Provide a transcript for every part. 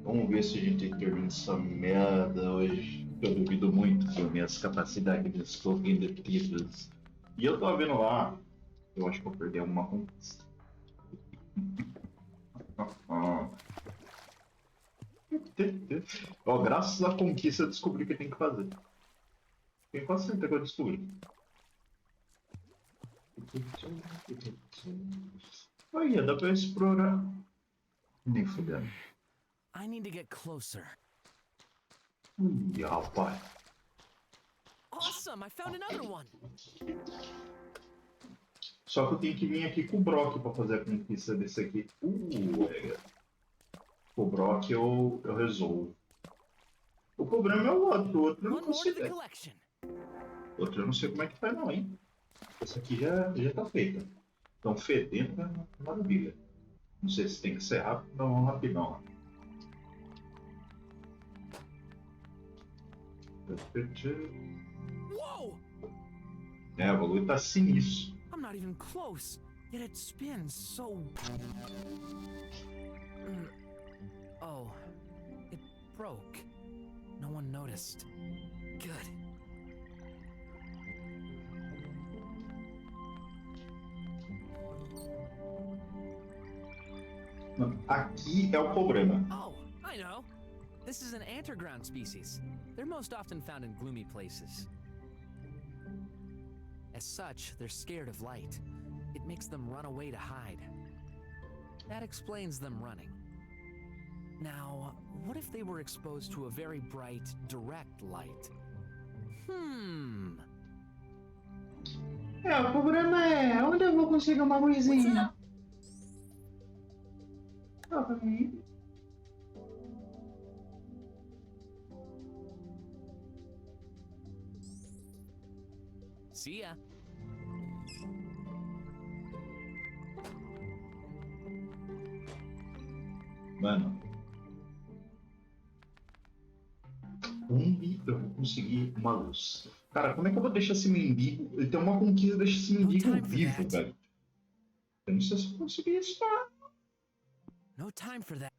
Vamos ver se a gente termina essa merda hoje. Eu duvido muito das minhas capacidades cognitivas. E eu tava vendo lá, eu acho que eu perdi uma conquista. Ah. Ó, graças à conquista eu descobri o que tem que fazer. Tenho quase certeza que eu descobri. Olha, dá pra explorar. Nem fudendo. I need to get closer. Ih, rapaz. Awesome! I found another one. Só que eu tenho que vir aqui com o Brock pra fazer a conquista desse aqui. Com o Brock eu resolvo. O problema é o outro eu não One more to the consigo. collection. Outro eu não sei como é que faz não, hein? Essa aqui já tá feita. Então fedendo é maravilha. Não sei se tem que ser rápido, não, rapidão lá. Whoa! É, o bagulho tá sinistro. I'm not even close, yet it spins so... Oh, it broke. No one noticed. Good. Aqui é o problema. Oh, I know. This is an underground species. They're most often found in gloomy places. As such, they're scared of light. It makes them run away to hide. That explains them running. Now, what if they were exposed to a very bright, direct light? É, o problema é onde eu vou conseguir uma luzinha? See ya. Mano, onde eu vou conseguir uma luz? Cara, como é que eu vou deixar esse mendigo? Ele tem uma conquista, deixa esse mendigo vivo, velho. Eu não sei se eu consegui isso, não. No time for that.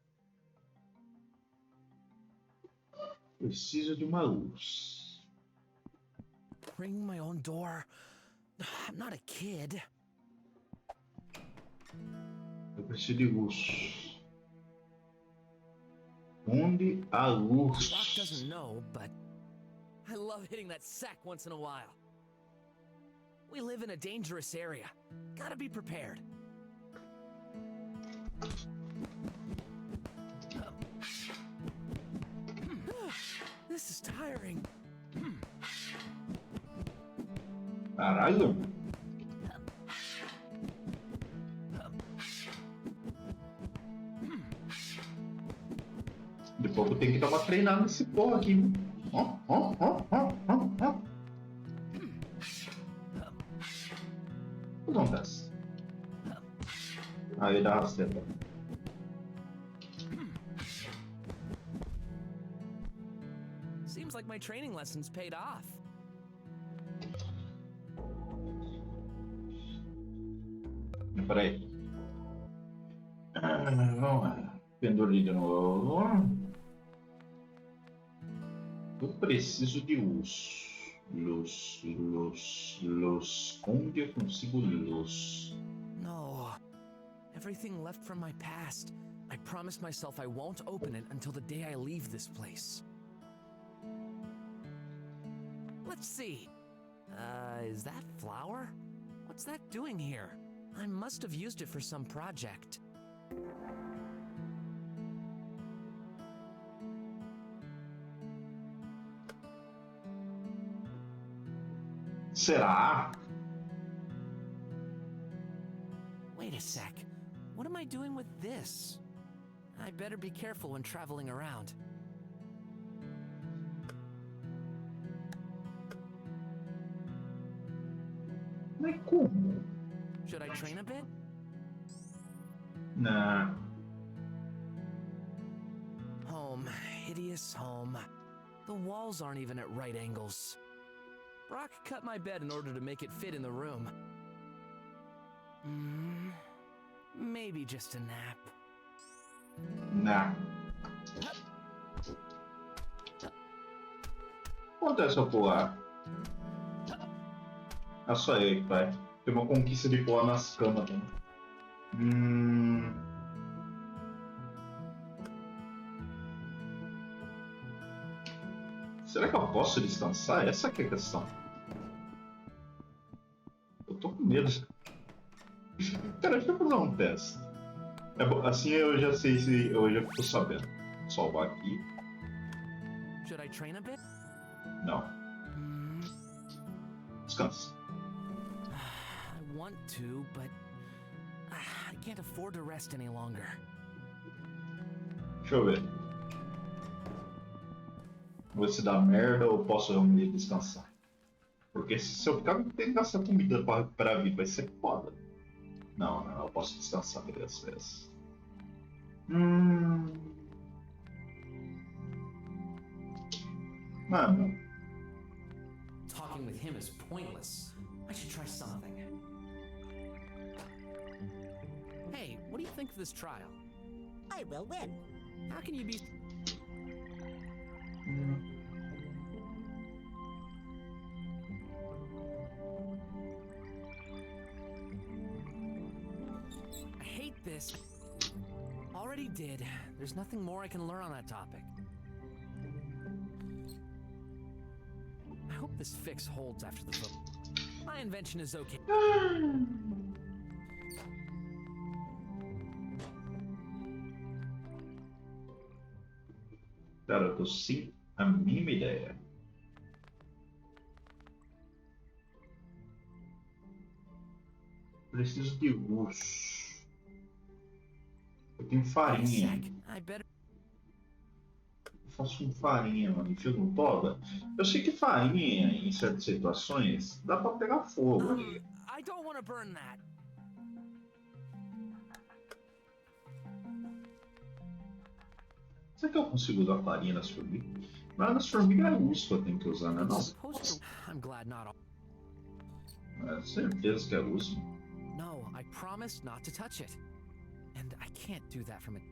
Preciso de uma luz. Ring my own door. I'm not a kid. Eu preciso de luz. Onde a luz? BROK doesn't know, but I love hitting that sack once in a while. We live in a dangerous area. Gotta be prepared. This is tiring. Caralho. Depois eu tenho que dar uma treinada nesse porra aqui. Ó, ó, ó, ó, ó, ó. O que acontece? Aí dá rasteira. Seems like my training lessons paid off. Peraí. Vamos lá. Pendurei de novo. Eu preciso de luz. Luz, luz, luz. Onde eu consigo luz? No. Everything left from my past. I promised myself I won't open it until the day I leave this place. Let's see. Is that flour? What's that doing here? I must have used it for some project. Será? Wait a sec. What am I doing with this? I better be careful when traveling around. Mas como? Should I train a bit? Nah. Home. Hideous home. The walls aren't even at right angles. BROK cut my bed in order to make it fit in the room. Maybe just a nap. Nah. Acontece eu pular. É só ele que vai. Tem uma conquista de pular nas camas também. Será que eu posso descansar? Essa que é a questão. Eu tô com medo. Cara, deixa eu fazer um teste. É bom, assim eu já sei se eu já fico sabendo. Salvar aqui. Should I train a bit? Não. Descansa. I want to, but I can't afford to rest any longer. Deixa eu ver. Vou ver se dá merda ou posso realmente descansar. Porque se eu ficar tendo que gastar comida pra recuperar a vida, vai ser foda. Não, eu posso descansar 3 vezes. Mano. Talking with him is pointless. I should try something. Hey, what do you think of this trial? I will win. How can you be... I hate this. Already did. There's nothing more I can learn on that topic. I hope this fix holds after the vote. My invention is okay. Cara, eu tô sem a mínima ideia. Preciso de urso. Eu tenho farinha. I better... Eu faço com farinha, mano. Enfio no toba. Eu sei que farinha, em certas situações, dá pra pegar fogo. I don't want to burn that. Será que eu consigo usar farinha nas formigas? Mas nas formigas é urso que eu tenho que usar, né? Não. I'm glad not all. É certeza que é urso. No, I promised not to touch it. And I can't do that from it.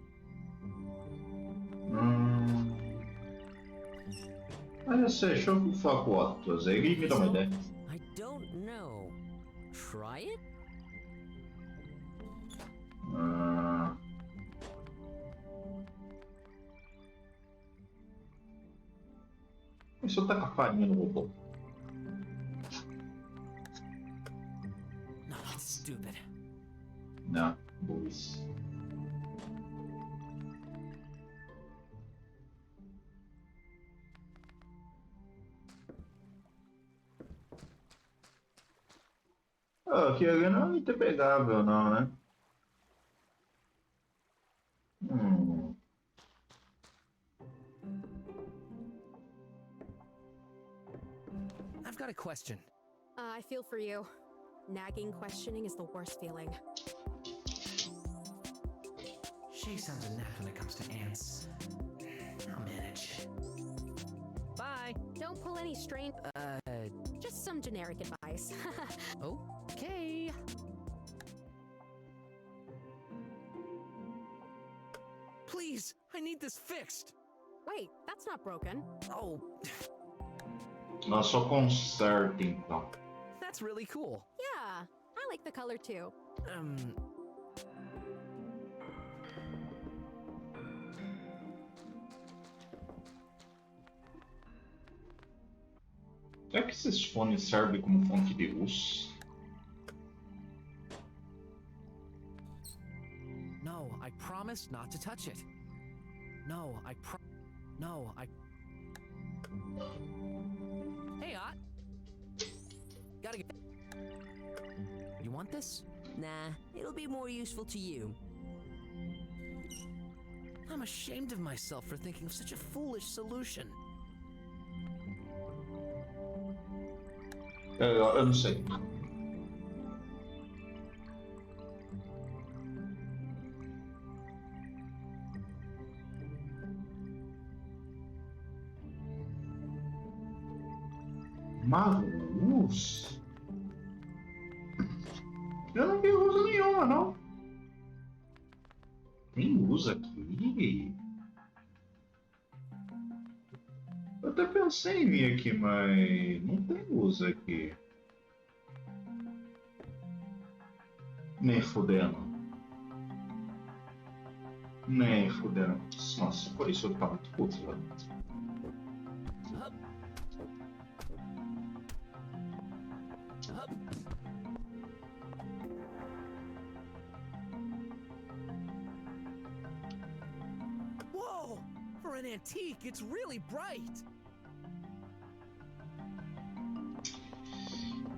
Mas eu sei, deixa eu falar com o Atlas aí, ele me dá uma ideia. I don't know. Try it? E se eu tacar farinha no robô? No, that's stupid. Não, boas. Ah, aqui não é interpegável não, né? I've got a question. I feel for you. Nagging questioning is the worst feeling. Shay sounds inept when it comes to ants. I'll manage. Bye. Don't pull any strain. Just some generic advice. Okay. Please, I need this fixed. Wait, that's not broken. Oh, Nós só conserta então. that's really cool. Yeah, I like the color too. Será que esses fones servem como fonte de luz? No, I promised not to touch it. No, I... Hey, Ott. Gotta get... You want this? Nah, it'll be more useful to you. I'm ashamed of myself for thinking of such a foolish solution. Eu não sei. Uma luz? Eu não vi luz nenhuma, não. Tem luz aqui? Eu até pensei em vir aqui, mas não tem luz aqui. Nem fudendo. Nem fudendo. Nossa, por isso eu tava muito puto, velho. Whoa! For an antique, it's really bright.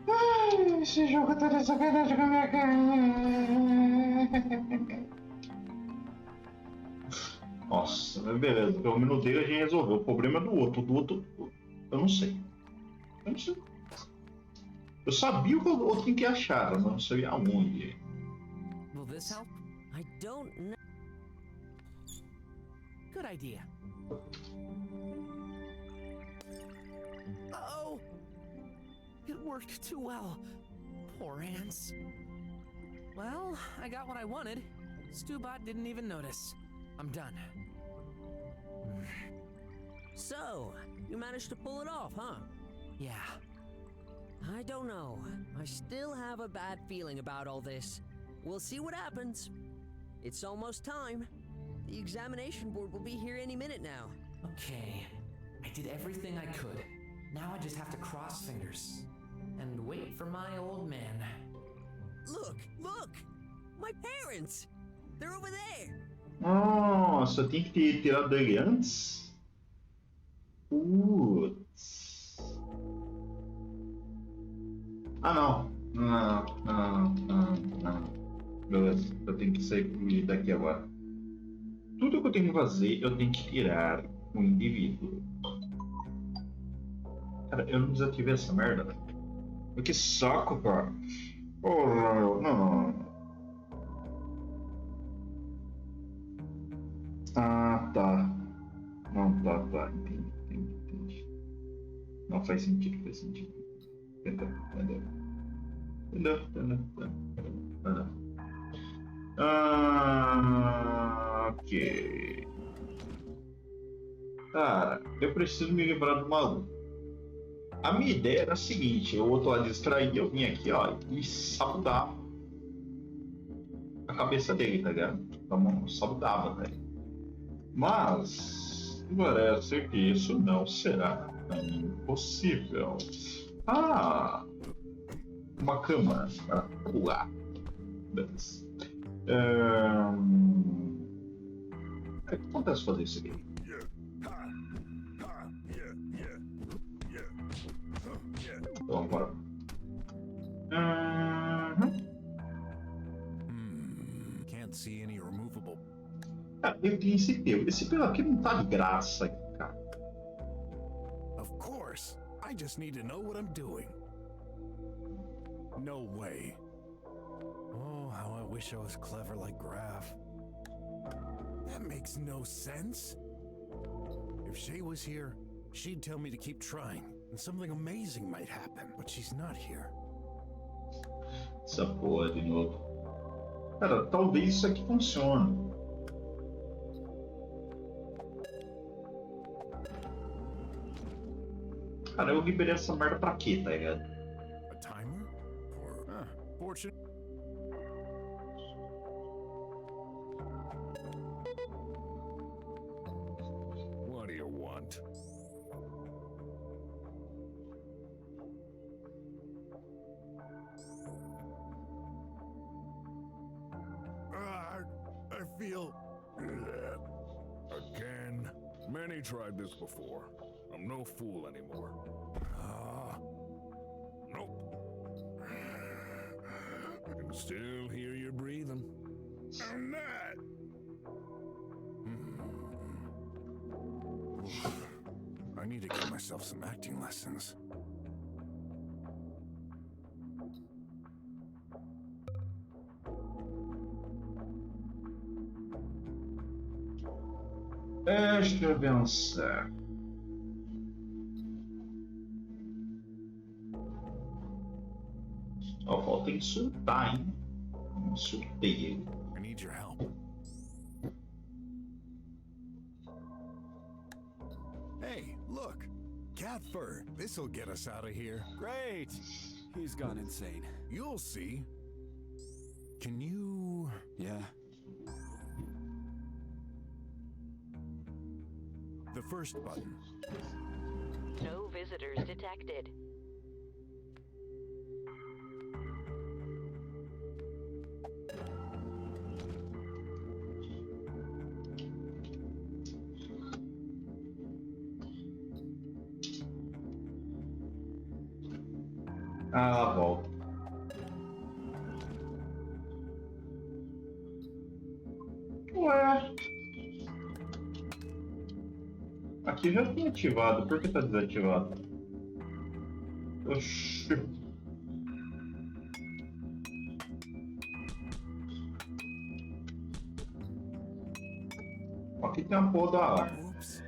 Ai, esse jogo tá de sacanagem com a minha cara. Nossa, mas beleza. Pelo menos dele a gente resolveu. O problema é do outro. Do outro, eu não sei. Eu não sei. Eu sabia o que o outro tinha que achar, mas não sabia aonde. Will this help? I don't know. Good idea. Uh-oh! It worked too well. Poor ants. Well, I got what I wanted. Stubot didn't even notice. I'm done. So, you managed to pull it off, huh? Yeah. I don't know. I still have a bad feeling about all this. We'll see what happens. It's almost time. The examination board will be here any minute now. Okay. I did everything I could. Now I just have to cross fingers. And wait for my old man. Look! Look! My parents! They're over there! Nossa, eu tenho que ter tirado dele antes? Putz. Ah, não. Não. Beleza, eu tenho que sair daqui agora. Tudo que eu tenho que fazer, eu tenho que tirar o indivíduo. Cara, eu não desativei essa merda, velho. Que saco, cara. Oh, não. Ah, tá. Não, tá. Entendi. Não, faz sentido. Entendeu. Ok. Cara, eu preciso me livrar do maluco. A minha ideia era a seguinte: o outro lado distraía, eu vim aqui, ó, e sabudava a cabeça dele, tá ligado? Então, sabudava, velho. Mas parece que isso não será impossível. Ah, uma cama para pular. Beleza. O que acontece fazer isso aqui? Então, bora. Can't see any removable. Ah, eu tenho esse pelo. Esse pelo aqui não tá de graça, cara. Of course. I just need to know what I'm doing. No way. Oh, how I wish I was clever like Graf. That makes no sense. If Shay was here, she'd tell me to keep trying, and something amazing might happen. But she's not here. Essa porra de novo. Cara, talvez isso aqui funcione. Cara, eu liberei essa merda pra quê, tá ligado? A timer? Fortune. What do you want? I feel... Again? Many tried this before. I'm no fool anymore. Nope. I can still hear you breathing. I'm not. I need to get myself some acting lessons. Deixa eu pensar. Ó, falta insultar, hein? Insultei ele. I need your help. Hey, look. that fur. This'll get us out of here. Great! He's gone insane. You'll see. Can you... Yeah. The first button. No visitors detected. Ah, volta. Ué. Aqui já tinha ativado. Por que tá desativado? Oxi. Aqui tem a porra da água. Oops.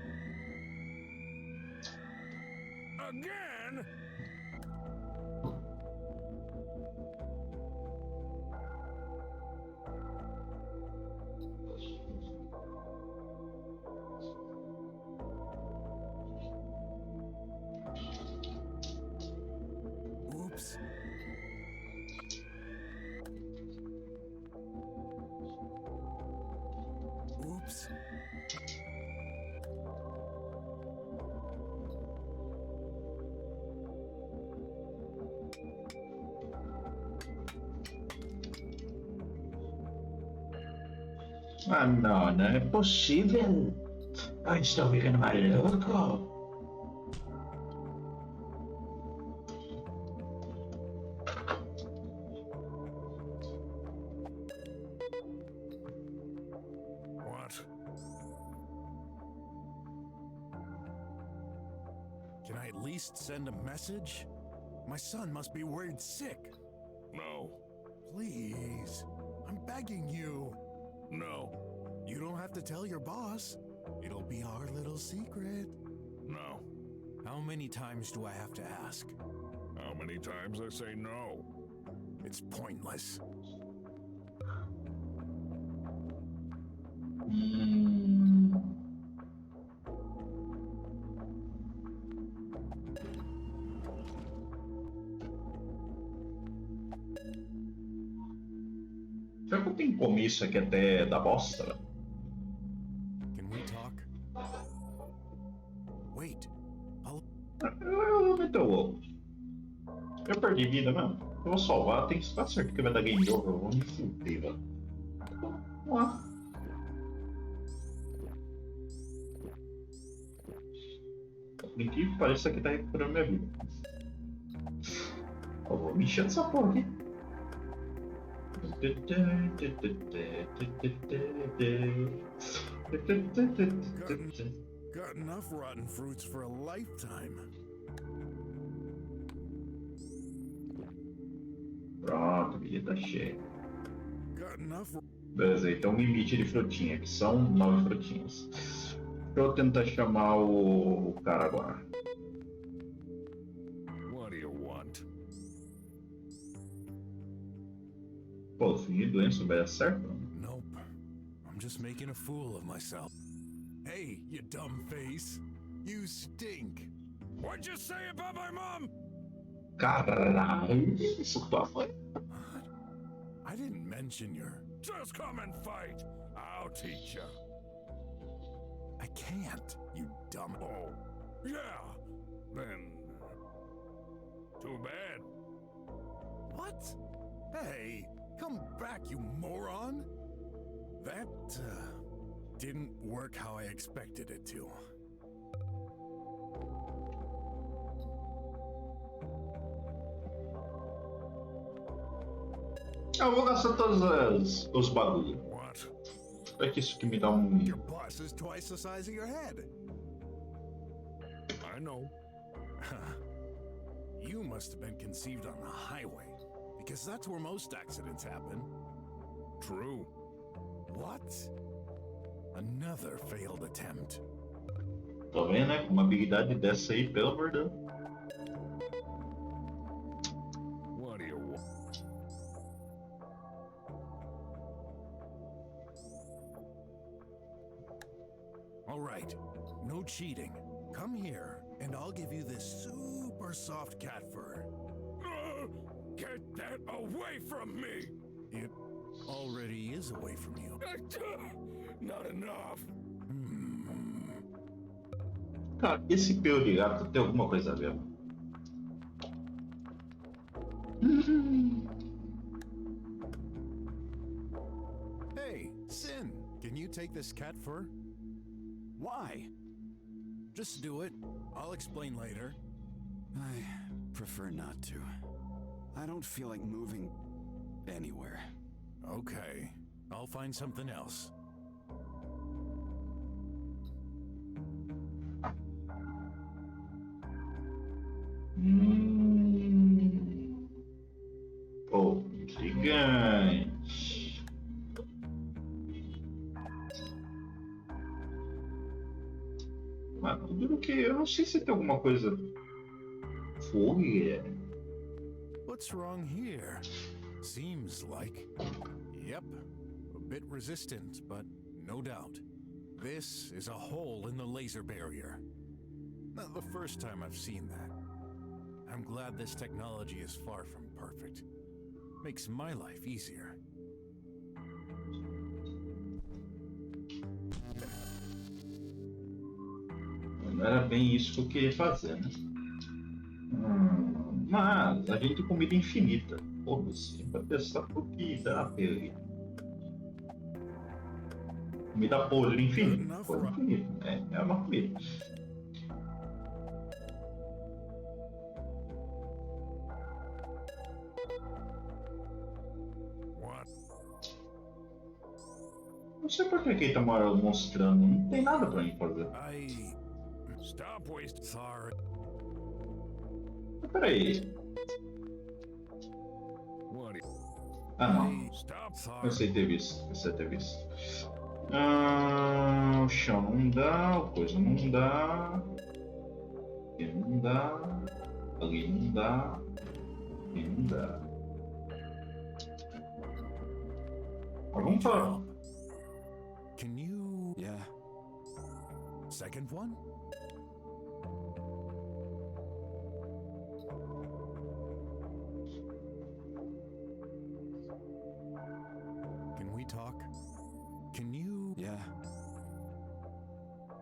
Again? Oops. Oops. Ah, não, não é possível. Eu estou ficando maluco. What? Can I at least send a message? My son must be worried sick. No. Please. I'm begging you. No. You don't have to tell your boss. It'll be our little secret. No. How many times do I have to ask? How many times I say no? It's pointless. Será que eu tenho que comer isso aqui até da bosta? Can we talk? Wait. Eu vou meter o louco. Eu perdi vida mesmo. Eu vou salvar, tem que estar certo que vai dar game over. Eu vou me fuder, velho. Vamos lá. Por incrível que pareça, isso aqui tá recuperando minha vida. Eu vou me encher dessa porra aqui. Got enough rotten fruits for a lifetime. Pronto, a vida tá cheia. Got enough. Beleza, então um limite de frutinha, que são 9 frutinhas. Deixa eu tentar chamar o cara agora. What do you want? Pô, fingir doença vai dar certo? Nope. I'm just making a fool of myself. Hey, you dumb face. You stink. What'd you say about my mom? Caralho, isso tá foi. What? I didn't mention your... Just come and fight. I'll teach you. I can't, you dumb... Oh, yeah. Then... Too bad. What? Hey, come back, you moron. That, didn't work how I expected it to. Eu vou gastar todos os bagulhos. What? É que isso que me dá Your boss is twice the size of your head. I know. You must have been conceived on the highway, because that's where most accidents happen. True. What? Another failed attempt. Tô vendo, né? Com uma habilidade dessa aí, pelo amor de Deus. What do you want? All right. No cheating. Come here, and I'll give you this super soft cat fur. Get that away from me! It already is away from you. Not enough. Cara, esse pelo de gato tem alguma coisa a ver? Hey, Sin, can you take this cat fur? Why? Just do it. I'll explain later. I prefer not to. I don't feel like moving anywhere. Okay, I'll find something else. Oh, intrigante. Mas duro que eu não sei se tem alguma coisa. Folha. What's wrong here? Seems like... Yep, a bit resistant, but no doubt. This is a hole in the laser barrier. Not the first time I've seen that. I'm glad this technology is far from perfect. Makes my life easier. Não era bem isso que eu queria fazer, né? Mas a gente tem comida infinita. Porra, sim, pra testar por que dá pele. Comida podre infinita. Coisa infinita. É uma comida. Não sei por que ele tá mostrando. Não tem nada pra mim fazer. Stop wasting. Sorry. Peraí. What? Ah, não. Stop. Eu sei ter visto. Eu sei ter visto. O chão não dá. O coisa não dá. Aqui não dá. Ali não dá. Aqui não dá. Mas vamos falar. Can you... Yeah. Second one? Can we talk? Can you... Yeah.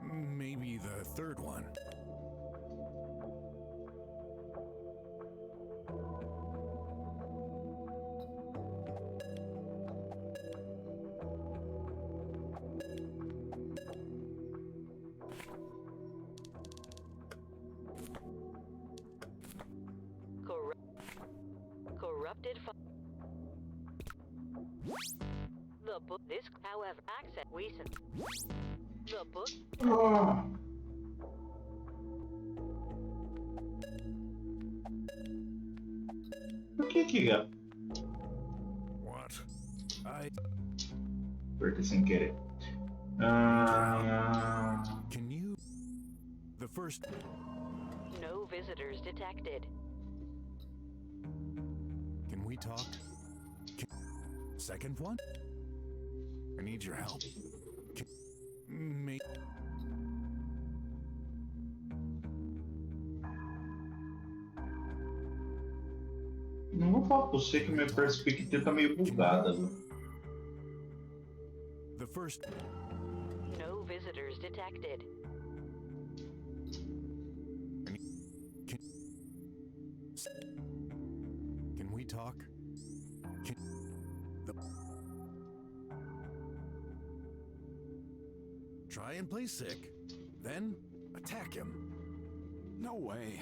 Maybe the third one. Corrupted. The book. This, however, access recent. The book. Ah. Por que gato? What? Apertei sem querer. Can you... The first... No visitors detected. Can we talk? Second one? I need your help. Não vou falar pra você que minha perspectiva tá meio bugada, viu? The first... No visitors detected. Can we talk? Try and play sick, then attack him. No way.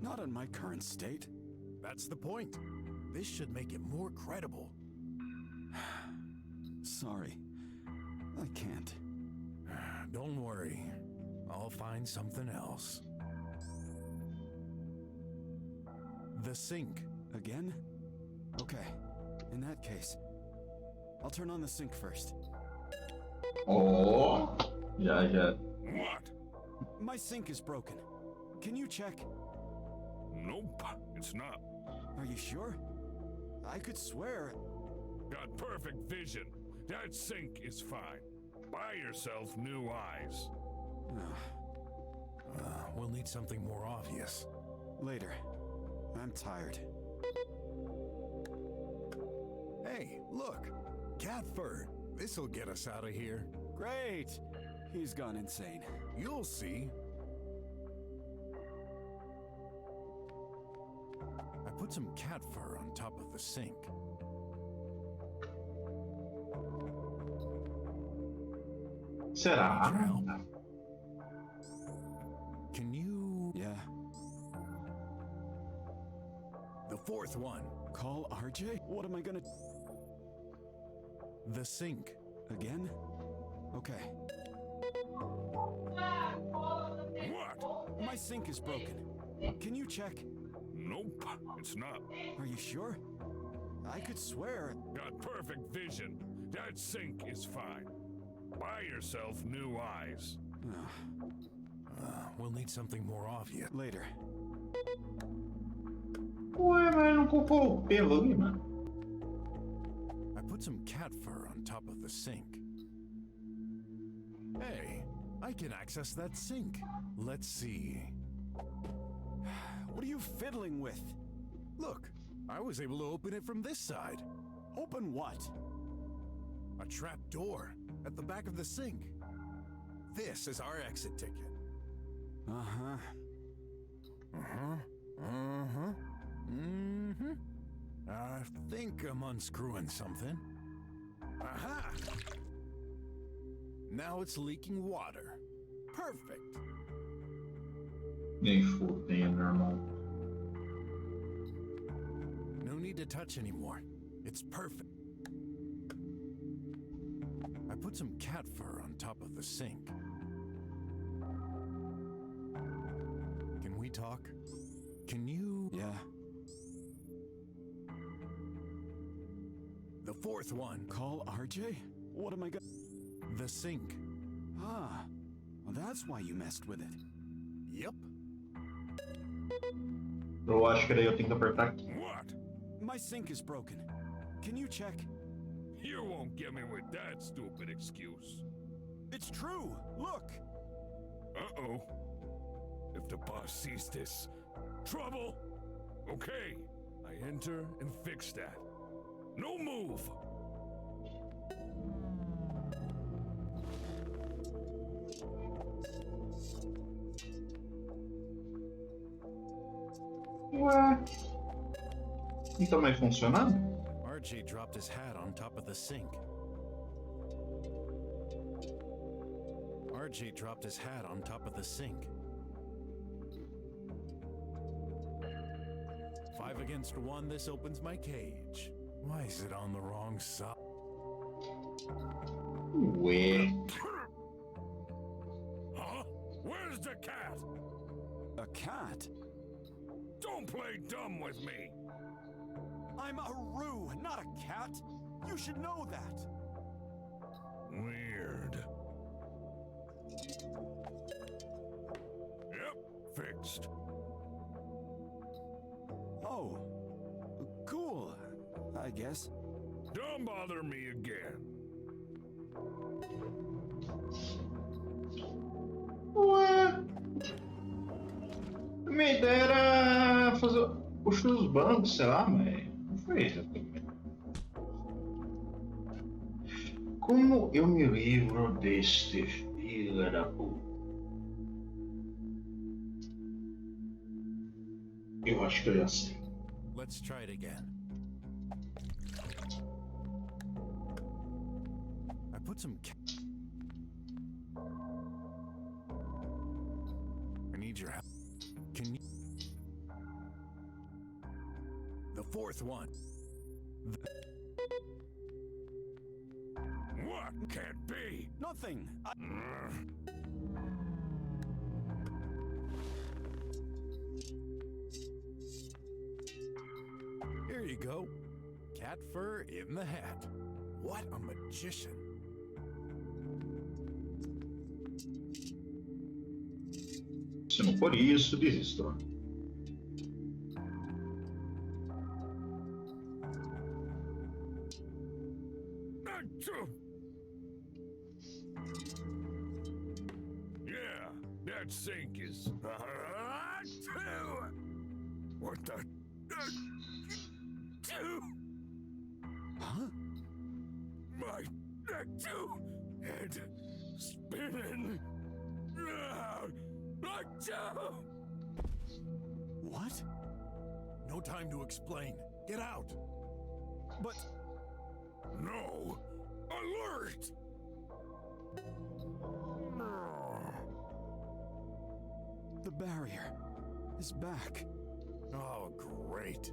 Not in my current state. That's the point. This should make it more credible. Sorry. I can't. Don't worry. I'll find something else. The sink. Again? Okay. In that case, I'll turn on the sink first. Oh, já. What? My sink is broken. Can you check? Nope, it's not. Are you sure? I could swear. Got perfect vision. That sink is fine. Buy yourself new eyes. We'll need something more obvious. Later. I'm tired. Hey, look! Cat fur! This'll get us out of here. Great! He's gone insane. You'll see. I put some cat fur on top of the sink. Será? Can you... Yeah. The fourth one. Call RJ? What am I gonna... The sink. Again? Okay. What? My sink is broken. Can you check? Nope, it's not. Are you sure? I could swear... Got perfect vision. That sink is fine. Buy yourself new eyes. We'll need something more obvious. Later. Ué, mas não colocou o pelo ali, mano. I put some cat fur on top of the sink. Hey, I can access that sink. Let's see. What are you fiddling with? Look, I was able to open it from this side. Open what? A trap door at the back of the sink. This is our exit ticket. Uh-huh. I think I'm unscrewing something. Aha! Now it's leaking water. Perfect. Nem fudendo, irmão. No need to touch anymore. It's perfect. I put some cat fur on top of the sink. Can we talk? Can you... Yeah. The fourth one. Call RJ? What am I gonna... The sink. Ah. Well, that's why you messed with it. Yep. Eu acho que daí eu tenho que apertar aqui. What? My sink is broken. Can you check? You won't get me with that stupid excuse. It's true! Look! Uh-oh. If the boss sees this, trouble! Okay, I enter and fix that. No move! Ué. Não tá mais funcionando? RJ dropped his hat on top of the sink. RJ dropped his hat on top of the sink. 5 against 1, this opens my cage. Why is it on the wrong side? Ué. Huh? Where's the cat? A cat? Don't play dumb with me! I'm a Roo, not a cat! You should know that! Weird. Yep, fixed. Oh. Cool, I guess. Don't bother me again. Ué. A minha ideia era fazer. Puxar os bancos, sei lá, mas não foi exatamente. Como eu me livro deste filho da puta? Eu acho que eu já sei. Let's try it again. I put some I need your help. Can you... The fourth one. What? Can't be! Nothing! Here you go. Cat fur in the hat. What a magician. Se não for isso, desisto. Yeah, that sink is. What the? Huh? My neck too. Head spinning. What? No time to explain. Get out. But No! Alert! The barrier is back. oh, great.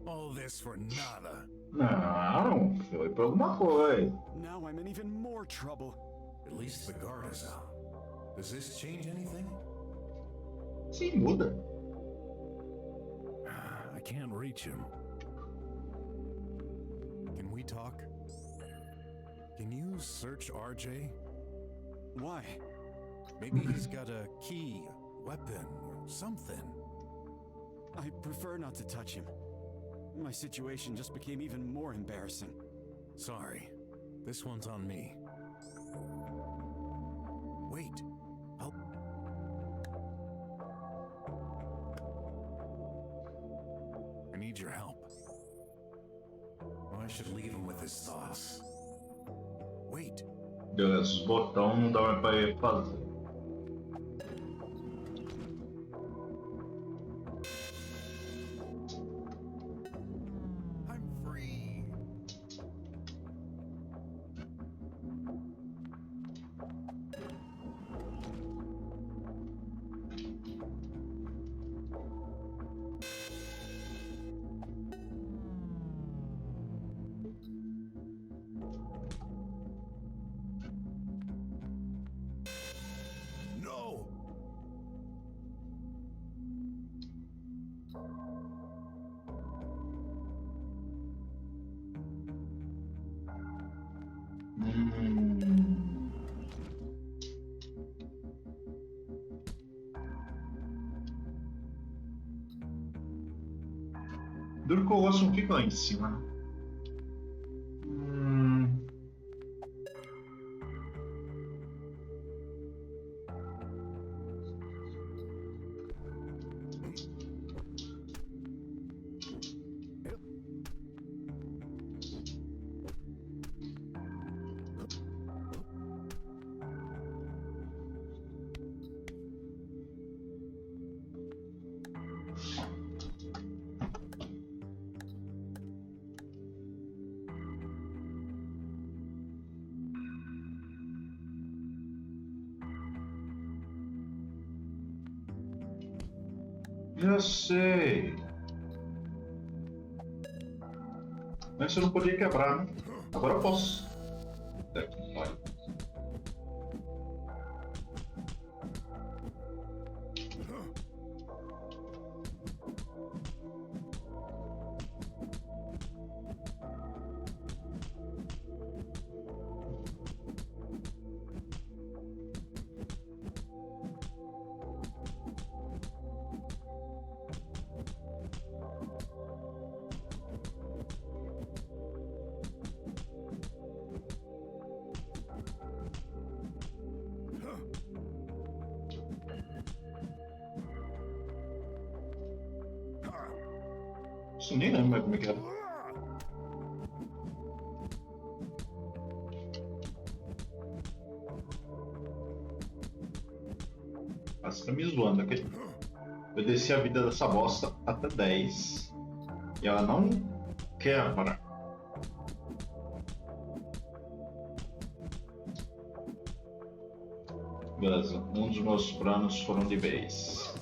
All this for nada. Não, foi pra alguma coisa. Now I'm in even more trouble. At least the guard is out. Does this change anything? Sim, muda. I can't reach him. Can we talk? Can you search RJ? Why? Maybe he's got a key, weapon, or something. I prefer not to touch him. My situation just became even more embarrassing. Sorry. This one's on me. Wait. I'll... I need your help. Oh, I should leave him with his thoughts. Wait. Deu esses botões, não dá mais pra ele fazer. I'm free. No. Duro que o rosto não fica lá em cima, né? Já sei. Mas eu não podia quebrar, né? Agora eu posso. Daqui, vai. Isso nem lembro mais como é que era. Ah, você tá me zoando, ok? Eu desci a vida dessa bosta até 10 e ela não quer parar. Beleza, um dos meus planos foram de vez.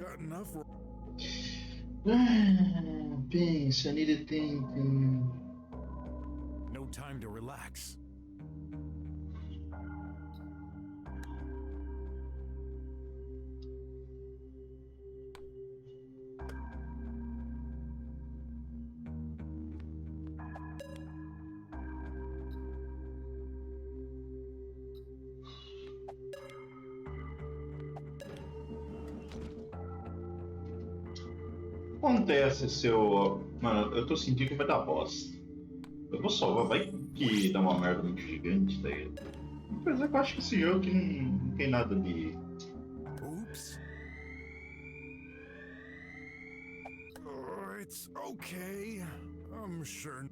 Got enough. Pensa, I need to think. No time to relax. acontece se eu... Mano, eu tô sentindo que vai dar bosta. Eu vou salvar, vai que dá uma merda muito gigante daí. Apesar que eu acho que esse jogo aqui não tem nada de... Oops. Oh, it's okay. I'm sure.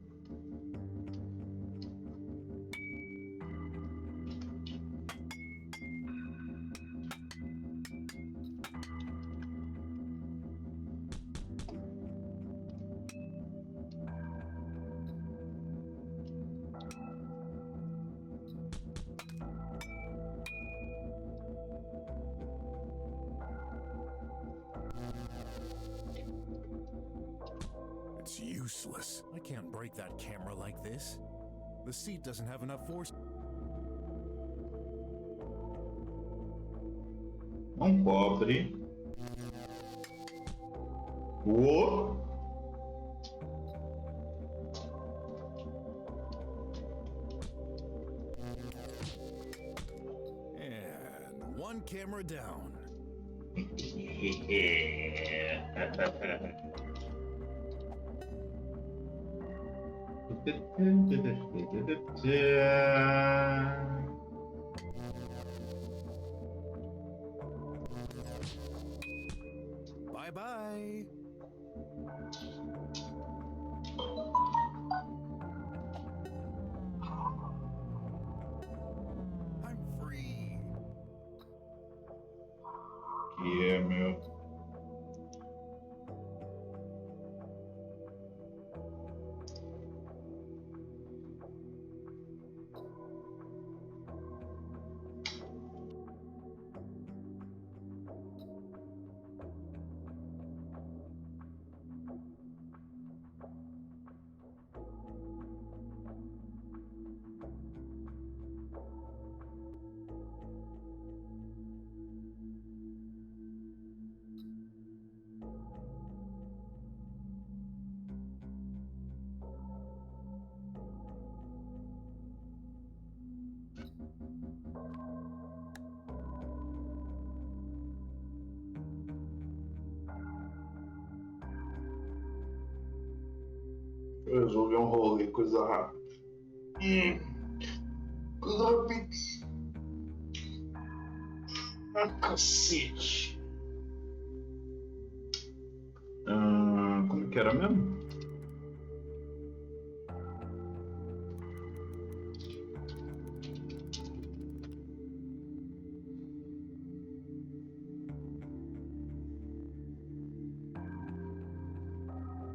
It's useless. I can't break that camera like this. The seat doesn't have enough force. Não cobre. Uou! And one camera down. Bye bye. I'm free. Que é, meu. Resolver um rolê, coisa rápida. Coisa rápida. Ah, cacete. Como que era mesmo?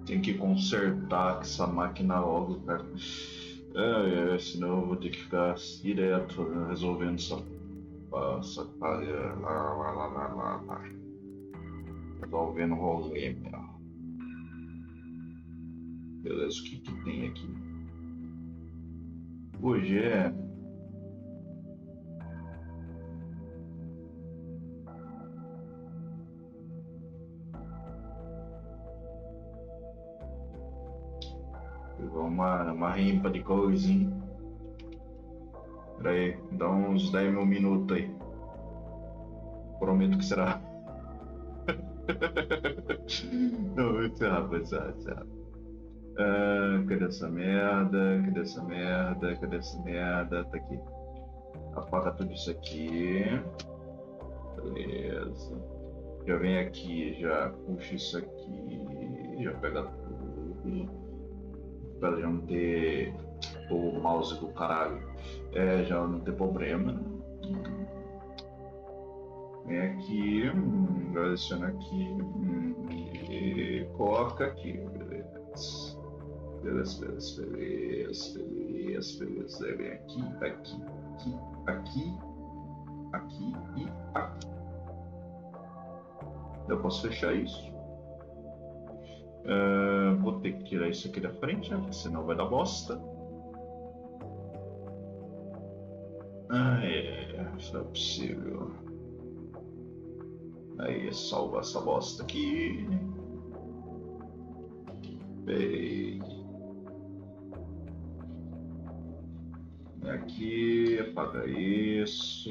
Tem que consertar essa máquina logo, cara. Senão eu vou ter que ficar direto resolvendo essa palha. Resolvendo o rolê, meu. Beleza, o que que tem aqui? Hoje é... Uma rimpa de coisinha. Pera aí, dá uns 10 mil minutos aí. Prometo que será. Não, vai ser rápido, vai ser rápido. Cadê essa merda? Cadê essa merda? Cadê essa merda? Tá aqui. Apaga tudo isso aqui. Beleza. Já vem aqui, já puxa isso aqui. Já pega tudo. Pra já não ter o mouse do caralho. Já não ter problema. Vem aqui, adiciona aqui e coloca aqui. Beleza. Beleza. Aí vem aqui e aqui. Eu posso fechar isso. Vou ter que tirar isso aqui da frente, né? Porque senão vai dar bosta. Isso é possível. Aí, salva essa bosta aqui. Bem. Aqui, apaga isso.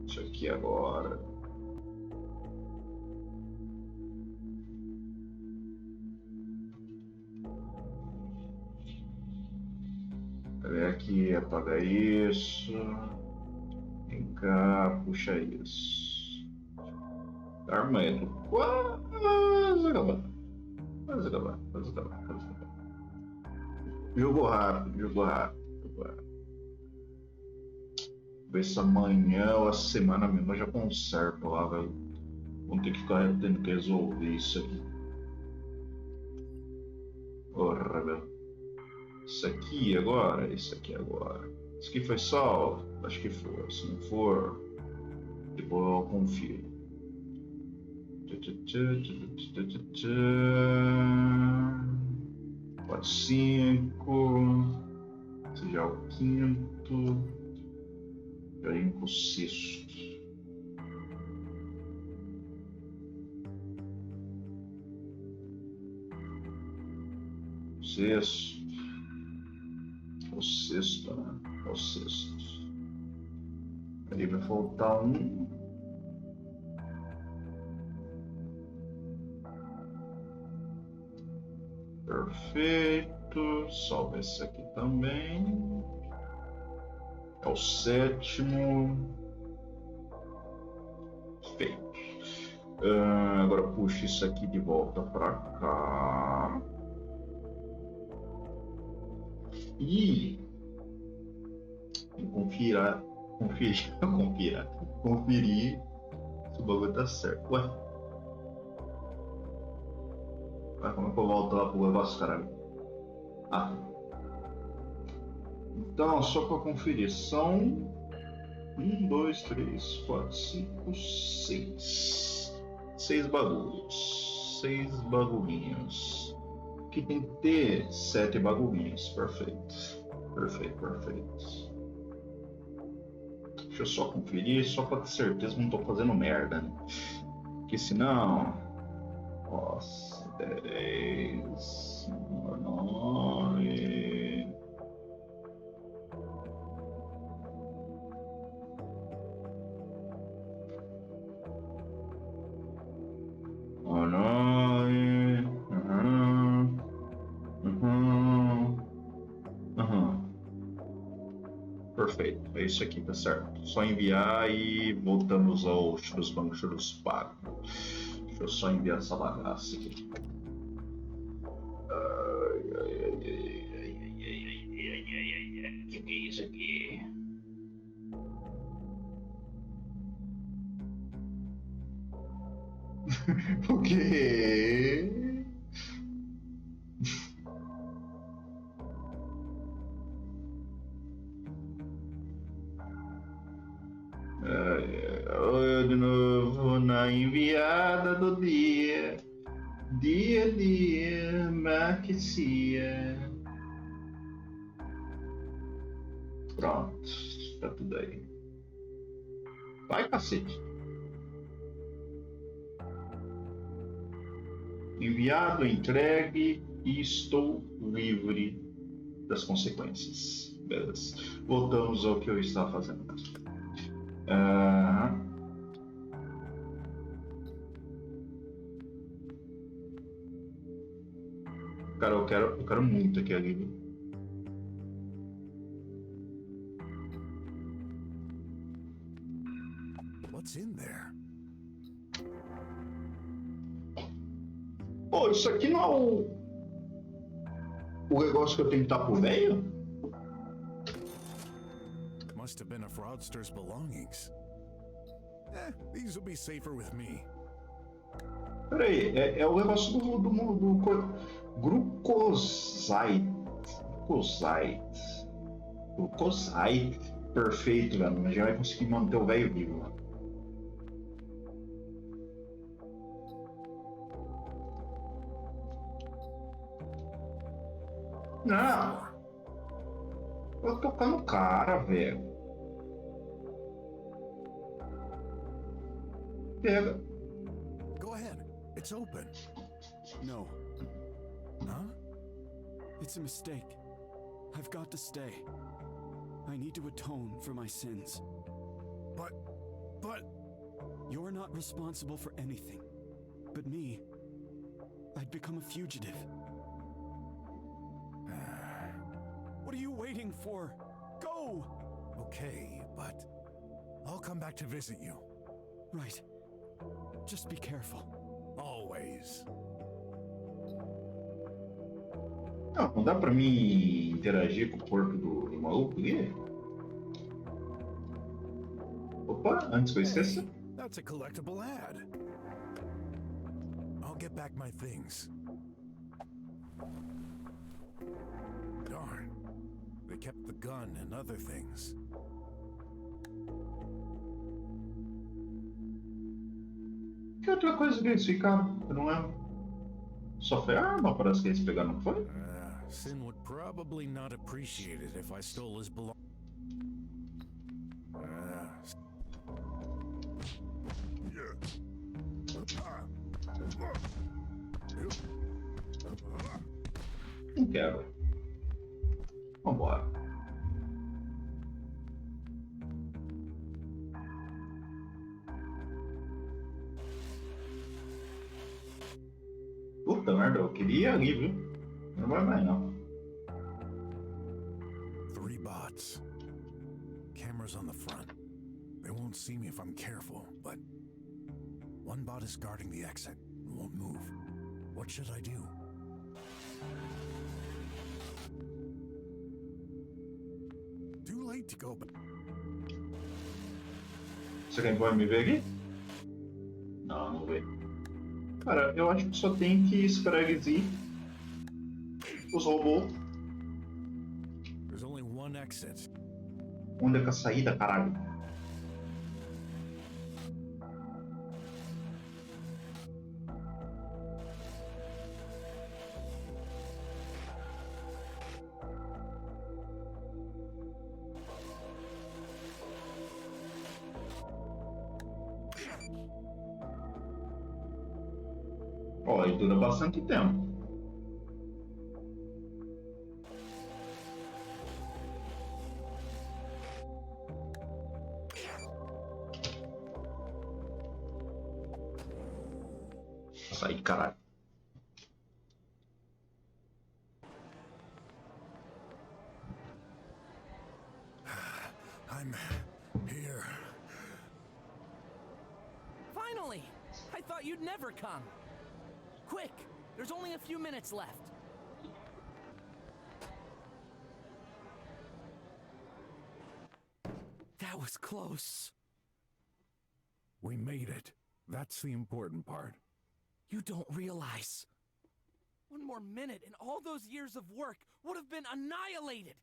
Isso aqui agora. Vem aqui, apaga isso. Vem cá, puxa isso. Armamento. Quase acabar. Quase acabar. Quase acabar. Quase acabar. Jogou rápido, jogou rápido. Jogou rápido. Ver se amanhã ou a semana mesmo eu já conserto lá, velho. Vamos ter que ficar tendo que resolver isso aqui. Porra, velho. Isso aqui agora, isso aqui agora. Isso aqui foi só, acho que foi. Se não for, depois eu confio. 4, 5. Esse já é o quinto. Já indo pro sexto. Sexto. O sexto, né? O sexto. Aí vai faltar um. Perfeito. Salva esse aqui também. É o sétimo. Feito. Agora puxa isso aqui de volta para cá. E conferir se o bagulho tá certo. Ué, como é que eu volto lá pro negócio, caralho? Ah, então só para conferir, são 1, 2, 3, 4, 5, 6 bagulhos, 6 bagulhinhos. Aqui tem que ter 7 bagulhinhos. Perfeito. Perfeito, perfeito. Deixa eu só conferir, só para ter certeza que não tô fazendo merda, né? Porque senão... Nossa, 10... 9... Perfeito, é isso aqui, tá certo. Só enviar e voltamos ao Churros Banco Churros Pago. Deixa eu só enviar essa bagaça aqui. O que é isso aqui? O quê? De novo na enviada do dia. Dia, Marquecia. Pronto, tá tudo aí. Vai, cacete. Enviado, entregue e estou livre das consequências. Beleza. Voltamos ao que eu estava fazendo. Cara, eu quero muito aqui ali. What's in there? Pô, isso aqui não é o negócio que eu tenho que dar pro velho? Must have been a fraudster's belongings. These will be safer with me. Peraí, é o negócio do glucosite. Glucosite. Perfeito, velho. Mas já vai conseguir manter o velho vivo, mano. Não. Vou tocar no cara, velho. Pega. Go ahead. It's open. No, Huh? it's a mistake. I've got to stay. I need to atone for my sins. But... You're not responsible for anything. But me, I'd become a fugitive. What are you waiting for? Go! Okay, but I'll come back to visit you. Right. Just be careful. Always. Não dá pra mim interagir com o corpo do maluco ali? Opa, antes que eu esqueça. Hey, that's a collectible ad. I'll get back my things. Darn. They kept the gun and other things. Que outra coisa que eles ficaram? Eu não lembro. Só foi a arma, parece que eles pegaram, não foi? Sin would probably not appreciate it if I stole his belongings. Não quero. Vambora. Puta merda, eu queria ir ali, viu? Não vai mais não. 3 bots. Cameras on the front. They won't see me if I'm careful, but one bot is guarding the exit and won't move. What should I do? Too late to go, but Você quer vai me ver aqui? Não, não vê. Cara, eu acho que só tem que esperar eles ir. Os robôs. there's only one exit. Onde é que é a saída, caralho? Ó, e dura bastante tempo. Sai, caralho. I'm here. Finally! I thought you'd never come. Quick! There's only a few minutes left. That was close. We made it. That's the important part. You don't realize. One more minute and all those years of work would have been annihilated.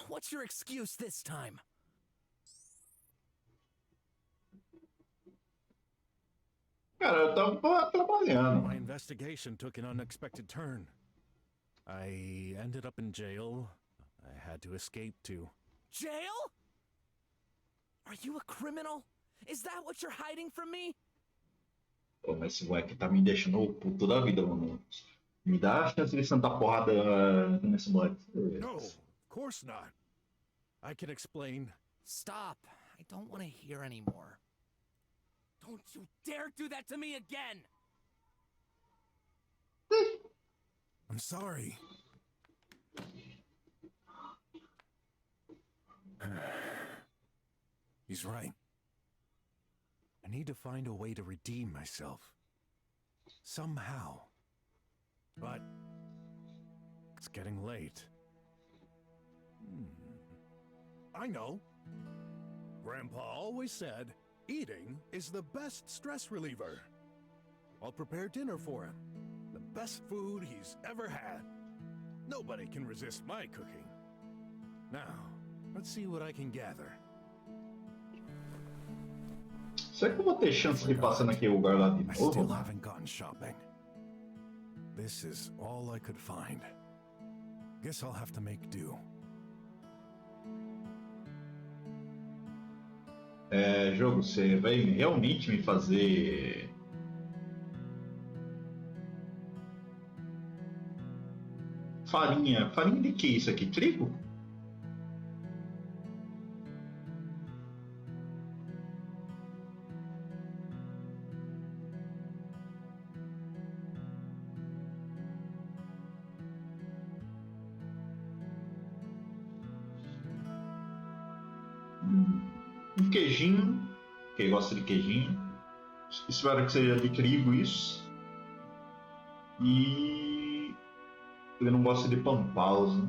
What's your excuse this time? Cara, eu tava trabalhando. My investigation took an unexpected turn. I ended up in jail. I had to escape to. Jail? Are you a criminal? Is that what you're hiding from me? Pô, mas esse moleque tá me deixando puto da vida, mano. Me dá a chance de sentar porrada nesse moleque. No, of course not. I can explain. Stop. I don't want to hear anymore. Don't you dare do that to me again! I'm sorry. He's right. I need to find a way to redeem myself. Somehow. But it's getting late. I know. Grandpa always said, eating is the best stress reliever. I'll prepare dinner for him. The best food he's ever had. Nobody can resist my cooking. Now, let's see what I can gather. Será que eu vou ter chance de passar naquele lugar lá de I still novo? haven't gone shopping. This is all I could find. Guess I'll have to make do. Jogo, você vai realmente me fazer... Farinha. Farinha de que isso aqui? Trigo? Um queijinho, quem gosta de queijinho. Espero que seja de trigo isso. E ele não gosta de pampausa.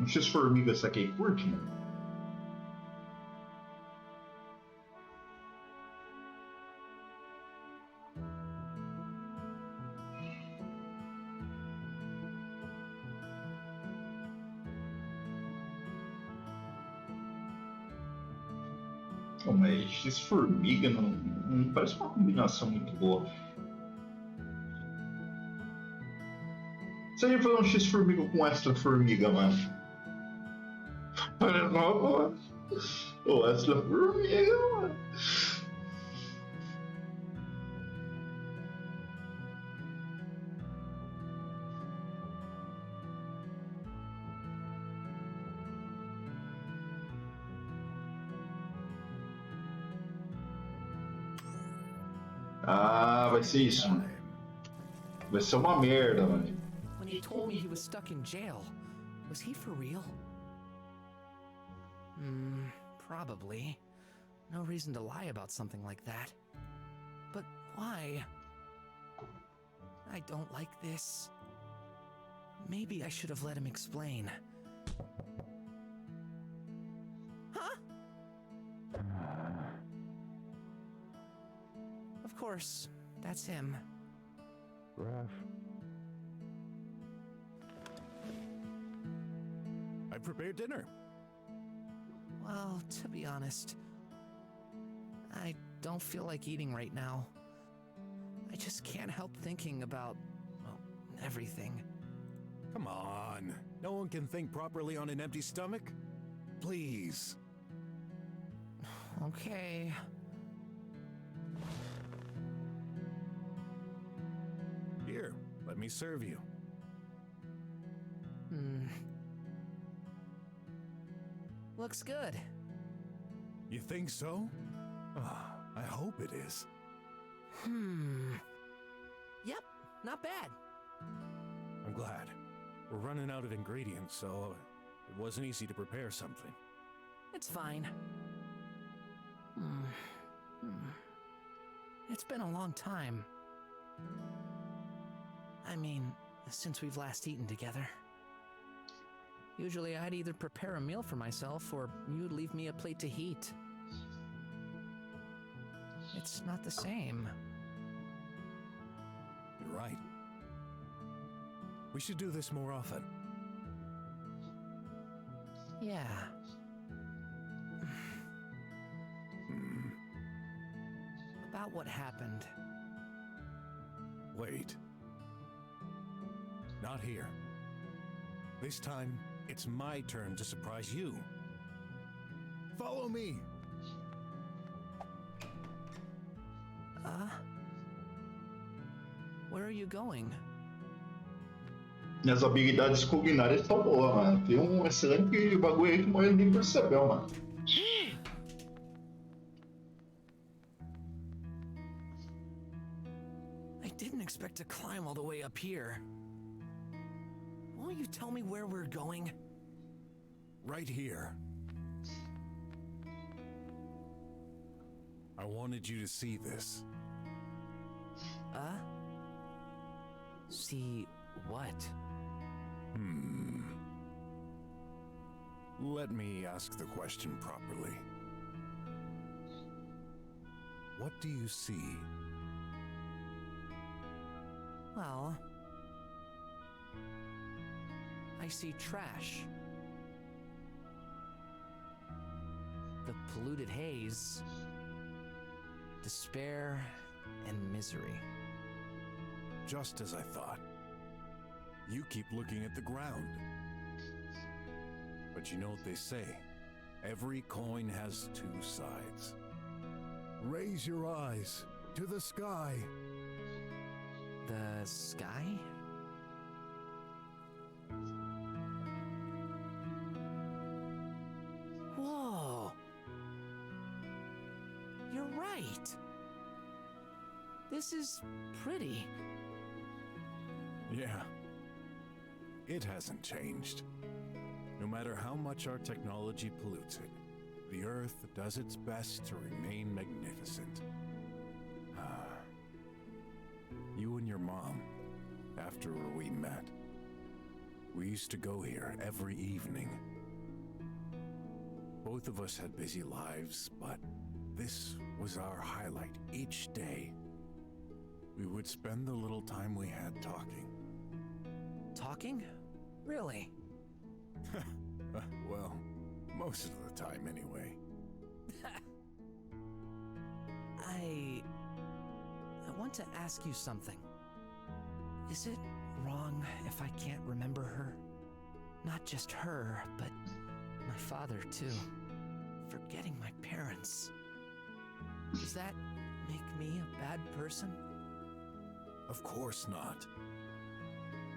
Um x-formiga, essa aqui curte, né? Oh, mas x-formiga não parece uma combinação muito boa. Se a gente fazer um x-formiga com extra formiga, mano. Parece uma boa. Oh, extra formiga, mano. Ah, vai ser isso, mano. Vai ser uma merda, mano. When he told me he was stuck in jail, was he for real? Probably. No reason to lie about something like that. But why? I don't like this. Maybe I should have let him explain. Huh? Of course, that's him. Graf. I prepared dinner. Well, to be honest, I don't feel like eating right now. I just can't help thinking about, well, everything. Come on. No one can think properly on an empty stomach. Please. Okay. Here, let me serve you. Looks good. You think so? Ah, I hope it is. Yep, not bad. I'm glad. We're running out of ingredients, so it wasn't easy to prepare something. It's fine. It's been a long time. I mean, since we've last eaten together. Usually I'd either prepare a meal for myself or you'd leave me a plate to heat. It's not the same. You're right. We should do this more often. Yeah. About what happened. Wait. Not here. This time, it's my turn to surprise you. Follow me! Where are you going? Minhas habilidades culinárias estão boas, mano. Tem um excelente bagulho aí que o nem percebeu, mano. I didn't expect to climb all the way up here. Won't you tell me where we're going? Right here. I wanted you to see this. See what? Let me ask the question properly. What do you see? Well, I see trash. The polluted haze, despair, and misery. Just as I thought. You keep looking at the ground. But you know what they say. Every coin has two sides. Raise your eyes to the sky. The sky? Whoa! You're right. This is pretty. Yeah. It hasn't changed. No matter how much our technology pollutes it, the Earth does its best to remain magnificent. You and your mom, after we met, we used to go here every evening. Both of us had busy lives, but this was our highlight each day. We would spend the little time we had talking. Talking? Really? Well, most of the time anyway. I want to ask you something. Is it wrong if I can't remember her? Not just her, but my father too. Forgetting my parents. Does that make me a bad person? Of course not.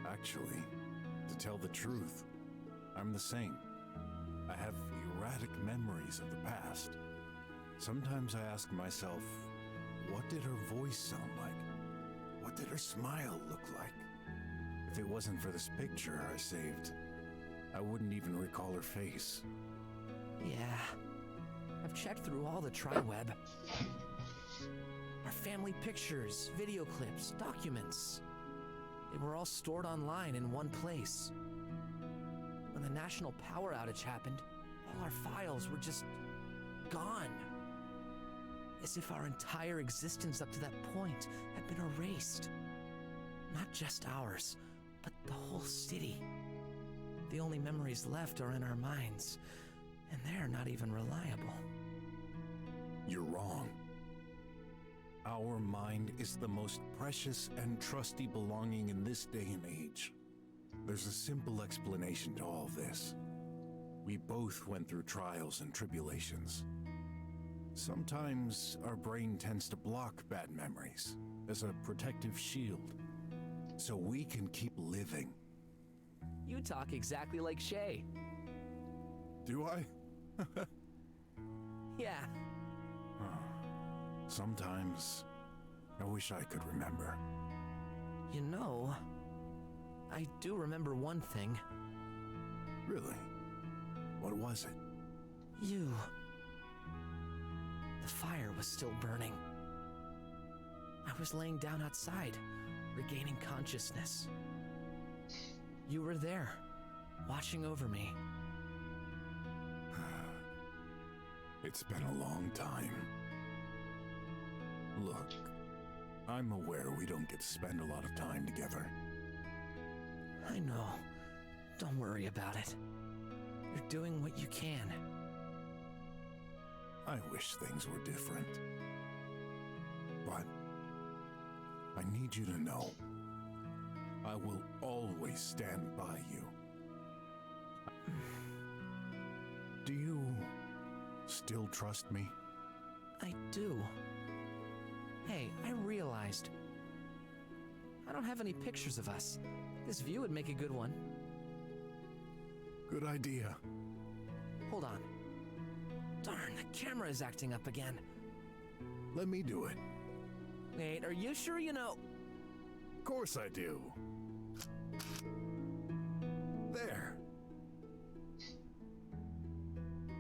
Actually, to tell the truth, I'm the same. I have erratic memories of the past. Sometimes I ask myself, what did her voice sound like? What did her smile look like? If it wasn't for this picture I saved, I wouldn't even recall her face. Yeah. I've checked through all the tri-web. Our family pictures, video clips, documents. They were all stored online in one place. When the national power outage happened, all our files were just gone. As if our entire existence up to that point had been erased. Not just ours, but the whole city. The only memories left are in our minds, and they're not even reliable. You're wrong. Our mind is the most precious and trusty belonging in this day and age. There's a simple explanation to all this. We both went through trials and tribulations. Sometimes our brain tends to block bad memories as a protective shield, so we can keep living. You talk exactly like Shay. Do I? Yeah. Sometimes I wish I could remember. You know, I do remember one thing. Really? What was it? You. The fire was still burning. I was laying down outside, regaining consciousness. You were there, watching over me. It's been a long time. Look, I'm aware we don't get to spend a lot of time together. I know. Don't worry about it. You're doing what you can. I wish things were different. But I need you to know, I will always stand by you. Do you still trust me? I do. Hey, I realized. I don't have any pictures of us. This view would make a good one. Good idea. Hold on. Darn, the camera is acting up again. Let me do it. Wait, are you sure you know? Of course I do. There.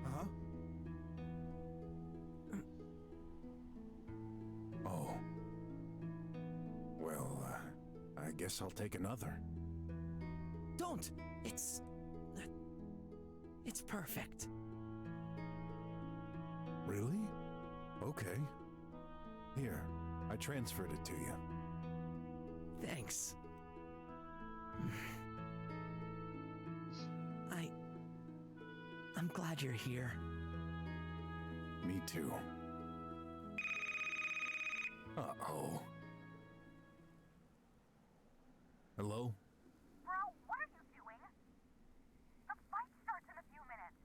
Huh? Oh. Well, I guess I'll take another. Don't! It's perfect. Really? Okay. Here, I transferred it to you. Thanks. I'm glad you're here. Me too. Uh-oh. Hello? Bro, what are you doing? The fight starts in a few minutes.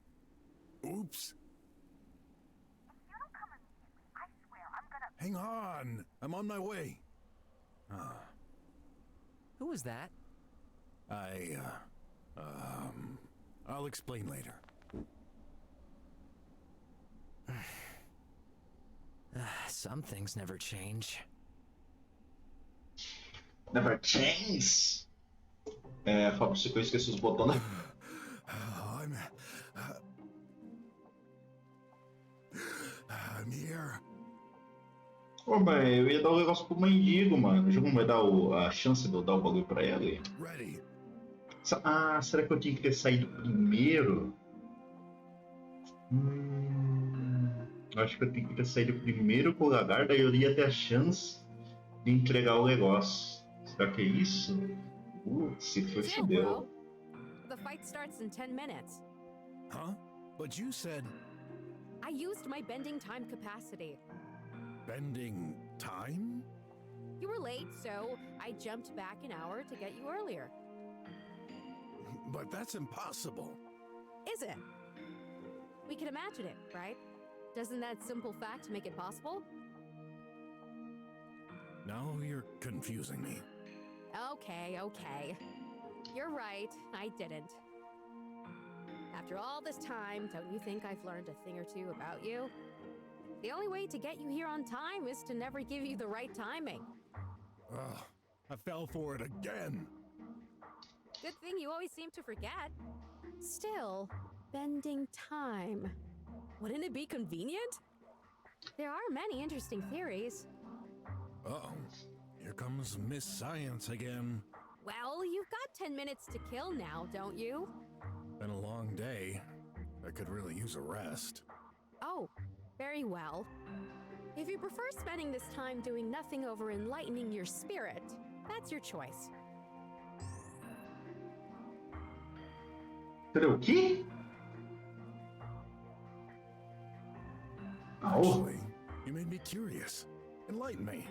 Oops. If you don't come immediately, I swear I'm gonna... Hang on. I'm on my way. Who was that? I'll explain later. Some things never change. Never change. É, Fábio, você que eu esqueci os botões. I'm here? Ô, mas eu ia dar o negócio pro mendigo, mano. O jogo não vai dar a chance de eu dar o bagulho pra ele? Ready. Será que eu tinha que ter saído primeiro? Acho que eu tenho que ter saído primeiro com o lagarto, daí eu ia ter a chance de entregar o negócio. Será que é isso? Se foi, Chill, fudeu. bro. The fight starts in 10 minutes. Huh? But you said I used my bending time capacity. bending time? You were late, so I jumped back an hour to get you earlier. But that's impossible. Is it? We can imagine it, right? Doesn't that simple fact make it possible? Now you're confusing me. Okay. You're right, I didn't. After all this time, don't you think I've learned a thing or two about you? The only way to get you here on time is to never give you the right timing. Ugh, I fell for it again. Good thing you always seem to forget. Still, bending time. Wouldn't it be convenient? There are many interesting theories. Uh-oh. Here comes Miss Science again. Well, you've got 10 minutes to kill now, don't you? Been a long day. I could really use a rest. Oh, very well. If you prefer spending this time doing nothing over enlightening your spirit, that's your choice. Peraí, o quê? Actually, you made me curious. Enlighten me.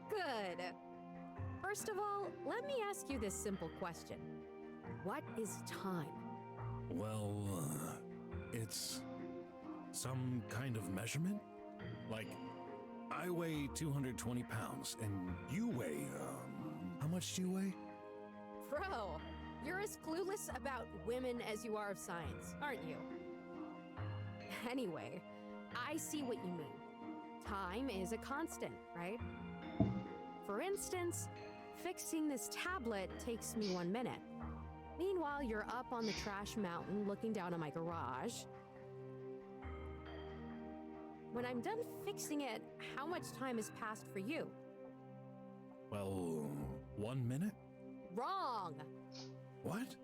Good. First of all, let me ask you this simple question. What is time? Well, it's some kind of measurement? Like, I weigh 220 pounds, and you weigh, how much do you weigh? Bro, you're as clueless about women as you are of science, aren't you? Anyway, I see what you mean. Time is a constant, right? For instance, fixing this tablet takes me 1 minute. Meanwhile, you're up on the trash mountain looking down on my garage. When I'm done fixing it, how much time has passed for you? Well, 1 minute? Wrong! What?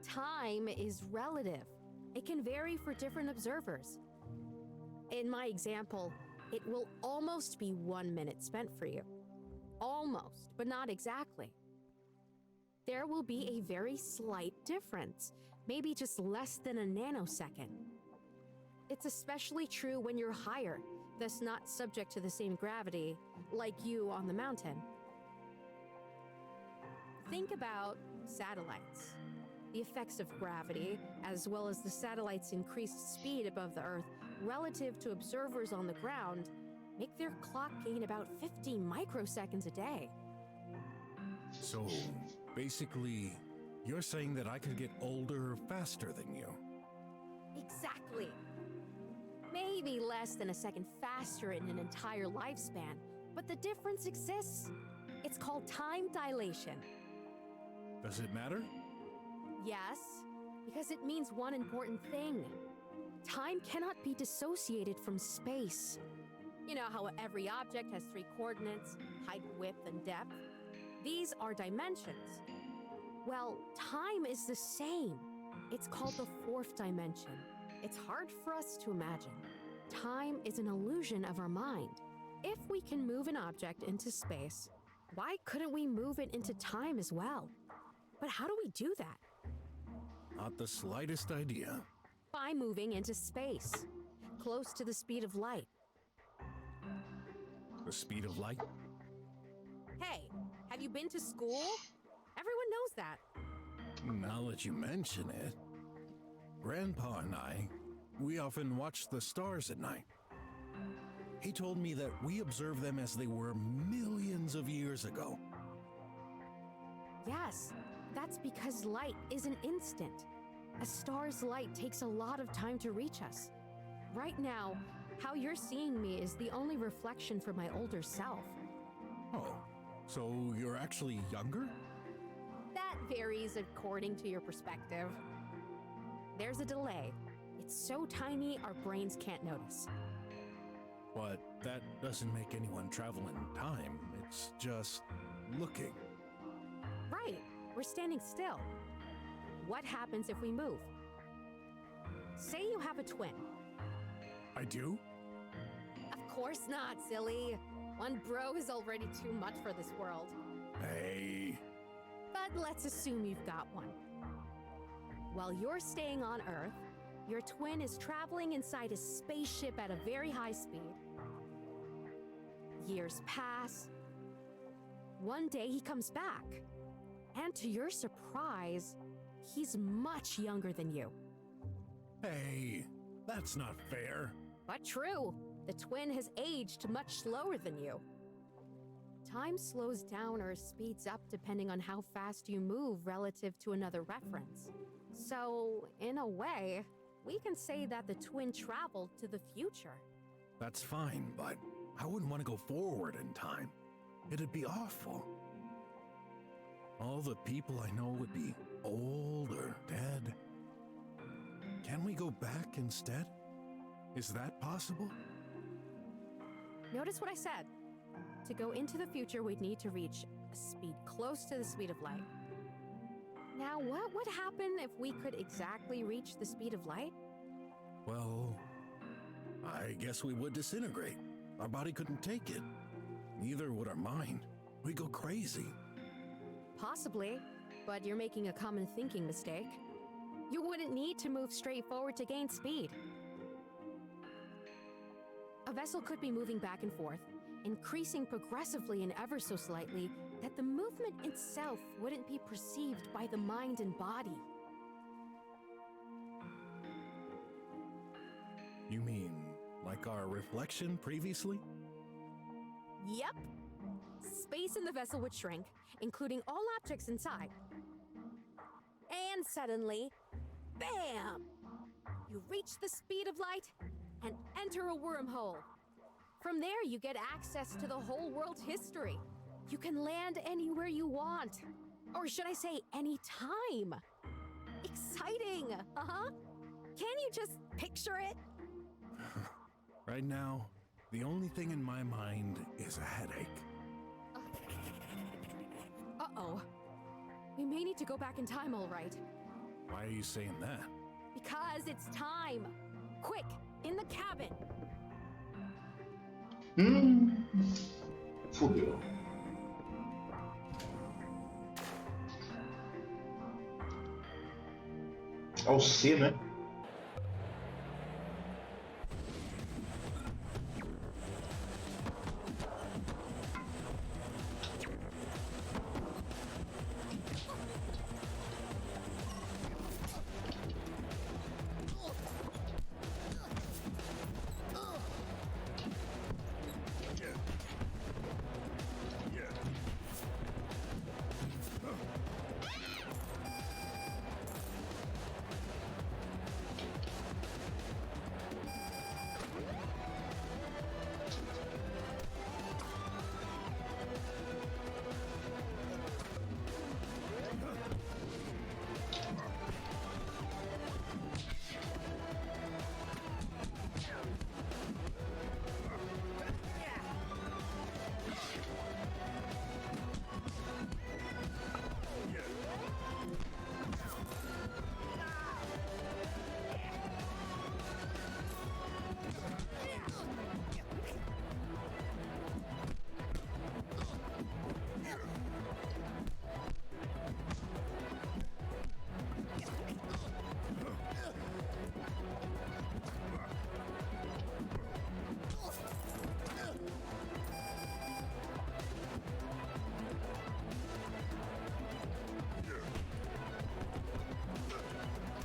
Time is relative. It can vary for different observers. In my example, it will almost be 1 minute spent for you. Almost, but not exactly. There will be a very slight difference, maybe just less than a nanosecond. It's especially true when you're higher, thus not subject to the same gravity, like you on the mountain. Think about satellites. The effects of gravity, as well as the satellite's increased speed above the Earth relative to observers on the ground, make their clock gain about 50 microseconds a day. So, basically, you're saying that I could get older faster than you. Exactly. Maybe less than a second faster in an entire lifespan, but the difference exists. It's called time dilation. Does it matter? Yes, because it means one important thing. Time cannot be dissociated from space. You know how every object has 3 coordinates, height, width, and depth? These are dimensions. Well, time is the same. It's called the 4th dimension. It's hard for us to imagine. Time is an illusion of our mind. If we can move an object into space, why couldn't we move it into time as well? But how do we do that? Not the slightest idea. By moving into space, close to the speed of light. The speed of light? Hey, have you been to school? Everyone knows that. Now that you mention it, Grandpa and we often watch the stars at night. He told me that we observe them as they were millions of years ago. Yes, that's because light is an instant. A star's light takes a lot of time to reach us. Right now, how you're seeing me is the only reflection from my older self. Oh, so you're actually younger? That varies according to your perspective. There's a delay. It's so tiny our brains can't notice. But that doesn't make anyone travel in time. It's just looking. Right, we're standing still. What happens if we move? Say you have a twin. I do? Of course not, silly. One bro is already too much for this world. Hey. But let's assume you've got one. While you're staying on Earth, your twin is traveling inside a spaceship at a very high speed. Years pass. One day he comes back. And to your surprise, he's much younger than you. Hey, that's not fair. But true, the twin has aged much slower than you. Time slows down or speeds up depending on how fast you move relative to another reference. So, in a way, we can say that the twin traveled to the future. That's fine, but I wouldn't want to go forward in time. It'd be awful. All the people I know would be old or dead. Can we go back instead? Is that possible? Notice what I said. To go into the future, we'd need to reach a speed close to the speed of light. Now, what would happen if we could exactly reach the speed of light? Well, I guess we would disintegrate. Our body couldn't take it. Neither would our mind. We'd go crazy. Possibly, but you're making a common thinking mistake. You wouldn't need to move straight forward to gain speed. A vessel could be moving back and forth, increasing progressively and ever so slightly, that the movement itself wouldn't be perceived by the mind and body. You mean like our reflection previously? Yep. Space in the vessel would shrink, including all objects inside. And suddenly, bam! You reach the speed of light and enter a wormhole. From there, you get access to the whole world's history. You can land anywhere you want. Or should I say, any time. Exciting, uh-huh. Can you just picture it? Right now, the only thing in my mind is a headache. Uh-oh. We may need to go back in time, all right. Why are you saying that? Because it's time. Quick, in the cabin. Fudeu. É o C, né?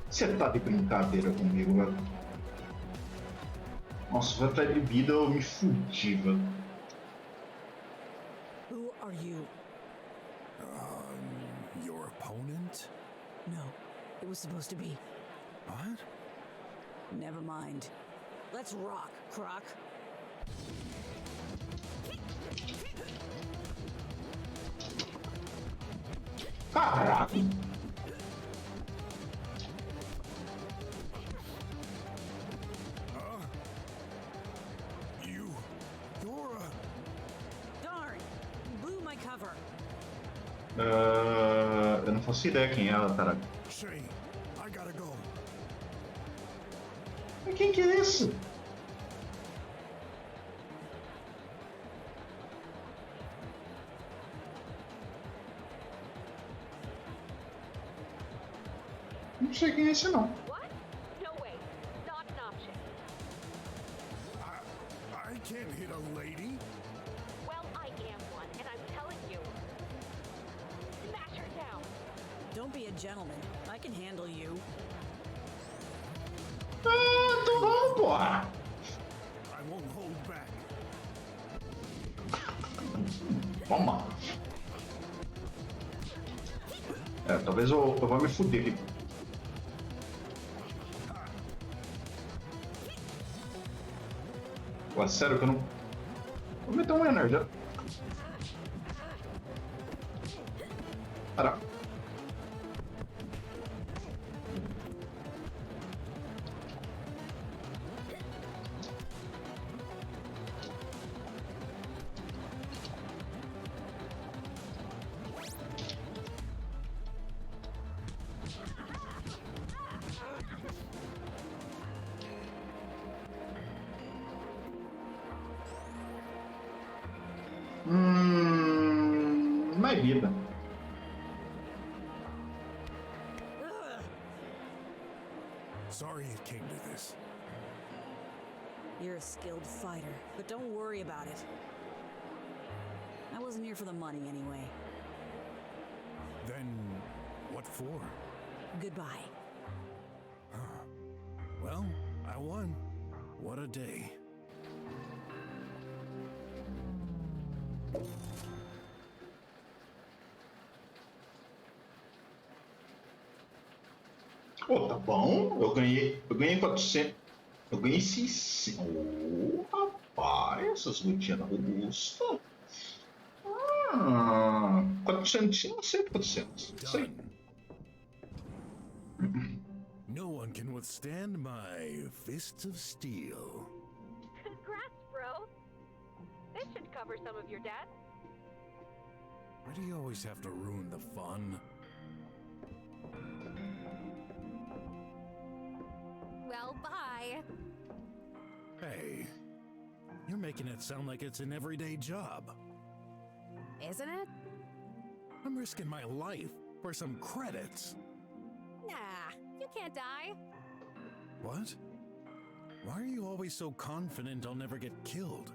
Você tá de brincadeira comigo, velho? Nossa, vai atrás de vida eu me fudi, velho. Who are you? Your opponent? No, it was supposed to be. What? Never mind. Let's rock, Croc. Caraca! Eu não faço ideia quem é ela, caraca. Shay, I gotta go. Mas quem que é esse? Não sei quem é esse não. What? No way. Not an option. I can't hit a lady. Well, I am one, and I'm telling you. Smash her down. Don't be a gentleman. I can handle you. Ah, então vamos, porra. I won't hold back. Toma. Talvez eu vá me fuder aqui. Ué, sério que eu não... Vou meter uma energia. Caraca. Mais vida. Sorry it came to this. You're a skilled fighter, but don't worry about it. I wasn't here for the money anyway. Then what for? Goodbye. Well, I won. What a day. Pô, tá bom. Eu ganhei 400. Eu ganhei 600. Oh, rapaz, essas lutinhas robustas. 400, não sei 400. Sei. No one can withstand my fists of steel. Congrats, bro. This should cover some of your debt. Why do you always have to ruin the fun? Well, bye. Hey, you're making it sound like it's an everyday job. Isn't it? I'm risking my life for some credits. Nah, you can't die. What? Why are you always so confident I'll never get killed?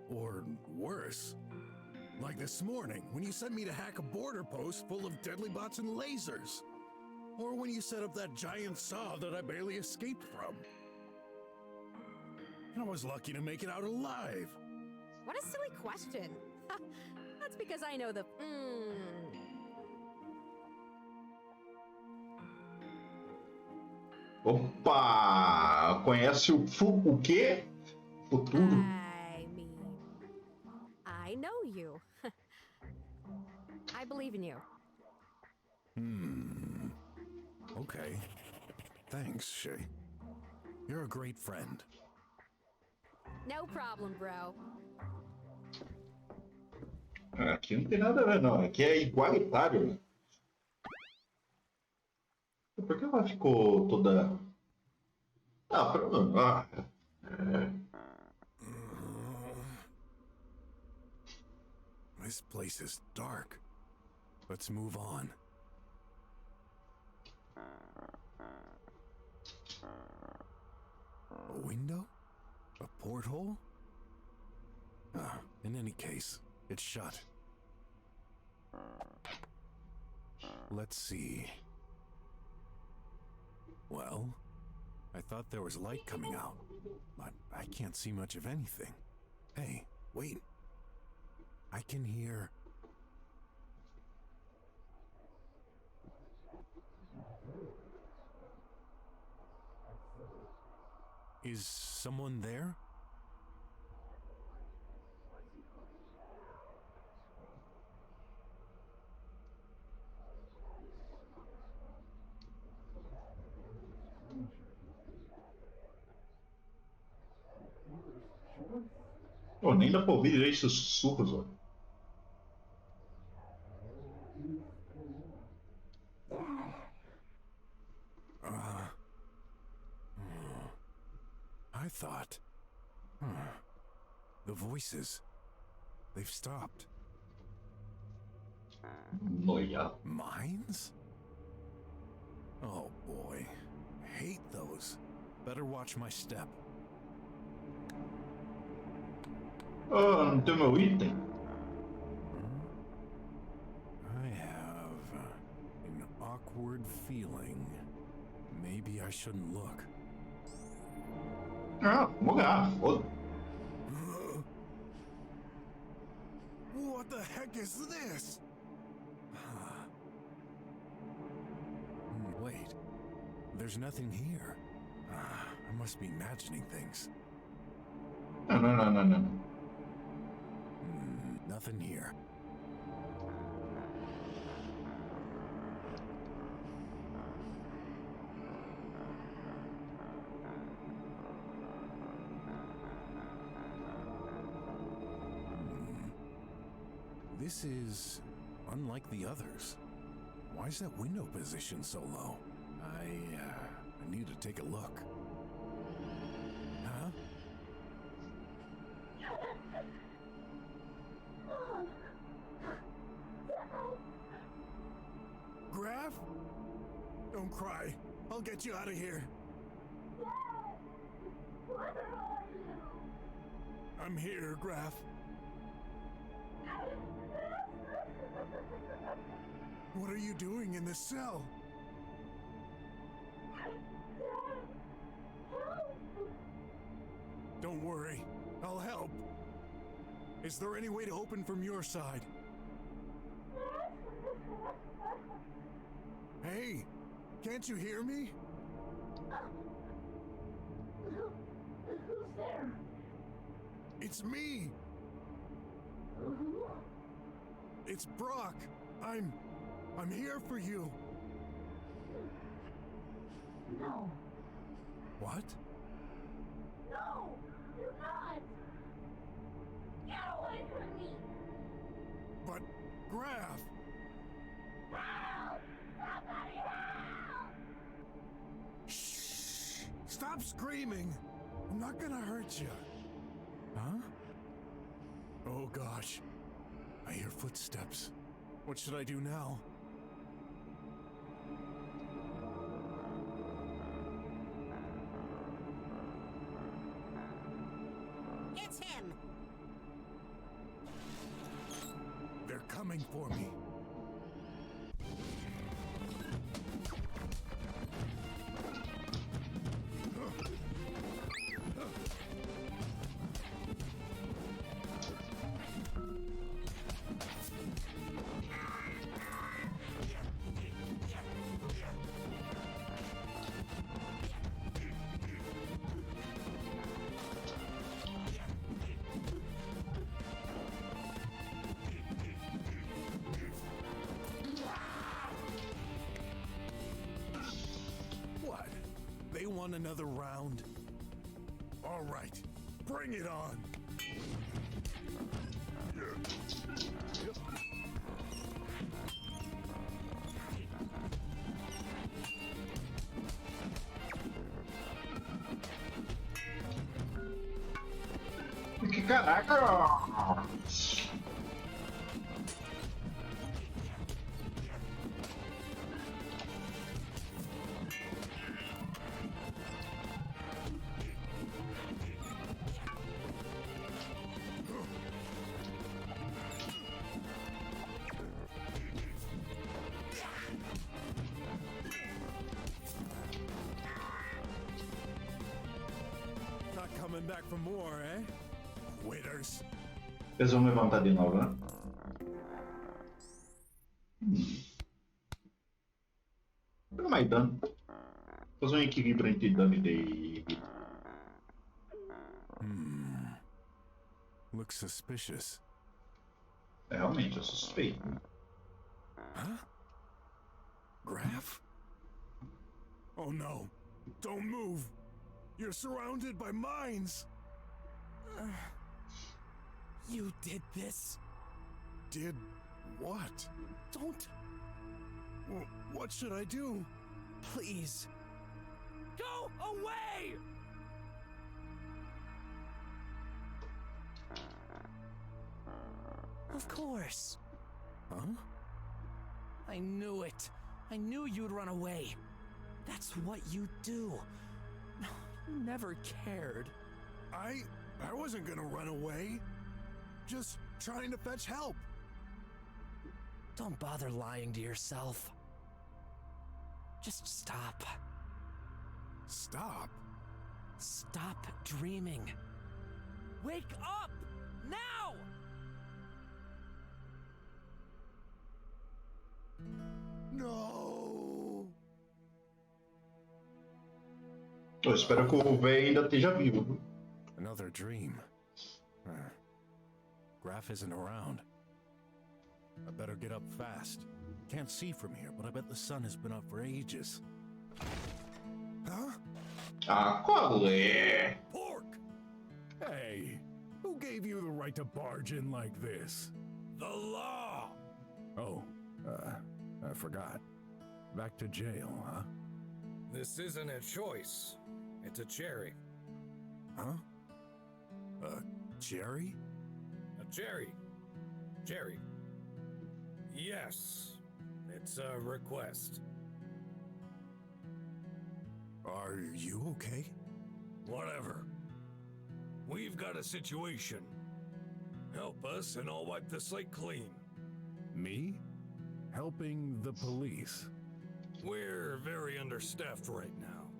Or worse, like this morning when you sent me to hack a border post full of deadly bots and lasers. Or when you set up that giant saw that I barely escaped from. I was lucky to make it out alive. What a silly question. That's because I know the. Opa! Conhece o quê? Futuro. I mean, I know you. I believe in you. Okay. Thanks, Shay. You're a great friend. No problem, bro. Aqui não tem nada a ver, não. Aqui é igualitário, né? Por que ela ficou toda... This place is dark. Let's move on. A window? A porthole? In any case, it's shut. Let's see. Well, I thought there was light coming out, but I can't see much of anything. Hey, wait. I can hear... Is someone there? Pô, nem dá pra ouvir direito esses sussurros, ó. I thought. The voices. They've stopped. Noia. Mines? Oh boy. Hate those. Better watch my step. Oh, não tem meu item? I have an awkward feeling. Maybe I shouldn't look. Ah, vamos olhar, foda. What the heck is this? Wait, there's nothing here. I must be imagining things. No. Nothing here. This is unlike the others. Why is that window position so low? I need to take a look. Huh? Graf? Don't cry. I'll get you out of here. I'm here, Graf. What are you doing in this cell? Don't worry, I'll help. Is there any way to open from your side? Hey, can't you hear me? Who's there? It's me. It's BROK. I'm here for you. No. What? No, you're not. Get away from me. But, Graf. Help! Somebody help! Shh! Stop screaming. I'm not gonna hurt you. Huh? Oh gosh. I hear footsteps. What should I do now? It's him! They're coming for me. What? They want another round? All right, bring it on. Que caraca! Not coming back for more, eh? Quitters. Eles vão levantar de novo, né? Pega mais dano. Fazer um equilíbrio entre dano e vida. Looks suspicious. É, realmente, eu suspeito. Né? Huh? Graf? Oh no. Don't move. You're surrounded by mines. You did this? Did what? Don't. Well, what should I do? Please. Go away! Of course. Huh? I knew it. I knew you'd run away. That's what you do. You never cared. I wasn't gonna run away. Just trying to fetch help. Don't bother lying to yourself. Just stop. Stop? Stop dreaming. Wake up! Now! No! Eu espero que o velho ainda esteja vivo. Viu? Another dream. Graf isn't around. I better get up fast. Can't see from here, but I bet the sun has been up for ages. Huh? Ah, qual é? Pork! Hey, who gave you the right to barge in like this? The law! Oh, I forgot. Back to jail, huh? This isn't a choice. It's a cherry. Huh? Jerry? A cherry. Cherry. Yes. It's a request. Are you okay? Whatever. We've got a situation. Help us and I'll wipe the slate clean. Me? Helping the police? We're very understaffed right now.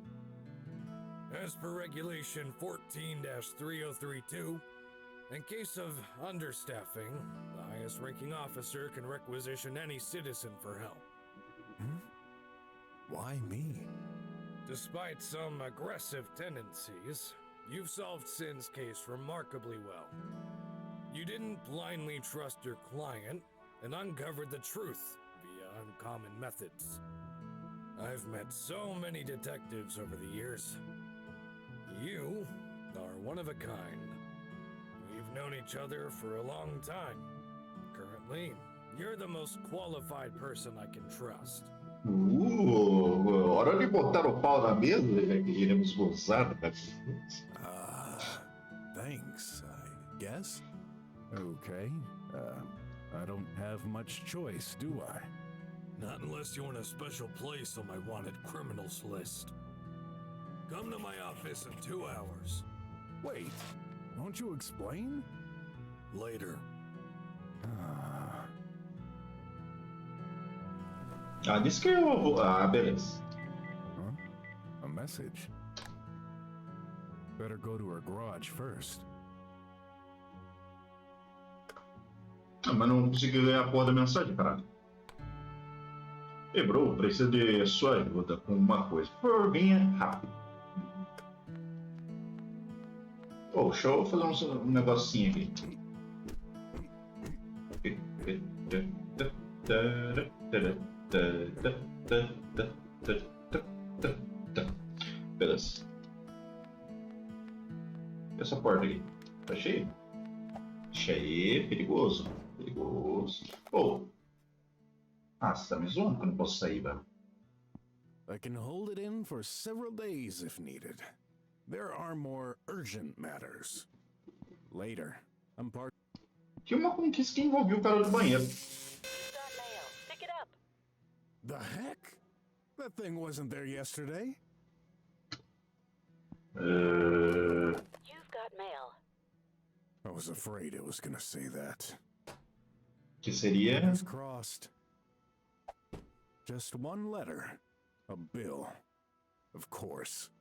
As per Regulation 14-3032, in case of understaffing, the highest ranking officer can requisition any citizen for help. Why me? Despite some aggressive tendencies, you've solved Sin's case remarkably well. You didn't blindly trust your client and uncovered the truth via uncommon methods. I've met so many detectives over the years. You are one of a kind. We've known each other for a long time. Currently, you're the most qualified person I can trust. Hora de botar o pau na mesa, já que iremos gozar. Thanks, I guess. Okay, I don't have much choice, do I? Not unless you want a special place on my wanted criminals list. Come to my office in 2 hours. Wait, won't you explain? Later. Ah, disse que eu vou. Ah, beleza. Huh? A message? Better go to her garage first. Ah, mas não consegui ler a porra da mensagem, caralho. Ei, bro, preciso de sua ajuda com uma coisa. Por favor, venha rápido. Oh, deixa eu fazer um negocinho aqui. Beleza. Essa porta aqui. Tá cheia? Cheia, perigoso. Perigoso. Oh. Ah, você tá me zoando que eu não posso sair, velho. I can hold it in for several days if needed. There are more urgent matters. Later, I'm part. Tinha uma conquista que envolvia o cara do banheiro. Got mail. Pick it up. The heck? That thing wasn't there yesterday. You've got mail. I was afraid it was gonna say that. Que seria? Fingers crossed. Just one letter. A bill. Of course.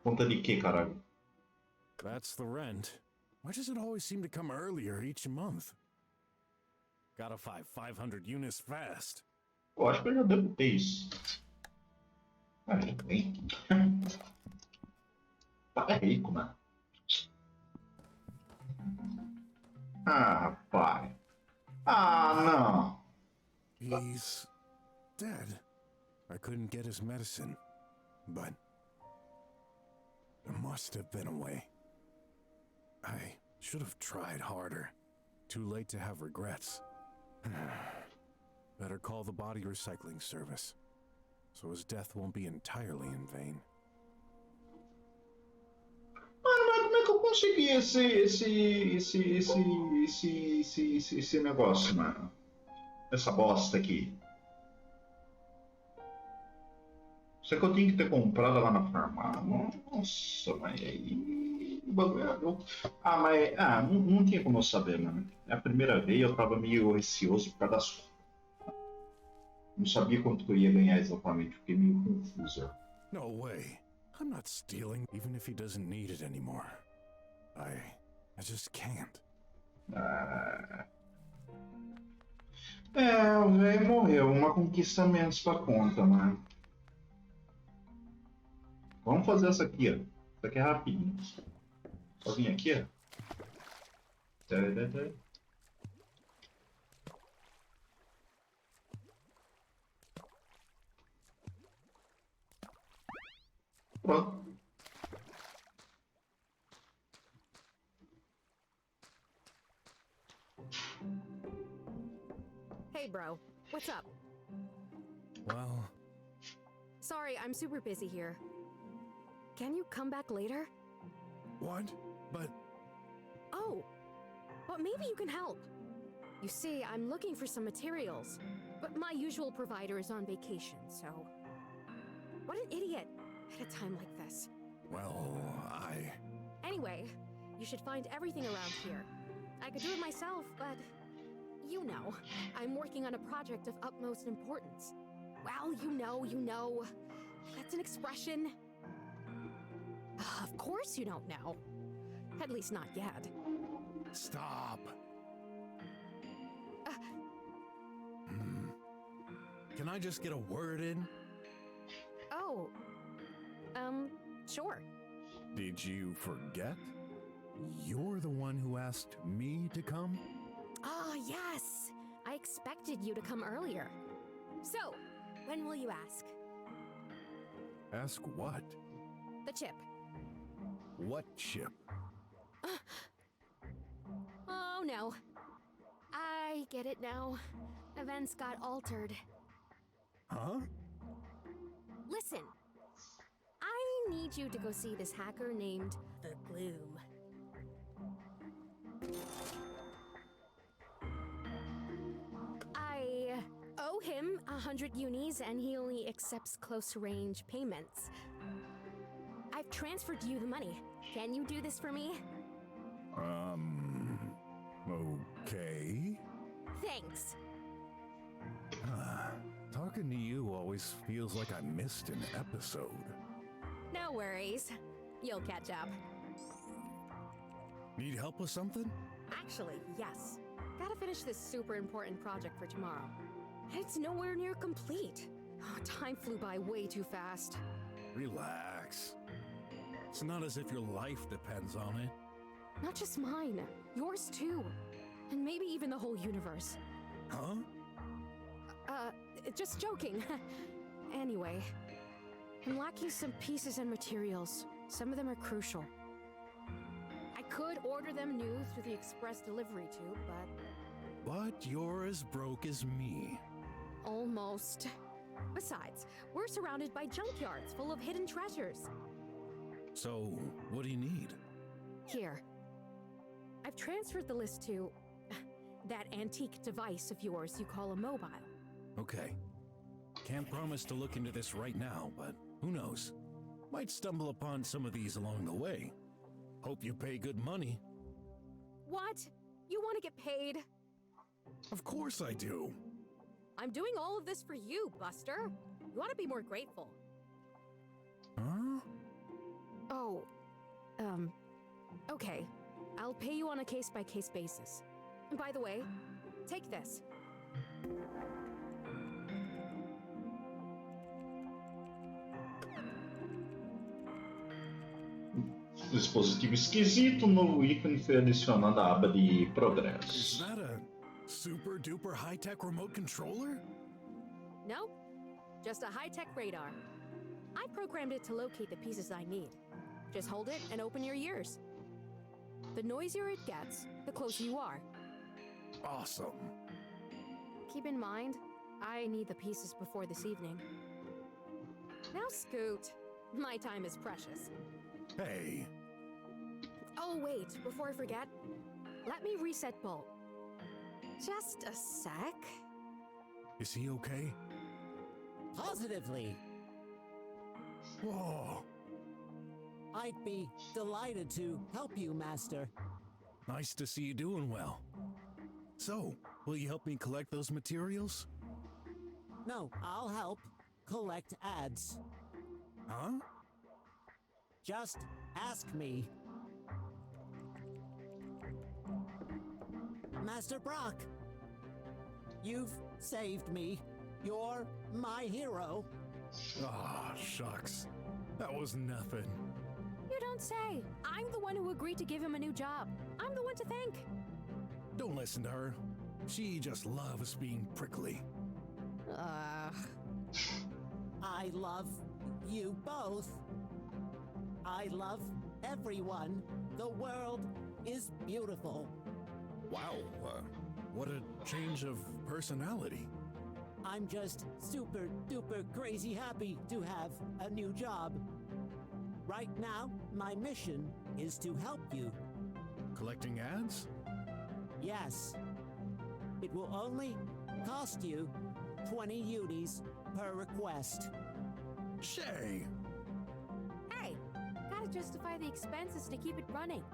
Conta de que, caralho? That's the rent. Why does it always seem to come earlier each month? Gotta buy 500 units fast. Eu acho que eu já debutei isso. Ah, já tem. Paga rico, mano. Ah, rapaz. Ah, não. He's dead. I couldn't get his medicine, but there must have been a way. I should have tried harder. Too late to have regrets. Better call the body recycling service, so his death won't be entirely in vain. Mano, mas como é que eu consegui esse negócio, mano? Essa bosta aqui. Será que eu tenho que ter comprado lá na farmácia? Nossa, mas aí. O bagulho é louco. Ah, mas. Ah, não tinha como eu saber, mano. É a primeira vez eu tava meio receoso por causa das. Não sabia quanto que eu ia ganhar exatamente. Fiquei meio confuso. No way. I'm not stealing, even if he doesn't need it anymore. I just can't. Ah. É, o velho morreu. Uma conquista a menos pra conta, mano. Vamos fazer essa aqui, ó. Isso aqui é rapidinho. Só vim aqui, ó. Pronto. Hey, bro. What's up? Well, Sorry, I'm super busy here. Can you come back later? what? But Oh, but maybe you can help. You see, I'm looking for some materials, but my usual provider is on vacation, so... What an idiot at a time like this. well, Anyway, you should find everything around here. I could do it myself, but... You know, I'm working on a project of utmost importance. Well, you know. That's an expression. Of course you don't know. At least not yet. stop. Can I just get a word in? Oh. Sure. Did you forget? You're the one who asked me to come? Ah, yes. I expected you to come earlier. So, when will you ask? Ask what? The chip. What chip? Oh, no. I get it now. Events got altered. Huh? Listen. I need you to go see this hacker named The Gloom. I owe him 100 unis and he only accepts close-range payments. I've transferred you the money. Can you do this for me? Okay. Thanks. Talking to you always feels like I missed an episode. No worries. You'll catch up. Need help with something? Actually, yes. Gotta finish this super important project for tomorrow. It's nowhere near complete. Oh, time flew by way too fast. Relax. It's not as if your life depends on it. Not just mine, yours too. And maybe even the whole universe. Huh? Just joking. Anyway, I'm lacking some pieces and materials. Some of them are crucial. I could order them new through the express delivery tube, But you're as broke as me. almost. Besides, we're surrounded by junkyards full of hidden treasures. So, what do you need? Here. I've transferred the list to that antique device of yours you call a mobile. Okay. Can't promise to look into this right now, but who knows? Might stumble upon some of these along the way. Hope you pay good money. What? You want to get paid? Of course I do. I'm doing all of this for you, Buster. You ought to be more grateful. Huh? Oh, okay. I'll pay you on a case-by-case basis. And by the way, take this. Dispositivo esquisito, novo ícone foi adicionado à aba de Is progresso. that a super duper high-tech remote controller? No, just a high-tech radar. I programmed it to locate the pieces I need. Just hold it and open your ears. The noisier it gets, the closer you are. Awesome. Keep in mind, I need the pieces before this evening. Now scoot. My time is precious. Hey, Oh, wait, before I forget, let me reset Bolt. Just a sec. Is he okay? Positively. Whoa. I'd be delighted to help you, Master. Nice to see you doing well. So, will you help me collect those materials? No, I'll help collect ads. Huh? Just ask me. Master BROK, you've saved me. You're my hero. Ah, shucks. That was nothing. You don't say. I'm the one who agreed to give him a new job. I'm the one to thank. Don't listen to her. She just loves being prickly. I love you both. I love everyone. The world is beautiful. Wow, what a change of personality. I'm just super duper crazy happy to have a new job. Right now, my mission is to help you. Collecting ads? Yes. It will only cost you 20 unis per request. Shay! Hey, gotta justify the expenses to keep it running.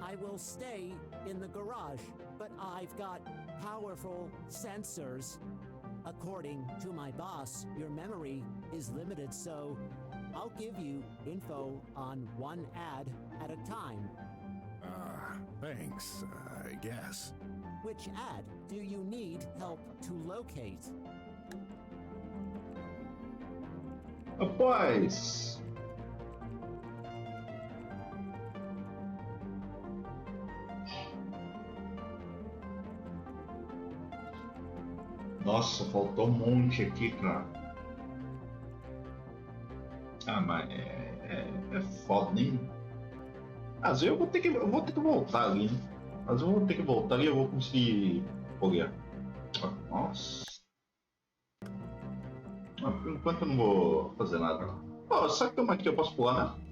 I will stay in the garage, but I've got powerful sensors. According to my boss, your memory is limited, so I'll give you info on one ad at a time. Thanks, I guess. Which ad do you need help to locate? Rapaz! Nossa, faltou um monte aqui, cara. Ah, mas é foda, nem. Às vezes eu vou ter que voltar ali, né? Às vezes eu vou ter que voltar ali e eu vou conseguir foguear. Nossa. Ah, por enquanto eu não vou fazer nada. Ó, sabe que tem uma aqui que eu posso pular, né?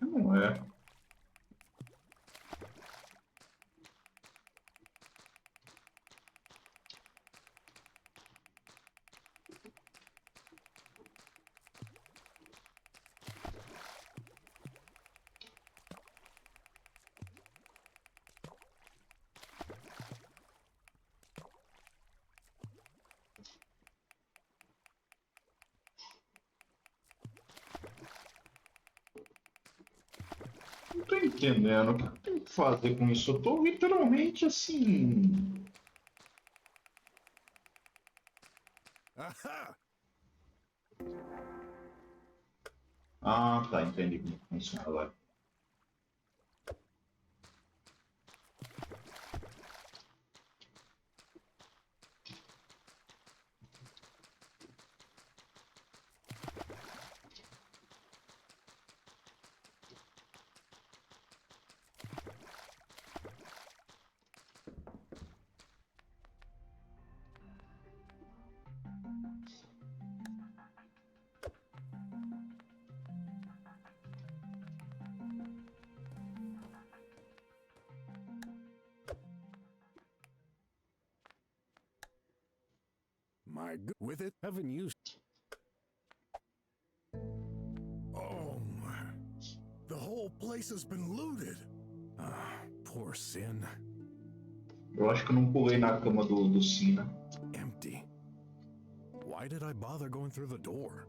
Não é. Não tô entendendo. O que eu tenho que fazer com isso? Eu tô literalmente assim. Aha! Ah, tá, entendi como funciona agora. My good with it, haven't used. Oh my. place has been looted. Poor Sin. Eu acho que eu não pulei na cama do Sina. Empty. Why did I bother going through the door?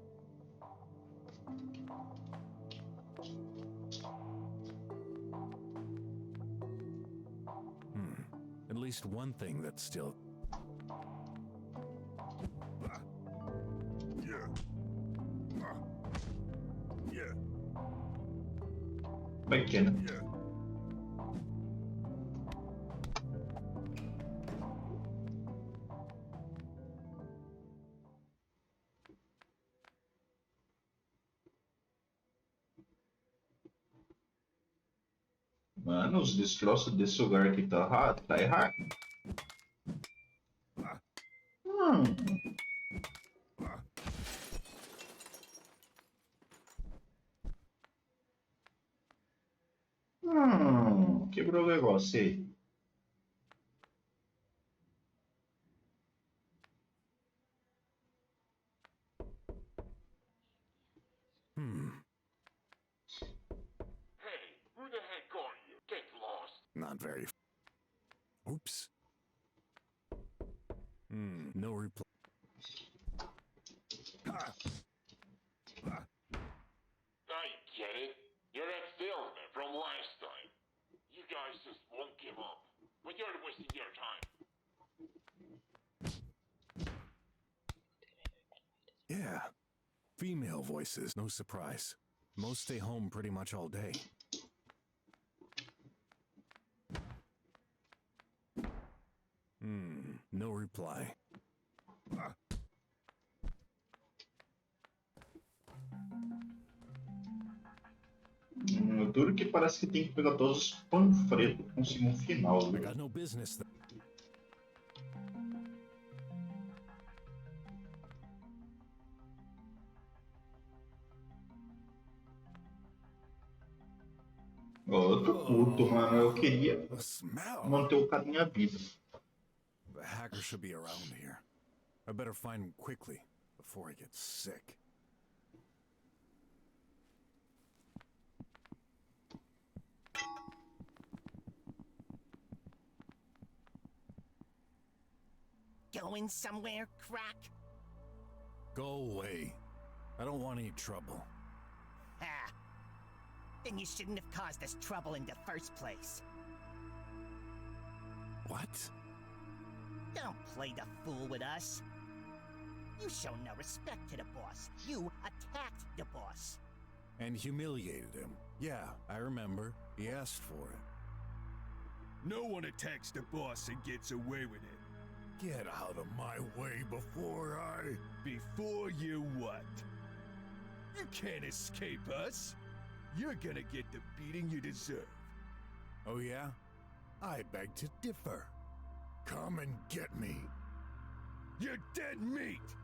At least one thing that's still... Pequena. Mano, os destroços desse lugar aqui tá errado. Quebrou o negócio aí. Hey, who the heck are you? Get lost. Not very... Oops. No reply. I get it. You're that salesman from last time. You guys just won't give up. But you're wasting your time. Yeah. Female voices, no surprise. Most stay home pretty much all day. No reply. Duro que parece que tem que pegar todos os panfletos pra conseguir um final. I got no business. Eu tô puto, mano. Eu queria manter o cara minha vida. The hacker should be around here. I better find him quickly before he gets sick. Going somewhere, Crack? Go away. I don't want any trouble. Ah. Then you shouldn't have caused us trouble in the first place. What? Don't play the fool with us. You show no respect to the boss. You attacked the boss. And humiliated him. Yeah, I remember. He asked for it. No one attacks the boss and gets away with it. Get out of my way before I... Before you what? You can't escape us. You're gonna get the beating you deserve. Oh yeah? I beg to differ. Come and get me. You're dead meat!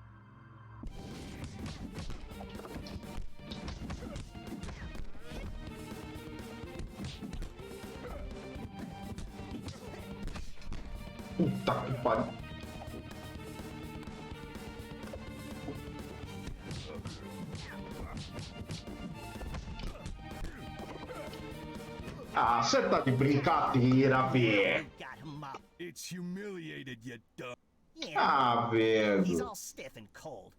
Puta que pariu. Ah, você tá de brincadeira, velho. It's humiliated, you dumb. Ah, He's velho. all stiff and cold.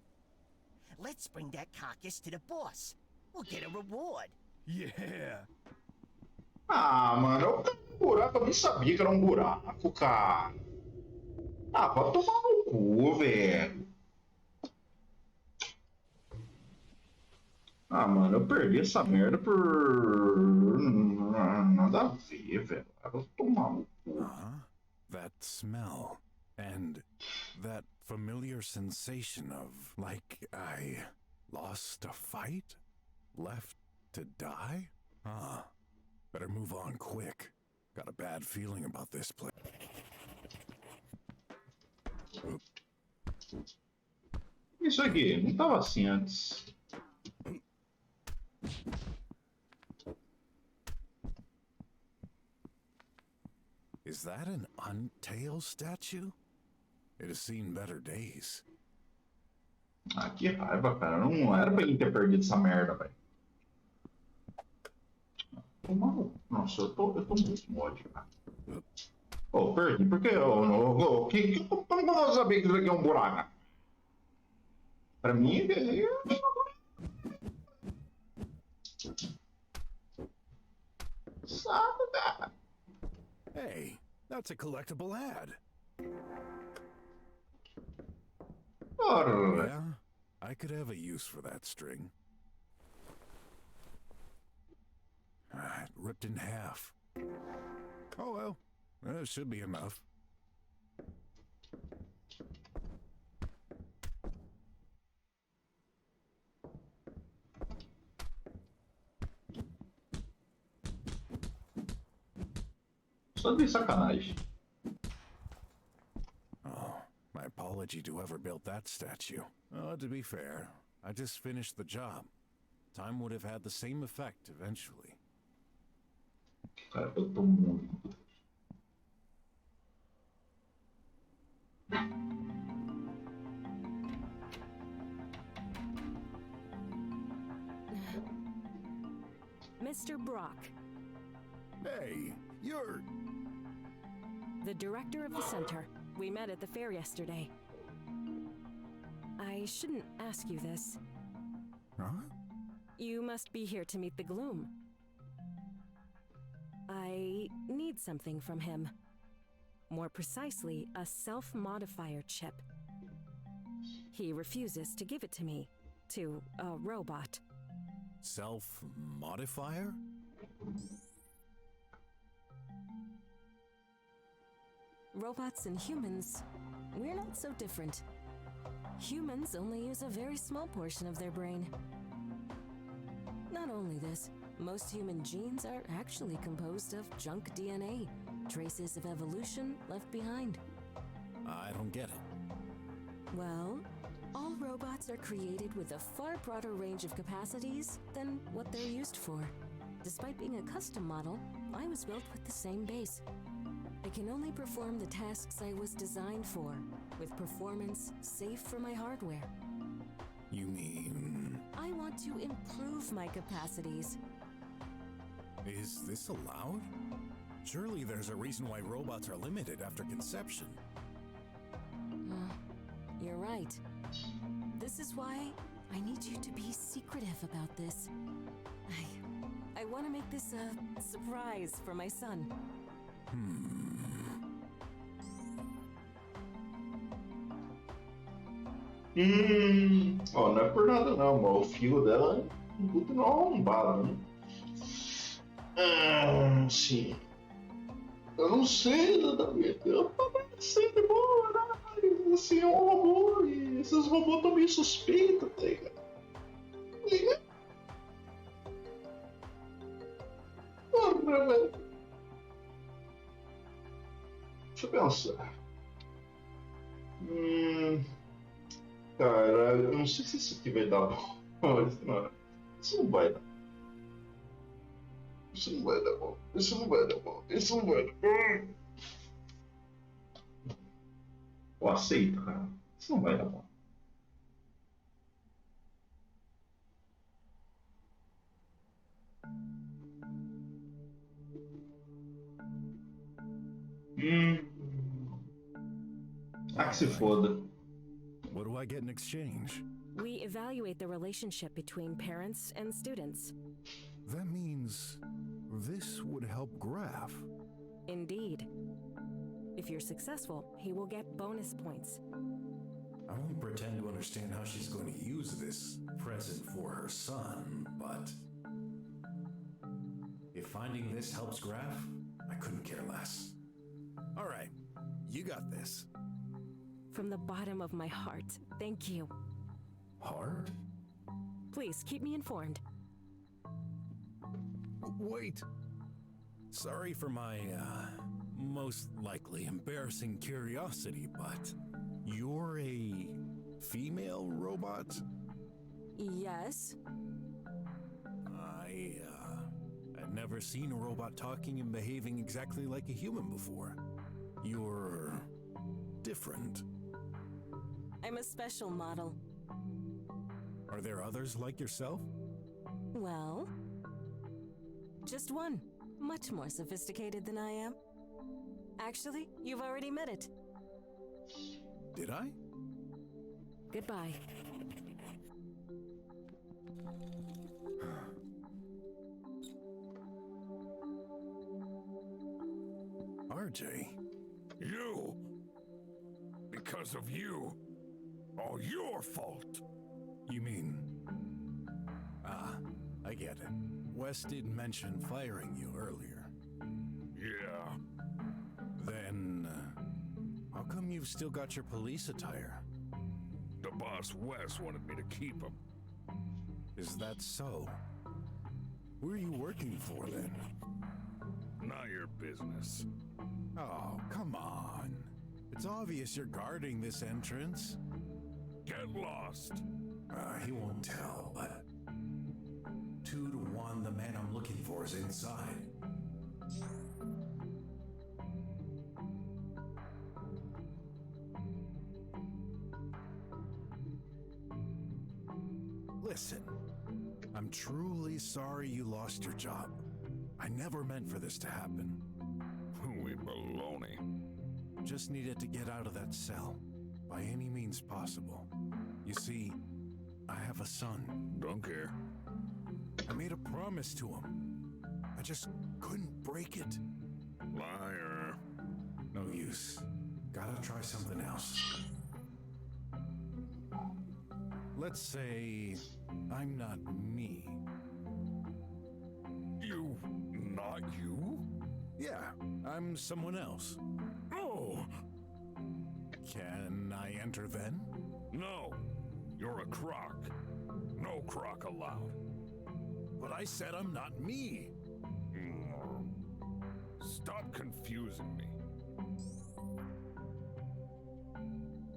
Let's bring that carcass to the boss. We'll get a reward. Yeah. Ah, mano, eu tava no buraco, eu nem sabia que era um buraco, cara. Ah, pode tomar no cu, velho. Ah, mano, eu perdi essa merda por... nada a ver, velho. Eu vou tomar no cu. That smell. And that familiar sensation of, like I lost a fight? Left to die? Better move on quick. Got a bad feeling about this place. Isso aqui, não tava assim antes. Is that an Untail statue? It has seen better days. Ah, que raiva, cara. Não era pra ele ter perdido essa merda, velho. Nossa, eu tô muito mod, cara. Oh, perdi, porque eu não. Como eu vou saber que isso aqui é um buraco? Pra mim, sabe, cara? Hey, that's a collectible ad. Ora. Yeah, I could have a use for that string. It ripped in half. Oh well, that should be enough. Só de sacanagem. Oh, my apology to whoever built that statue. Oh, to be fair, I just finished the job. Time would have had the same effect eventually. Cara, eu tô muito. Mr. Brock, Hey, you're... the director of the center. We met at the fair yesterday. I shouldn't ask you this. Huh? You must be here to meet the Gloom. I need something from him. More precisely, a self-modifier chip. He refuses to give it to me, to a robot. Self-modifier? Robots and humans, we're not so different. Humans only use a very small portion of their brain. Not only this, most human genes are actually composed of junk DNA, traces of evolution left behind. I don't get it. Well, all robots are created with a far broader range of capacities than what they're used for. Despite being a custom model, I was built with the same base. I can only perform the tasks I was designed for, with performance safe for my hardware. You mean... I want to improve my capacities. Is this allowed? Surely there's a reason why robots are limited after conception. You're right. This is why I need you to be secretive about this. I want to make this a surprise for my son. Ó, não é por nada não, mas o fio dela é muito não arrombado, né? Sim. Eu não sei exatamente. Eu também sei de boa, né? Mas, assim, é um robô e esses robôs estão meio suspeitos, tá ligado? Porra, velho. Deixa eu pensar. Cara, eu não sei se isso aqui vai dar bom. Isso não vai dar. Isso não vai dar bom. Isso não vai dar bom. Isso não vai dar bom. Eu aceito, cara. Isso não vai dar bom. Ah, que se foda. What do I get in exchange? We evaluate the relationship between parents and students. That means this would help Graph. Indeed. If you're successful, he will get bonus points. I won't pretend to understand how she's going to use this present for her son, but if finding this helps Graph, I couldn't care less. All right, you got this. From the bottom of my heart, thank you. Heart? Please keep me informed. Wait. Sorry for my, most likely embarrassing curiosity, but you're a female robot? Yes. I've never seen a robot talking and behaving exactly like a human before. You're different. I'm a special model. Are there others like yourself? Well, Just one. Much more sophisticated than I am. Actually, you've already met it. Did I? Goodbye. RJ? You! Because of you. All your fault. You mean... I get it. Wes did mention firing you earlier. Yeah. Then, how come you've still got your police attire? The boss Wes wanted me to keep him. Is that so? Who are you working for then? Not your business. Oh, come on. It's obvious you're guarding this entrance. Get lost. He won't tell, but 2 to 1, the man I'm looking for is inside. Listen, I'm truly sorry you lost your job. I never meant for this to happen. Hooey baloney. Just needed to get out of that cell, by any means possible. You see, I have a son. Don't care. I made a promise to him. I just couldn't break it. Liar. No use. Gotta try something else. Let's say I'm not me. You... not you? Yeah, I'm someone else. Oh! Can I enter then? No. You're a croc. No croc allowed. But I said I'm not me. Stop confusing me.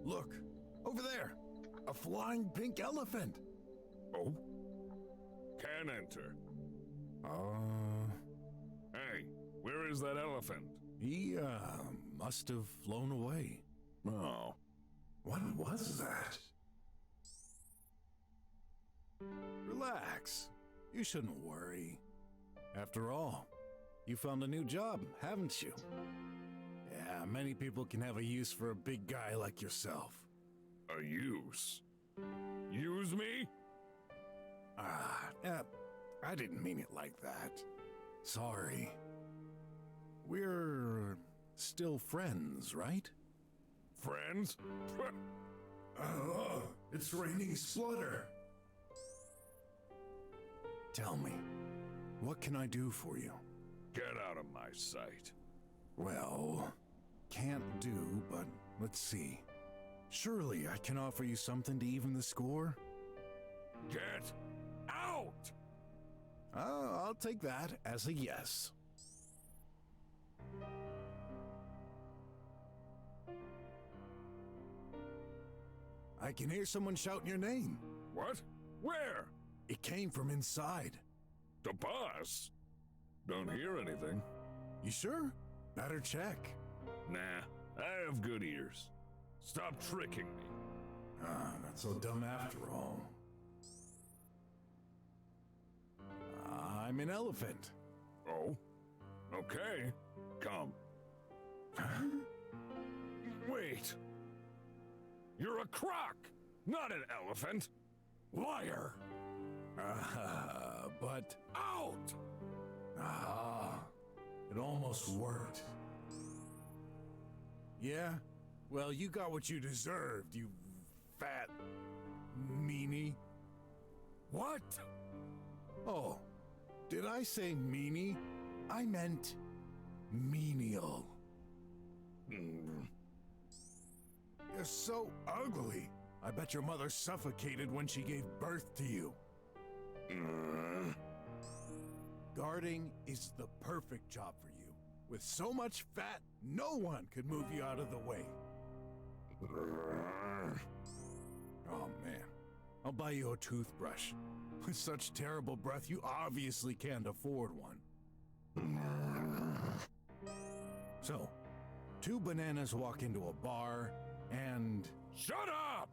Look, over there. A flying pink elephant. Oh? Can enter. Hey, where is that elephant? He, must have flown away. Oh. What was that? Relax. You shouldn't worry. After all, you found a new job, haven't you? Yeah, many people can have a use for a big guy like yourself. A use? Use me? I didn't mean it like that. Sorry. We're still friends, right? Friends? It's raining splutter. Tell me, what can I do for you? Get out of my sight. Well, can't do, but let's see. Surely I can offer you something to even the score? Get out! I'll take that as a yes. I can hear someone shouting your name. What? Where? It came from inside. The boss? Don't hear anything. You sure? Better check. Nah, I have good ears. Stop tricking me. Not so dumb after all. I'm an elephant. Oh? Okay. Come. Wait. You're a croc, not an elephant. Liar. But... Out! It almost worked. Yeah? Well, you got what you deserved, you fat meanie. What? Oh, did I say meanie? I meant menial. You're so ugly. I bet your mother suffocated when she gave birth to you. Guarding is the perfect job for you. With so much fat, no one could move you out of the way. Oh man, I'll buy you a toothbrush. With such terrible breath, you obviously can't afford one. So, 2 bananas walk into a bar, and... Shut up!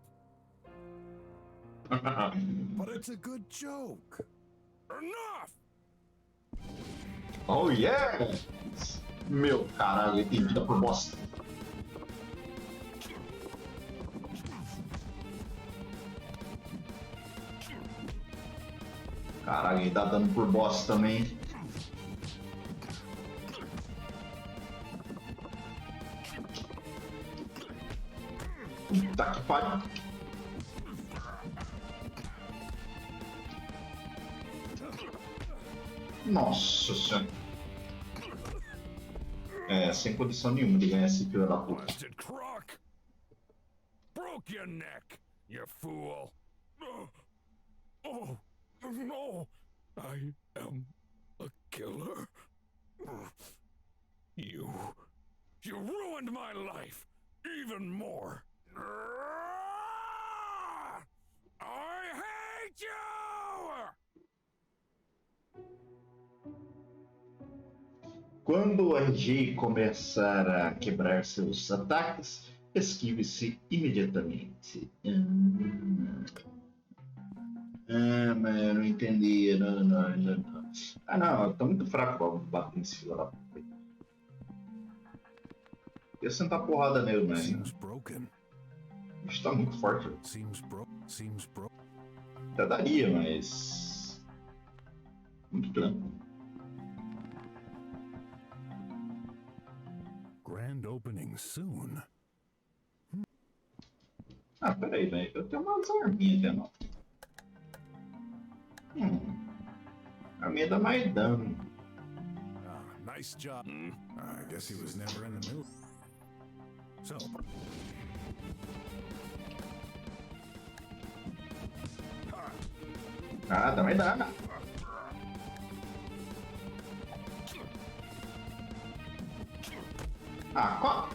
But it's a good joke. Enough! Oh yeah! Meu caralho, ele tem vida por bosta. Caralho, ele tá dando por bosta também. Puta que pariu. Nossa senhora. É, sem condição nenhuma de ganhar esse filho da puta. Blasted crock! Broke your neck, you fool! Oh, no! I am a killer. You ruined my life even more. I hate you! Quando o RJ começar a quebrar seus ataques, esquive-se imediatamente. Mas eu não entendi. Não. Ah, não, eu tô muito fraco pra bater nesse filho da puta. Eu sentar porrada nele, né? Isso tá muito forte. Até daria, mas. Muito trampo. Grand opening soon. Ah, peraí, velho. Eu tenho umas arminhas até não. A arminha dá mais dano. Nice job. I guess he was never in the middle. So. Ah, dá mais dano. Ah, qual?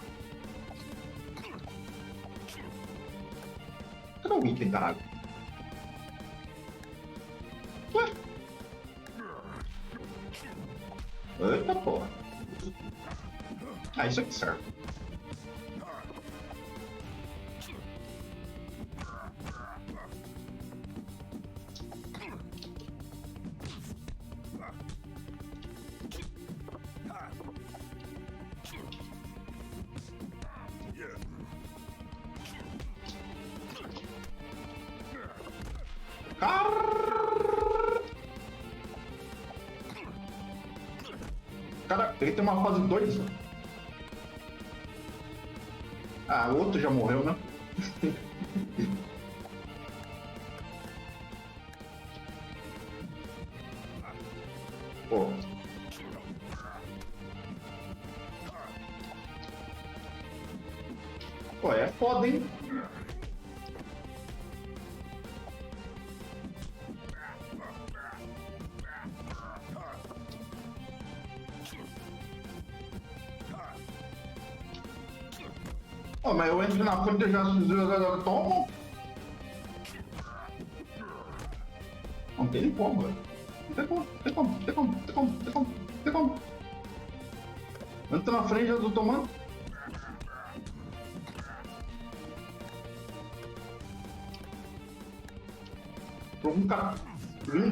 Cadê o item, caralho? Ué? Eita porra. Ah, isso aqui serve. Cara, ele tem uma fase 2. Ah, o outro já morreu, né? Pô. Pô, é foda, hein? Oh, mas eu entro na frente e já tomo. Não tem como, velho. Não tem como. Entra na frente e já tô tomando. Um cara.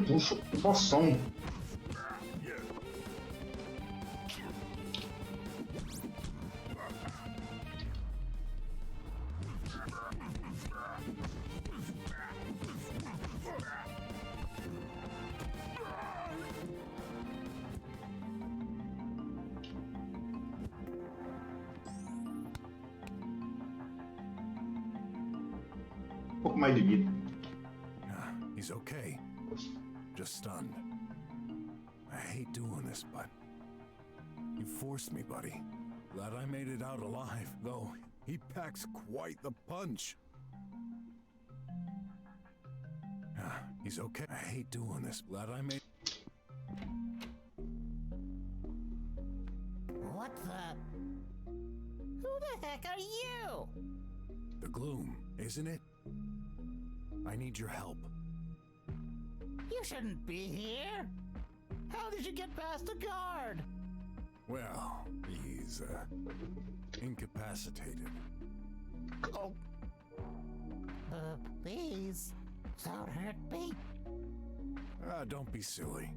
Puxa, poção. Um pouco mais de vida. He's okay. Just stunned. I hate doing this, but you forced me, buddy. Glad I made it out alive, though he packs quite the punch. He's okay. I hate doing this. Glad I made. What the? Who the heck are you? The gloom, isn't it? I need your help. You shouldn't be here. How did you get past the guard? Well, he's, incapacitated. Oh. Please, don't hurt me. Don't be silly.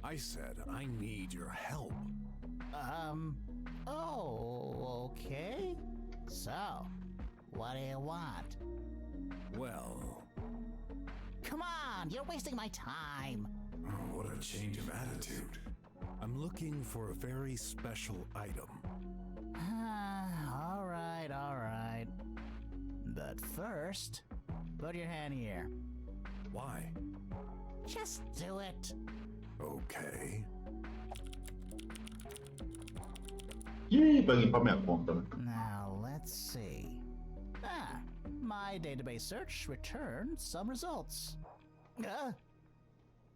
I said I need your help. Oh, okay. So, what do you want? Well... Come on, you're wasting my time. Oh, what a change of attitude. I'm looking for a very special item. All right. But first, put your hand here. Why? Just do it. Okay. Ih, vai limpar minha conta, né? Now, let's see. My database search returned some results.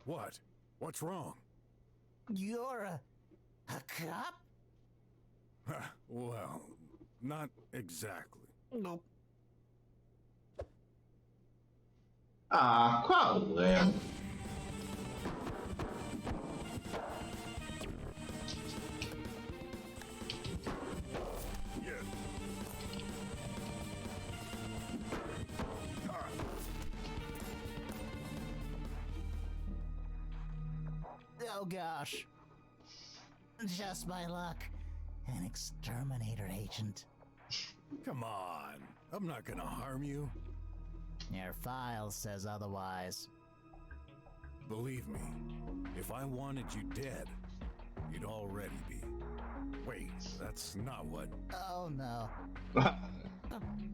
What? What's wrong? You're a cop? Well, not exactly. Nope. Ah, qual é? Oh gosh. Just my luck. An exterminator agent. Come on. I'm not gonna harm you. Your file says otherwise. Believe me, if I wanted you dead, you'd already be. Wait, that's not what... Oh no.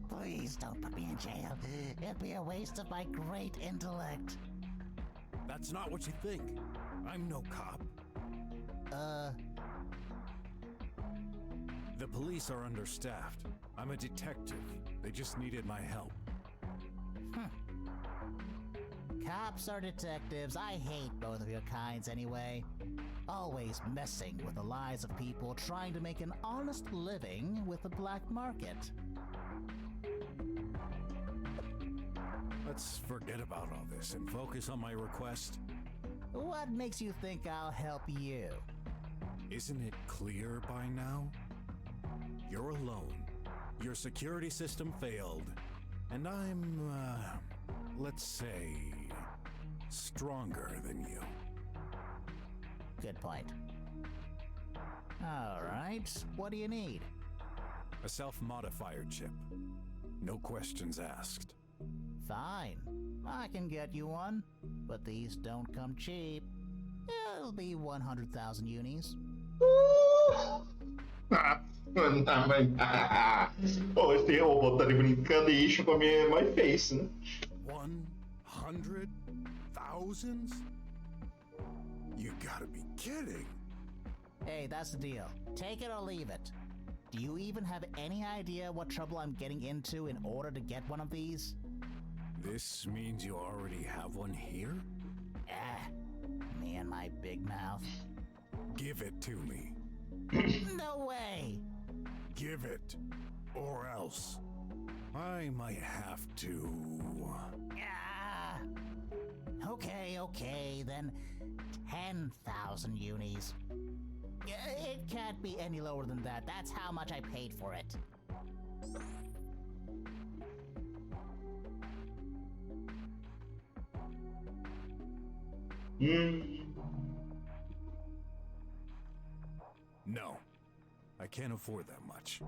Please don't put me in jail. It'd be a waste of my great intellect. That's not what you think. I'm no cop. The police are understaffed. I'm a detective. They just needed my help. Cops are detectives. I hate both of your kinds anyway. Always messing with the lives of people trying to make an honest living with the black market. Let's forget about all this and focus on my request. What makes you think I'll help you? Isn't it clear by now? You're alone. Your security system failed. And I'm, let's say, stronger than you. Good point. All right, what do you need? A self-modifier chip. No questions asked. Fine, I can get you one, but these don't come cheap. It'll be 100,000 unis. Não, mas... Oh, esse robô tá de brincando e isso pra mim é my face, né? 100,000? You gotta be kidding. Hey, that's the deal. Take it or leave it. Do you even have any idea what trouble I'm getting into in order to get one of these? This means you already have one here? Me and my big mouth. Give it to me. No way! Give it, or else I might have to... Okay, then 10,000 unis. It can't be any lower than that. That's how much I paid for it. No, I can't afford that much.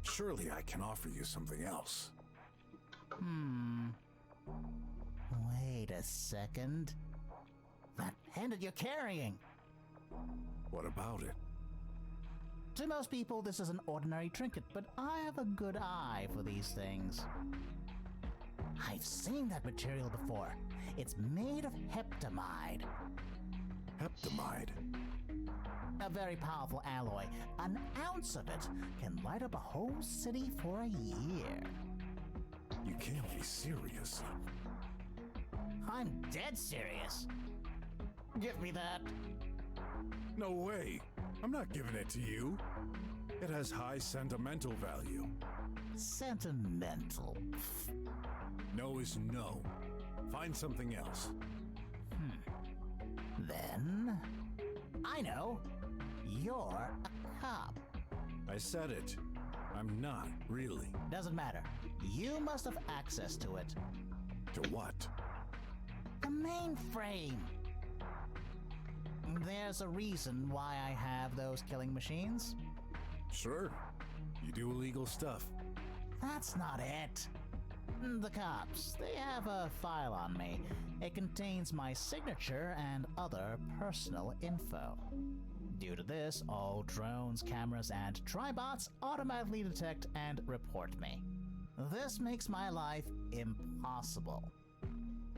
Surely I can offer you something else. Wait a second. That pen that you're carrying. What about it? To most people, this is an ordinary trinket, but I have a good eye for these things. I've seen that material before. It's made of heptamide. Heptamide? A very powerful alloy. An ounce of it can light up a whole city for a year. You can't be serious. I'm dead serious. Give me that. No way. I'm not giving it to you. It has high sentimental value. Sentimental? No is no. Find something else. Then... I know. You're a cop. I said it. I'm not, really. Doesn't matter. You must have access to it. To what? The mainframe. There's a reason why I have those killing machines. Sure. You do illegal stuff. That's not it. The cops, they have a file on me. It contains my signature and other personal info. Due to this, all drones, cameras, and tribots automatically detect and report me. This makes my life impossible.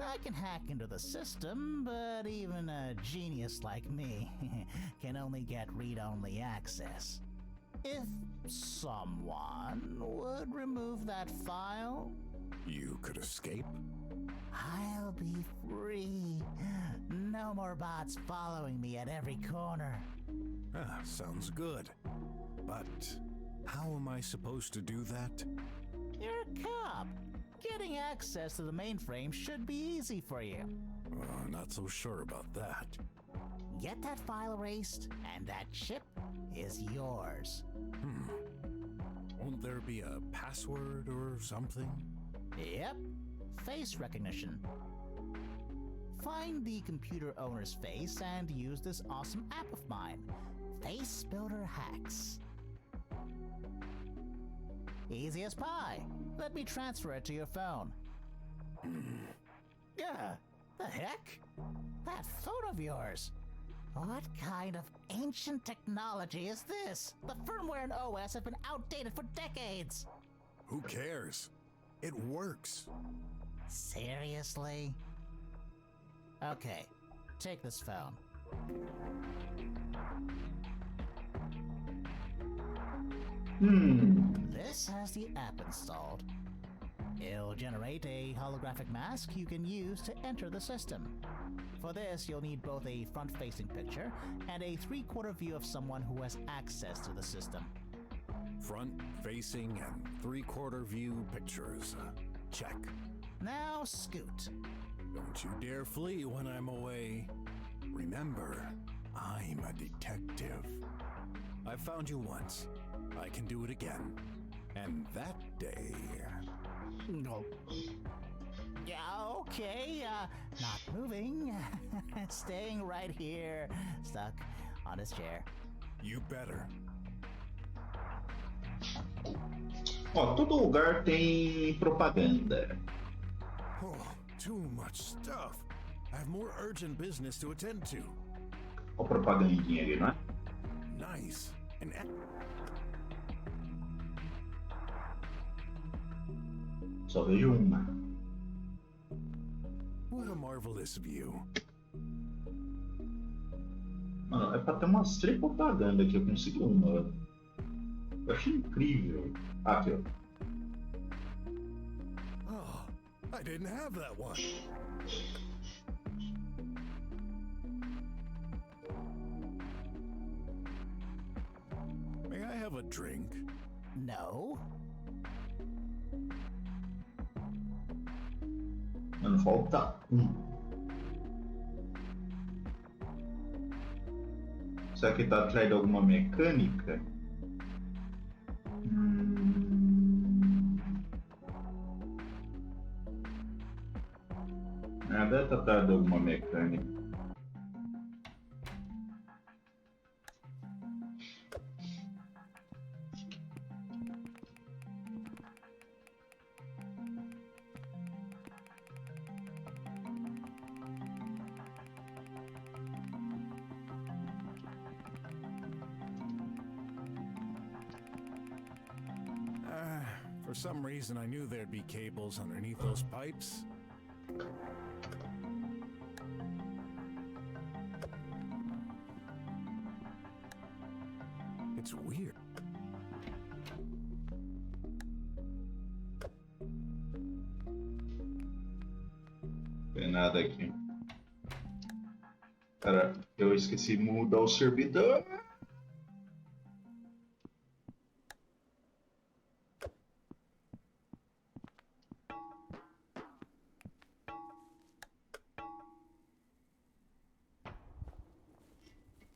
I can hack into the system, but even a genius like me can only get read-only access. If someone would remove that file, you could escape? I'll be free. No more bots following me at every corner. Sounds good. But how am I supposed to do that? You're a cop. Getting access to the mainframe should be easy for you. Not so sure about that. Get that file erased, and that chip is yours. Won't there be a password or something? Yep. Face recognition. Find the computer owner's face and use this awesome app of mine, Face Builder Hacks. Easy as pie. Let me transfer it to your phone. Yeah, the heck? That phone of yours. What kind of ancient technology is this? The firmware and OS have been outdated for decades. Who cares? It works. Seriously? Okay, take this phone. This has the app installed. It'll generate a holographic mask you can use to enter the system. For this, you'll need both a front-facing picture and a three-quarter view of someone who has access to the system. Front-facing and three-quarter view pictures. Check. Now scoot. Don't you dare flee when I'm away. Remember, I'm a detective. I found you once. I can do it again. And that day... No. Yeah, okay, not moving. Staying right here, stuck on his chair. You better. Ó, todo lugar tem propaganda. Oh, too much stuff. I have more urgent business to attend to. Ó, propagandinha ali, não é? Nice. And só vejo uma. What a marvelous view. Mano, é pra ter umas 3 propagandas aqui, eu consegui uma. Eu achei incrível. Ah, aqui, ó. Oh, I didn't have that one. May I have a drink? No. Mano, falta um. Será que tá atrás de alguma mecânica? Deve estar atrás de alguma mecânica. For some reason, I knew there'd be cables underneath those pipes. It's weird. Não tem nada aqui. Cara, eu esqueci de mudar o servidor.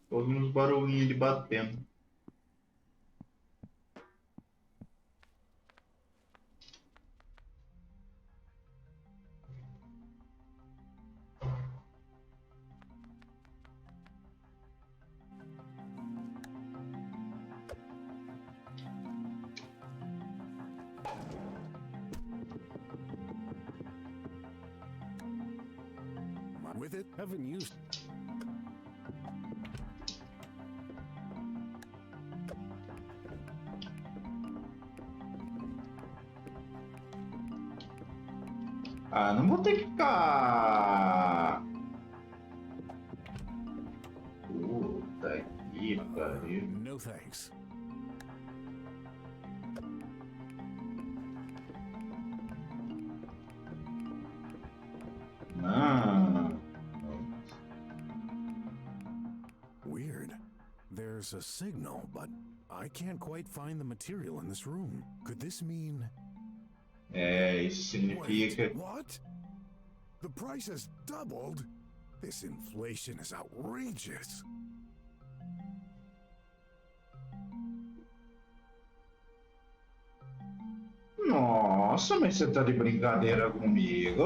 Tô ouvindo uns barulhinhos de batendo. With it, haven't used. Ah, não vou ter que ficar. Puta que pariu. No thanks. Ah. Weird. There's a signal, but I can't quite find the material in this room. Could this mean... Isso significa... Wait, what? The price has doubled? This inflation is outrageous. Nossa, mas você tá de brincadeira comigo?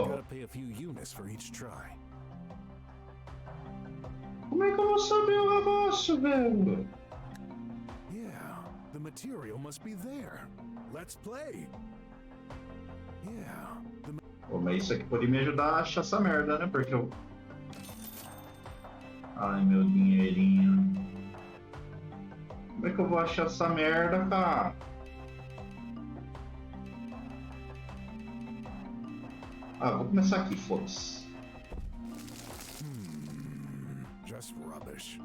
Gotta pay a few units for each try. Como é que eu vou saber o negócio, velho? Yeah, the material must be there. Let's play. Yeah. Pô, mas isso aqui pode me ajudar a achar essa merda, né? Porque eu... Ai, meu dinheirinho. Como é que eu vou achar essa merda, cara? Ah, vou começar aqui, foda-se. Just rubbish.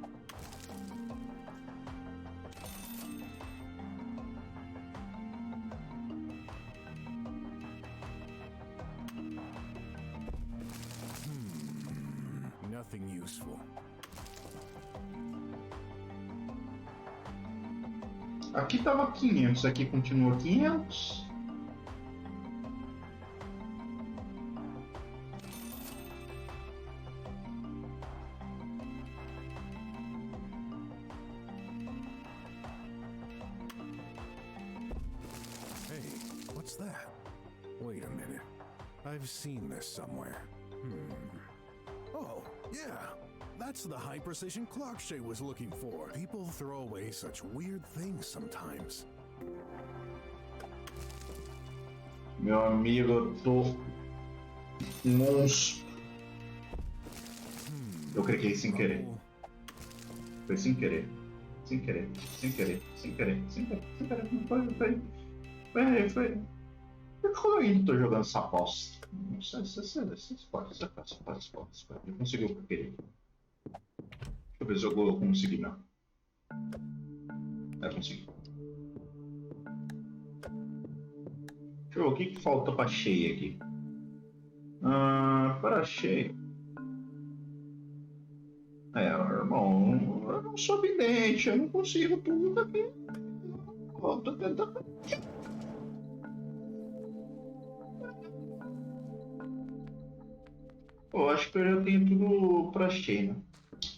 Nothing useful. Aqui tava 500, aqui continua 500. Hey, what's that? Wait a minute. I've seen this somewhere. Oh, yeah. That's the high-precision clock Shay was looking for. People throw away such weird things sometimes. Meu amigo, eu tô monstro. Eu cliquei sem querer. Foi sem querer. Sem querer. Sem querer. Sem querer. Sem querer. Sem querer. Não foi. Foi. Por que eu ainda tô jogando essa aposta? Você pode. Eu consegui o que eu queria. Deixa eu ver se eu consegui, não. Consegui. Deixa eu ver o que falta pra cheia aqui. Para cheia. Irmão, eu não sou vidente, eu não consigo tudo aqui. Eu tô tentando. Eu acho que eu já tenho tudo pra cheia, né?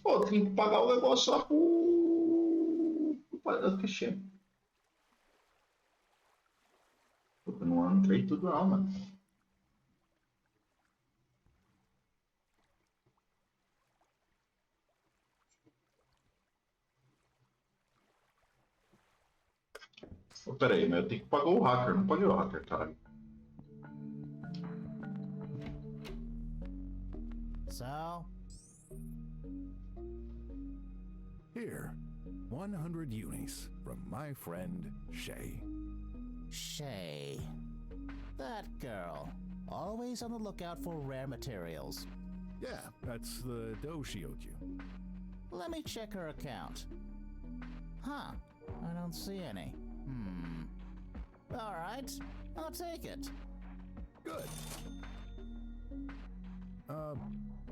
Pô, eu tenho que pagar o negócio lá pro cachê. Eu não entrei tudo não, mano. Oh, pera aí, mas eu tenho que pagar o hacker, não paguei o hacker, caralho. So? Here, 100 unis from my friend Shay. Shay. That girl. Always on the lookout for rare materials. Yeah, that's the dough she owed you. Let me check her account. Huh. I don't see any. Alright. I'll take it. Good.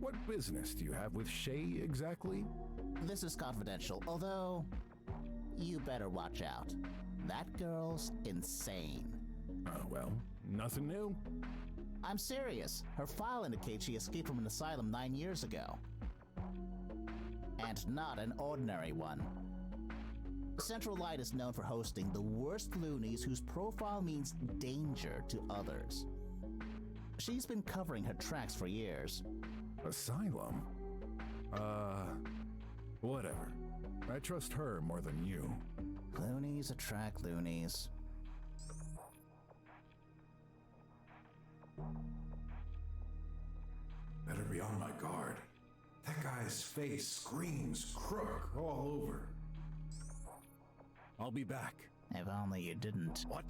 What business do you have with Shay exactly? This is confidential, although you better watch out. That girl's insane. Well, nothing new. I'm serious. Her file indicates she escaped from an asylum 9 years ago. And not an ordinary one. Central Light is known for hosting the worst loonies whose profile means danger to others. She's been covering her tracks for years. Asylum? Whatever. I trust her more than you. Loonies attract loonies. Better his face screams crook all over. I'll be back. If only you didn't. What?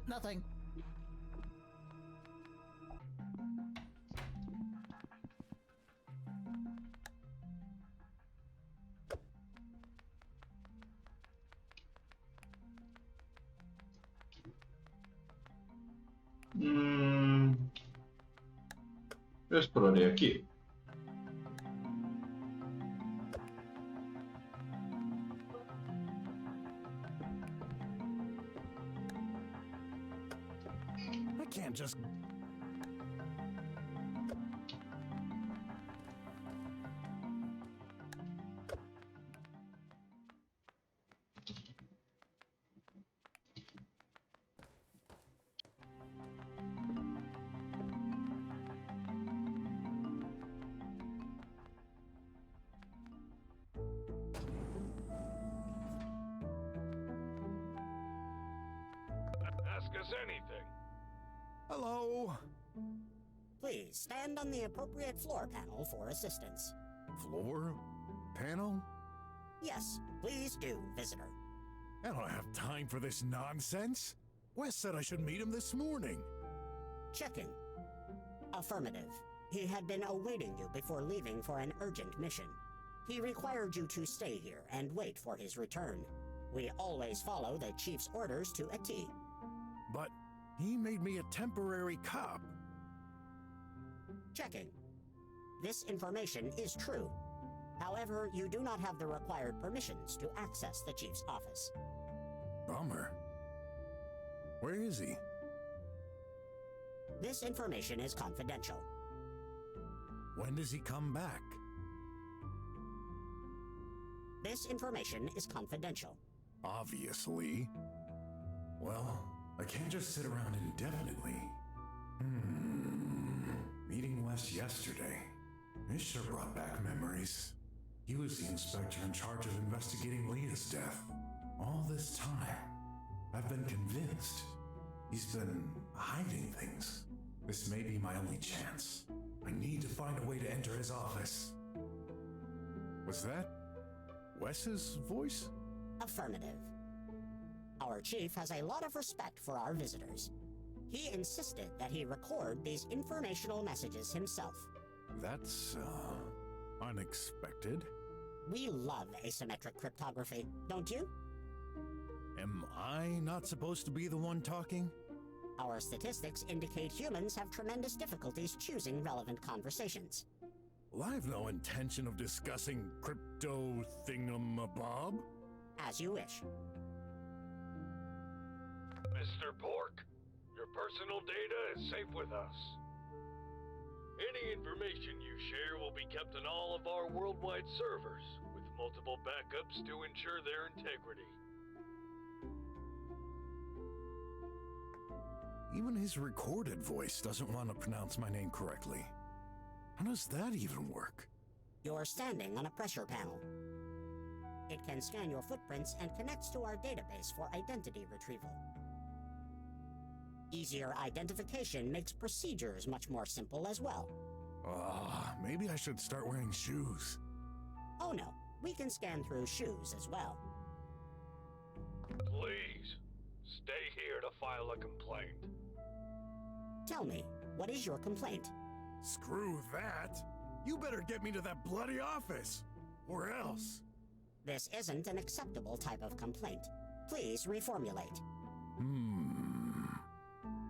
Nothing. Eu explorei aqui. I can't just... Ask us anything. Hello? Please stand on the appropriate floor panel for assistance. Floor? Panel? Yes, please do, visitor. I don't have time for this nonsense. Wes said I should meet him this morning. Checking. Affirmative. He had been awaiting you before leaving for an urgent mission. He required you to stay here and wait for his return. We always follow the chief's orders to a T. But he made me a temporary cop. Checking. This information is true. However, you do not have the required permissions to access the chief's office. Bummer. Where is he? This information is confidential. When does he come back? This information is confidential. Obviously. Well, I can't just sit around indefinitely. Meeting Wes yesterday. This sure brought back memories. He was the inspector in charge of investigating Leah's death. All this time, I've been convinced he's been hiding things. This may be my only chance. I need to find a way to enter his office. Was that Wes's voice? Affirmative. Our chief has a lot of respect for our visitors. He insisted that he record these informational messages himself. That's, unexpected. We love asymmetric cryptography, don't you? Am I not supposed to be the one talking? Our statistics indicate humans have tremendous difficulties choosing relevant conversations. Well, I've no intention of discussing crypto thingamabob. As you wish. Mr. Pork, your personal data is safe with us. Any information you share will be kept on all of our worldwide servers, with multiple backups to ensure their integrity. Even his recorded voice doesn't want to pronounce my name correctly. How does that even work? You're standing on a pressure panel. It can scan your footprints and connects to our database for identity retrieval. Easier identification makes procedures much more simple as well. Maybe I should start wearing shoes. Oh no, we can scan through shoes as well. Please, stay here to file a complaint. Tell me, what is your complaint? Screw that! You better get me to that bloody office! Or else! This isn't an acceptable type of complaint. Please reformulate.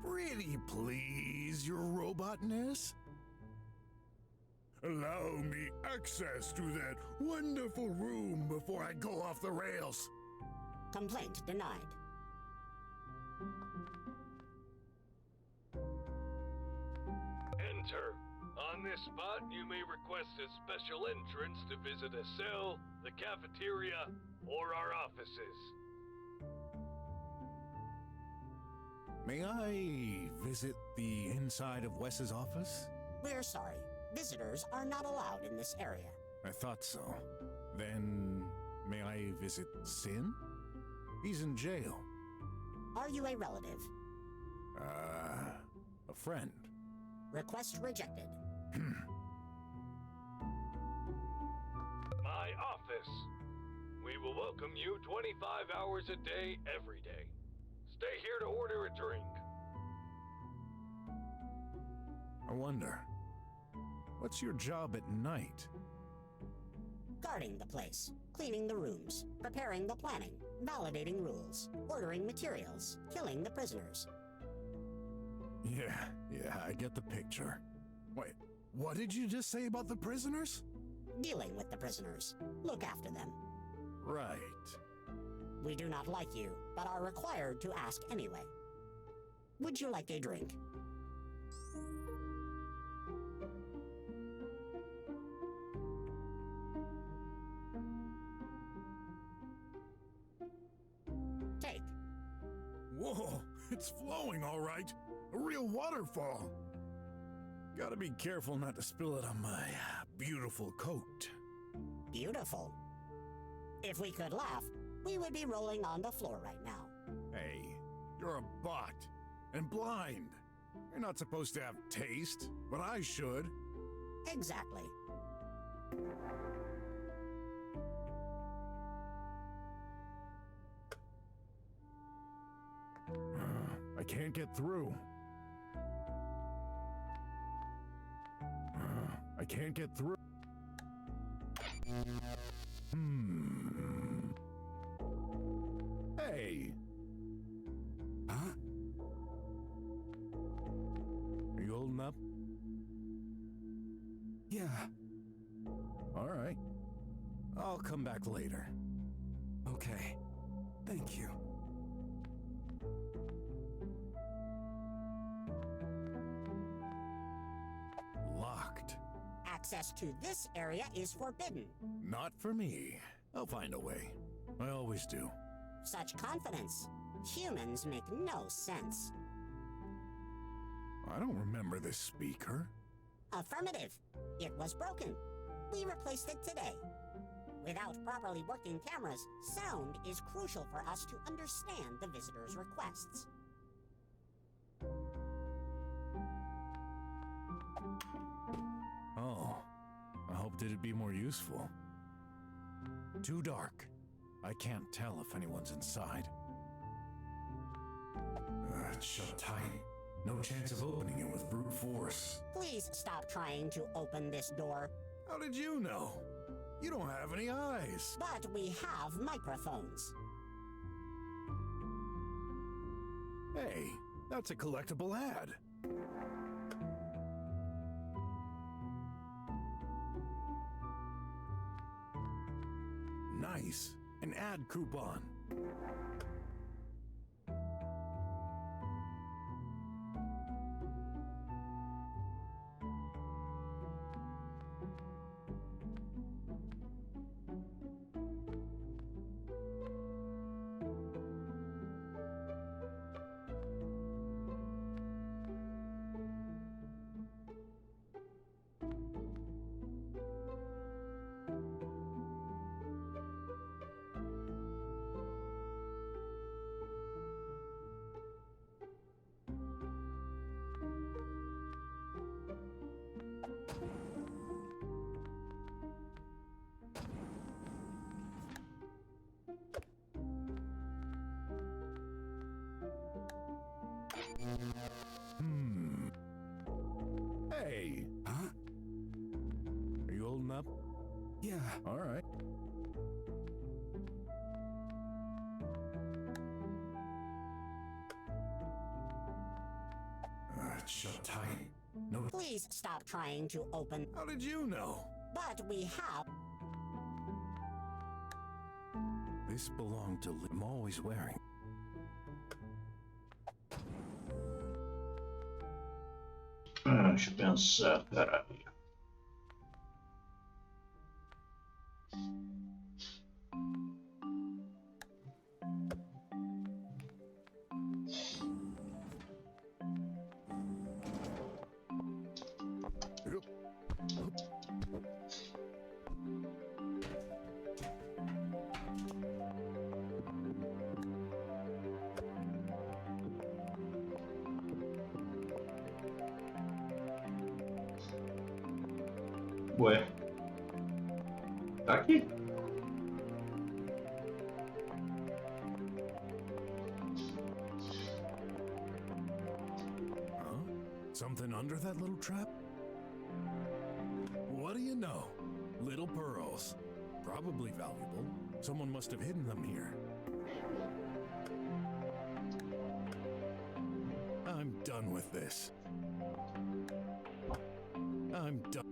Pretty please, your robotness? Allow me access to that wonderful room before I go off the rails. Complaint denied. Enter. On this spot, you may request a special entrance to visit a cell, the cafeteria, or our offices. May I visit the inside of Wes's office? We're sorry. Visitors are not allowed in this area. I thought so. Then, may I visit Sin? He's in jail. Are you a relative? A friend. Request rejected. my office. We will welcome you 25 hours a day, every day. Stay here to order a drink. I wonder, what's your job at night? Guarding the place, cleaning the rooms, preparing the planning, validating rules, ordering materials, killing the prisoners. Yeah, I get the picture. Wait, what did you just say about the prisoners? Dealing with the prisoners. Look after them. Right. We do not like you, but are required to ask anyway. Would you like a drink? Take. Whoa, it's flowing all right. A real waterfall. Gotta be careful not to spill it on my beautiful coat. Beautiful. If we could laugh, we would be rolling on the floor right now. Hey, you're a bot and blind. You're not supposed to have taste, but I should. Exactly. I can't get through. I can't get through. Hey. Huh? Are you holding up? Yeah. All right. I'll come back later. Okay. Thank you. Locked. Access to this area is forbidden. Not for me. I'll find a way. I always do. Such confidence. Humans make no sense. I don't remember this speaker. Affirmative. It was broken. We replaced it today. Without properly working cameras, sound is crucial for us to understand the visitor's requests. Oh, I hoped it'd be more useful. Too dark. I can't tell if anyone's inside. It's shut tight. No chance of opening it with brute force. Please stop trying to open this door. How did you know? You don't have any eyes. But we have microphones. Hey, that's a collectible ad. Nice. An ad coupon. Hey. Huh? Are you holding up? Yeah. All right. It's shut tight. No. Please stop trying to open. How did you know? But we have. This belonged to I'm always wearing. Deixa eu pensar, caralho. Ué. Tá aqui. Something under that little trap? What do you know? Little pearls. Probably valuable. Someone must have hidden them here. I'm done with this. I'm done.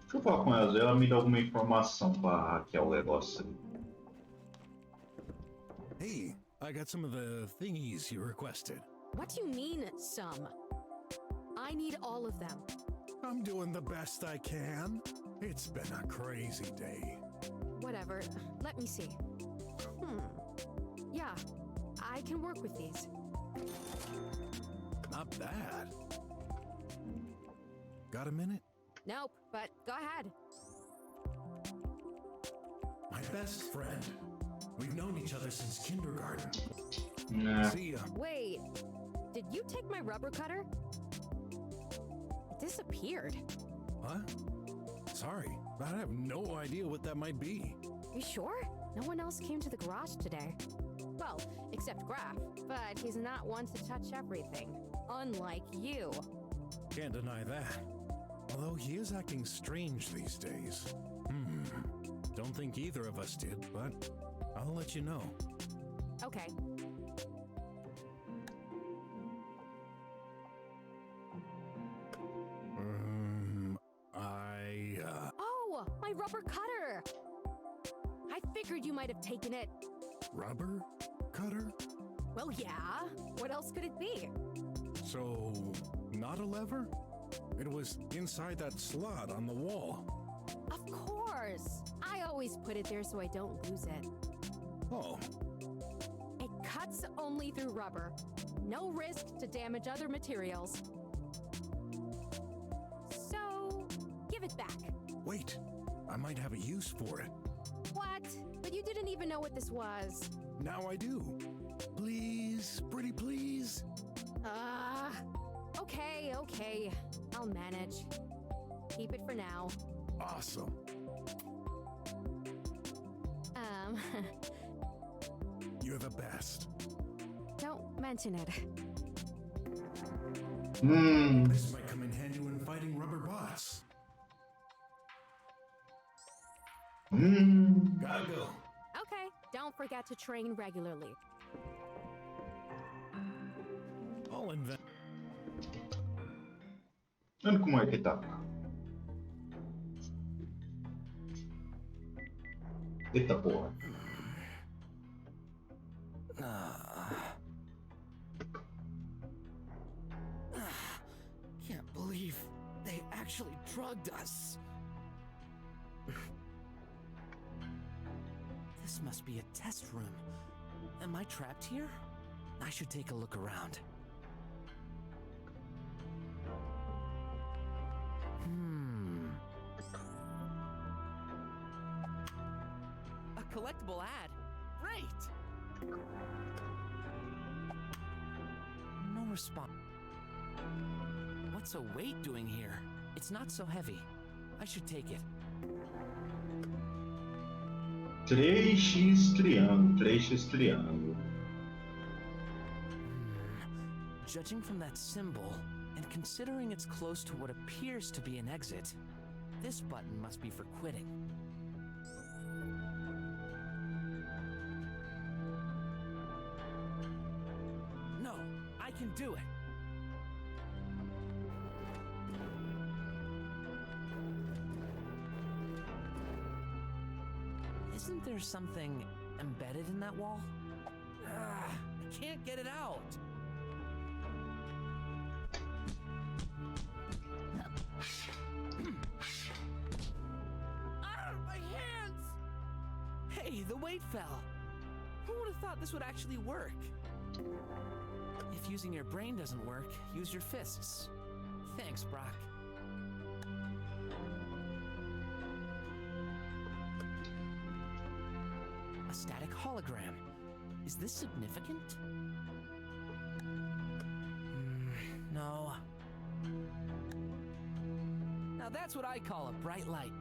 Deixa eu falar com ela, ela me dá alguma informação para hackear o negócio ali. Hey, I got some of the thingies you requested. What do you mean, some? I need all of them. I'm doing the best I can. It's been a crazy day. Whatever. Let me see. Yeah, I can work with these. Not bad. Got a minute? Nope, but go ahead. My best friend. We've known each other since kindergarten. Nah. See ya. Wait, did you take my rubber cutter? It disappeared. Huh? Sorry, but I have no idea what that might be. You sure? No one else came to the garage today. Well, except Graf, but he's not one to touch everything. Unlike you. Can't deny that. Although he is acting strange these days. Don't think either of us did, but I'll let you know. Okay. Oh, my rubber cutter! I figured you might have taken it. Rubber cutter? Well, yeah. What else could it be? So, not a lever? It was inside that slot on the wall. Of course! I always put it there so I don't lose it. Oh. It cuts only through rubber. No risk to damage other materials. So, give it back. Wait, I might have a use for it. What? But you didn't even know what this was. Now I do. Please, pretty please. Okay. I'll manage. Keep it for now. Awesome. You're the best. Don't mention it. This might come in handy when fighting rubber bots. Gotta go. Okay, don't forget to train regularly. I'll invent. Olha como é que tá. Eita porra. Can't believe they actually drugged us. This must be a test room. Am I trapped here? I should take a look around. A collectible ad. Great! No response. What's a weight doing here? It's not so heavy. I should take it. 3x triângulo. Judging from that symbol, and considering it's close to what appears to be an exit, this button must be for quitting. No, I can do it. Isn't there something embedded in that wall? I can't get it out. My hands! Hey, the weight fell. Who would have thought this would actually work? If using your brain doesn't work, use your fists. Thanks, Brock. A static hologram. Is this significant? No. Now that's what I call a bright light.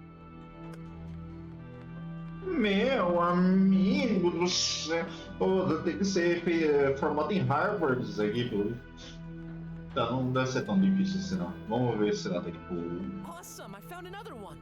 Meu amigo do céu. Pô, tem que ser formado em Harvard isso aqui, pô. Tá, não deve ser tão difícil assim não. Vamos ver se ela tem tipo. Awesome! I found another one!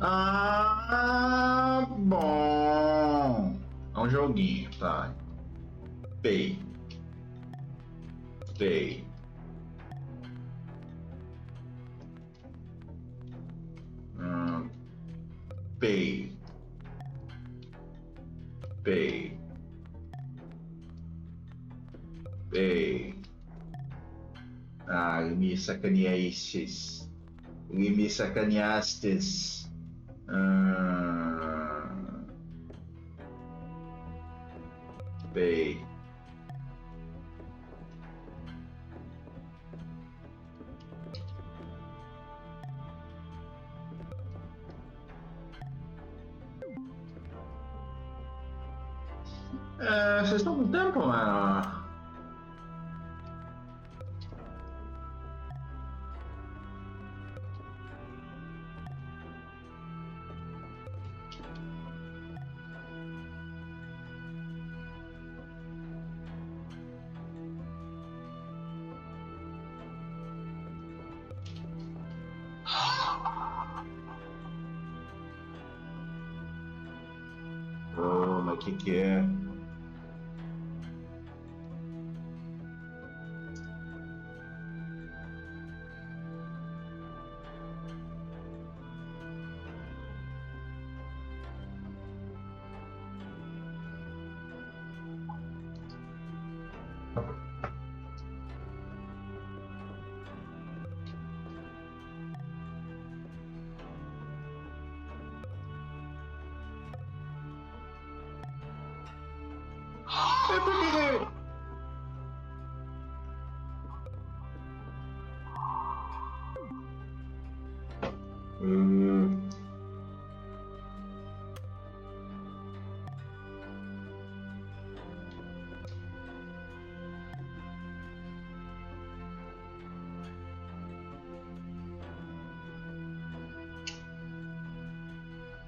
Ah, bom. É um joguinho, tá? Pay. Pay. Pay. Pay. Pay. Ah, me sacaneastes. Me sacaneastes. Pay. Vocês estão com tempo, mano? Oh, mas que é?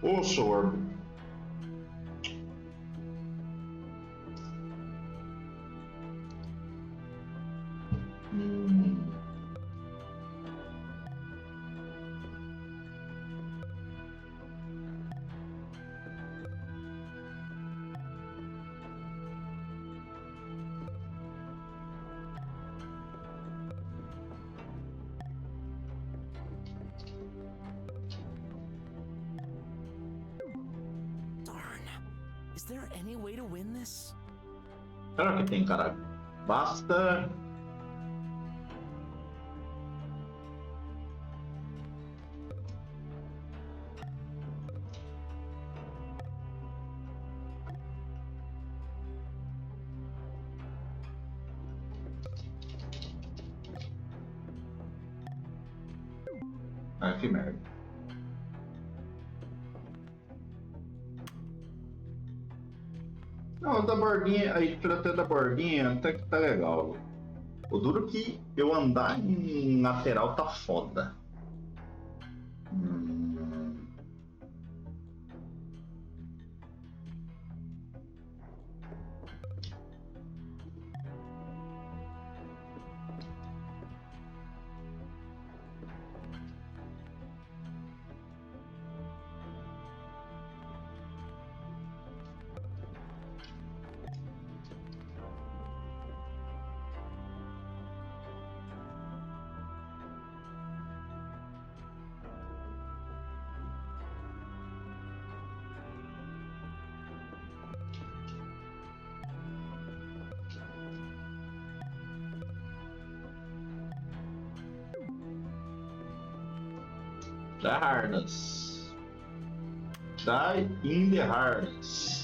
O sorbo. Is there any way to win this? Claro que tem, caralho. Basta. Ah, que merda. Não, da bordinha, aí tratando da bordinha, até que tá legal. O duro que eu andar em lateral tá foda. The harness. Die in the harness.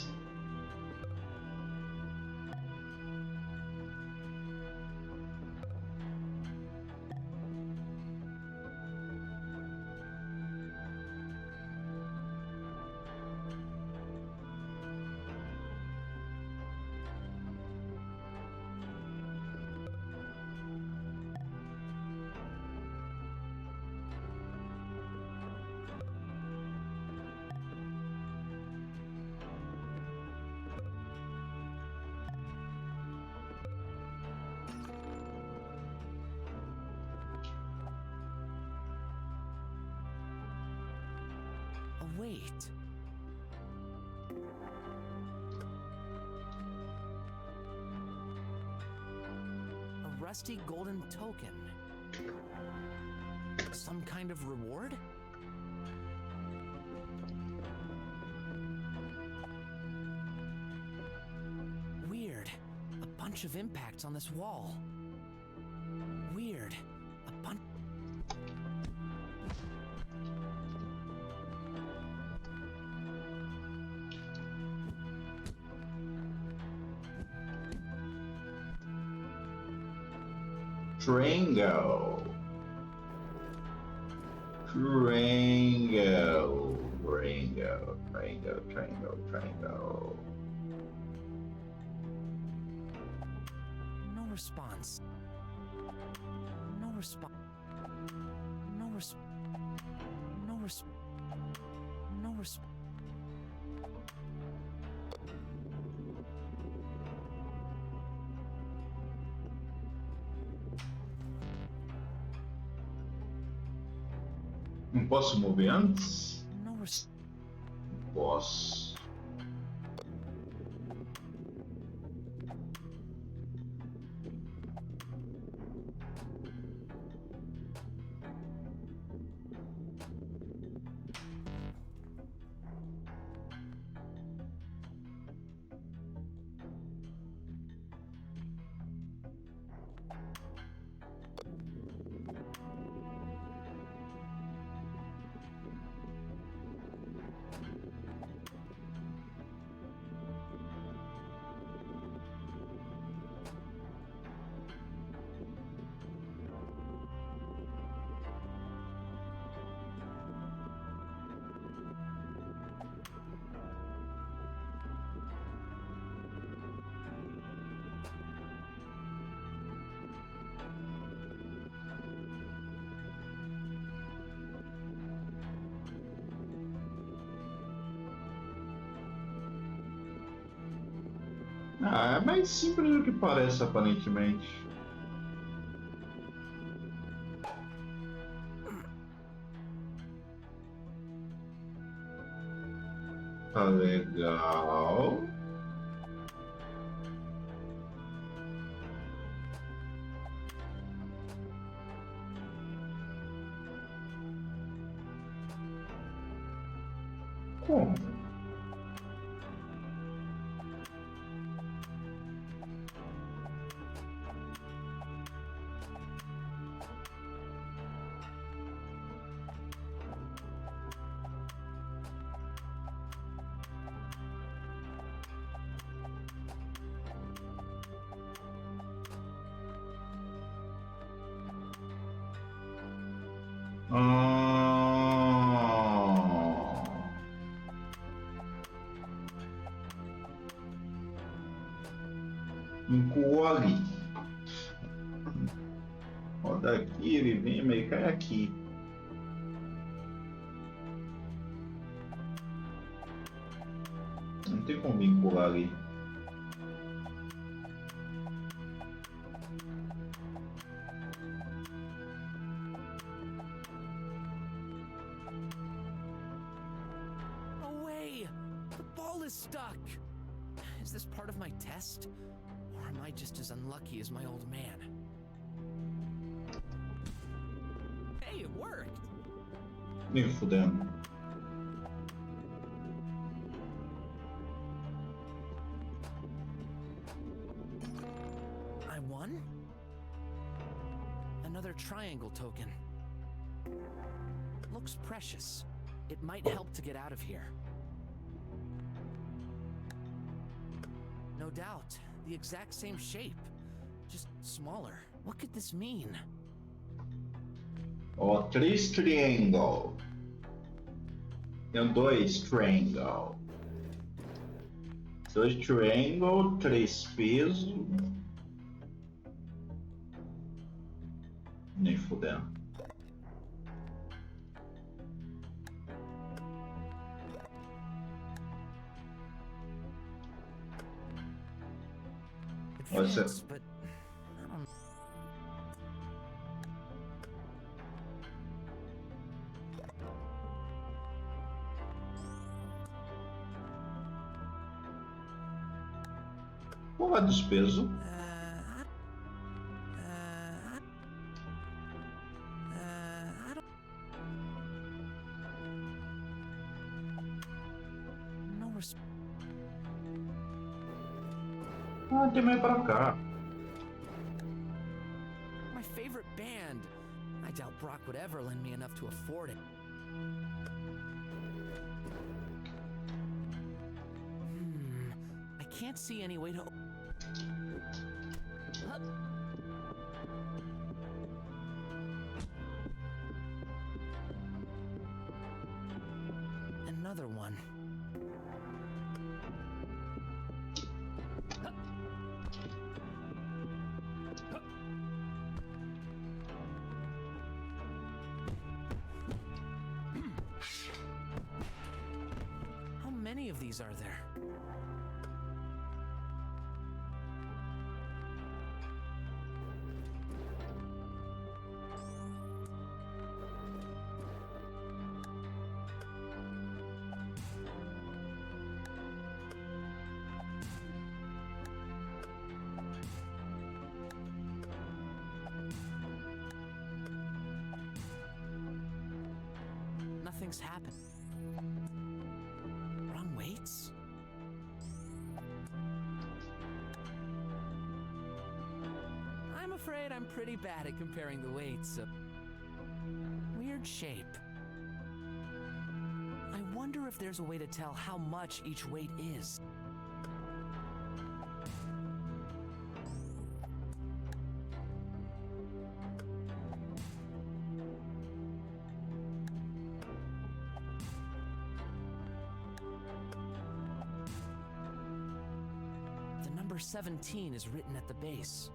Wait. A rusty golden token. Some kind of reward? Weird. A bunch of impacts on this wall. Weird. A bunch. Drango. Drango. Drango. Drango. Drango. Drango. No response. No response. No response. No response. No response. Não posso mover antes? No response. Posso. Ah, é mais simples do que parece, aparentemente. Tá legal. Como? Encolhe. Ó, daqui ele vem, mas ele cai aqui. Não tem como vincular ali. Away! The ball is stuck! Is this part of my test? Or am I just as unlucky as my old man? Hey, it worked! Nem fudendo. I won? Another triangle token. It looks precious. It might help to get out of here. No doubt, the exact same shape, just smaller. What could this mean? Ó, 3 triangle. Tem 2 triangle. 2 triangle, 3 peso. Nem fudendo. It What's fits, it? but I don't. Qual é dos pesos? I don't. No resp- Ah, tem mais pra cá. My favorite band. I doubt Brock would ever lend me enough to afford it. I can't see any way to. Hup. Another one. Hup. Hup. How many of these are there? Nothing's happened. Wrong weights? I'm afraid I'm pretty bad at comparing the weights of weird shape. I wonder if there's a way to tell how much each weight is. The number 17 is written at the base.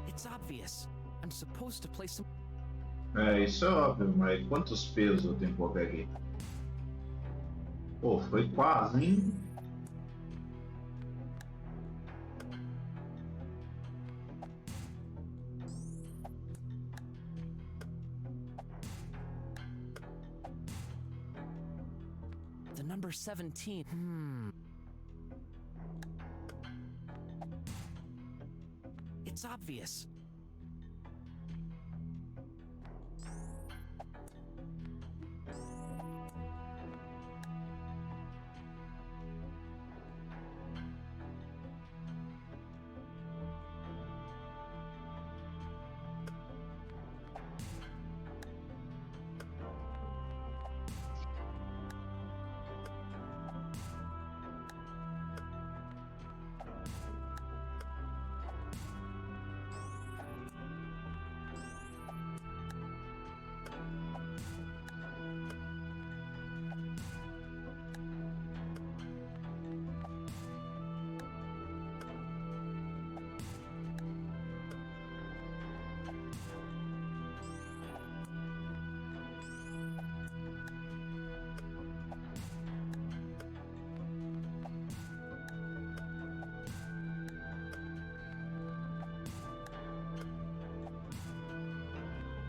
It's obvious. I'm supposed to place some. É, isso é óbvio, mas quantos pesos eu tenho que colocar aqui? Pô, foi quase, hein? The number 17. It's obvious.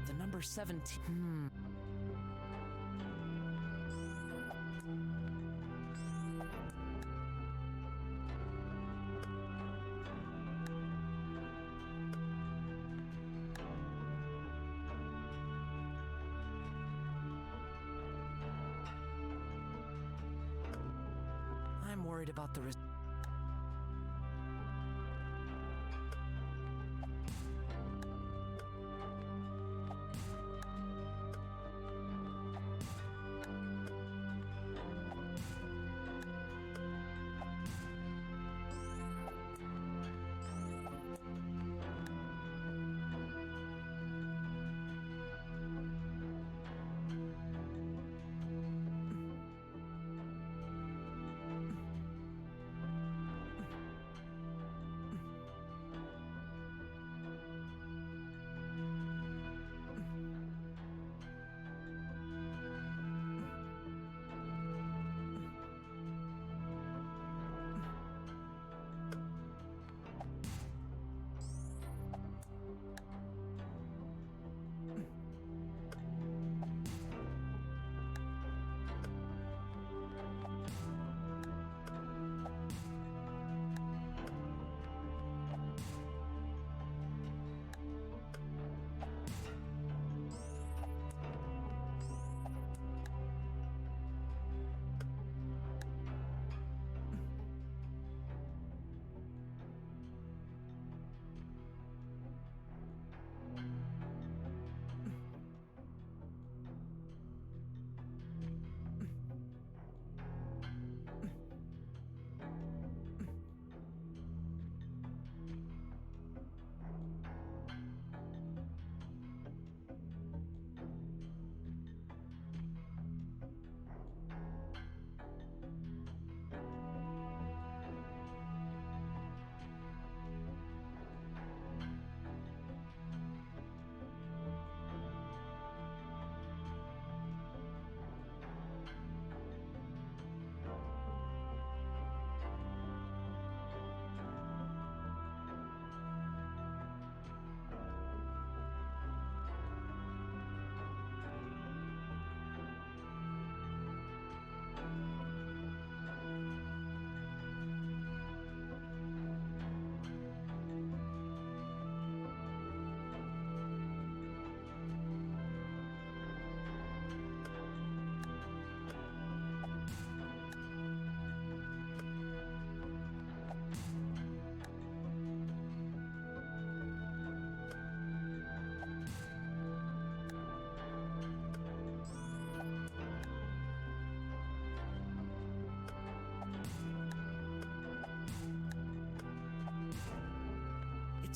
The number 17. I'm worried about the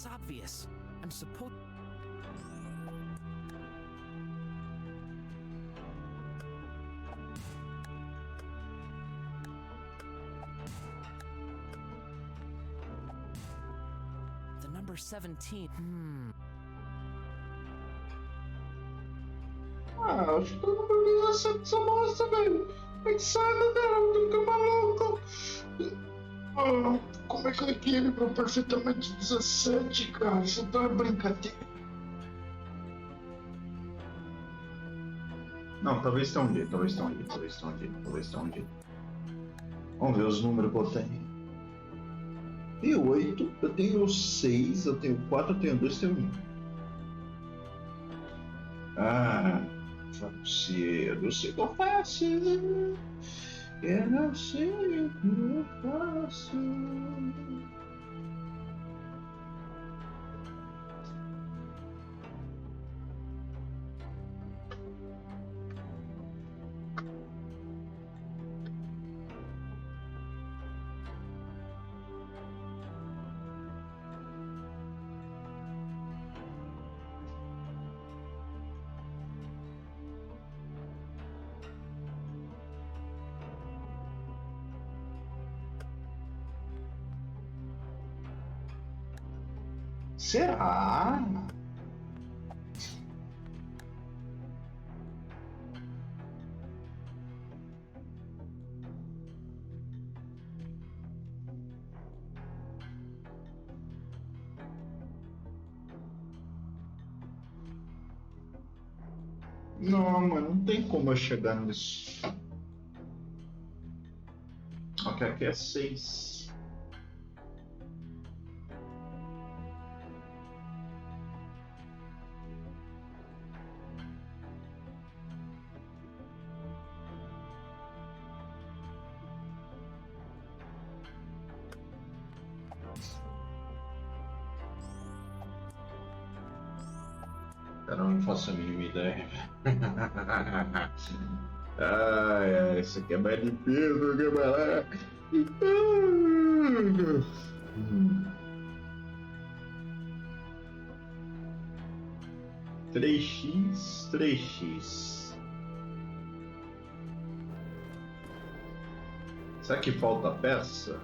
It's obvious. I'm supposed. The number 17. Ah, acho que eu não poderia ser essa moça, velho. Pensada dela, fica maluco. Ah, como é que eu equilibro perfeitamente 17, cara? Isso não é brincadeira. Não, talvez tenha um jeito, talvez tenha um jeito, talvez tenha um jeito, talvez tenha um jeito. Vamos ver os números que eu tenho. Tenho 8, eu tenho 6, eu tenho 4, eu tenho 2, eu tenho 1. Ah, eu não sei o que eu faço. Eu não sei o que eu faço. Será? Não, mas não tem como eu chegar nisso. Ok, aqui é 6. Eu não faço a mínima ideia. Ai, isso aqui é mais de peso que vai lá. 3x, 3x. Será que falta peça?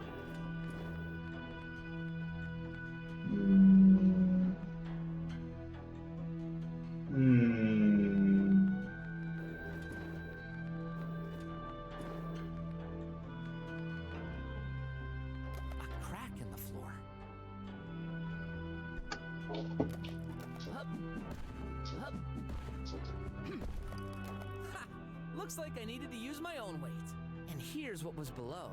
A crack in the floor. Ha! Looks like I needed to use my own weight. And here's what was below.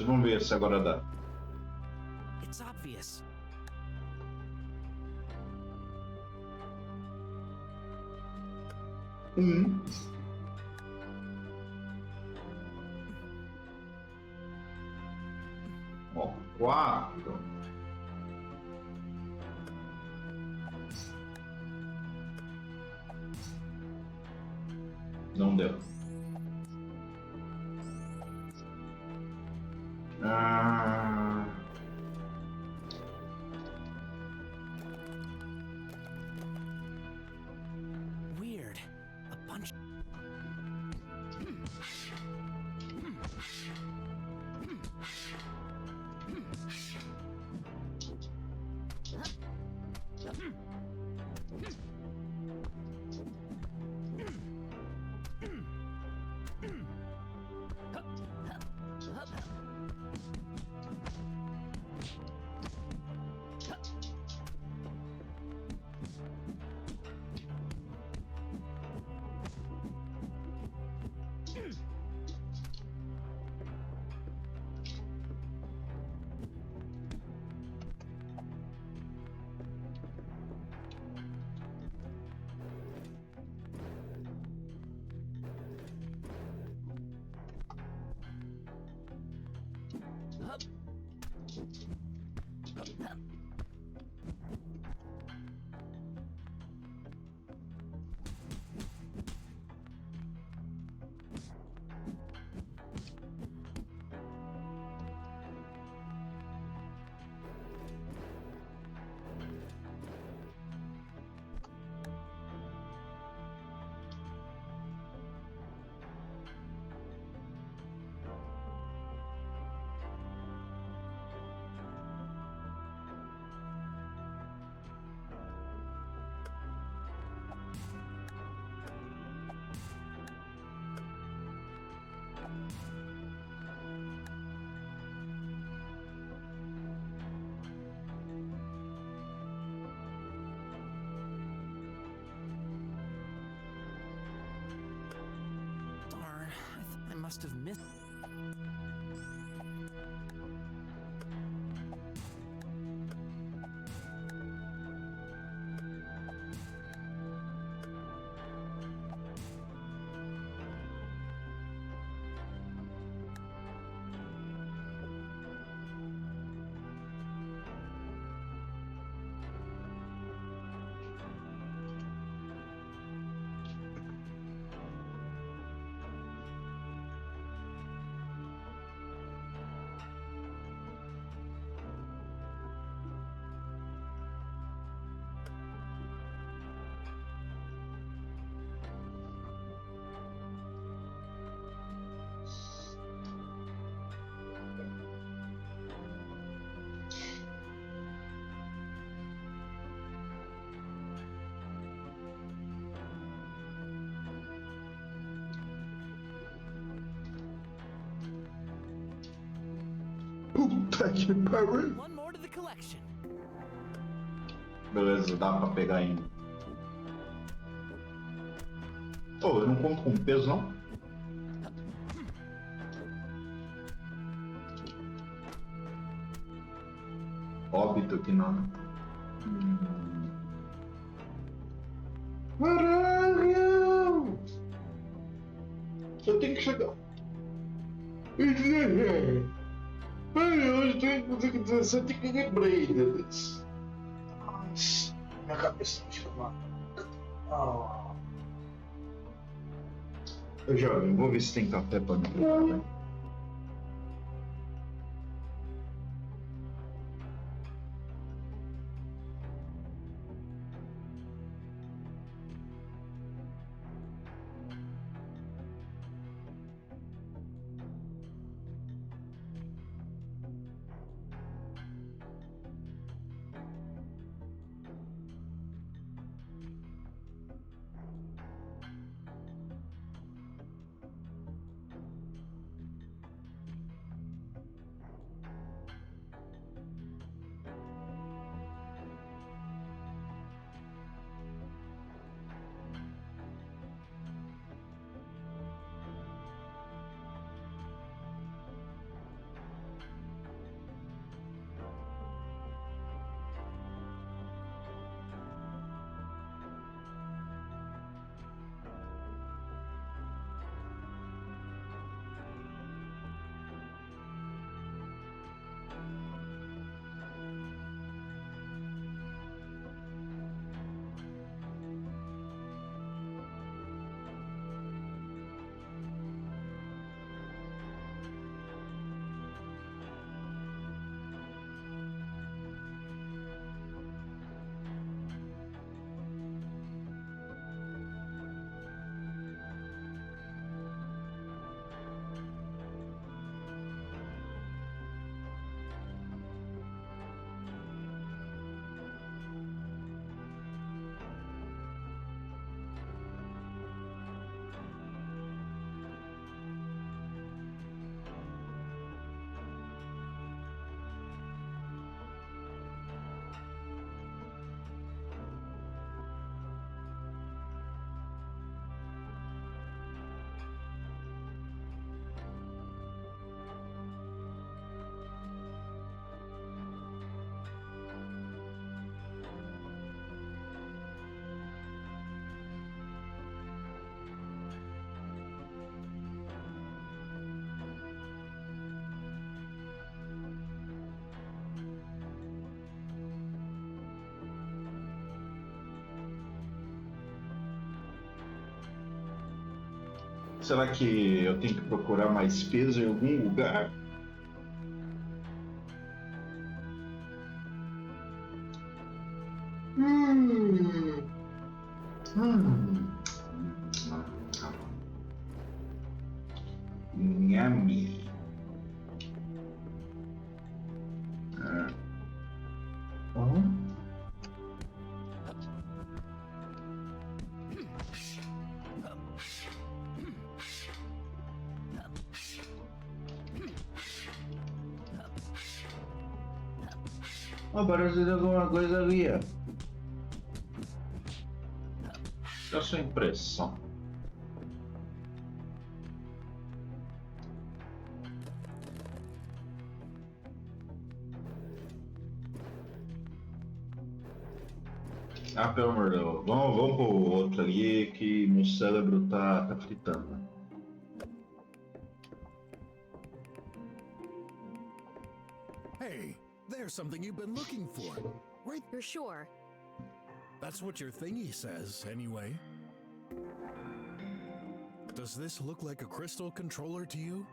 Vamos ver se agora dá. It's obvious. Ó, 4. Não deu. Weird. A bunch. must have missed. Puta que pariu. One more to the collection. Beleza, dá pra pegar ainda. Oh, eu não conto com peso, não? Óbito que não. Caralho! Eu tenho que chegar. Eu tenho que lembrei deles. Minha cabeça não chega lá. Eu já vou ver se tem café pra mim. Será que eu tenho que procurar mais peso em algum lugar? Nhame. Parece alguma coisa ali. É a sua impressão. Ah, pelo amor de Deus. Vamos pro outro ali que meu cérebro tá fritando. Hey, there's something you've been looking for. Right? You're sure? That's what your thingy says, anyway. Does this look like a crystal controller to you?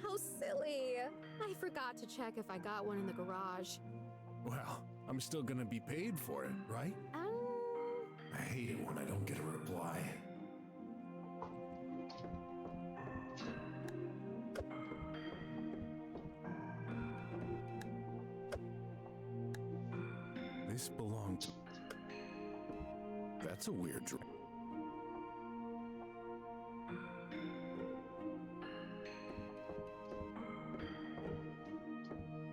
How silly. I forgot to check if I got one in the garage. Well, I'm still gonna be paid for it, right? I hate it when I don't get a reply. This belonged to... That's a weird drawing.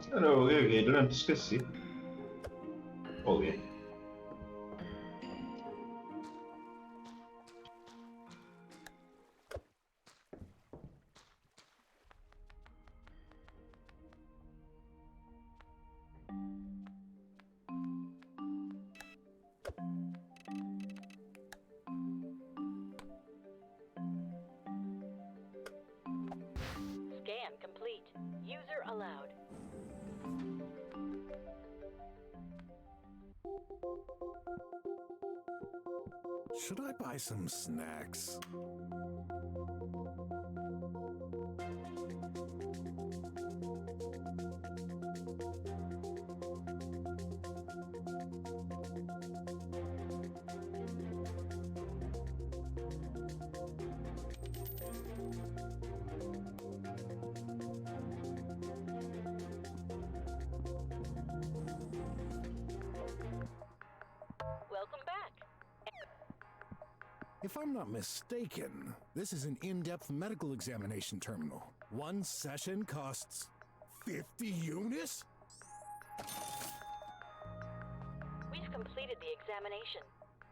Cara, eu olhei, durante esqueci. Olhei. Scan complete. User allowed. Should I buy some snacks? Welcome back. If I'm not mistaken, this is an in-depth medical examination terminal. One session costs 50 units? We've completed the examination.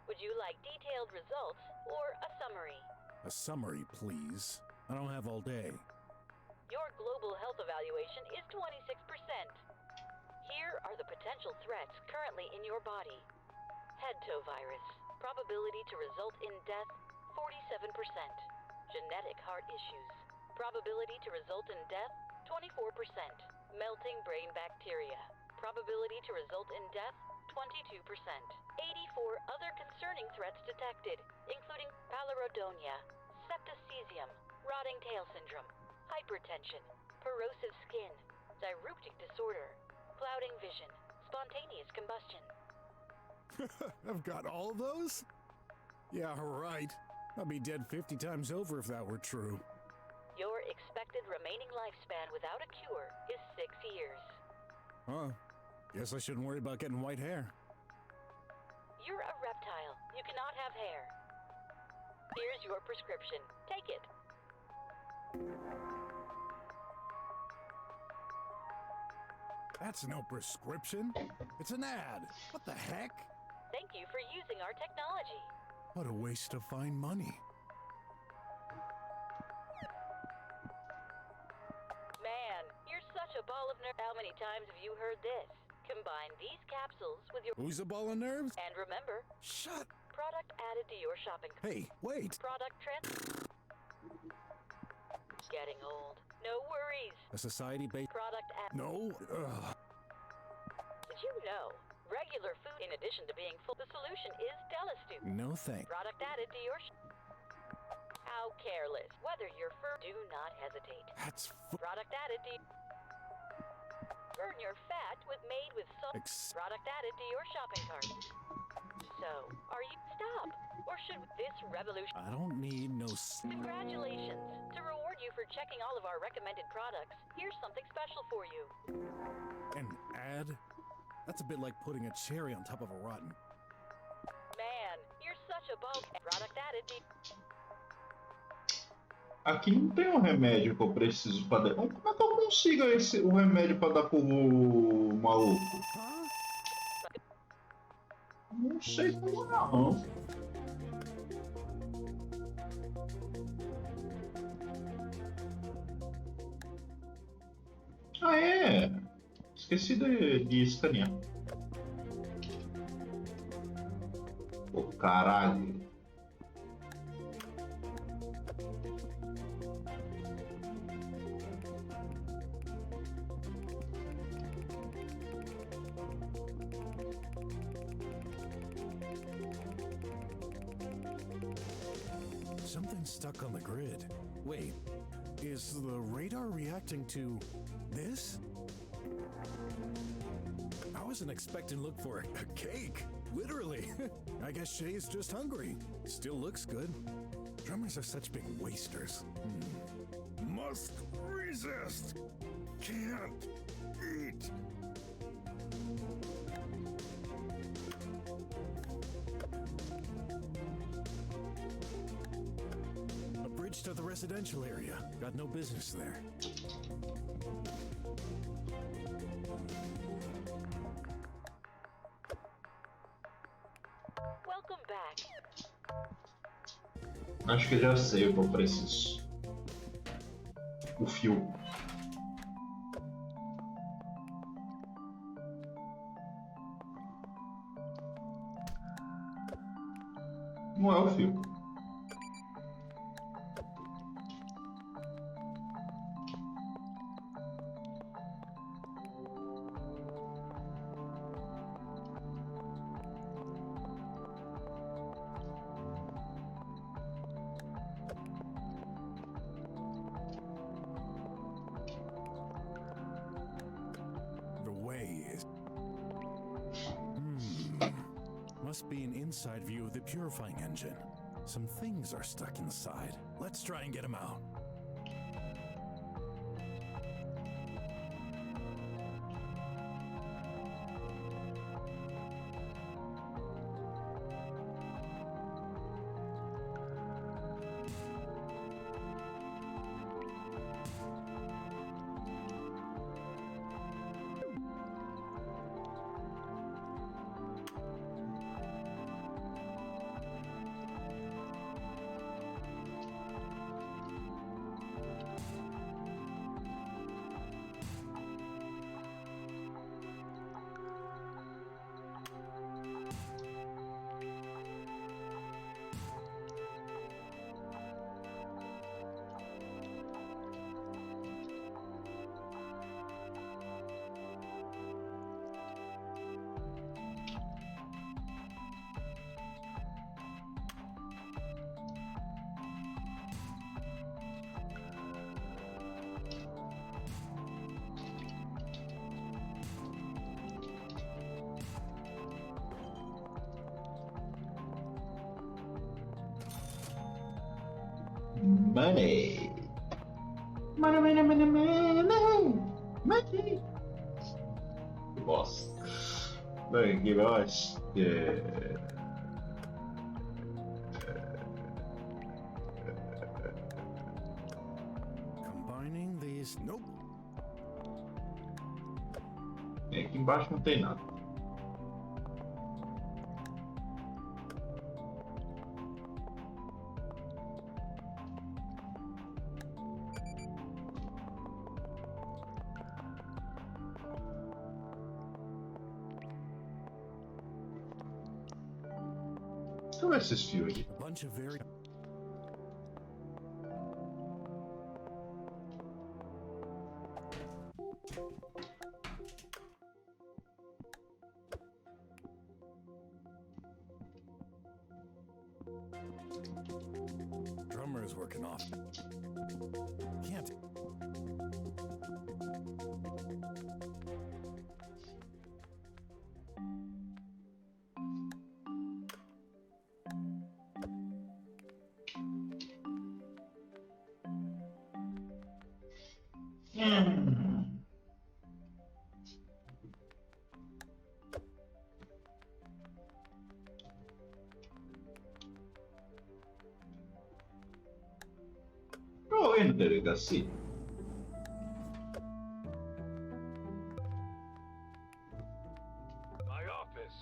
Would you like detailed results or a summary? A summary, please. I don't have all day. Your global health evaluation is 26%. Here are the potential threats currently in your body. Head-toe virus. Probability to result in death, 47%. Genetic heart issues. Probability to result in death, 24%. Melting brain bacteria. Probability to result in death, 22%. 84 other concerning threats detected, including palirodonia, septicemia, rotting tail syndrome, hypertension, corrosive skin, diuretic disorder, clouding vision, spontaneous combustion. I've got all of those? Yeah, right. I'd be dead 50 times over if that were true. Your expected remaining lifespan without a cure is 6 years. Huh. Guess I shouldn't worry about getting white hair. You're a reptile. You cannot have hair. Here's your prescription. Take it. That's no prescription. It's an ad. What the heck? Thank you for using our technology. What a waste of fine money. Man, you're such a ball of nerve. How many times have you heard this? Combine these capsules with your... Who's a ball of nerves? And remember... Shut... Product added to your shopping cart. Hey, wait. Product trend... Getting old. No worries. A society-based... Product add... No. Ugh. Did you know? Regular food, in addition to being full, the solution is Delastu. No thanks. Product added to your... How careless. Whether you're fur... Do not hesitate. That's... Product added to... Burn your fat with made with salt. Product added to your shopping cart. So, are you... Stop! Or should this revolution... I don't need no... Congratulations! To reward you for checking all of our recommended products, here's something special for you. An ad? That's a bit like putting a cherry on top of a rotten... Man, you're such a ball... Product added to... Aqui não tem um remédio que eu preciso para dar. Como é que eu consigo o remédio para dar pro maluco? Não sei como não. Ah, é. Esqueci de escanear. caralho. Something's stuck on the grid. Wait, is the radar reacting to this? I wasn't expecting to look for a cake. Literally. I guess Shay's just hungry. Still looks good. Drummers are such big wasters. Must resist. Can't eat. A bridge to the residential area. Got no business there. Welcome back. Acho que já sei o que eu preciso. O fio. Não é o fio. Must be an inside view of the purifying engine. Some things are stuck inside. Let's try and get them out. Money. Money, money, money, money. Money. Que bosta. Bem, que bosta. Combining these. Nope. Aqui embaixo não tem nada. São esses fios aqui. A bunch of very. Drummer's working off. Can't. Go in, delegacia. My office.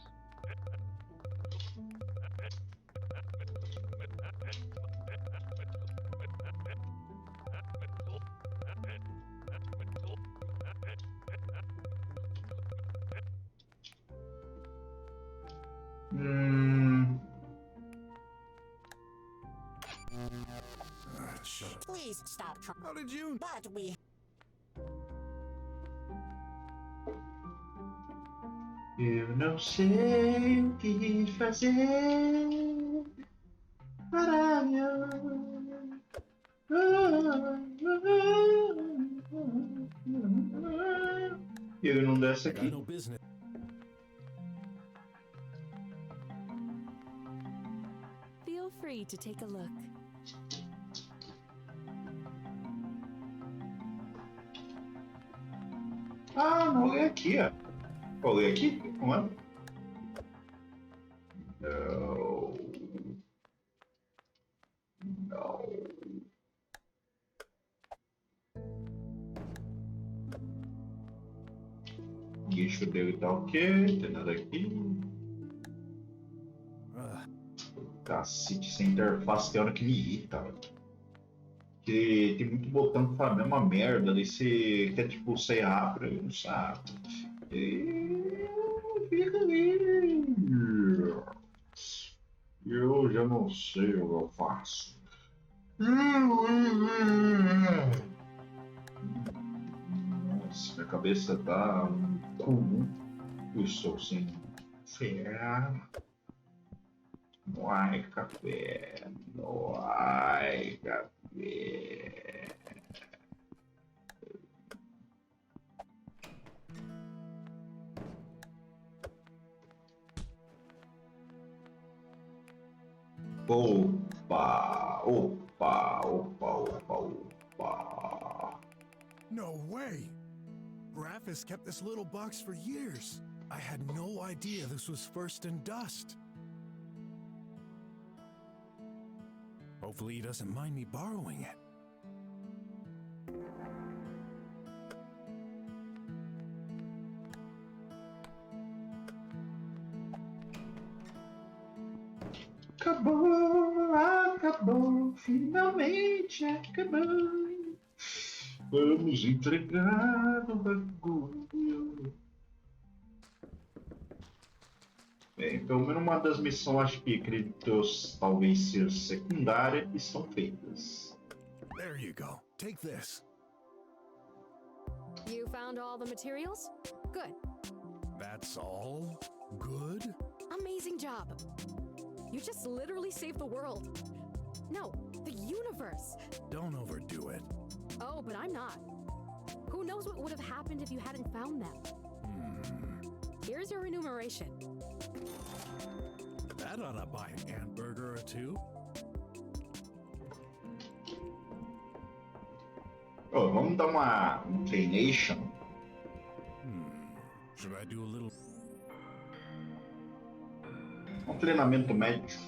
Shut up. Please stop trying. How did you? But we. Eu não sei o que fazer para ele não desce aqui. No business. Feel free to take a look. Ah, não lê aqui, ó. Vou ler aqui? Não é? Não. Não. O guicho dele tá ok, tem nada aqui. Cacete, sem interface tem hora que me irrita, velho. Porque tem muito botão que fala a mesma merda, daí você quer tipo sair rápido e não sabe. E fica ali. Eu já não sei o que eu faço. Nossa, minha cabeça tá comum. Eu estou sem fé. Ai, café. Ai, café. Opa, opa, opa, opa, opa. No way! Raph has kept this little box for years. I had no idea this was first in dust. Hopefully he doesn't mind me borrowing it. Acabou, acabou, finalmente acabou. Vamos entregar o bagulho. Bem, pelo menos uma das missões, acho que acredito talvez ser secundária, estão feitas. There you go. Take this. You found all the materials? Good. That's all? Good? Amazing job. You just literally saved the world. No, the universe. Don't overdo it. Oh, but I'm not. Who knows what would have happened if you hadn't found them? Here's your remuneration. That ought to buy an hamburger or two. Oh, vamos dar uma treination. Should I do a little... Um treinamento médio.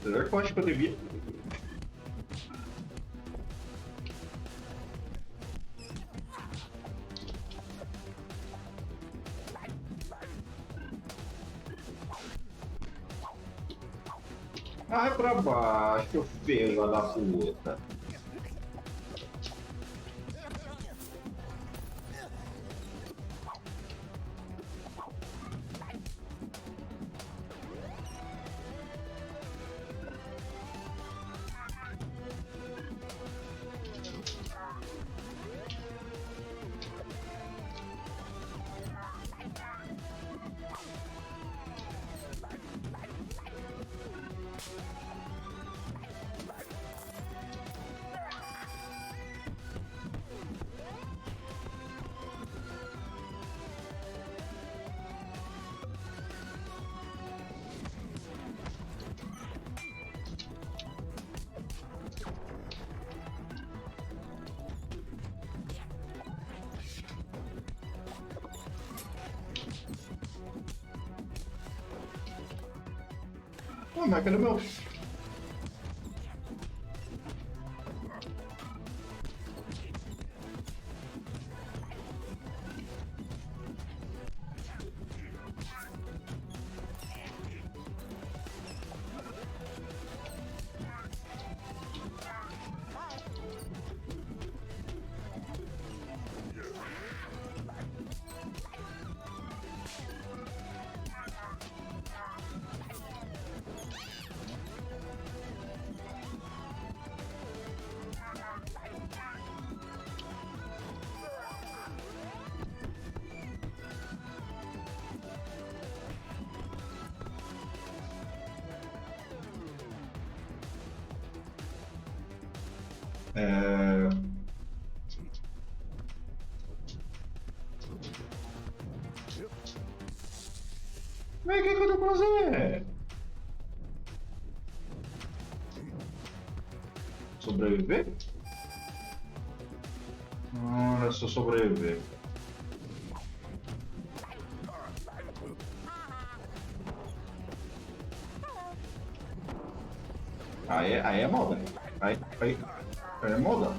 Apesar que eu acho que eu devia. Vai pra baixo, filha da puta. Oh, mas cadê meu? É... Mas o que eu tenho que fazer? Sobreviver? Não, é só sobreviver. Aí é moda. Aí é moda.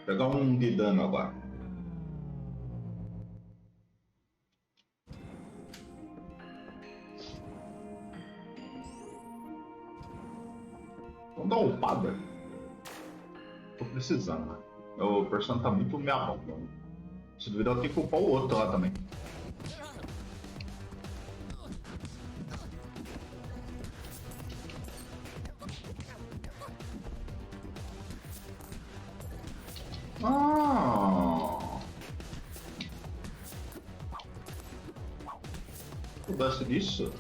Pegar um de dano agora. Vamos dar uma upada. Tô precisando, né? O personagem tá muito meia mão. Se duvidar, eu tenho que culpar o outro lá também. Eu gosto disso.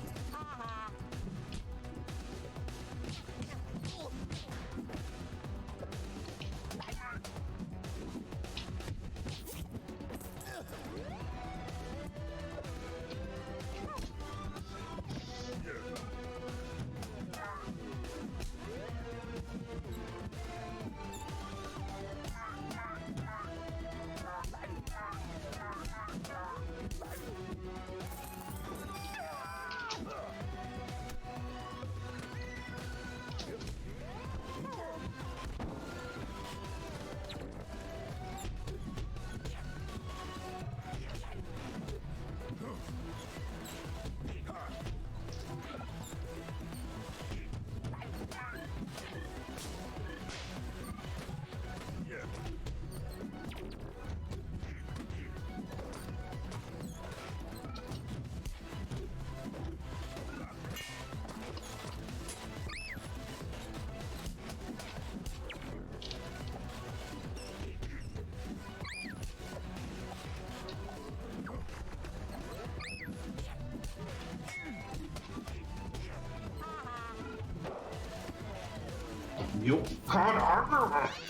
Meu caralho!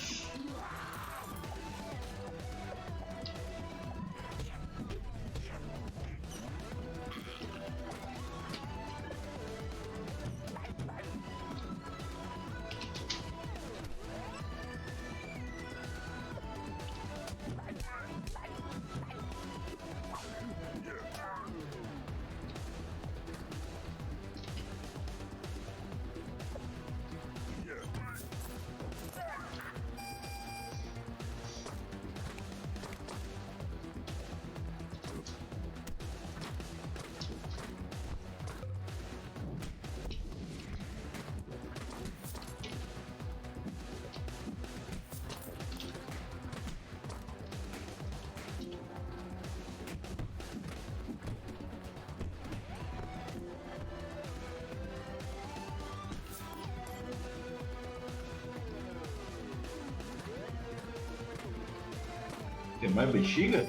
Tem mais bexiga?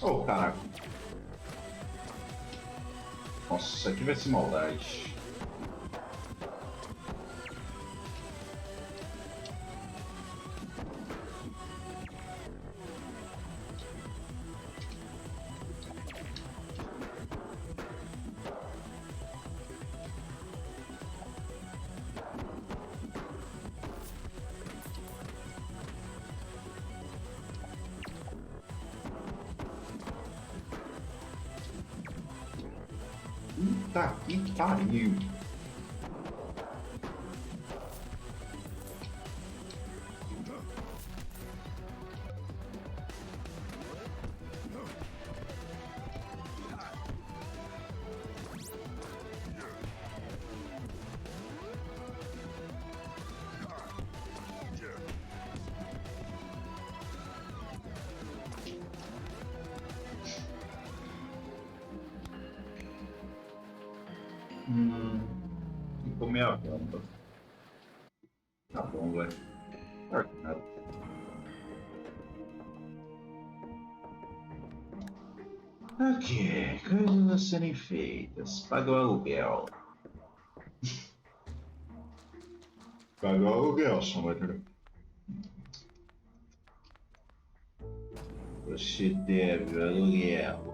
Oh, caraca. Nossa, isso aqui vai ser maldade. Puta que pariu. comer a bomba. Tá bom, velho. Claro que nada. Ok, coisas a serem feitas. Paga o aluguel. Paga o aluguel, Samuel. Você deve o aluguel.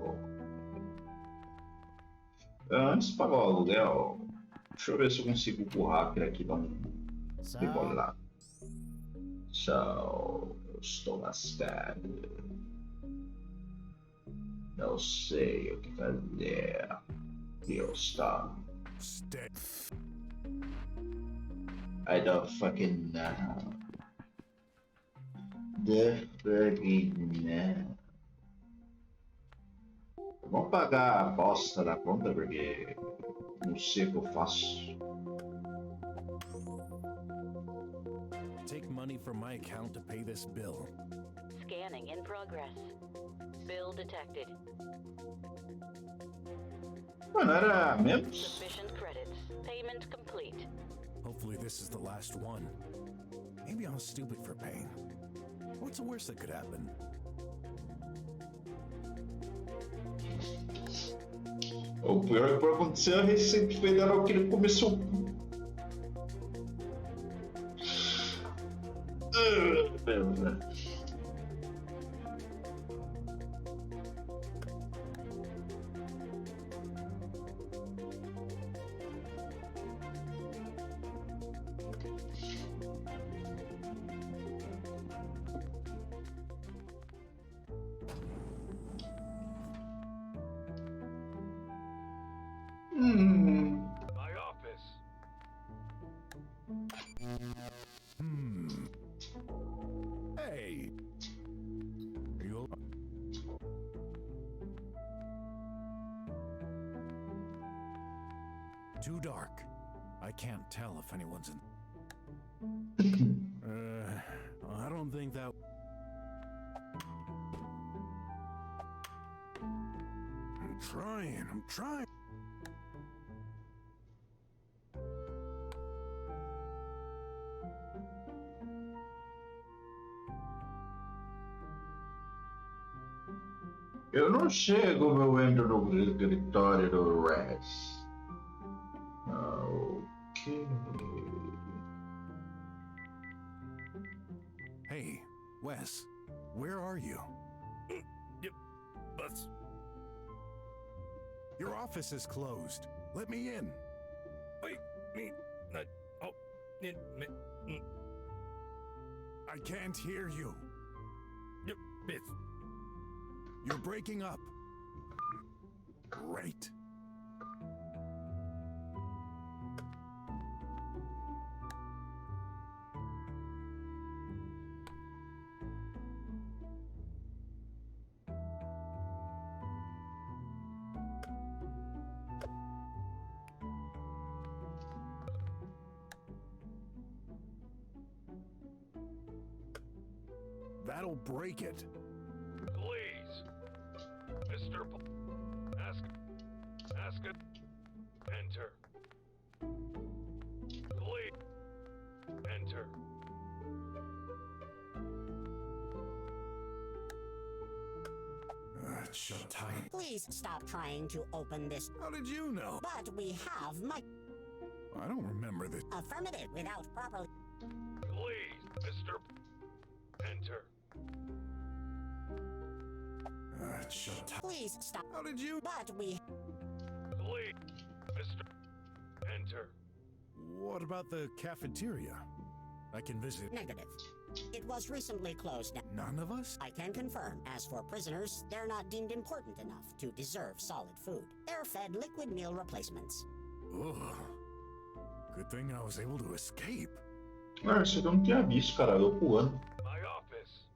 Antes de pagar o aluguel, deixa eu ver se eu consigo o hacker aqui dar um demolado. Eu estou lascado. Não sei o que fazer. Eu estou. I don't fucking know. The fucking know. Vamos pagar a bosta da conta porque não sei o que eu faço. Take money from my account to pay this bill. Scanning in progress. Bill detected. Mano, era menos? Sufficient credits. Payment complete. Hopefully this is the last one. Maybe I was stupid for paying. What's the worst that could happen? O pior que pode acontecer é a Receita Federal que ele começou. My office. Hey. Are you too dark. I can't tell if anyone's in. I don't think that. I'm trying. Eu não chego, eu entro no escritório do Res. Ok. Hey, Wes, where are you? Yep, but your office is closed. Let me in. Wait, me. I can't hear you. Yep, it's. You're breaking up. Great. That'll break it. Please. Mr. Ask it. Enter. Please. Enter. It's shut tight. Please stop trying to open this. How did you know? But we have my. I don't remember this. Affirmative without proper. Please, Mr. Enter. It's shut tight. Please stop. How did you? But we. Please, Mr. Enter. What about the cafeteria? I can visit. Negative. It was recently closed down. None of us? I can confirm. As for prisoners, they're not deemed important enough to deserve solid food. They're fed liquid meal replacements. Ugh. Good thing I was able to escape. Ah, isso eu não tinha visto, cara. Eu pulando. My office.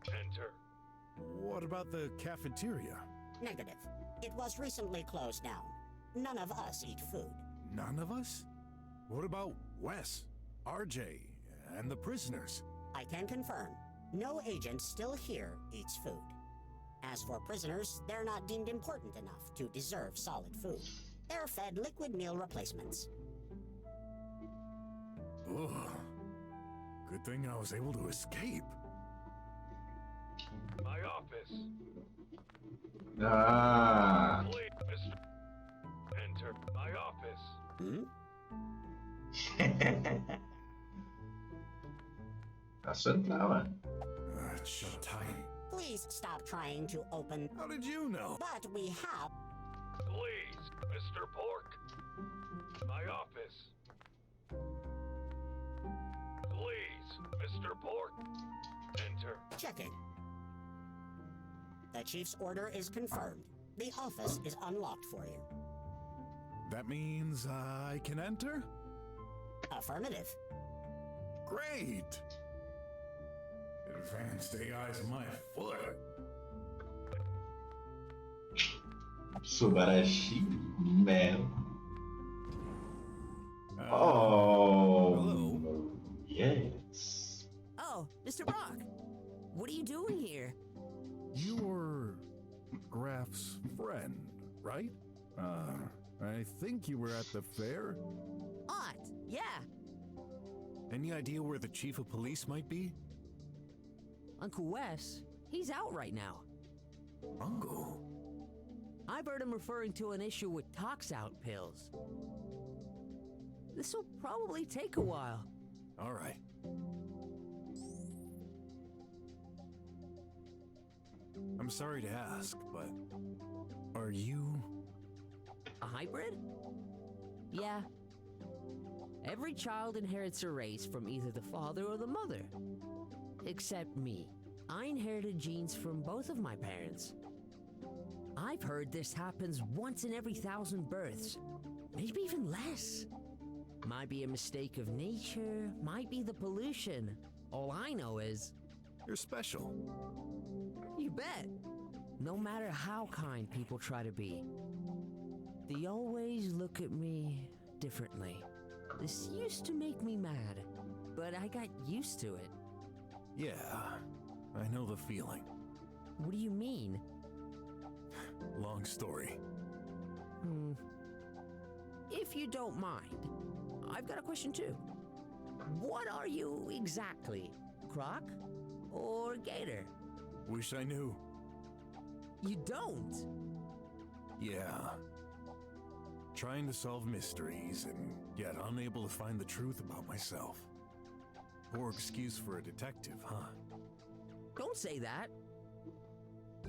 Enter. What about the cafeteria? Negative. It was recently closed down. None of us eat food. None of us? What about Wes, RJ, and the prisoners? I can confirm. No agent still here eats food. As for prisoners, they're not deemed important enough to deserve solid food. They're fed liquid meal replacements. Ugh. Good thing I was able to escape. My office. Ah. Please, Mr. Enter my office. That's entrar, mano. It's shut tight. Please stop trying to open. How did you know? But we have. Please, Mr. Pork. My office. Please, Mr. Pork. Enter. Checking. The chief's order is confirmed. The office is unlocked for you. That means I can enter? Affirmative. Great! Advanced AI's my foot. Subarashi, man. Oh. Hello. Yes. Oh, Mr. Brock. What are you doing here? You were Graf's friend, right? I think you were at the fair. Odd, yeah. Any idea where the chief of police might be? Uncle Wes, he's out right now. Uncle? I've heard him referring to an issue with tox-out pills. This'll probably take a while. All right. I'm sorry to ask, but are you... A hybrid? Yeah. Every child inherits a race from either the father or the mother. Except me. I inherited genes from both of my parents. I've heard this happens once in every 1,000 births. Maybe even less. Might be a mistake of nature, might be the pollution. All I know is... You're special. You bet. No matter how kind people try to be. They always look at me differently. This used to make me mad, but I got used to it. Yeah, I know the feeling. What do you mean? Long story. If you don't mind, I've got a question too. What are you exactly? Croc or Gator? Wish I knew. You don't? Yeah. Trying to solve mysteries and yet unable to find the truth about myself. Poor excuse for a detective, huh? Don't say that.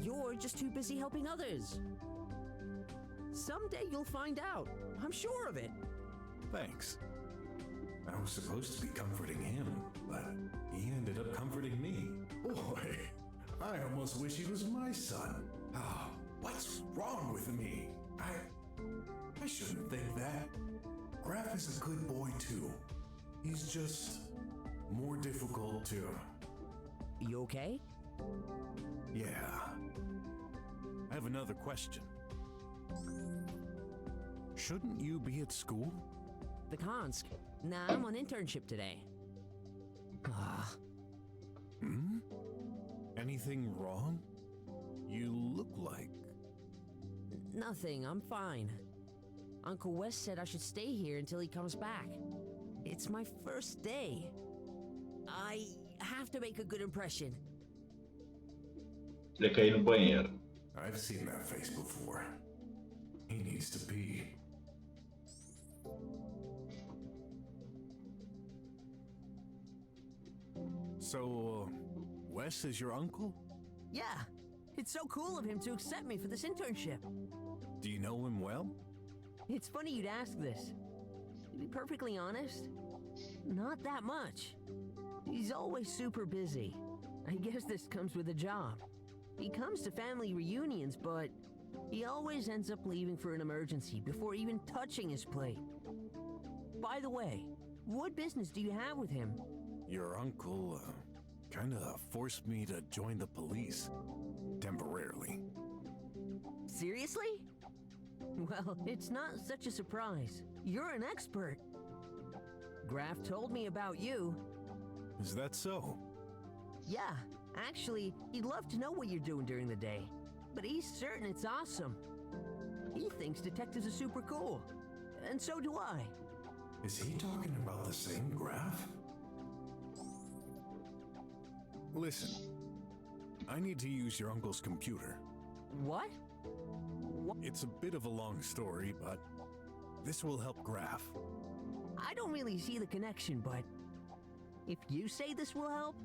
You're just too busy helping others. Someday you'll find out. I'm sure of it. Thanks. I was supposed to be comforting him, but he ended up comforting me. Boy, I almost wish he was my son. Oh, what's wrong with me? I shouldn't think that. Graf is a good boy too. He's just more difficult to... You okay? Yeah. I have another question. Shouldn't you be at school? The Kansk. Nah, I'm on internship today. Anything wrong? You look like... Nothing, I'm fine. Uncle Wes said I should stay here until he comes back. It's my first day. I have to make a good impression. Ele caiu no banheiro. I've seen that face before. He needs to pee. So, Wes is your uncle? Yeah, it's so cool of him to accept me for this internship. Do you know him well? It's funny you'd ask this. To be perfectly honest, not that much. He's always super busy. I guess this comes with a job. He comes to family reunions, but he always ends up leaving for an emergency before even touching his plate. By the way, what business do you have with him? Your uncle, kinda forced me to join the police. Temporarily. Seriously? Well, it's not such a surprise. You're an expert. Graf told me about you. Is that so? Yeah, actually, he'd love to know what you're doing during the day. But he's certain it's awesome. He thinks detectives are super cool. And so do I. Is he talking about the same graph? Listen, I need to use your uncle's computer. What? It's a bit of a long story, but this will help Graph. I don't really see the connection, but if you say this will help,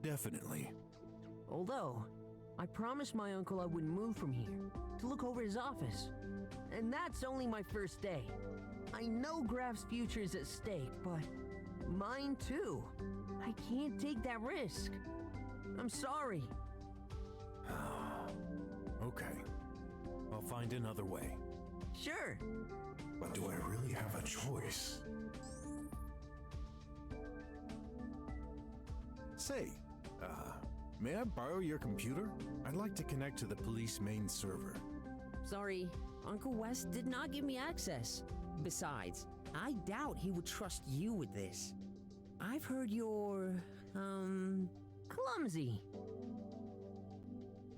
Definitely. although I promised my uncle I wouldn't move from here to look over his office. And that's only my first day. I know Graph's future is at stake, but mine too. I can't take that risk. I'm sorry. Okay. I'll find another way. Sure. But do I really have a choice? Say, may I borrow your computer? I'd like to connect to the police main server. Sorry, Uncle Wes did not give me access. Besides, I doubt he would trust you with this. I've heard you're, clumsy.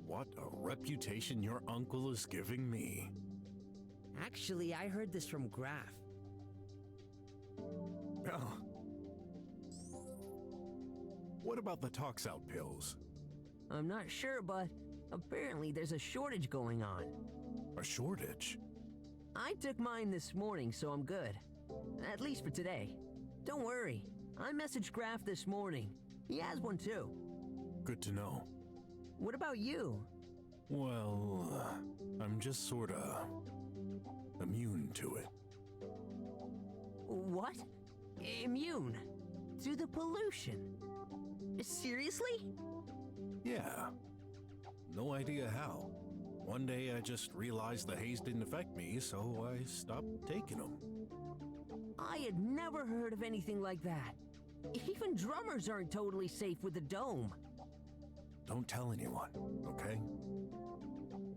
What a reputation your uncle is giving me. Actually, I heard this from Graph. Oh. What about the tox out pills? I'm not sure, but apparently there's a shortage going on. A shortage? I took mine this morning, so I'm good. At least for today. Don't worry, I messaged Graph this morning. He has one too. Good to know. What about you? Well, I'm just sorta immune to it. What? Immune? To the pollution? Seriously? Yeah. No idea how. One day I just realized the haze didn't affect me, so I stopped taking them. I had never heard of anything like that. Even drummers aren't totally safe with the dome. Don't tell anyone, okay?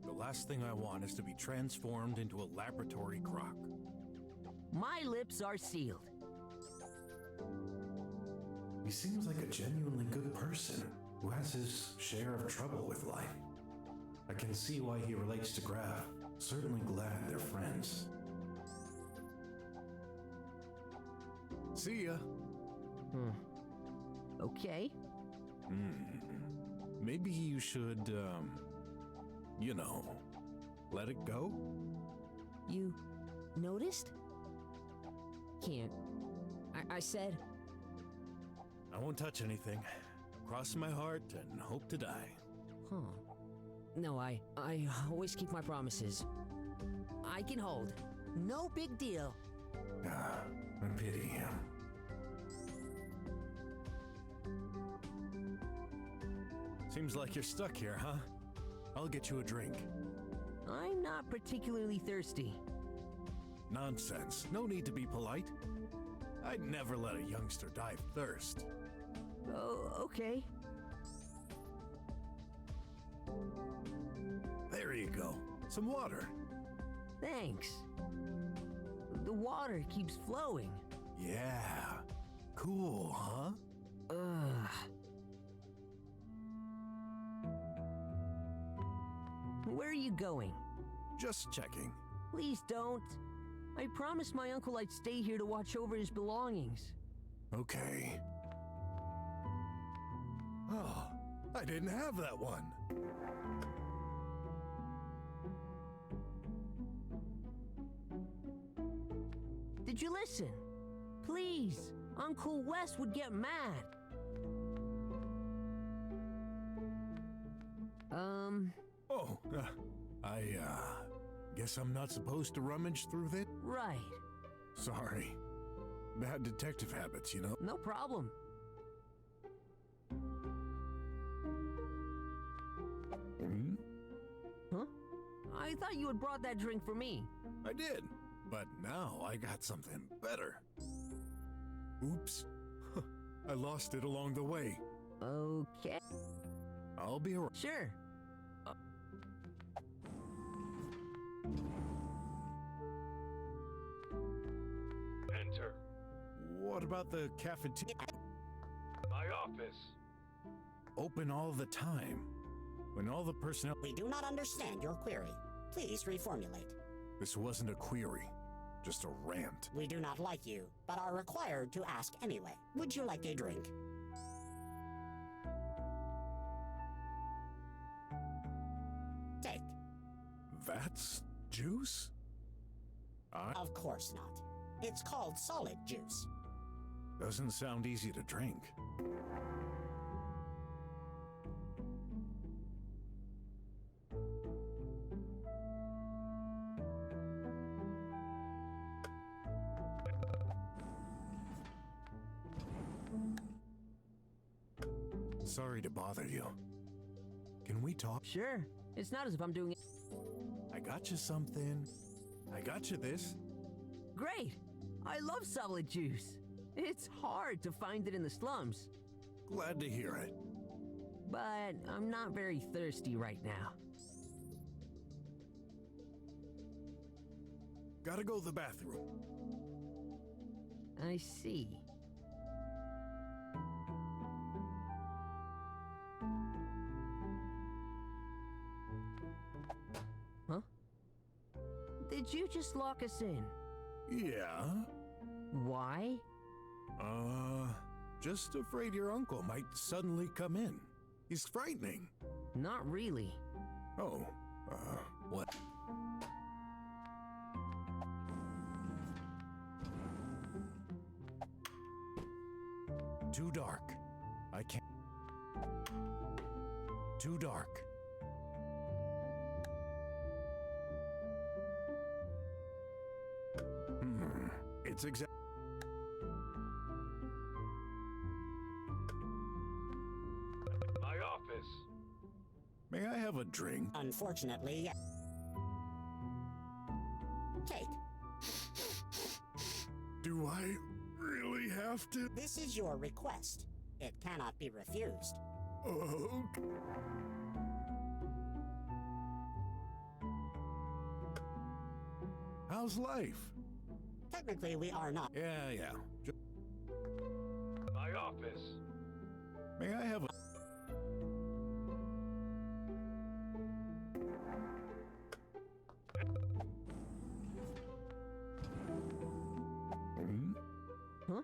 The last thing I want is to be transformed into a laboratory croc. My lips are sealed. He seems like a genuinely good person who has his share of trouble with life. I can see why he relates to Graph. Certainly glad they're friends. See ya. Okay. Maybe you should, you know, let it go? You noticed? Can't. I said... I won't touch anything. Cross my heart and hope to die. Huh. No, I always keep my promises. I can hold. No big deal. I pity him. Seems like you're stuck here, huh? I'll get you a drink. I'm not particularly thirsty. Nonsense. No need to be polite. I'd never let a youngster die of thirst. Oh, okay. There you go. Some water. Thanks. The water keeps flowing. Yeah. Cool, huh? Where are you going? Just checking. Please don't. I promised my uncle I'd stay here to watch over his belongings. Okay. Oh, I didn't have that one. Did you listen? Please, Uncle Wes would get mad. Oh, I guess I'm not supposed to rummage through that? Right. Sorry. Bad detective habits, you know? No problem. Huh? I thought you had brought that drink for me. I did, but now I got something better. Oops. I lost it along the way. Okay. I'll be right. Sure. Enter. What about the cafeteria? My office. Open all the time. When all the personnel... We do not understand your query. Please reformulate. This wasn't a query. just a rant. We do not like you, but are required to ask anyway. Would you like a drink? Take. That's juice? Of course not. It's called solid juice. Doesn't sound easy to drink. Sorry to bother you. Can we talk? Sure. It's not as if I'm doing it. I got you something. I got you this. Great! I love solid juice. It's hard to find it in the slums. Glad to hear it. But I'm not very thirsty right now. Gotta go to the bathroom. I see. Huh? Did you just lock us in? Yeah? Why? Just afraid your uncle might suddenly come in. He's frightening. Not really. Oh, what? Too dark. I can't. Too dark. It's exact. My office. May I have a drink? Unfortunately, yes. Take. Do I really have to? This is your request. It cannot be refused. Oh. How's life? Technically, we are not. Yeah. My office. May I have a... Huh?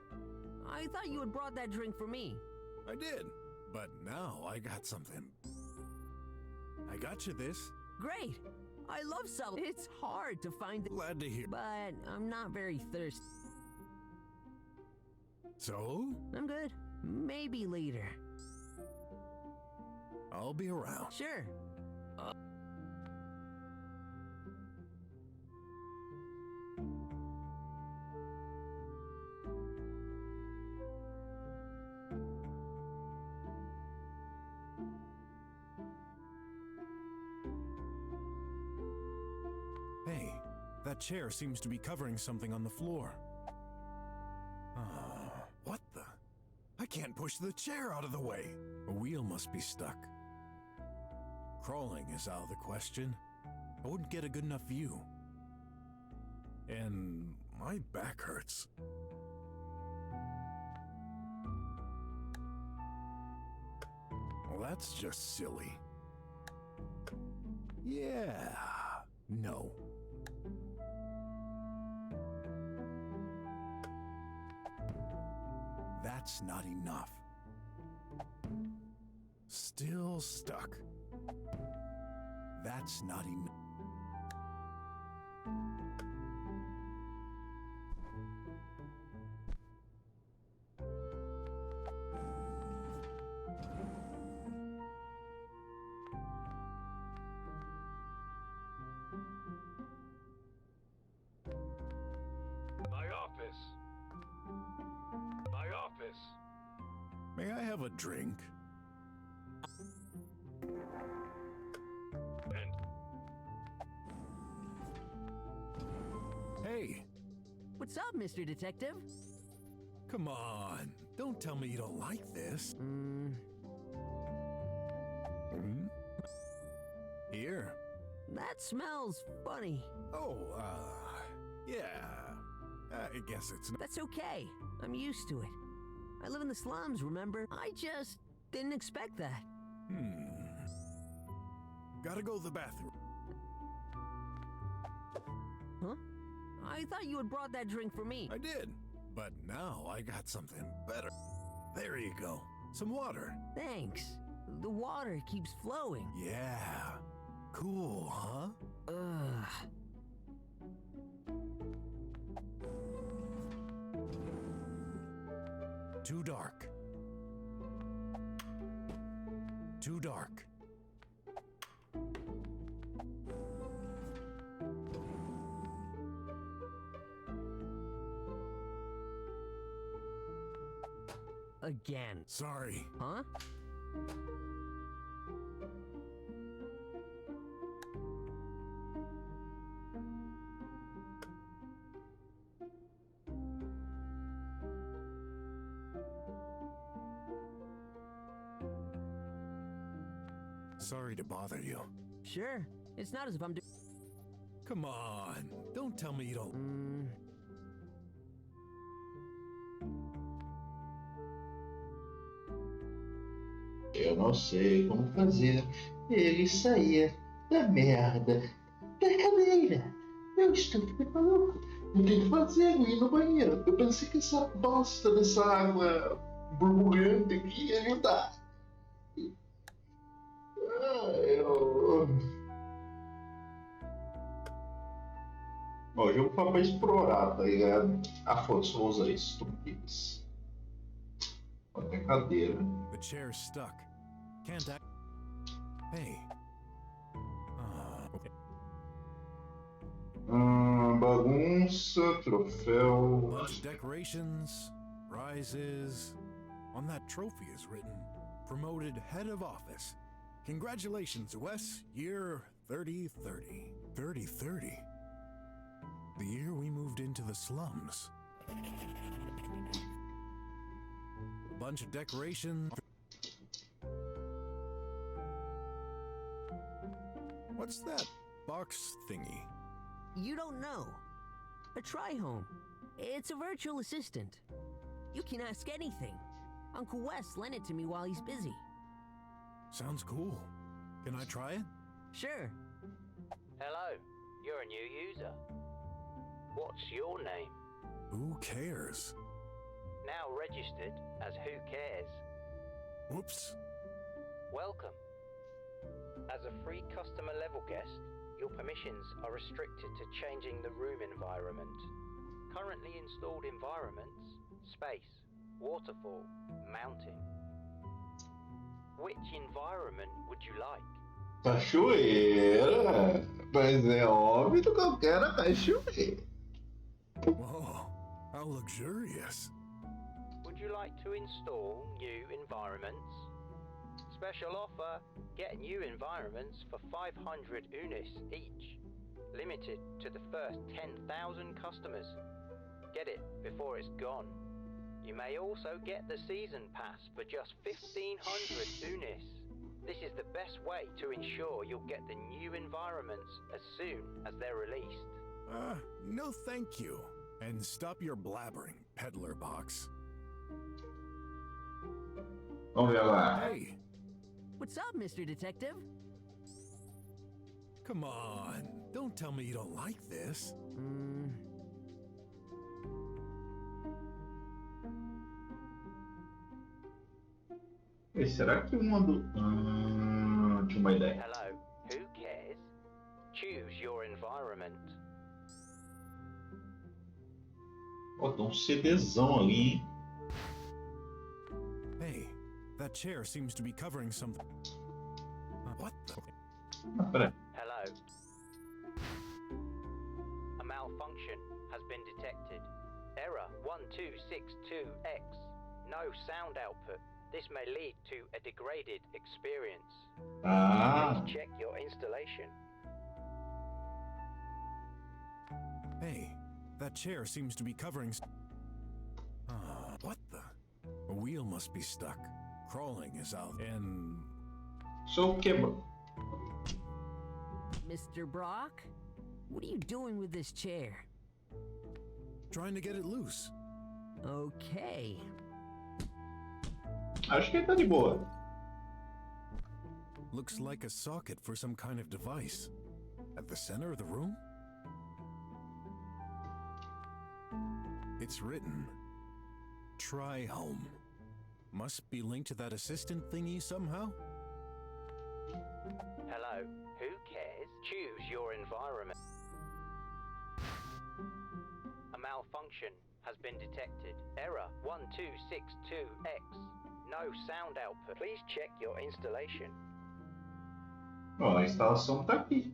I thought you had brought that drink for me. I did, but now I got something. I got you this. Great! I love solid. It's hard to find. Glad to hear. But I'm not very thirsty. So? I'm good. Maybe later. I'll be around. Sure. Hey, that chair seems to be covering something on the floor. What the? I can't push the chair out of the way. A wheel must be stuck. Crawling is out of the question. I wouldn't get a good enough view. And my back hurts. Well, that's just silly. Yeah. No. That's not enough. Still stuck. That's not enough. May I have a drink? Hey! What's up, Mr. Detective? Come on, don't tell me you don't like this. Here. That smells funny. Oh, yeah. I guess it's not. That's okay. I'm used to it. I live in the slums, remember? I just didn't expect that. Gotta go to the bathroom. Huh? I thought you had brought that drink for me. I did, but now I got something better. There you go. Some water. Thanks. The water keeps flowing. Yeah. Cool, huh? Ugh. Too dark. Too dark. Again. Sorry. Huh? Sorry to bother you. Sure. It's not as if I'm Come on. Don't tell me you don't... Eu não sei como fazer ele sair da merda da cadeira. Eu estou ficando maluco. Eu tenho que fazer ir no banheiro. Eu pensei que essa bosta dessa água borbulhante aqui ia ajudar. Bom, o jogo foi pra explorar, tá ligado? Ah, foda-se, vou usar isso. Estupidez. Até cadeira. The chair's stuck. Can't act... Hey. Okay. Bagunça, troféu. Bunch of decorations, prizes. On that trophy is written, promoted head of office. Congratulations, Wes. Year 3030. 3030? The year we moved into the slums. Bunch of decorations. What's that box thingy? You don't know. A try-home. It's a virtual assistant. You can ask anything. Uncle Wes lent it to me while he's busy. Sounds cool. Can I try it? Sure. Hello, you're a new user. What's your name? Who cares? Now registered as Who Cares. Whoops. Welcome. As a free customer level guest, your permissions are restricted to changing the room environment. Currently installed environments: space, waterfall, mountain. Which environment would you like? Cachoeira? Mas é óbvio que eu quero a cachoeira. Whoa, how luxurious. Would you like to install new environments? Special offer, get new environments for 500 unis each. Limited to the first 10,000 customers. Get it before it's gone. You may also get the season pass for just 1,500 unis. This is the best way to ensure you'll get the new environments as soon as they're released. No thank you. And stop your blabbering, peddler box. Vamos ver agora. Hey. What's up, Mr. Detective? Come on. Don't tell me you don't like this. E será que uma do... tinha uma ideia. Hello, who cares? Choose your environment. Ó, tem um CDzão ali, hein? Hey, that chair seems to be covering something. What the? Ah, peraí. Hello. A malfunction has been detected. Error 1262X. No sound output. This may lead to a degraded experience. Please check your installation. Hey, that chair seems to be covering. What the? A wheel must be stuck. Crawling is out and. So quebrou. Mr. Brock? What are you doing with this chair? Trying to get it loose. Okay. Acho que ele tá de boa. Looks like a socket for some kind of device. At the center of the room? It's written. Try home. Must be linked to that assistant thingy somehow? Hello, who cares? Choose your environment. A malfunction has been detected. Error 1262X. No sound output. Please check your installation. Ó, a instalação tá aqui.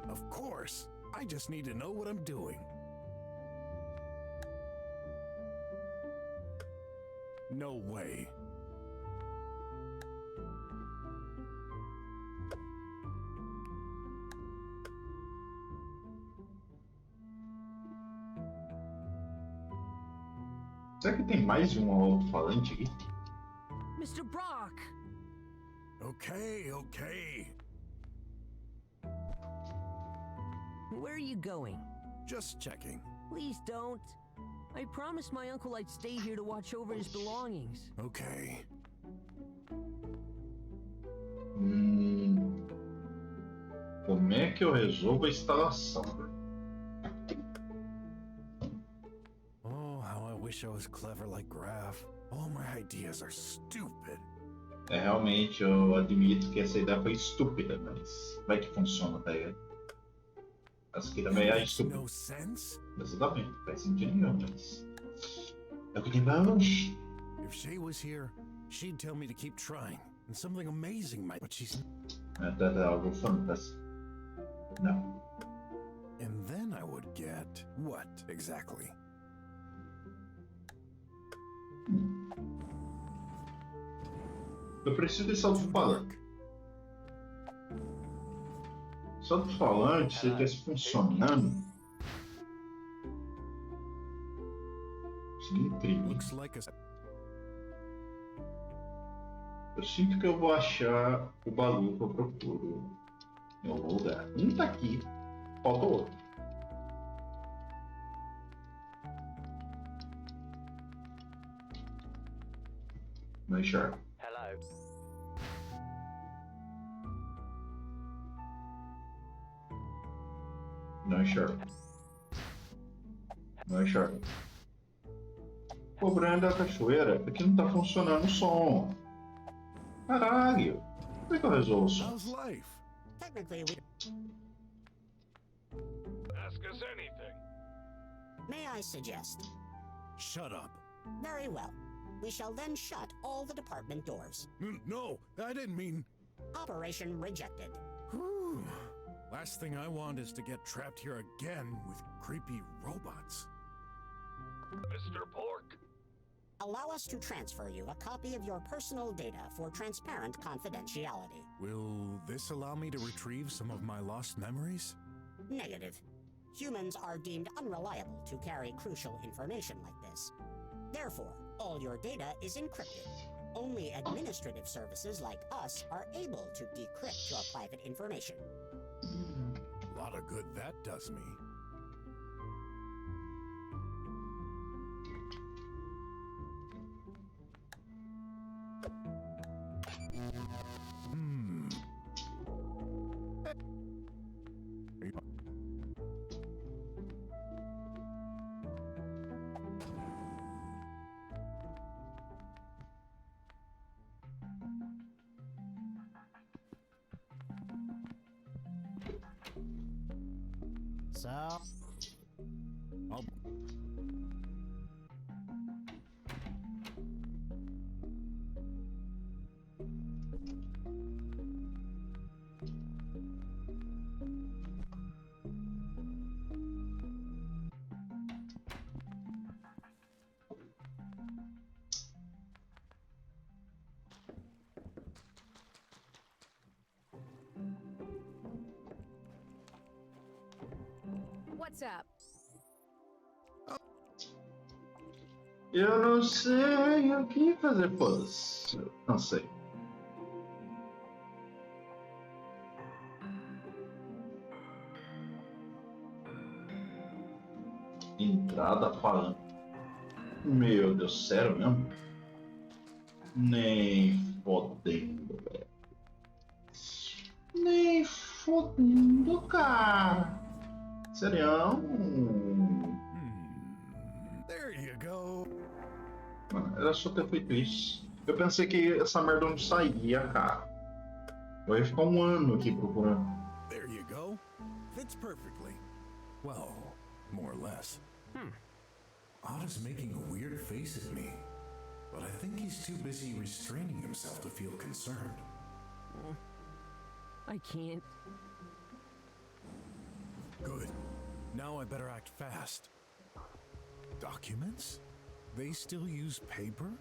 Of course. I just need to know what I'm doing. No way. Será que tem mais de um alto-falante aqui? Mr. Brock! Okay, okay. Where are you going? Just checking. Please don't. I promised my uncle I'd stay here to watch over his belongings. Okay. Como é que eu resolvo a instalação? Oh, how I wish I was clever like Graf. All my ideas are stupid. É, realmente, eu admito que essa ideia foi estúpida, mas vai que funciona, tá ligado? Essa aqui também é estúpida. No sense? Exatamente, não faz sentido nenhum, mas... É o que tem pra hoje. If Shay was here, she'd tell me to keep trying, and something amazing might... But she's... É algo fantástico. Não. And then I would get... What, exactly? Eu preciso desse alto-falante. Esse alto-falante, se ele estivesse funcionando... Seria incrível. Eu sinto que eu vou achar o baú que eu procuro em algum lugar. Um tá aqui, falta o outro. Not sure. Hello. Not sure. Not sure. Cobrando a cachoeira, porque não tá funcionando o som. Caralho! Como é que eu resolvo o som? Technically, we... Ask us anything. May I suggest? Shut up. Very well. We shall then shut all the department doors. No, I didn't mean... Operation rejected. Whew. Last thing I want is to get trapped here again with creepy robots. Mr. Pork? Allow us to transfer you a copy of your personal data for transparent confidentiality. Will this allow me to retrieve some of my lost memories? Negative. Humans are deemed unreliable to carry crucial information like this. Therefore, all your data is encrypted. Only administrative services like us are able to decrypt your private information. A lot of good that does me. So... What's up? Eu não sei o que fazer, pós. Não sei. Entrada falando. Meu Deus, sério mesmo? Nem fodendo, velho. Nem fodendo, cara. Serião? There you go. Mano, era só ter feito isso. Eu pensei que essa merda não sairia, cara. Eu ia ficar um ano aqui procurando. There you go. Fits perfectly. Well, more or less. Otto's making a weird face at me, but I think he's too busy restraining himself to feel concerned. I can't. Good. Now I better act fast. Documents? They still use paper?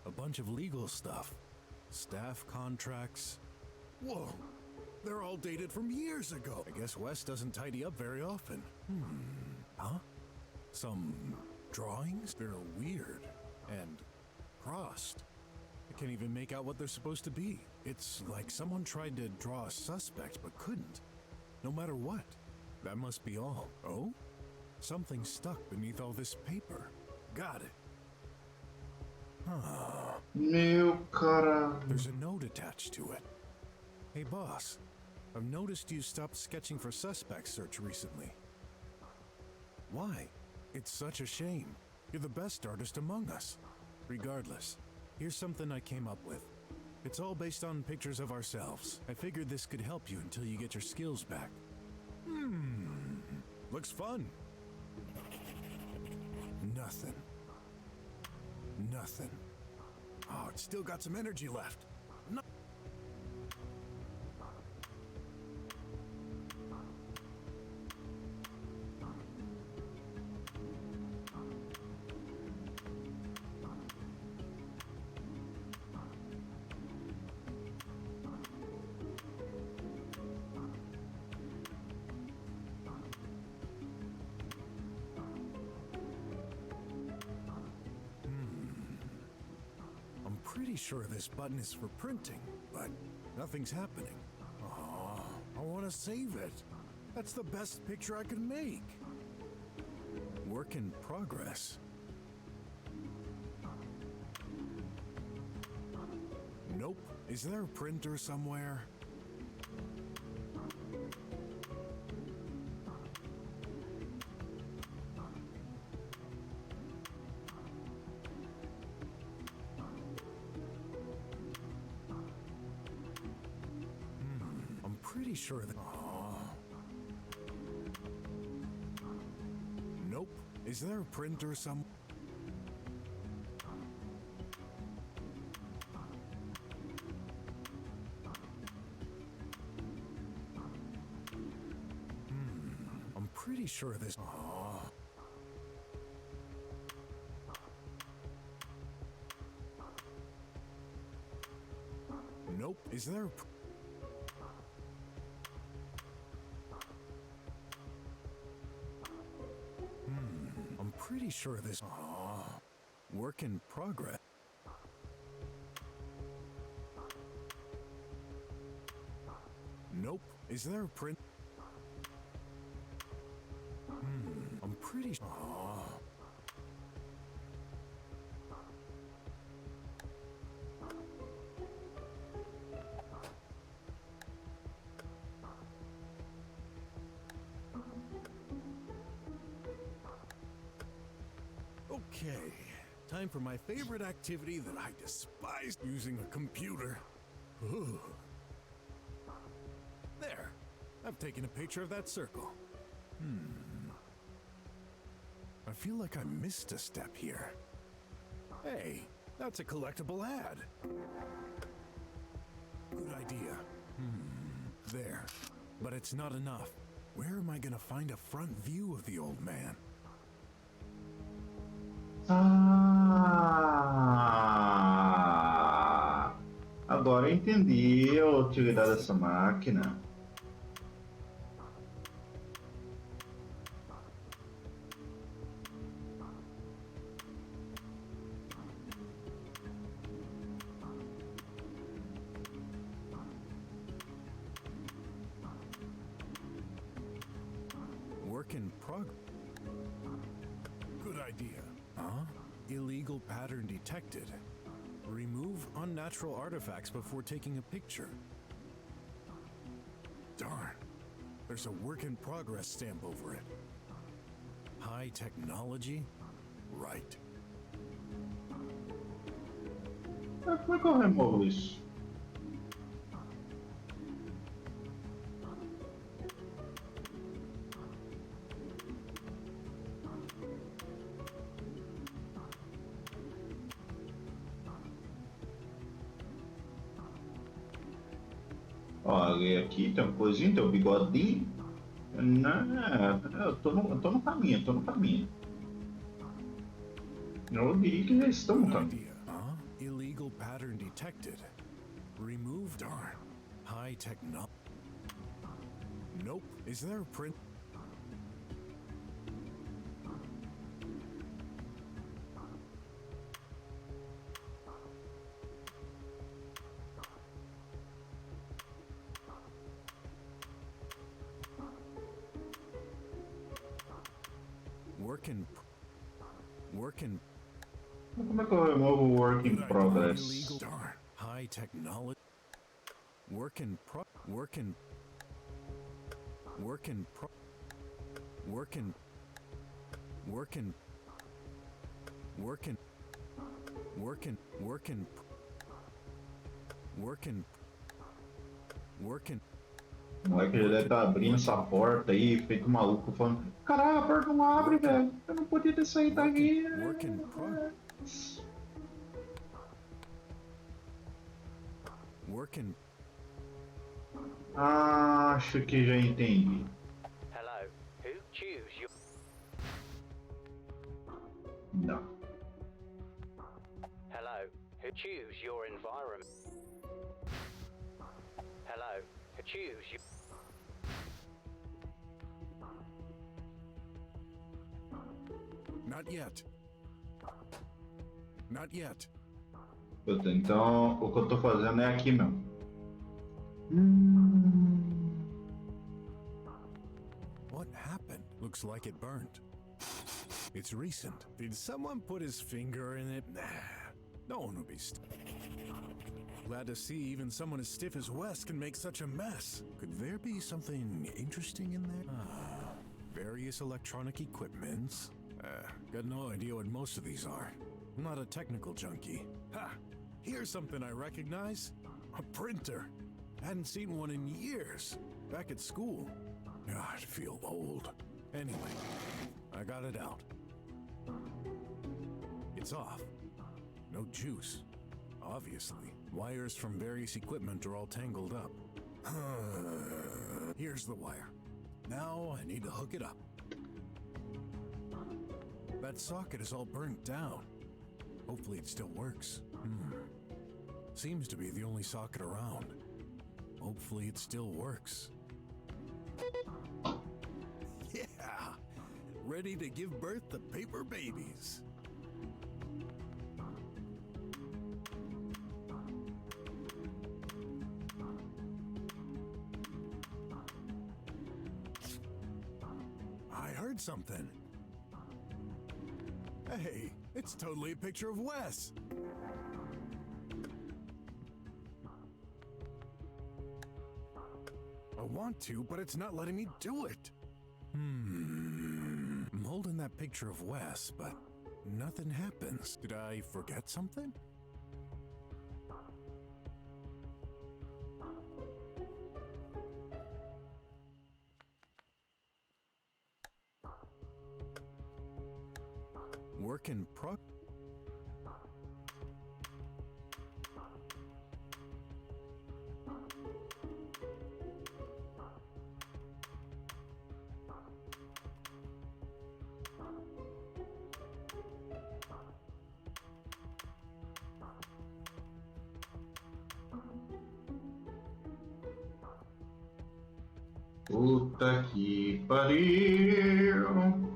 A bunch of legal stuff. Staff contracts. Whoa! They're all dated from years ago. I guess Wes doesn't tidy up very often. Huh? Some drawings? They're weird and crossed. I can't even make out what they're supposed to be. It's like someone tried to draw a suspect but couldn't. No matter what. That must be all. Oh? Something stuck beneath all this paper. Got it. Meu cara. There's a note attached to it. Hey boss, I've noticed you stopped sketching for suspect search recently. Why? It's such a shame. You're the best artist among us. Regardless, here's something I came up with. It's all based on pictures of ourselves. I figured this could help you until you get your skills back. Looks fun. Nothing. Nothing. Oh, it's still got some energy left. No. Pretty sure this button is for printing, but nothing's happening. Oh, I want to save it. That's the best picture I could make. Work in progress. Nope. Is there a printer somewhere? Pretty sure that. Nope. Is there a printer some? I'm pretty sure this. Nope. Is there a? Pretty sure this. Work in progress. Nope. Is there a print? I'm pretty sure. Okay, time for my favorite activity that I despise, using a computer. Ooh. There, I've taken a picture of that circle. I feel like I missed a step here. Hey, that's a collectible ad. Good idea. There, but it's not enough. Where am I gonna find a front view of the old man? Agora eu entendi a utilidade dessa máquina. Work in progress. Good idea. Huh? Illegal pattern detected. Remove unnatural artifacts before taking a picture. Darn. There's a work in progress stamp over it. High technology? Right. Como é que eu removo isso? Olha, aqui tem uma coisinha, tem um bigodinho. Não, eu tô no caminho, tô no caminho. Eu diria que já estamos no caminho. Illegal pattern detected. Removed darn. High technology. Nope. Is there a print? Working. Como é que eu removo o work in progress? High technology. Working. O moleque já deve estar abrindo essa porta aí, feito maluco, falando: caralho, a porta não abre, velho. Eu não podia ter saído daqui. Acho que já entendi. Hello, who choose your... Não. Hello, who choose your environment? Hello, who choose your... Not yet. Not yet. Puta, então o que eu tô fazendo é aqui mesmo. What happened? Looks like it burned. It's recent. Did someone put his finger in it? Nah. No one would be glad to see even someone as stiff as Wes can make such a mess. Could there be something interesting in there? Various electronic equipments. Got no idea what most of these are. I'm not a technical junkie. Ha! Here's something I recognize. A printer. Hadn't seen one in years. Back at school. I feel old. Anyway, I got it out. It's off. No juice. Obviously. Wires from various equipment are all tangled up. Here's the wire. Now I need to hook it up. That socket is all burnt down. Hopefully it still works. Seems to be the only socket around. Hopefully it still works. Yeah! Ready to give birth to paper babies. I heard something. Hey, it's totally a picture of Wes. I want to, but it's not letting me do it. I'm holding that picture of Wes, but nothing happens. Did I forget something? Work in progress. Puta que pariu.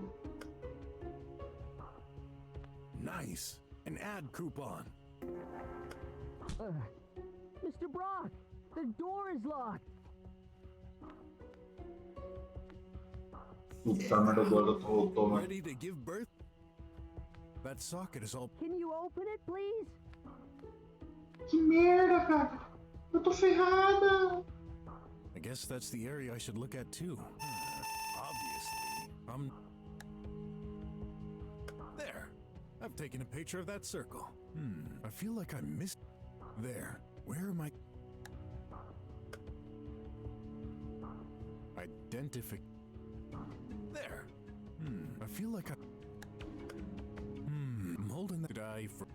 Nice. An ad coupon. Mr. Brock, the door is locked. Puta merda, agora eu tô Ready to give birth? That socket is all... Can you open it, please? Que merda, cara. Eu tô ferrada. I guess that's the area I should look at too. Obviously, There! I've taken a picture of that circle. I feel like I missed... There. Where am I... Identify... There! I feel like I... I'm holding the die for...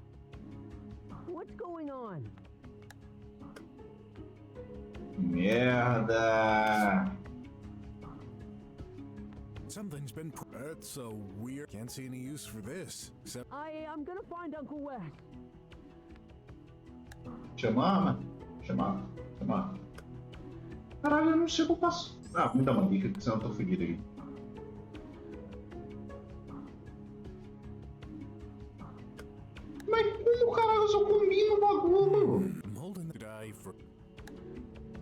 What's going on? Merda! Something's been... That's so weird. Can't see any use for this, except... I'm gonna find Uncle Wes. Chamar, mano. Chamar. Caralho, eu não sei como passo. Ah, me dá uma dica, que senão eu tô fudido aqui. Mas como, caralho, eu só combino o bagulho?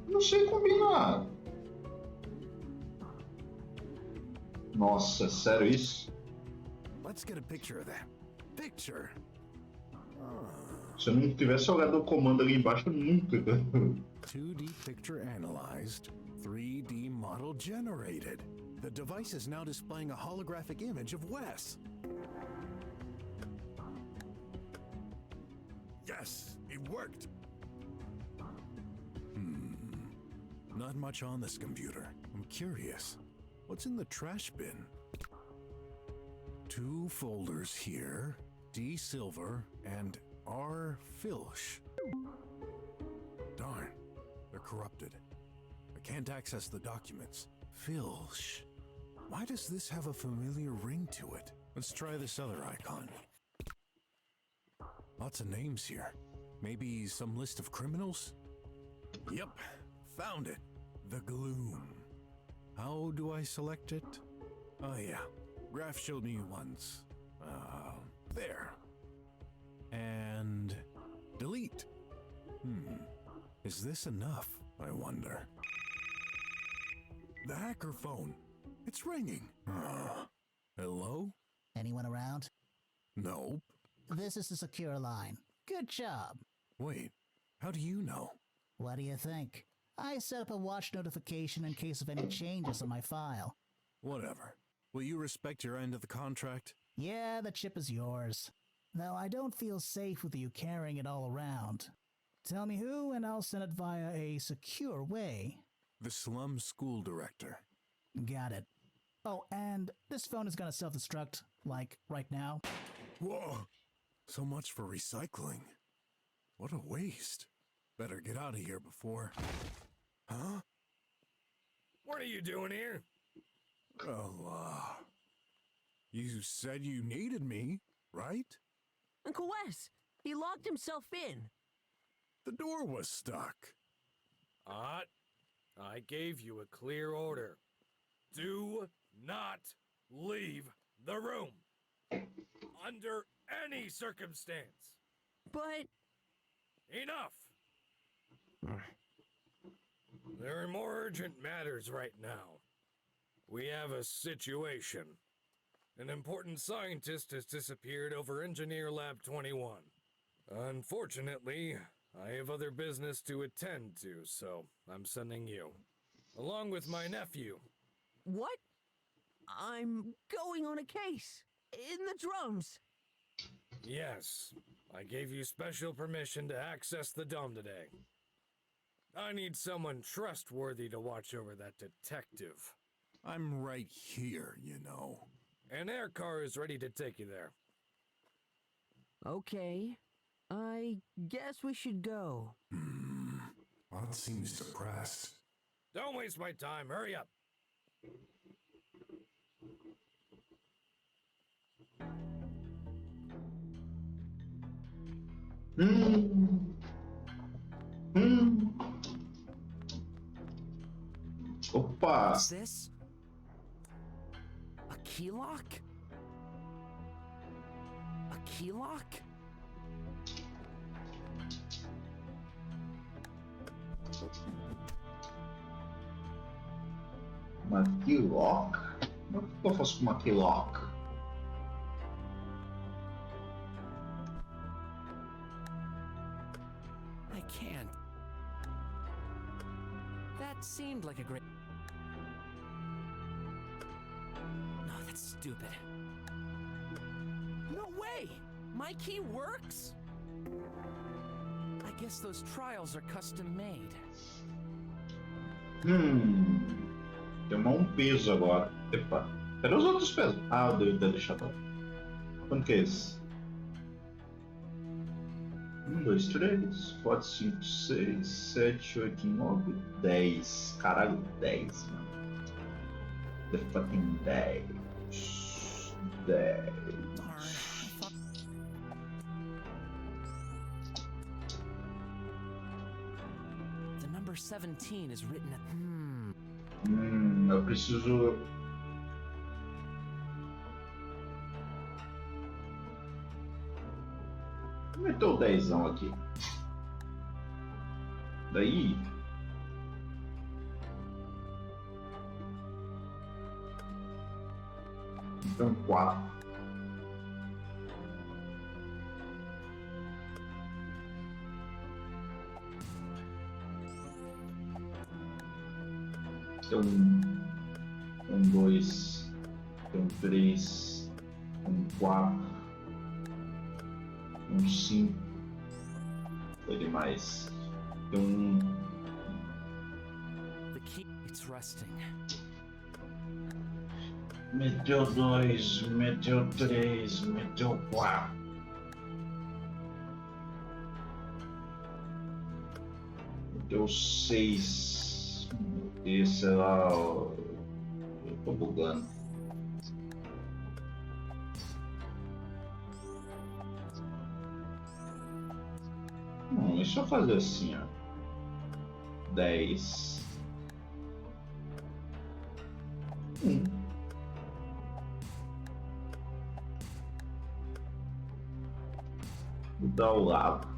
Não sei combinar. Nossa, sério isso? Let's get a picture of that. Picture. Se eu não tivesse olhado o comando ali embaixo, nunca. 2D picture analyzed, 3D model generated. The device is now displaying a holographic image of Wes. Yes, it worked. Not much on this computer. I'm curious. What's in the trash bin? 2 folders here. D. Silver and R. Filch. Darn, they're corrupted. I can't access the documents. Filch. Why does this have a familiar ring to it? Let's try this other icon. Lots of names here. Maybe some list of criminals? Yep, found it. The Gloom. How do I select it? Oh yeah, Graph showed me once. There. And delete. Is this enough, I wonder? The hacker phone. It's ringing. Hello? Anyone around? Nope. This is the secure line. Good job. Wait, how do you know? What do you think? I set up a watch notification in case of any changes on my file. Whatever. Will you respect your end of the contract? Yeah, the chip is yours. Though I don't feel safe with you carrying it all around. Tell me who, and I'll send it via a secure way. The slum school director. Got it. Oh, and this phone is gonna self-destruct, like, right now. Whoa! So much for recycling. What a waste. Better get out of here before... Huh? What are you doing here? Well, you said you needed me, right? Uncle Wes, he locked himself in. The door was stuck. I gave you a clear order. Do not leave the room. Under any circumstance. But... Enough! There are more urgent matters right now. We have a situation. An important scientist has disappeared over Engineer Lab 21. Unfortunately, I have other business to attend to, so I'm sending you. Along with my nephew. What? I'm going on a case. In the drums. Yes, I gave you special permission to access the dome today. I need someone trustworthy to watch over that detective. I'm right here, you know. An air car is ready to take you there. Okay. I guess we should go. That seems depressed. Don't waste my time. Hurry up. Opa! What's this? A key lock? A key lock? Uma key lock? Como é que eu faço com uma key lock? I can't. That seemed like a great... No, that's stupid. No way! My key works? I guess those trials are custom made. Tem um peso agora. Epa. Cadê os outros pesos? Ah, eu devo ter deixado. Quanto que é esse? 1, 2, 3, 4, 5, 6, 7, 8, 9, 10. Caralho, 10, mano. The fucking 10. 10. The number 17 is written at... Eu preciso... Vou meter o 10zão aqui. Daí... Então 4. Tem um 2, tem um 3, um 4, um 5, foi demais. Tem um... The key, it's rusting. Meteu 2, meteu 3, meteu 4. Meteu 6. Esse lá, eu tô bugando. Deixa eu fazer assim, ó. 10. 1. Mudar o lado.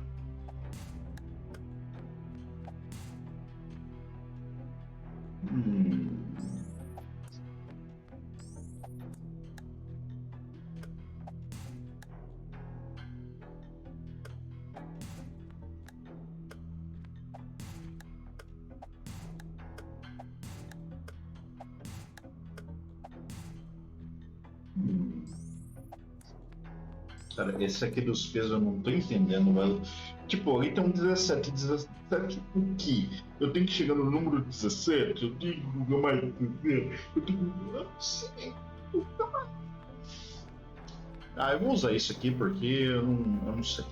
Cara, esse aqui dos pesos eu não tô entendendo, velho. Tipo, ali tem um 17. 17 o quê? Eu tenho que chegar no número 17? Eu tenho que jogar mais do que eu tenho que... Eu não sei. Eu vou usar isso aqui porque eu não sei.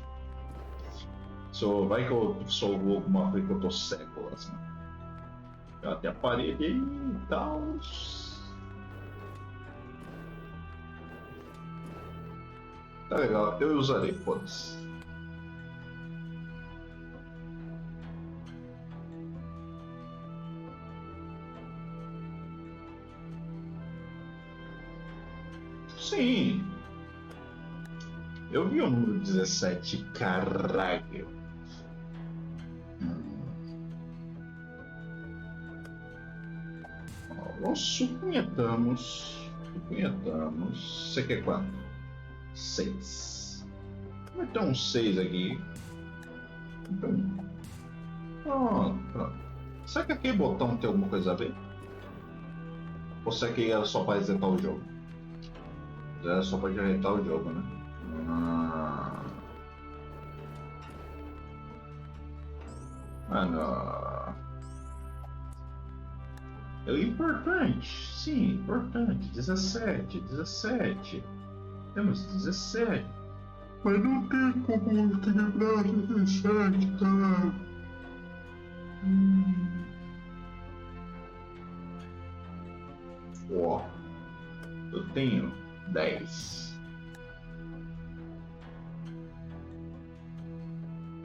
Vai que eu sou alguma coisa que eu tô cego, assim. Até a parede aí e tal. Tá legal, eu usarei, foda-se. Sim. Eu vi o número 17, caralho. Nós supunhetamos. Você quer quanto? 6. Vou meter um 6 aqui. Então. Pronto. Será que aquele botão tem alguma coisa a ver? Ou será que era só para resetar o jogo? Era só para resetar o jogo, né? Não. É importante, sim, importante. 17. Temos 17. Mas não tem como equilibrar 17, cara. Eu tenho 10.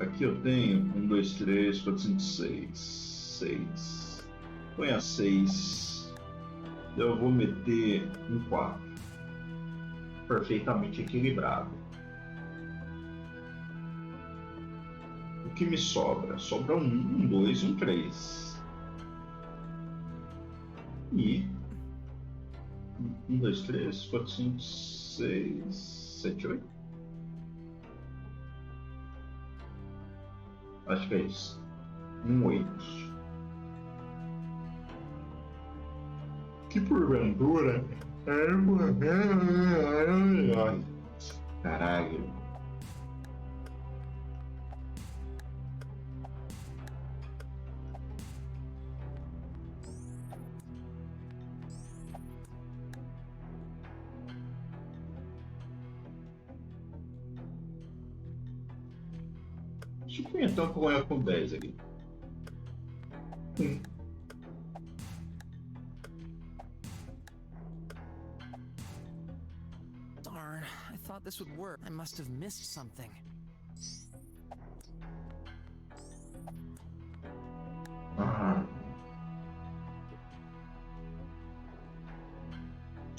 Aqui eu tenho 1, 2, 3, 4, 5, 6. 6. Põe a 6. Eu vou meter um 4. Perfeitamente equilibrado. O que me sobra? Sobra um 2 e um 3. E 1, 2, 3, 4, 5, 6, 7, 8. Acho que é isso. 8. Que porventura caralho. Suponha então que eu ganho com 10 aqui. Darn, I thought this would work. I must have missed something.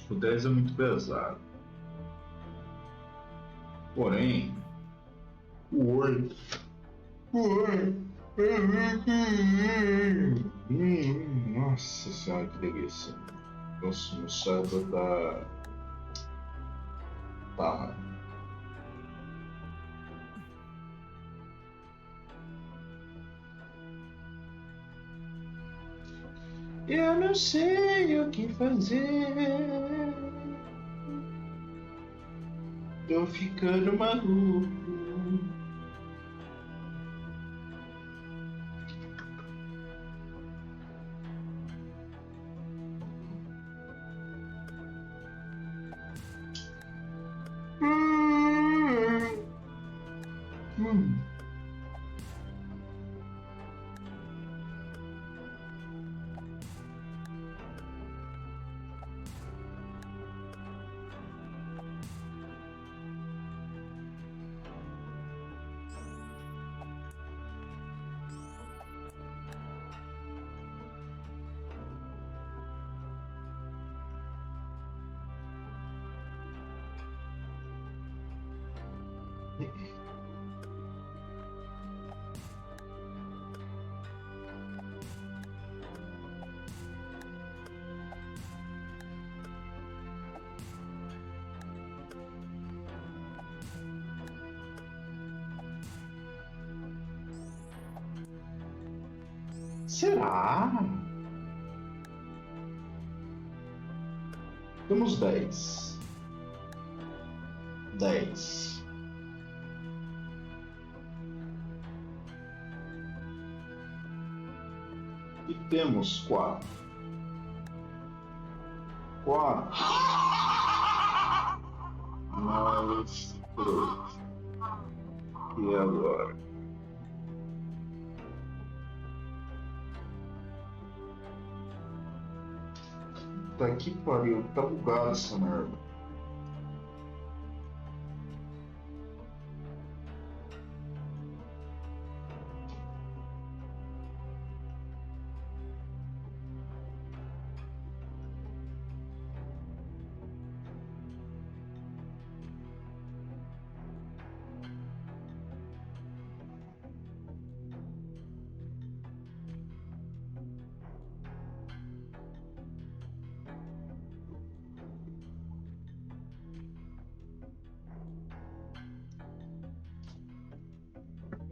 O 10 é muito pesado. Porém, o 8. Nossa senhora, que delícia. Nossa, meu cérebro tá. Eu não sei o que fazer. Tô ficando maluco. Será? Temos 10. 10. E temos 4. 4. Mais 3. E agora? Tá que pariu, tá bugado essa merda.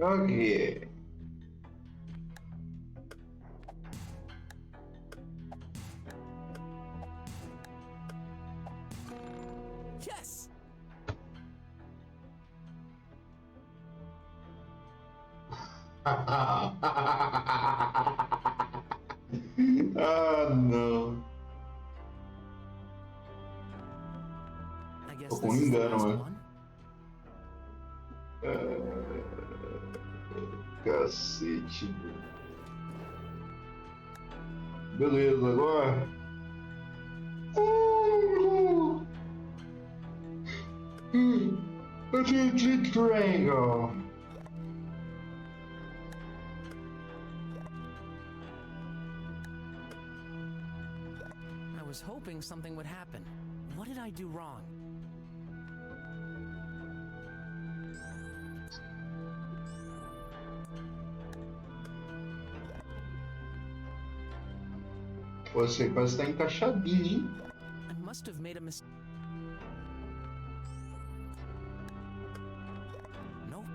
Ok. Yes! Ah, não. I guess Tô com this is the engano, last né? one. Cacete. Beleza, agora. Eu tenho triangle. I was hoping something would happen. What did I do wrong? Você quase está encaixadinho, hein? I must have made a mistake. Nope.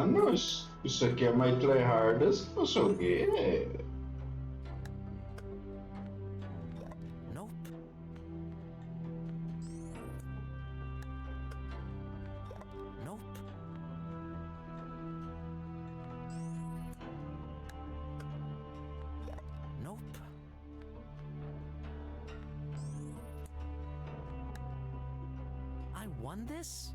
não, isso aqui é mais tryhardas, não sei o quê. Nope. Nope. Nope. I won this?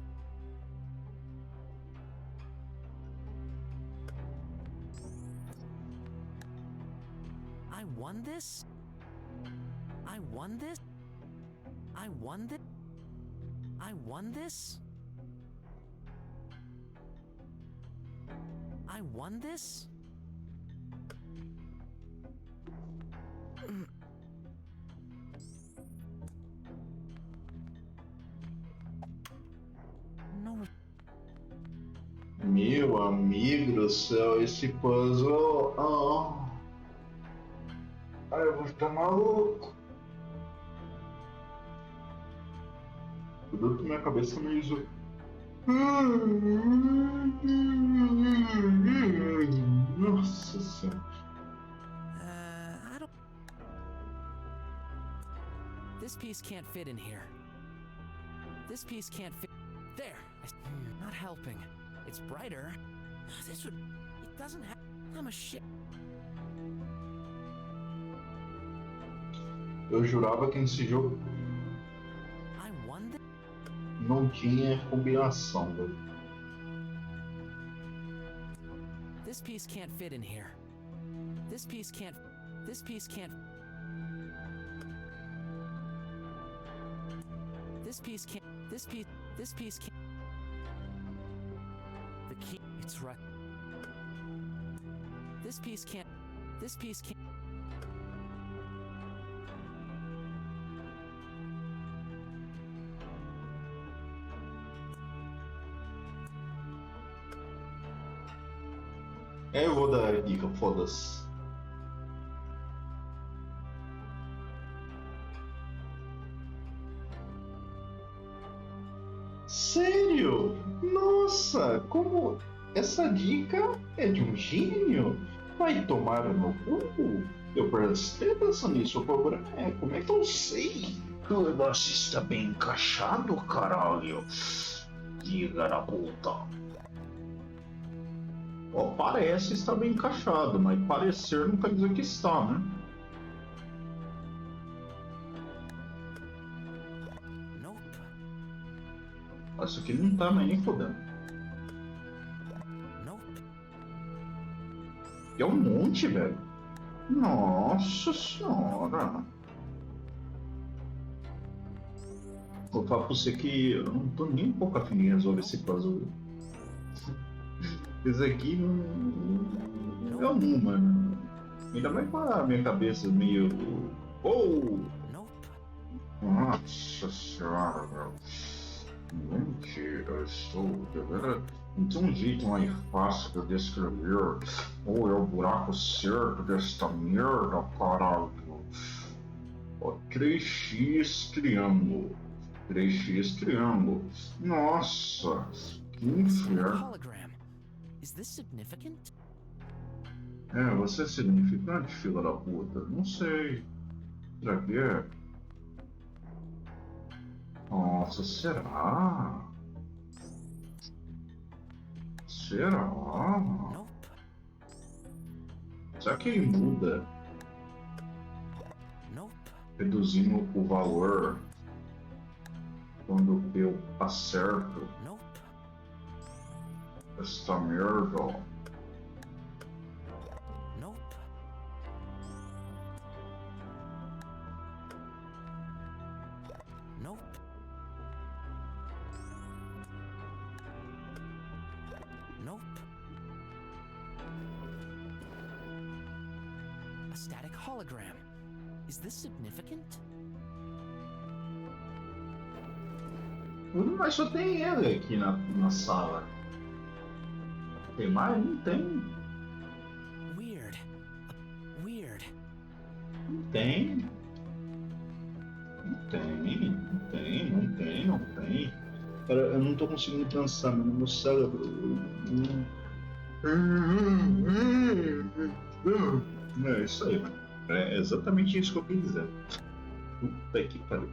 I won this? I won this? I won this? I won this? I won this? No. Meu amigo do céu, esse puzzle. Ai, eu vou ficar maluco. Tudo que minha cabeça me hizo. Nossa senhora. I don't. This piece can't fit in here. This piece can't fit. There. Not helping. It's brighter. This would. It doesn't have. I'm a shit. Eu jurava que nesse jogo não tinha combinação, velho. This piece can't fit in here. This piece can't. This piece can't. This piece can't. This piece. This piece can't. The key. It's right. This piece can't. This piece can't. Eu vou dar a dica, foda-se. Sério? Nossa, como essa dica é de um gênio? Vai tomar no cu? Eu prestei atenção nisso, o problema é como é que eu sei que o negócio está bem encaixado, caralho? Diga na puta. Ó, parece estar bem encaixado, mas parecer não quer dizer que está, né? Isso aqui não tá nem fodendo. É um monte, velho. Nossa senhora. Vou falar pra você que eu não tô nem um pouco afim de resolver esse puzzle. Esse aqui não é um, mano. Ainda mais com a minha cabeça meio. Oh! Nossa senhora, velho. Mentira, eu estou devendo. Não tem um jeito mais fácil de eu descrever. Ou é o buraco certo desta merda, caralho. Ó, 3x triângulo. 3x triângulo. Nossa, que inferno. Is this significant? É, você é significante, filha da puta? Não sei. Será que é? Nossa, será? Será? Será que ele muda? Reduzindo o valor quando eu acerto esta merda? A static hologram. Is this significant? Mas só tem ele aqui na sala. Tem mais? Não tem. Weird. Weird. Não tem. Não tem. Não tem. Não tem. Não tem. Cara, eu não tô conseguindo pensar, mano. Meu cérebro É isso aí, mano. É exatamente isso que eu quis dizer. Puta que pariu.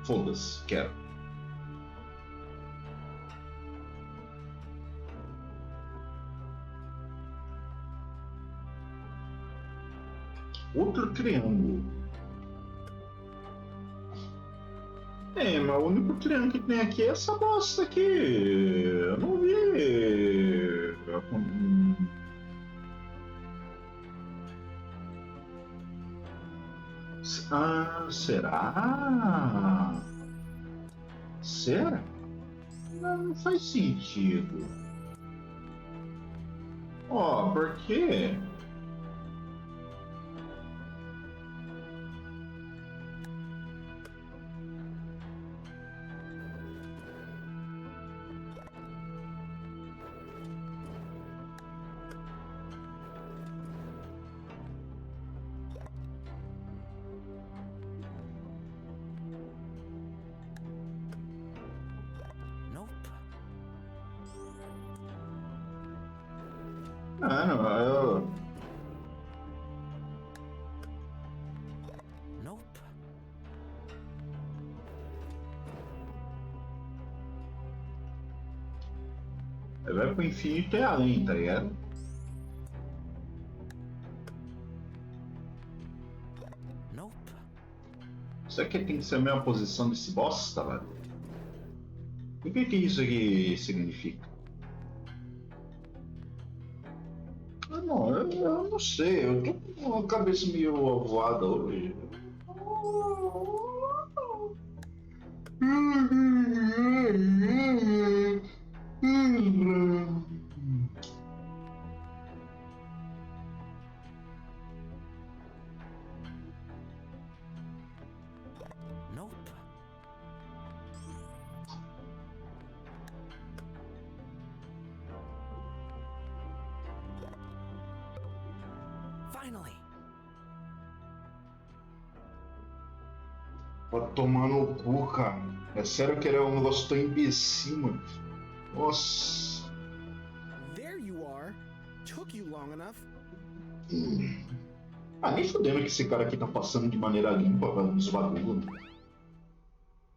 Foda-se, quero. Outro triângulo. É, mas o único triângulo que tem aqui é essa bosta aqui. Eu não vi. Ah, será? Será? Não faz sentido. Ó, por quê? Ah, não, eu... Nope. Vai pro infinito e além, tá ligado? Nope. Isso aqui tem que ser a mesma posição desse bosta, velho. O que isso aqui significa? Não, eu não sei, eu tô com a cabeça meio avoada hoje. Nope. Finally. Pra tomar no cu, cara. É sério que era um negócio tão imbecil, mano. Nossa. There you are. Took you long enough. Ah, nem fudendo que esse cara aqui tá passando de maneira limpa nos bagulhos.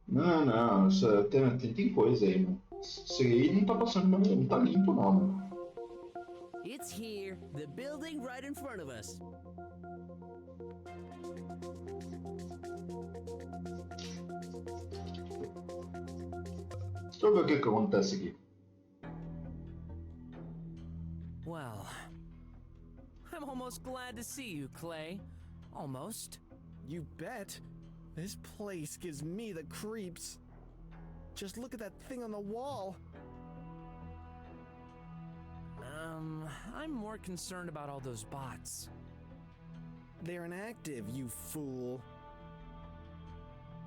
Não, isso, tem coisa aí, mano. Isso aí não tá passando de maneira, não tá limpo não, mano. It's here, the building right in front of us. Deixa eu ver o que acontece aqui. Well, I'm almost glad to see you, Clay. Almost. You bet. This place gives me the creeps. Just look at that thing on the wall. I'm more concerned about all those bots. They're inactive, you fool.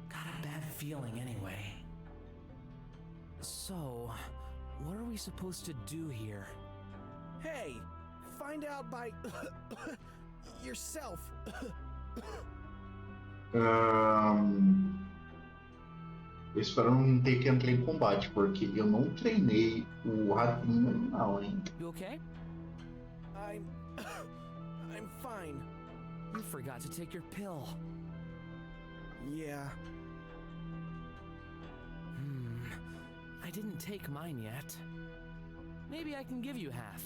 Got a bad feeling anyway. So, what are we supposed to do here? Hey, find out by yourself. Eu espero não ter que entrar em combate, porque eu não treinei o ratinho não, hein? You okay? I'm fine. You forgot to take your pill. Yeah. I didn't take mine yet. Maybe I can give you half.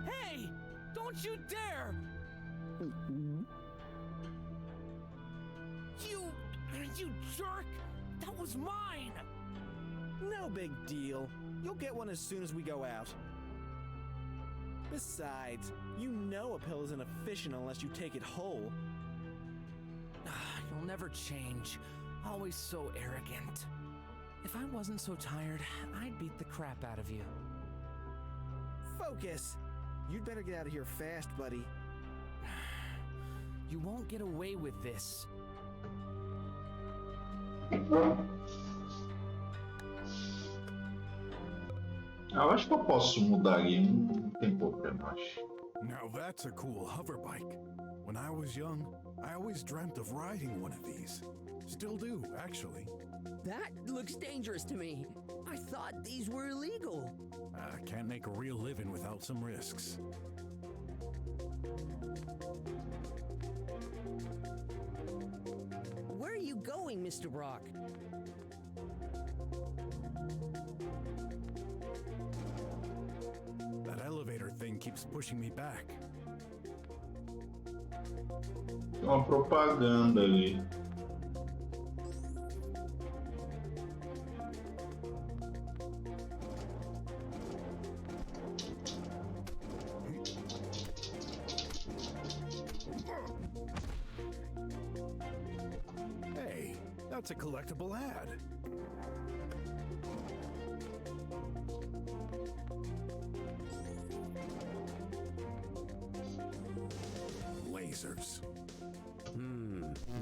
Hey! Don't you dare! You jerk! That was mine! No big deal. You'll get one as soon as we go out. Besides, you know a pill isn't efficient unless you take it whole. You'll never change. Always so arrogant. If I wasn't so tired, I'd beat the crap out of you. Focus! You'd better get out of here fast, buddy. You won't get away with this. Eu acho que eu posso mudar aí, não tem problema, acho. Now that's a cool hover bike. When I was young, I always dreamt of riding one of these. Still do, actually. That looks dangerous to me. I thought these were illegal. I can't make a real living without some risks. Where are you going, Mr. Brock? That elevator thing keeps pushing me back. Tem uma propaganda ali. Hey, that's a collectible ad. Lasers.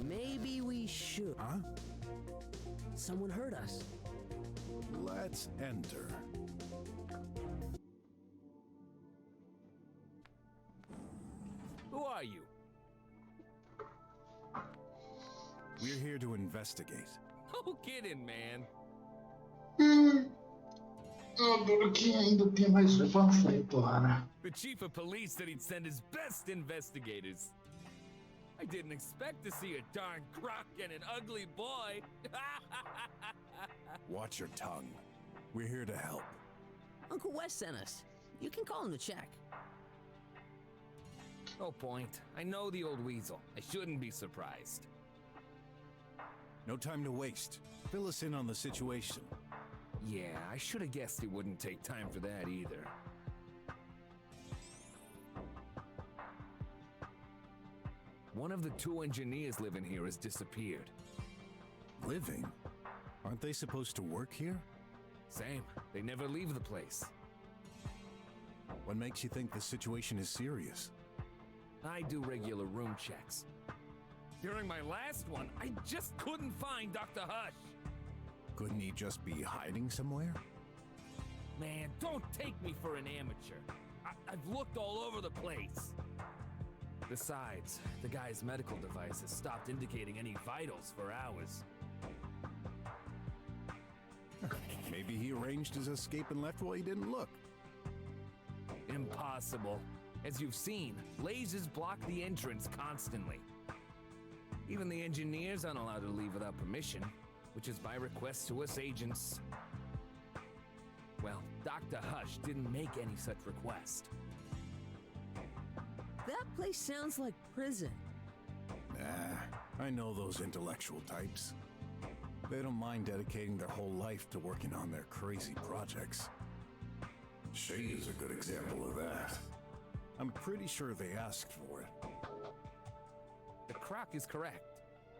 Maybe we should. Huh? Someone heard us. Let's enter. Who are you? We're here to investigate. No kidding, man. Eu adoro que ainda tem mais um panfleto lá, né? The chief of police said he'd send his best investigators. I didn't expect to see a darn croc and an ugly boy. Watch your tongue. We're here to help. Uncle Wes sent us. You can call him to check. No point. I know the old weasel. I shouldn't be surprised. No time to waste. Fill us in on the situation. Yeah, I should have guessed it wouldn't take time for that either. One of the two engineers living here has disappeared. Living? Aren't they supposed to work here? Same. They never leave the place. What makes you think the situation is serious? I do regular room checks. During my last one, I just couldn't find Dr. Hush. Couldn't he just be hiding somewhere? Man, don't take me for an amateur. I've looked all over the place. Besides, the guy's medical device has stopped indicating any vitals for hours. Maybe he arranged his escape and left while he didn't look. Impossible. As you've seen, lasers block the entrance constantly. Even the engineers aren't allowed to leave without permission, which is by request to us agents. Well, Dr. Hush didn't make any such request. That place sounds like prison. Nah, I know those intellectual types. They don't mind dedicating their whole life to working on their crazy projects. She is a good example of that. I'm pretty sure they asked for it. The croc is correct.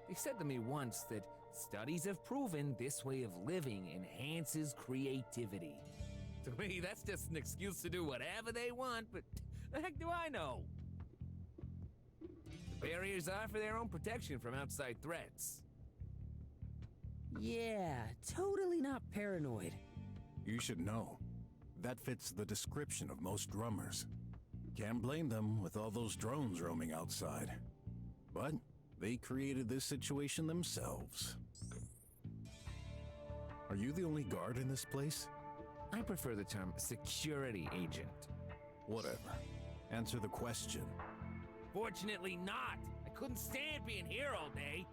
They said to me once that studies have proven this way of living enhances creativity. To me, that's just an excuse to do whatever they want, but the heck do I know? The barriers are for their own protection from outside threats. Yeah, totally not paranoid. You should know. That fits the description of most drummers. Can't blame them with all those drones roaming outside. But they created this situation themselves. Are you the only guard in this place? I prefer the term security agent. Whatever. Answer the question. Fortunately not. I couldn't stand being here all day.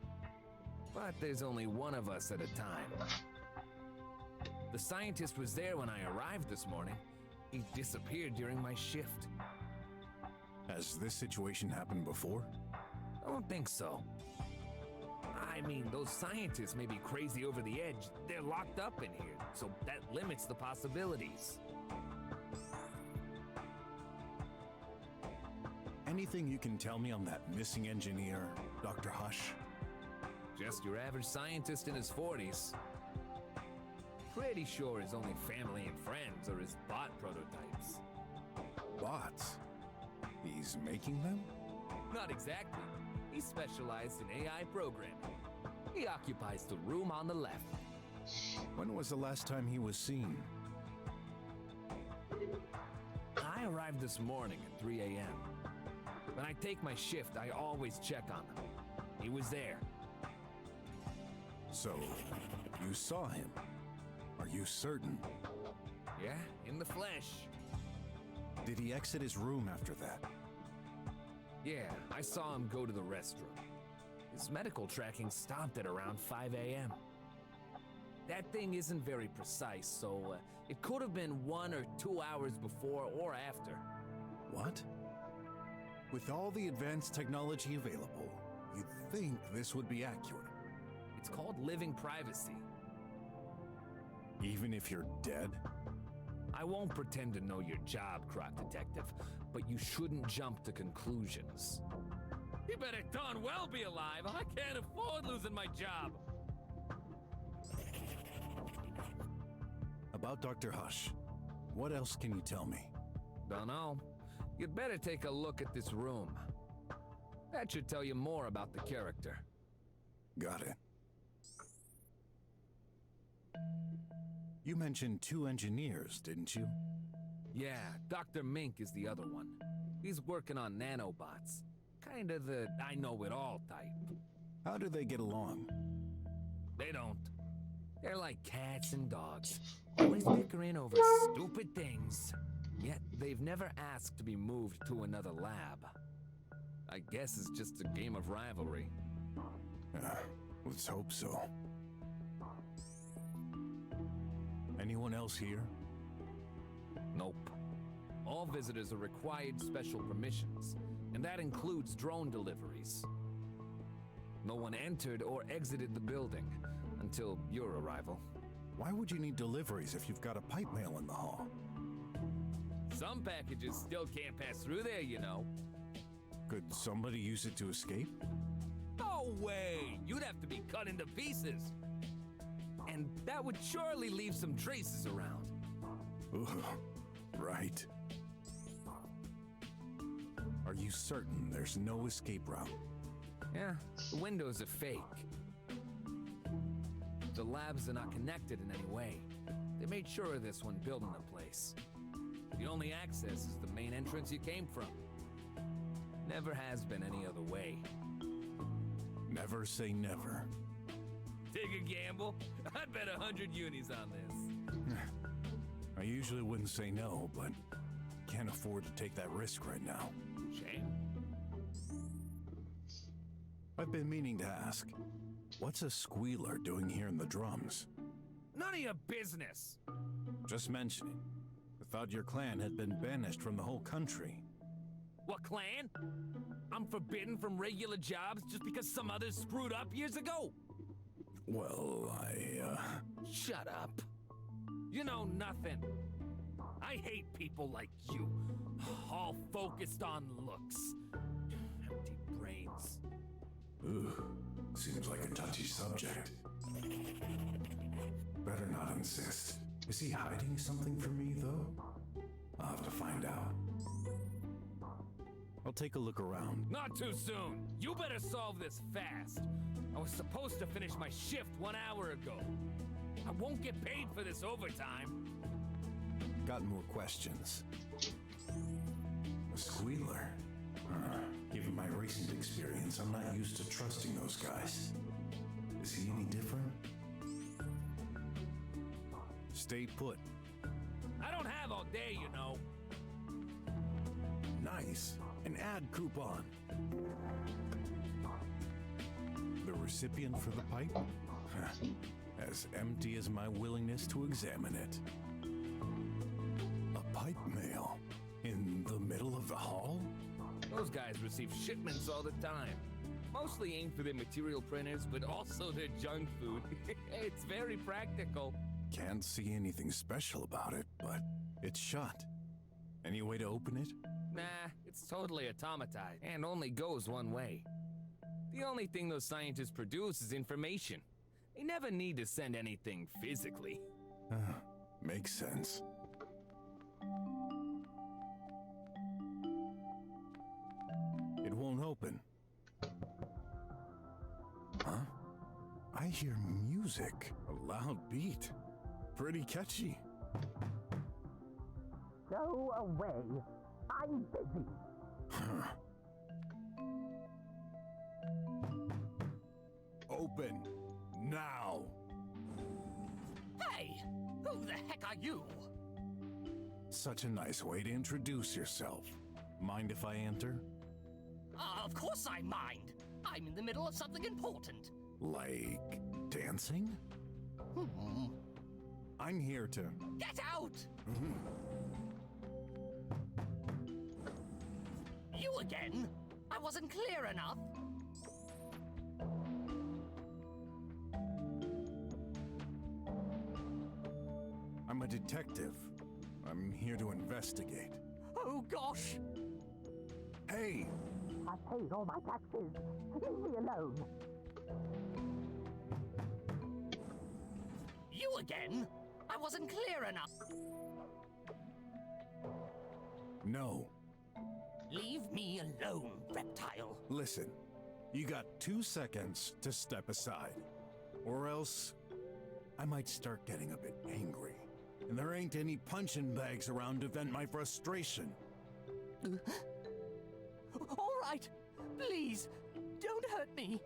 But there's only one of us at a time. The scientist was there when I arrived this morning. He disappeared during my shift. Has this situation happened before? I don't think so. I mean, those scientists may be crazy over the edge. They're locked up in here, so that limits the possibilities. Anything you can tell me on that missing engineer, Dr. Hush? Just your average scientist in his 40s. Pretty sure his only family and friends are his bot prototypes. Bots? He's making them? Not exactly. He specialized in AI programming. He occupies the room on the left. When was the last time he was seen? I I arrived this morning at 3 a.m. When I take my shift, I always check on him. He was there. So, you saw him? Are you certain? Yeah, in the flesh. Did he exit his room after that? Yeah, I saw him go to the restroom. His medical tracking stopped at around 5 a.m. That thing isn't very precise, so it could have been 1 or 2 hours before or after. What? With all the advanced technology available, you'd think this would be accurate. It's called living privacy. Even if you're dead? I won't pretend to know your job, Croc Detective, but you shouldn't jump to conclusions. You better darn well be alive. I can't afford losing my job. About Dr. Hush, what else can you tell me? Dunno. You'd better take a look at this room. That should tell you more about the character. Got it. You mentioned 2 engineers, didn't you? Yeah, Dr. Mink is the other one. He's working on nanobots. Kinda the I-know-it-all type. How do they get along? They don't. They're like cats and dogs. Always bickering over stupid things. Yet they've never asked to be moved to another lab. I guess it's just a game of rivalry. Let's hope so. Anyone else here? Nope. All visitors are required special permissions, and that includes drone deliveries. No one entered or exited the building until your arrival. Why would you need deliveries if you've got a pipe mail in the hall? Some packages still can't pass through there, you know. Could somebody use it to escape? No way! You'd have to be cut into pieces. And that would surely leave some traces around. Ugh, right. Are you certain there's no escape route? Yeah, the windows are fake. The labs are not connected in any way. They made sure of this when building the place. The only access is the main entrance you came from. Never has been any other way. Never say never. Take a gamble? I'd bet 100 unis on this. I usually wouldn't say no, but can't afford to take that risk right now. Shame. I've been meaning to ask, what's a squealer doing here in the drums? None of your business. Just mentioning. I thought your clan had been banished from the whole country. What clan? I'm forbidden from regular jobs just because some others screwed up years ago? Well, Shut up. You know nothing. I hate people like you. All focused on looks. Empty brains. Ooh, seems like a touchy subject. Better not insist. Is he hiding something from me, though? I'll have to find out. I'll take a look around. Not too soon. You better solve this fast. I was supposed to finish my shift 1 hour ago. I won't get paid for this overtime. Got more questions. A squealer? Given my recent experience, I'm not used to trusting those guys. Is he any different? Stay put. I don't have all day, you know. Nice. An ad coupon. The recipient for the pipe? As empty as my willingness to examine it. A pipe mail? In the middle of the hall? Those guys receive shipments all the time. Mostly aimed for their material printers, but also their junk food. It's very practical. Can't see anything special about it, but it's shut. Any way to open it? Nah, it's totally automatized and only goes one way. The only thing those scientists produce is information. They never need to send anything physically. Makes sense. It won't open. Huh? I hear music. A loud beat. Pretty catchy. Go away. I'm busy. Open now. Hey! Who the heck are you? Such a nice way to introduce yourself. Mind if I enter? Of course I mind. I'm in the middle of something important. Like dancing? I'm here to... Get out! You again? I wasn't clear enough. I'm a detective. I'm here to investigate. Oh gosh! Hey! I paid all my taxes. Leave me alone. You again? I wasn't clear enough. No. Leave me alone, reptile. Listen, you got 2 seconds to step aside. Or else, I might start getting a bit angry. And there ain't any punching bags around to vent my frustration. All right, please, don't hurt me.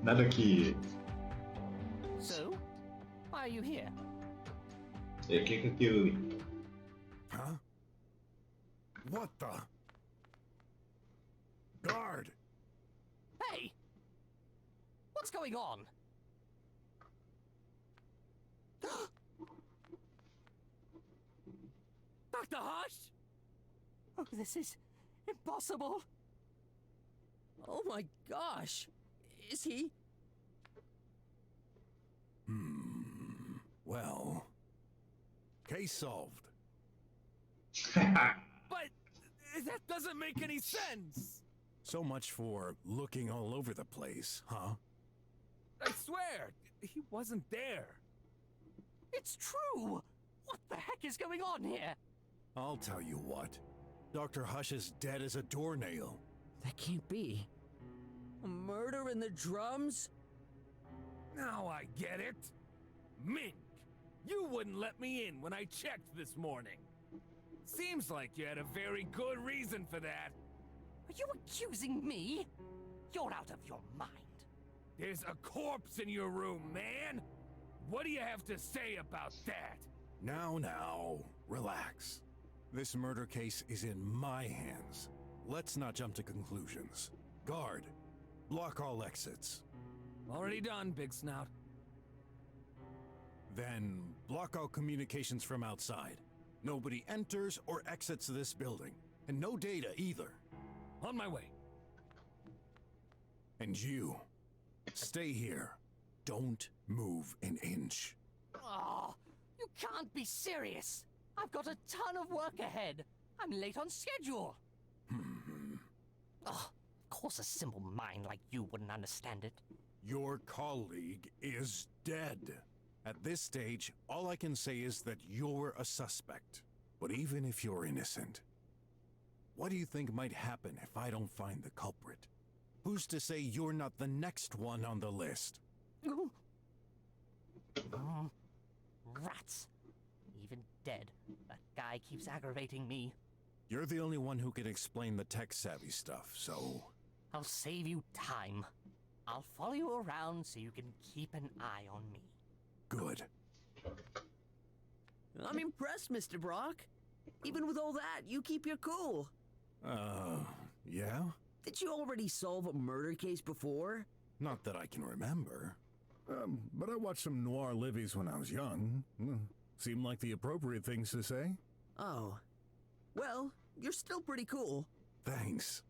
Nada que. So, why are you here? É que aquilo ali. Huh? What the? Guard! Hey! What's going on? Dr. Hush? Oh, this is impossible. Oh my gosh. Is he? Well... Case solved. But that doesn't make any sense. So much for looking all over the place, huh? I swear, he wasn't there. It's true! What the heck is going on here? I'll tell you what. Dr. Hush is dead as a doornail. That can't be. A murder in the drums? Now I get it. Mink, you wouldn't let me in when I checked this morning. Seems like you had a very good reason for that. Are you accusing me? You're out of your mind. There's a corpse in your room, man. What do you have to say about that? Now, relax. This murder case is in my hands. Let's not jump to conclusions. Guard, block all exits. Already done, Big Snout. Then block all communications from outside. Nobody enters or exits this building. And no data either. On my way. And you, stay here. Don't move an inch. Oh, you can't be serious. I've got a ton of work ahead. I'm late on schedule. Oh, of course a simple mind like you wouldn't understand it. Your colleague is dead. At this stage, all I can say is that you're a suspect. But even if you're innocent, what do you think might happen if I don't find the culprit? Who's to say you're not the next one on the list? Rats. Even dead, that guy keeps aggravating me. You're the only one who can explain the tech-savvy stuff, so... I'll save you time. I'll follow you around so you can keep an eye on me. Good. I'm impressed, Mr. Brock. Even with all that, you keep your cool. Yeah? Did you already solve a murder case before? Not that I can remember. But I watched some noir livies when I was young. Seemed like the appropriate things to say. Oh. Well, you're still pretty cool. Thanks.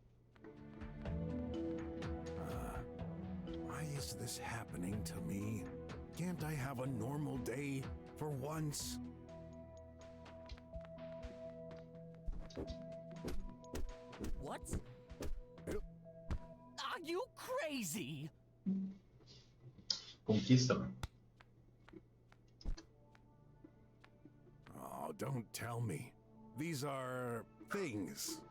Why is this happening to me? Can't I have a normal day for once? What? Are you crazy? Conquista. Oh, don't tell me. These are things.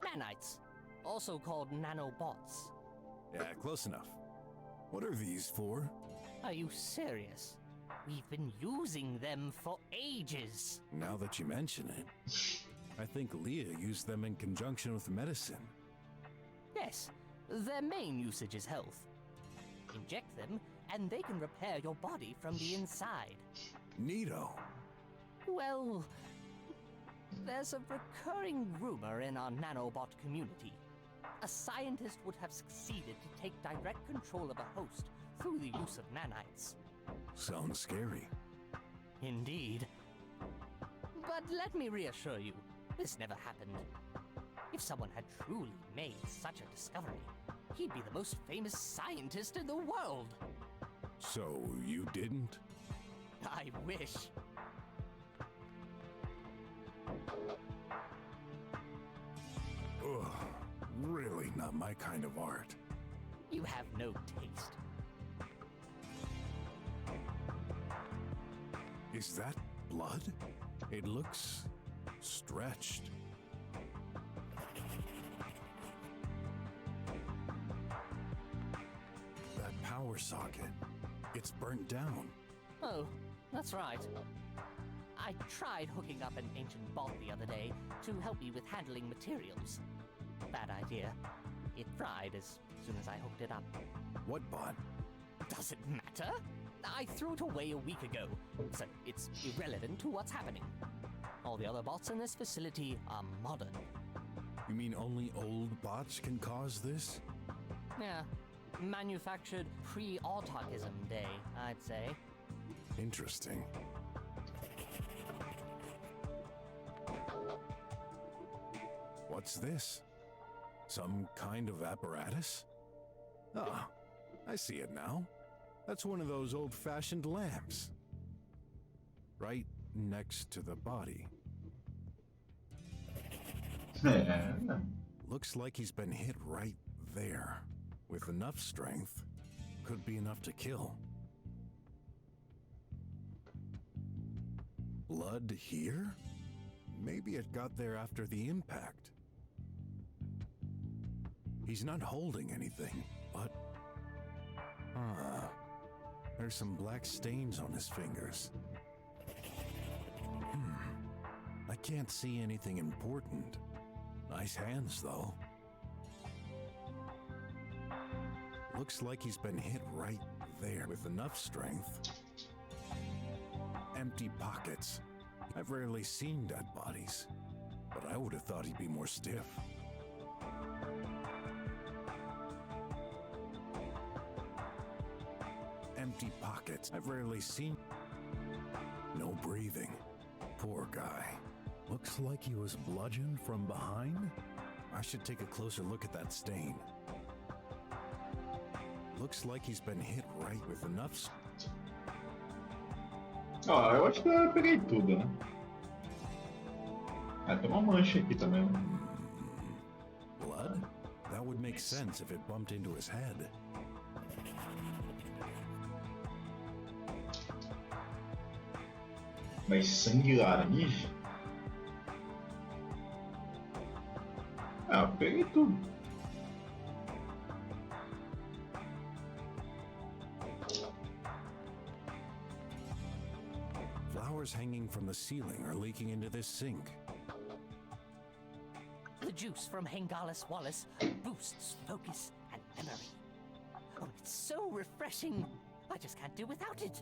Nanites, also called nanobots. Yeah, close enough. What are these for? Are you serious? We've been using them for ages. Now that you mention it, I think Leah used them in conjunction with medicine. Yes, their main usage is health. Inject them, and they can repair your body from the inside. Neato. Well, there's a recurring rumor in our nanobot community. A scientist would have succeeded to take direct control of a host through the use of nanites. Sounds scary. Indeed. But let me reassure you, this never happened. If someone had truly made such a discovery, he'd be the most famous scientist in the world. So you didn't? I wish. Ugh, really not my kind of art. You have no taste. Is that blood? It looks stretched. That power socket, it's burnt down. Oh, that's right. I tried hooking up an ancient bot the other day to help me with handling materials. Bad idea. It fried as soon as I hooked it up. What bot? Does it matter? I threw it away a week ago, so it's irrelevant to what's happening. All the other bots in this facility are modern. You mean only old bots can cause this? Yeah, manufactured pre-autarchism day, I'd say. Interesting. What's this? Some kind of apparatus? Ah, I see it now. That's one of those old-fashioned lamps. Right next to the body. Looks like he's been hit right there. With enough strength, could be enough to kill. Blood here? Maybe it got there after the impact. He's not holding anything, but... there's some black stains on his fingers. I can't see anything important. Nice hands, though. Looks like he's been hit right there with enough strength. Empty pockets. I've rarely seen dead bodies, but I would have thought he'd be more stiff. Empty pockets. I've rarely seen. No breathing. Poor guy. Looks like he was bludgeoned from behind. I should take a closer look at that stain. Looks like he's been hit right with enough. Ó, eu acho que eu peguei tudo, né? Ah, tem uma mancha aqui também. Blood? That would make sense if it bumped into his head. Mas sangue laranja? Ah, eu peguei tudo. Flowers hanging from the ceiling are leaking into this sink. The juice from Hengalis Wallace boosts focus and memory. Oh, it's so refreshing. I just can't do without it.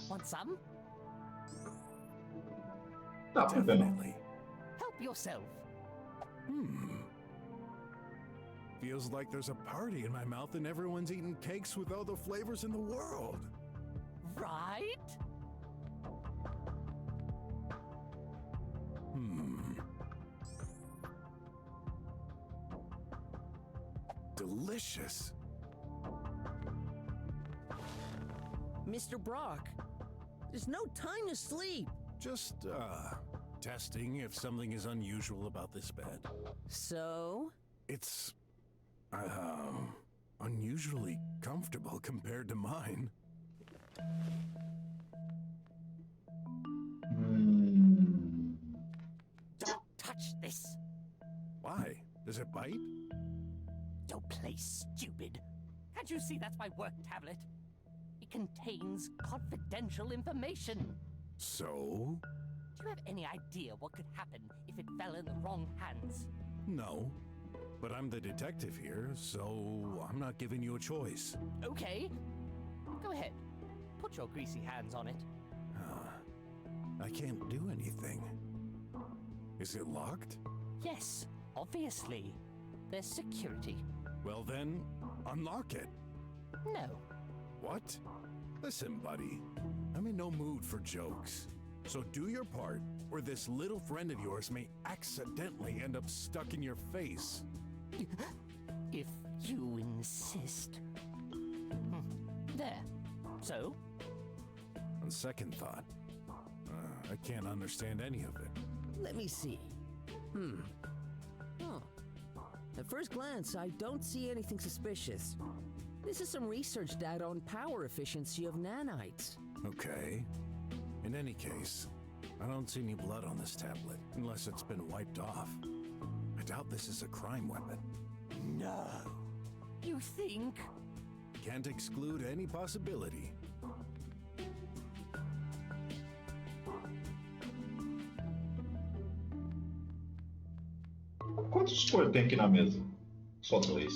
Want some? Definitely. Help yourself. Feels like there's a party in my mouth and everyone's eating cakes with all the flavors in the world. Right? Delicious. Mr. Brock, there's no time to sleep. Just, testing if something is unusual about this bed. So? It's, unusually comfortable compared to mine. Don't touch this. Why? Does it bite? Don't play stupid. Can't you see that's my work tablet? It contains confidential information. So? Do you have any idea what could happen if it fell in the wrong hands? No. But I'm the detective here, so I'm not giving you a choice. Okay. Go ahead. Put your greasy hands on it. I can't do anything. Is it locked? Yes, obviously. There's security. Well then, unlock it. No. What? Listen, buddy. I'm in no mood for jokes. So do your part, or this little friend of yours may accidentally end up stuck in your face. If you insist. There. So? On second thought, I can't understand any of it. Let me see. At first glance, I don't see anything suspicious. This is some research data on power efficiency of nanites. Okay. In any case, I don't see any blood on this tablet, unless it's been wiped off. I doubt this is a crime weapon. No. You think? Can't exclude any possibility. Quantos cores tem aqui na mesa? Só 2.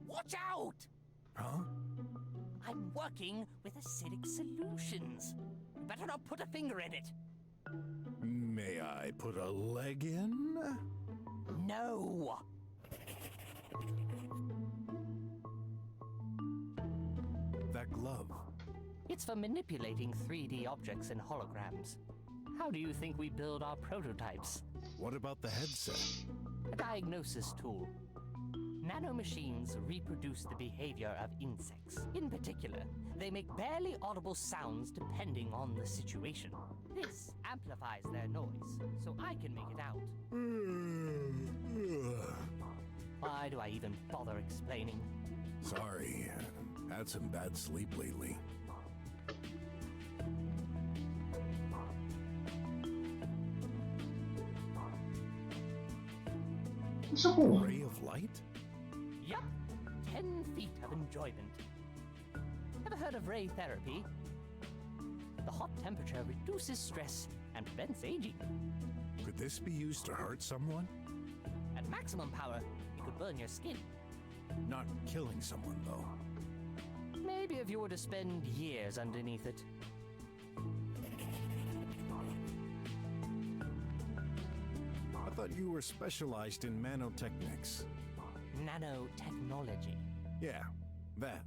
Watch out! Huh? I'm working with acidic solutions. You better not put a finger in it. May I put a leg in? No. That glove. It's for manipulating 3D objects and holograms. How do you think we build our prototypes? What about the headset? A diagnosis tool. Nanomachines reproduce the behavior of insects. In particular, they make barely audible sounds depending on the situation. This amplifies their noise, so I can make it out. Why do I even bother explaining? Sorry, had some bad sleep lately. Ray of light? Yup. 10 feet of enjoyment. Ever heard of ray therapy? The hot temperature reduces stress and prevents aging. Could this be used to hurt someone? At maximum power, it could burn your skin. Not killing someone, though. Maybe if you were to spend years underneath it. I thought you were specialized in nanotechnics. Nanotechnology. Yeah, that.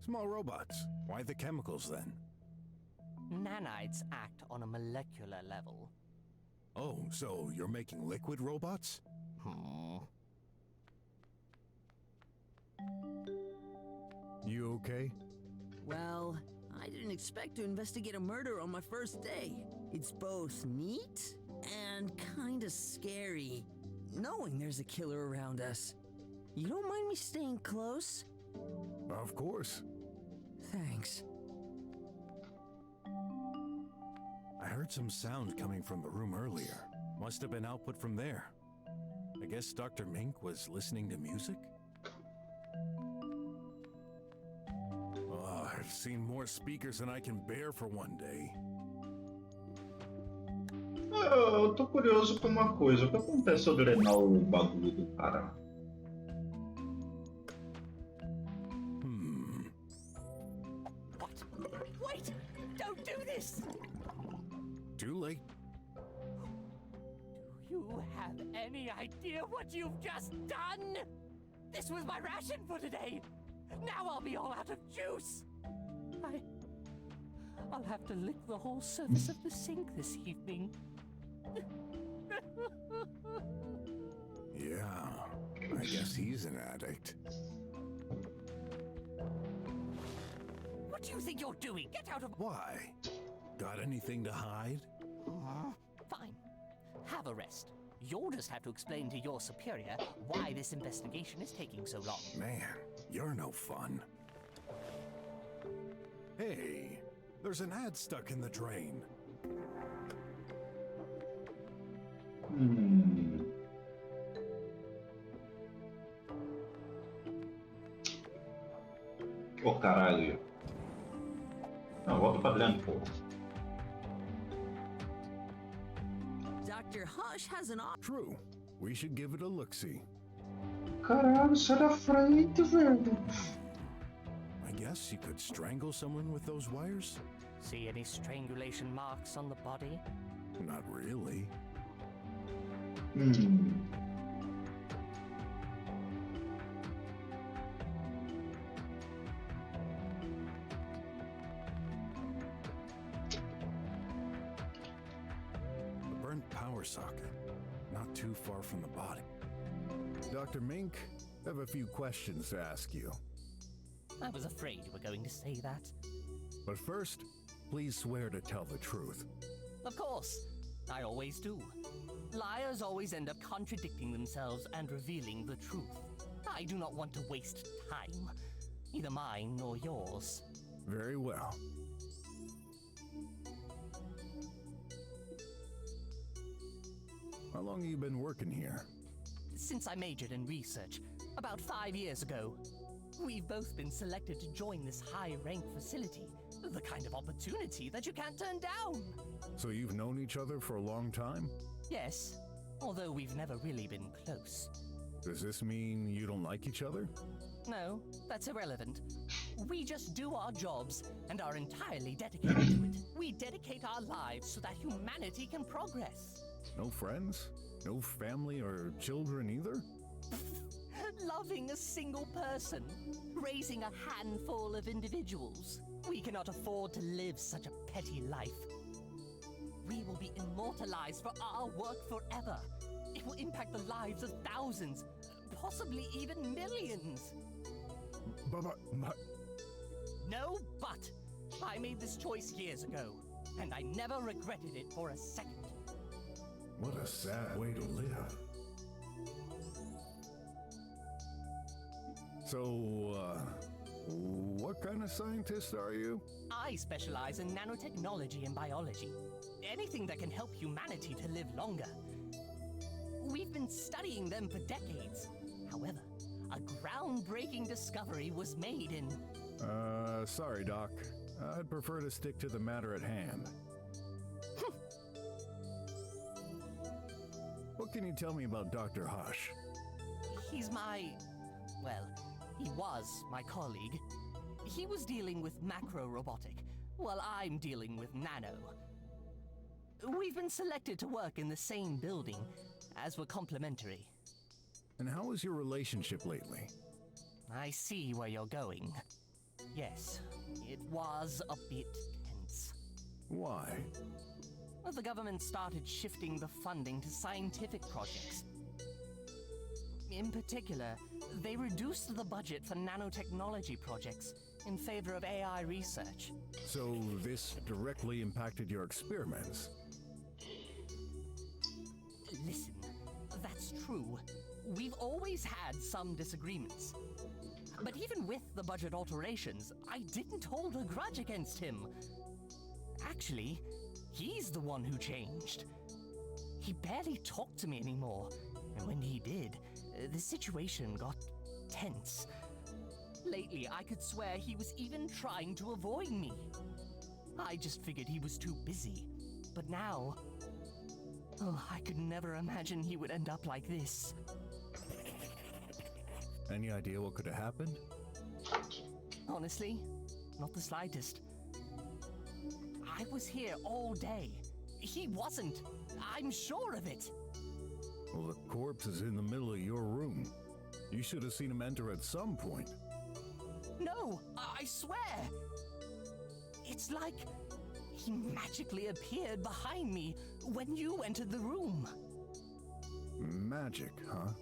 Small robots. Why the chemicals, then? Nanites act on a molecular level. Oh, so you're making liquid robots? You okay? Well, I didn't expect to investigate a murder on my first day. It's both neat and kinda scary, knowing there's a killer around us. You don't mind me staying close? Of course. Thanks. I heard some sound coming from the room earlier. Must have been output from there. I guess Dr. Mink was listening to music? Oh, I've seen more speakers than I can bear for one day. Eu tô curioso com uma coisa. O que acontece se eu drenar o bagulho do cara? What? Wait! Don't do this! Too late. Do you have any idea what you've just done? This was my ration for today! Now I'll be all out of juice! I'll have to lick the whole surface of the sink this evening. Yeah, I guess he's an addict. What do you think you're doing? Get out of— Why? Got anything to hide? Fine. Have a rest. You'll just have to explain to your superior why this investigation is taking so long. Man, you're no fun. Hey, there's an ad stuck in the drain. Oh, caralho. Não, volta pra dentro, pô. Dr. Hush has an op. True. We should give it a look-see. Caralho, sai da frente, velho. I guess you could strangle someone with those wires? See any strangulation marks on the body? Not really. A burnt power socket, not too far from the body. Dr. Mink, I have a few questions to ask you. I was afraid you were going to say that. But first, please swear to tell the truth. Of course, I always do. Liars always end up contradicting themselves and revealing the truth. I do not want to waste time, either mine nor yours. Very well. How long have you been working here? Since I majored in research, about 5 years ago. We've both been selected to join this high-rank facility, the kind of opportunity that you can't turn down. So you've known each other for a long time? Yes, although we've never really been close. Does this mean you don't like each other? No, that's irrelevant. We just do our jobs and are entirely dedicated to it. We dedicate our lives so that humanity can progress. No friends? No family or children either? Loving a single person, raising a handful of individuals. We cannot afford to live such a petty life. We will be immortalized for our work forever. It will impact the lives of thousands, possibly even millions. But... No, but. I made this choice years ago, and I never regretted it for a second. What a sad way to live. So, what kind of scientist are you? I specialize in nanotechnology and biology. Anything that can help humanity to live longer. We've been studying them for decades. However, a groundbreaking discovery was made in... Sorry, Doc. I'd prefer to stick to the matter at hand. What can you tell me about Dr. Hush? He's my... well, he was my colleague. He was dealing with macro-robotic, while I'm dealing with nano. We've been selected to work in the same building, as we're complementary. And how is your relationship lately? I see where you're going. Yes, it was a bit tense. Why? Well, the government started shifting the funding to scientific projects. In particular, they reduced the budget for nanotechnology projects in favor of AI research. So this directly impacted your experiments? Listen, that's true. We've always had some disagreements. But even with the budget alterations, I didn't hold a grudge against him. Actually, he's the one who changed. He barely talked to me anymore, and when he did, the situation got tense. Lately, I could swear he was even trying to avoid me. I just figured he was too busy. But now... oh, I could never imagine he would end up like this. Any idea what could have happened? Honestly, not the slightest. I was here all day. He wasn't. I'm sure of it. Well, the corpse is in the middle of your room. You should have seen him enter at some point. No, I swear. It's like he magically appeared behind me when you entered the room. Magic, huh?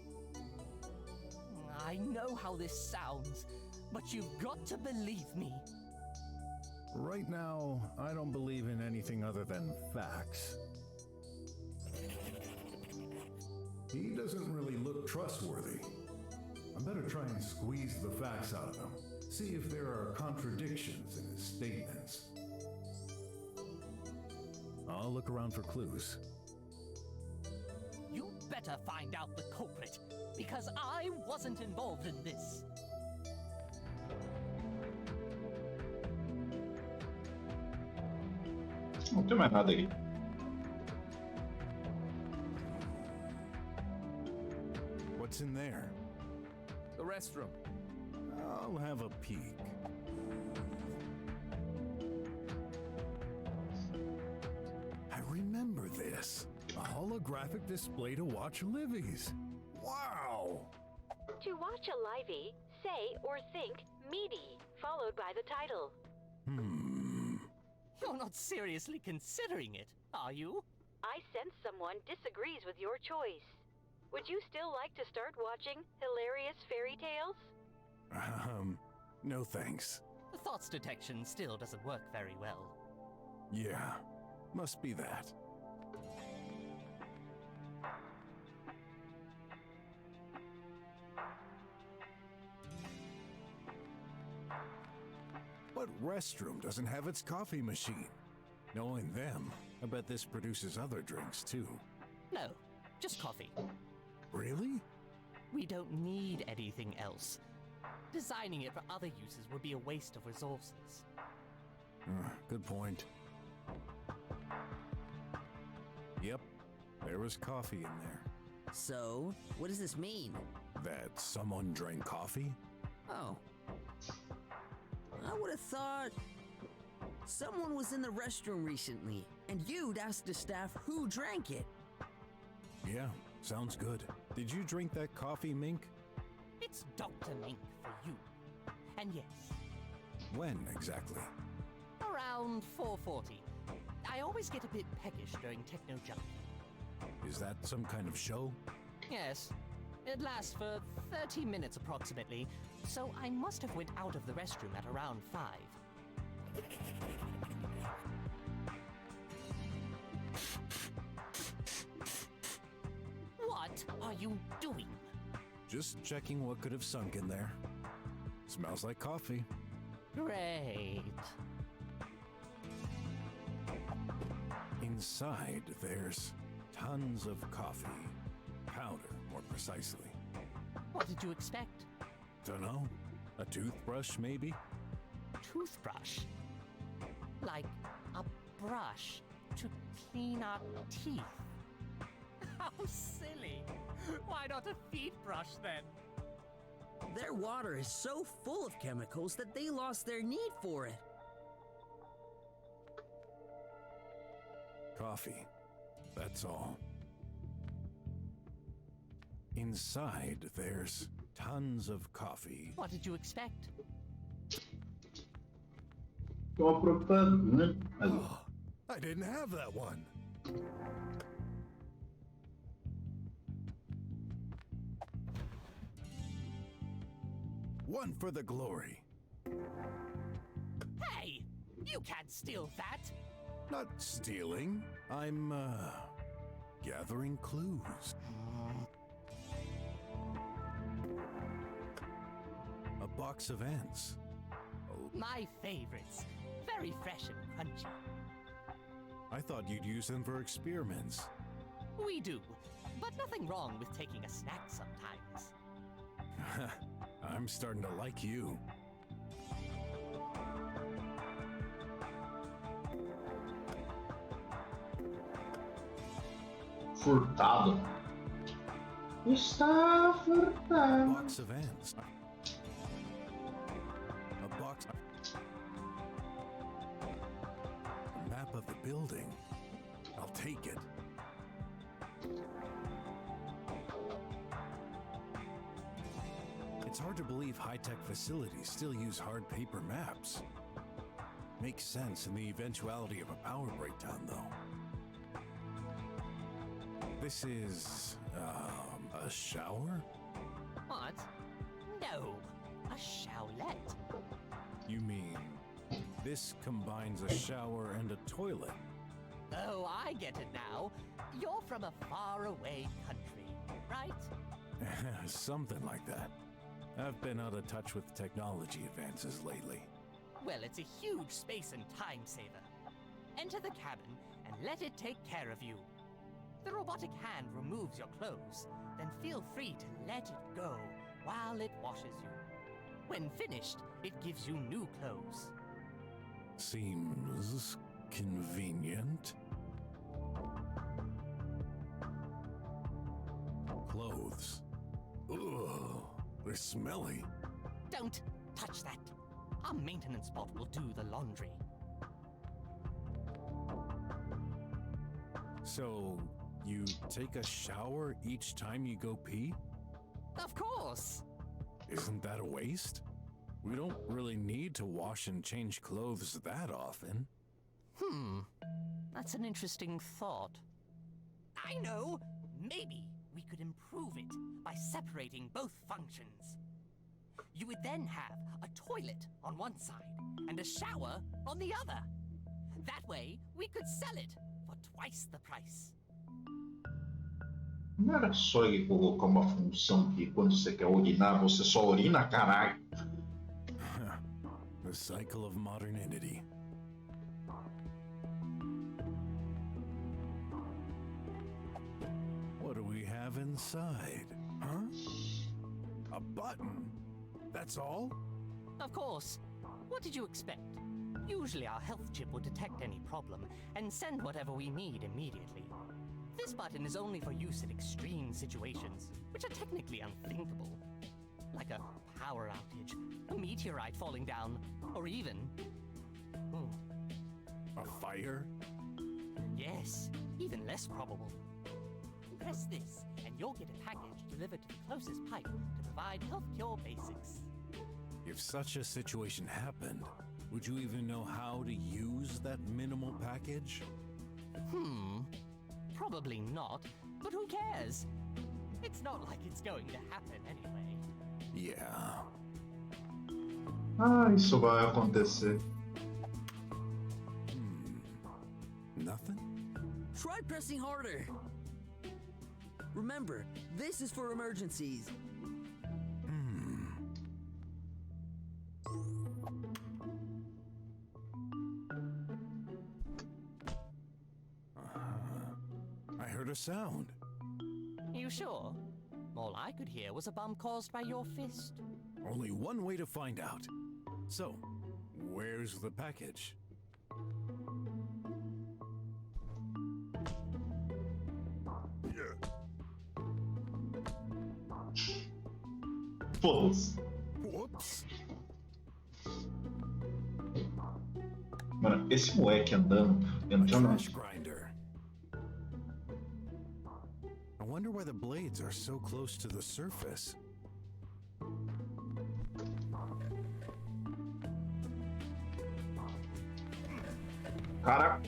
I know how this sounds, but you've got to believe me. Right now, I don't believe in anything other than facts. He doesn't really look trustworthy. I better try and squeeze the facts out of him. See if there are contradictions in his statements. I'll look around for clues. You better find out the culprit, because I wasn't involved in this. Não tem mais nada aí. What's in there? The restroom. I'll have a peek. I remember this. A holographic display to watch Livy's. Wow! To watch a livey, say or think meaty, followed by the title. You're not seriously considering it, are you? I sense someone disagrees with your choice. Would you still like to start watching hilarious fairy tales? No thanks. The thoughts detection still doesn't work very well. Yeah, must be that. What restroom doesn't have its coffee machine? Knowing them, I bet this produces other drinks too. No, just coffee. Really? We don't need anything else. Designing it for other uses would be a waste of resources. Good point. Yep, there was coffee in there. So, what does this mean? That someone drank coffee? Oh. I would have thought someone was in the restroom recently, and you'd ask the staff who drank it. Yeah, sounds good. Did you drink that coffee, Mink? It's Dr. Mink for you. And yes. When exactly? Around 4:40. I always get a bit peckish during Techno Jump. Is that some kind of show? Yes. It lasts for 30 minutes approximately, so I must have went out of the restroom at around 5. What are you doing? Just checking what could have sunk in there. Smells like coffee. Great. Inside, there's tons of coffee. Powder, more precisely. What did you expect? Dunno. A toothbrush, maybe? Toothbrush? Like a brush to clean our teeth? How silly! Why not a feet brush then? Their water is so full of chemicals that they lost their need for it. Coffee. That's all. Inside, there's tons of coffee. What did you expect? Uma propaganda. Oh, I didn't have that one. One for the glory. Hey! You can't steal that! Not stealing. I'm, gathering clues. A box of ants. My favorites. Very fresh and crunchy. I thought you'd use them for experiments. We do, but nothing wrong with taking a snack sometimes. I'm starting to like you. Furtado. Está furtado. A box of ants. A box. A map of the building. I'll take it. It's hard to believe high-tech facilities still use hard paper maps. Makes sense in the eventuality of a power breakdown, though. This is, a shower? What? No, a showlet. You mean, this combines a shower and a toilet? Oh, I get it now. You're from a faraway country, right? Something like that. I've been out of touch with technology advances lately. Well, it's a huge space and time saver. Enter the cabin and let it take care of you. The robotic hand removes your clothes, then feel free to let it go while it washes you. When finished, it gives you new clothes. Seems Convenient. Clothes. Ugh, they're smelly. Don't touch that. Our maintenance bot will do the laundry. So, you take a shower each time you go pee? Of course. Isn't that a waste? We don't really need to wash and change clothes that often. That's an interesting thought. I know! Maybe we could improve it by separating both functions. You would then have a toilet on one side and a shower on the other. That way, we could sell it for twice the price. Não era só ele colocar uma função que quando você quer urinar, você só urina, caralho. The cycle of modernity. What do we have inside? Huh? A button? That's all? Of course. What did you expect? Usually our health chip will detect any problem and send whatever we need immediately. This button is only for use in extreme situations, which are technically unthinkable. Like a power outage, a meteorite falling down, or even... A fire? Yes, even less probable. Press this, and you'll get a package delivered to the closest pipe to provide health cure basics. If such a situation happened, would you even know how to use that minimal package? Probably not, but who cares? It's not like it's going to happen anyway. Yeah. Ah, isso vai acontecer. Nothing? Try pressing harder. Remember, this is for emergencies. I heard a sound. You sure? All I could hear was a bump caused by your fist. Only one way to find out. So, where's the package? Foda-se. Whoops. Mano, esse moleque andando, entrando. Trash grinder. I wonder why the blades are so close to the surface. Cara.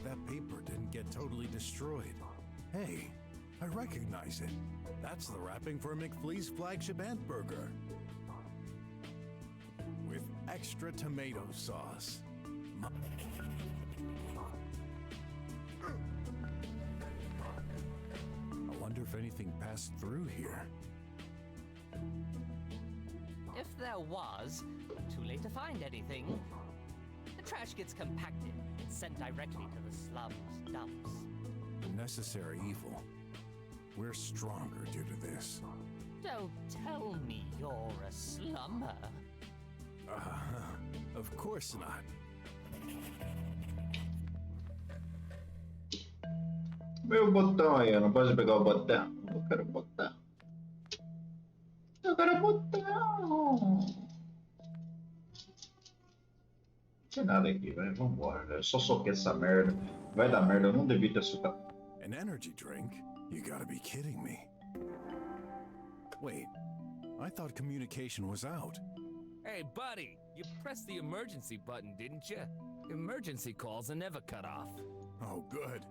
That paper didn't get totally destroyed. Hey, I recognize it. That's the wrapping for McFlea's flagship ant burger. With extra tomato sauce. I wonder if anything passed through here. If there was, too late to find anything. The trash gets compacted and sent directly to the slums dumps. A necessary evil. We're stronger due to this. Don't tell me you're a slummer. Of course not. Meu botão aí, eu não posso pegar o botão. Eu quero botão. Eu quero botão. Não tem nada aqui, velho. Vambora, velho. Eu só soquei essa merda. Vai dar merda, eu não devia ter açúcar. An energy drink? You gotta be kidding me. Wait, I thought communication was out. Hey, buddy, you pressed the emergency button, didn't you? Emergency calls are never cut off. Oh, good.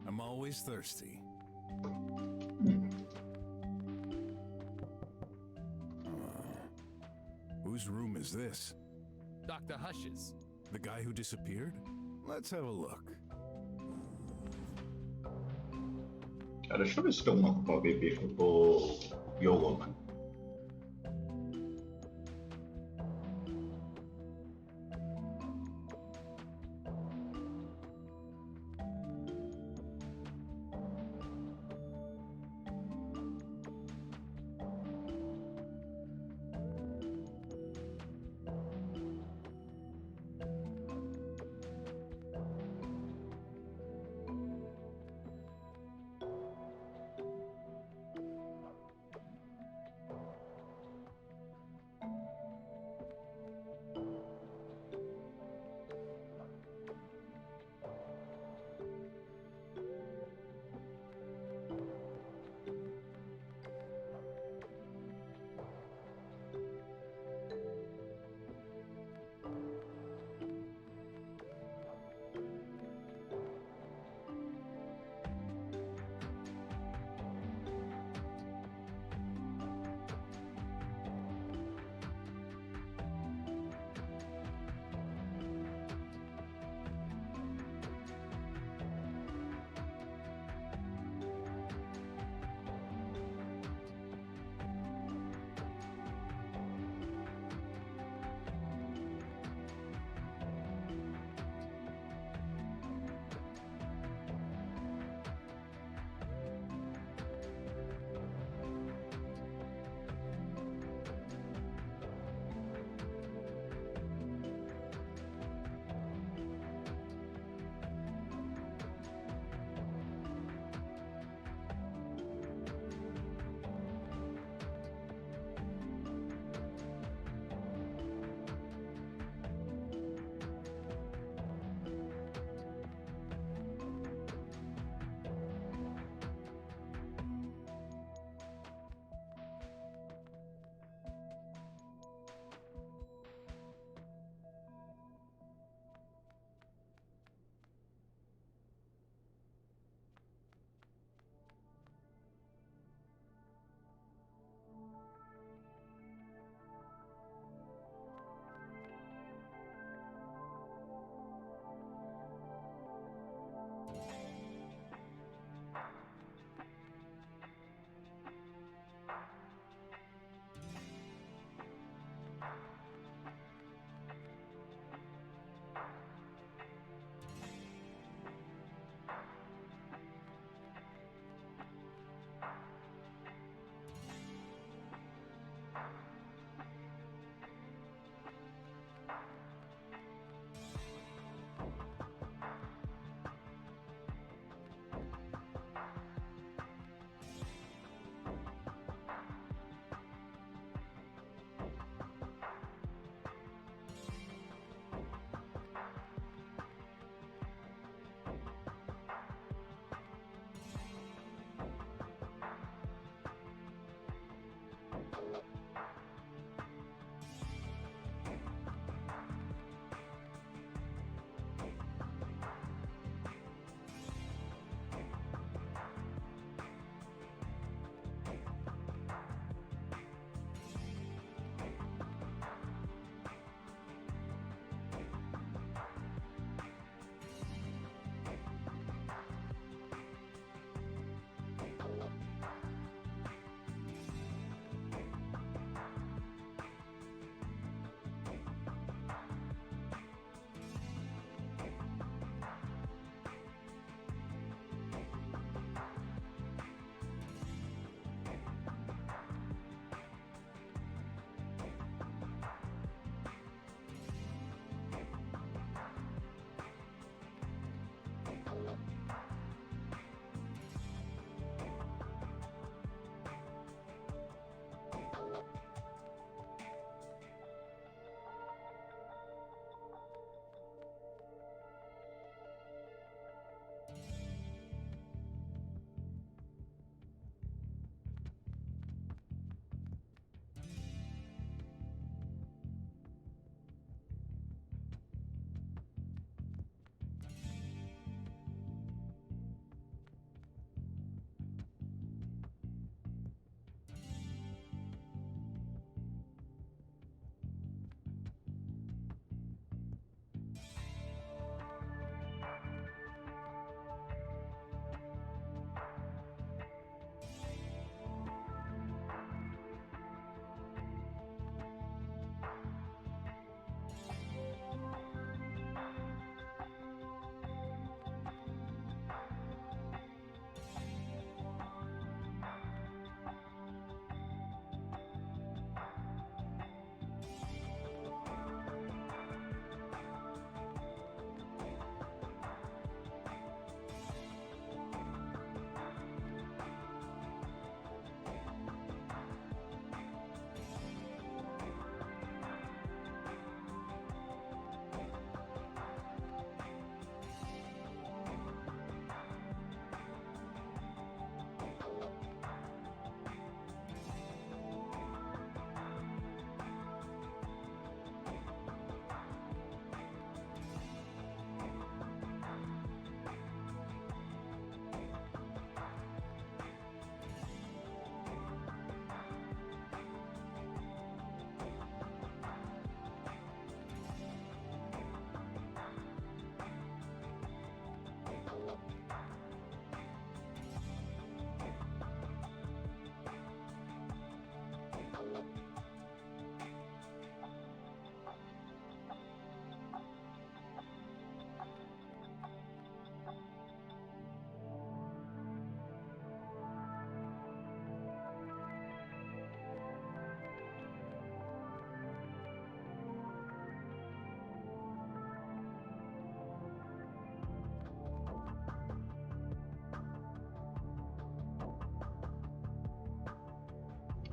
I'm always thirsty. Whose room is this? Dr. Hush's. The guy who disappeared? Let's have a look. Cara, deixa eu ver se tem alguma coisa pra beber que eu tô YOLO, mano.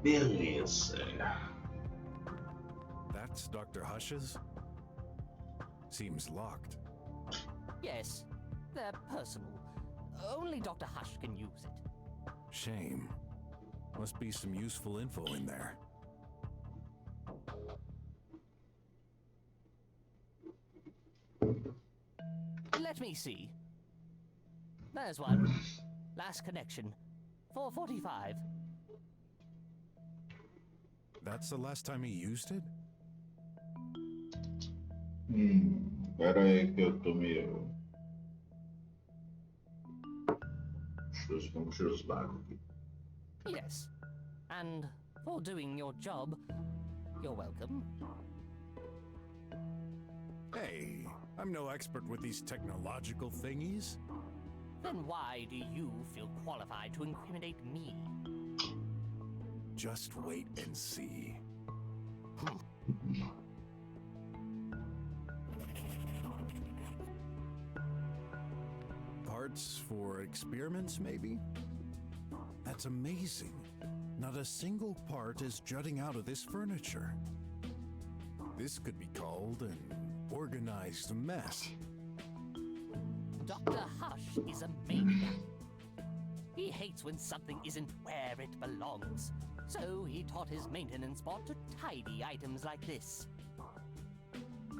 Beleza. That's Dr. Hush's? Seems locked. Yes, they're personal. Only Dr. Hush can use it. Shame. Must be some useful info in there. Let me see. There's one. Last connection. 4:45. That's the last time he used it? Pera aí que eu tô meio... Vamos tirar os bagos aqui. Yes. And for doing your job, you're welcome. Hey, I'm no expert with these technological thingies. Then why do you feel qualified to incriminate me? Just wait and see. Parts for experiments, maybe? That's amazing. Not a single part is jutting out of this furniture. This could be called an organized mess. Dr. Hush is a maniac. He hates when something isn't where it belongs. So he taught his maintenance bot to tidy items like this.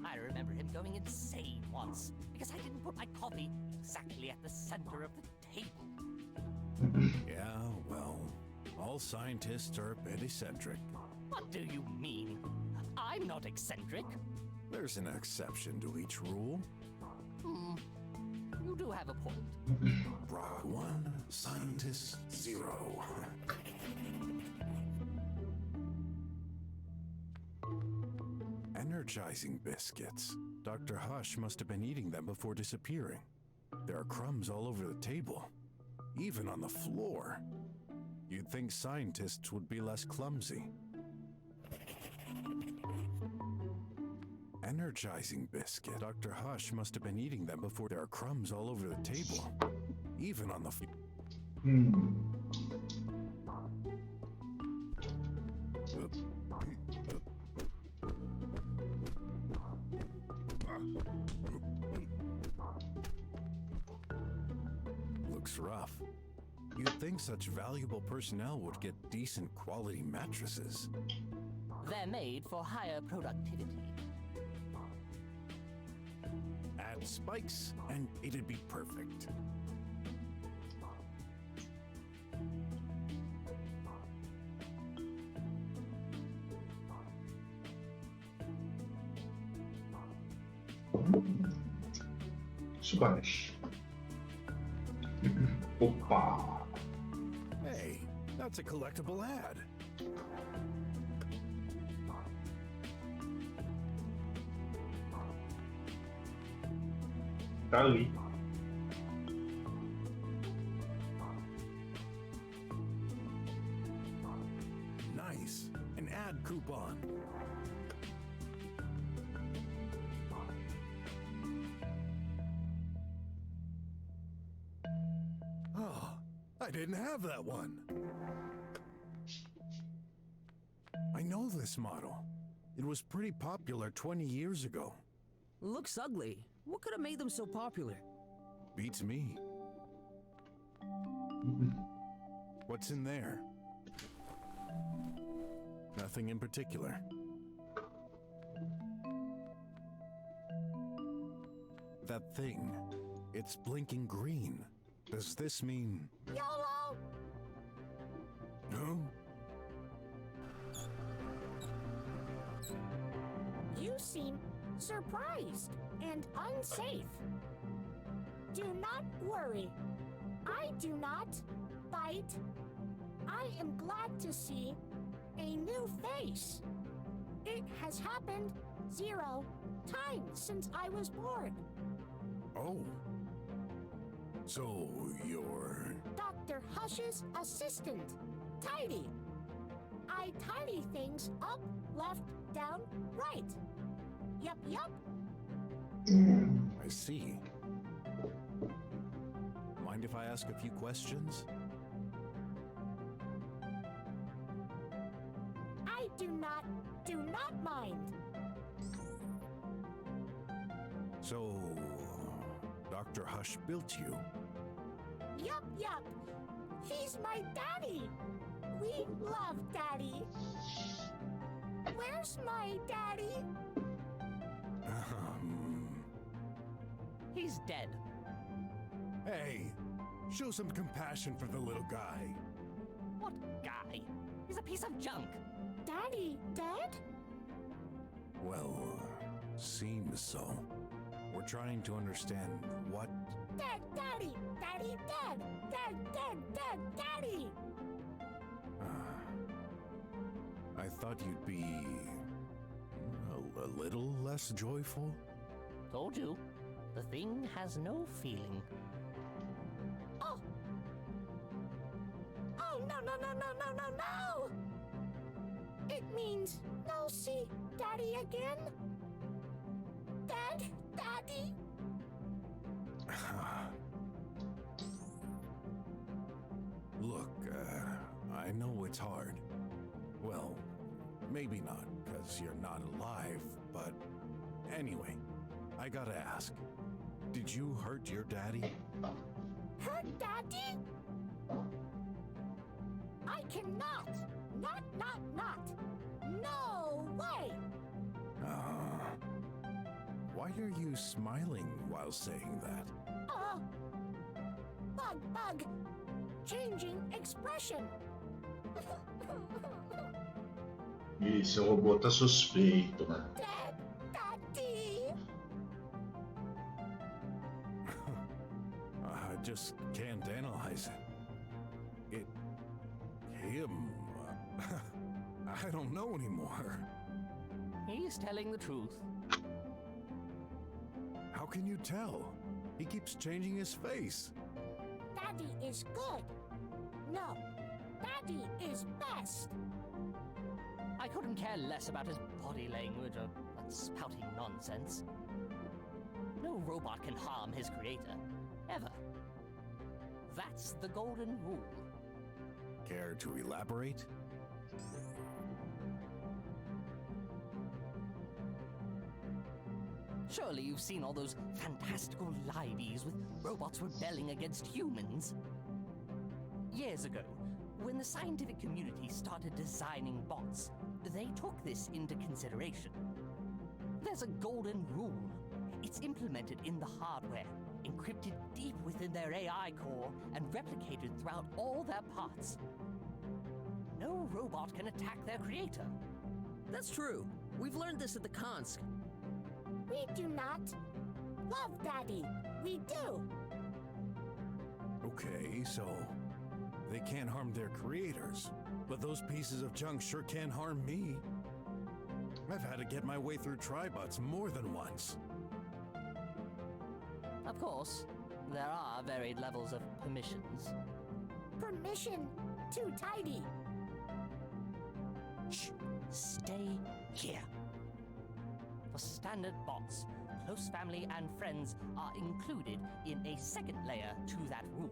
I remember him going insane once because I didn't put my coffee exactly at the center of the table. Yeah, well, all scientists are a bit eccentric. What do you mean? I'm not eccentric. There's an exception to each rule. You do have a point. BROK 1, Scientist 0. Energizing biscuits. Dr. Hush must have been eating them before disappearing. There are crumbs all over the table, even on the floor. You'd think scientists would be less clumsy. Energizing biscuit. Dr. Hush must have been eating them before. There are crumbs all over the table, even on the floor. Looks rough. You'd think such valuable personnel would get decent quality mattresses. They're made for higher productivity. Add spikes, and it'd be perfect. Splash. Opa! Hey, that's a collectible ad. Tá ali. Nice. An ad coupon. Oh, I didn't have that one. I know this model. It was pretty popular 20 years ago. Looks ugly. What could have made them so popular? Beats me. What's in there? Nothing in particular. That thing, it's blinking green. Does this mean... YOLO! No? You seem surprised and unsafe. Do not worry. I do not bite. I am glad to see a new face. It has happened 0 times since I was born. Oh. So you're... Dr. Hush's assistant, Tidy. I tidy things up, left, down, right. Yup, yup. I see. Mind if I ask a few questions? do not mind. So, Dr. Hush built you? Yup. He's my daddy. We love Daddy. Where's my daddy? He's dead. Hey, show some compassion for the little guy. What guy? He's a piece of junk. Daddy dead? Well, seems so. We're trying to understand what... Dead, Daddy! Daddy dead! Dead, Daddy! I thought you'd be... a little less joyful? Told you. The thing has no feeling. Oh! Oh, no! It means no see Daddy again? Dead, Daddy? Look, I know it's hard. Well, maybe not, because you're not alive, but anyway, I gotta ask. Did you hurt your daddy? Hurt Daddy? I cannot! Not! No way! Why are you smiling while saying that? Bug! Changing expression! Esse robô tá suspeito, né? Dead, Daddy! I just can't analyze it. Him... I don't know anymore. He's telling the truth. How can you tell? He keeps changing his face. Daddy is good. No, Daddy is best. I couldn't care less about his body language or that spouting nonsense. No robot can harm his creator. Ever. That's the golden rule. Care to elaborate? Surely you've seen all those fantastical lives with robots rebelling against humans. Years ago, when the scientific community started designing bots, they took this into consideration. There's a golden rule. It's implemented in the hardware, encrypted deep within their AI core, and replicated throughout all their parts. No robot can attack their creator. That's true. We've learned this at the Konsk. We do not love Daddy. We do. Okay, so they can't harm their creators, but those pieces of junk sure can harm me. I've had to get my way through tribots more than once. Of course, there are varied levels of permissions. Permission too tidy. Shh! Stay here. For standard bots, close family and friends are included in a second layer to that rule.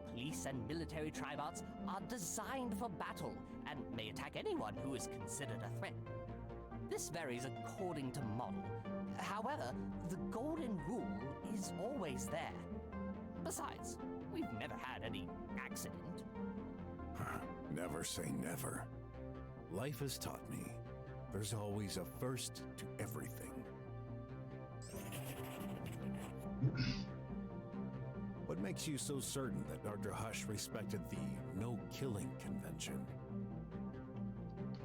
Police and military tribots are designed for battle and may attack anyone who is considered a threat. This varies according to model. However, the golden rule is always there. Besides, we've never had any accident. Never say never. Life has taught me there's always a first to everything. What makes you so certain that Dr. Hush respected the no-killing convention?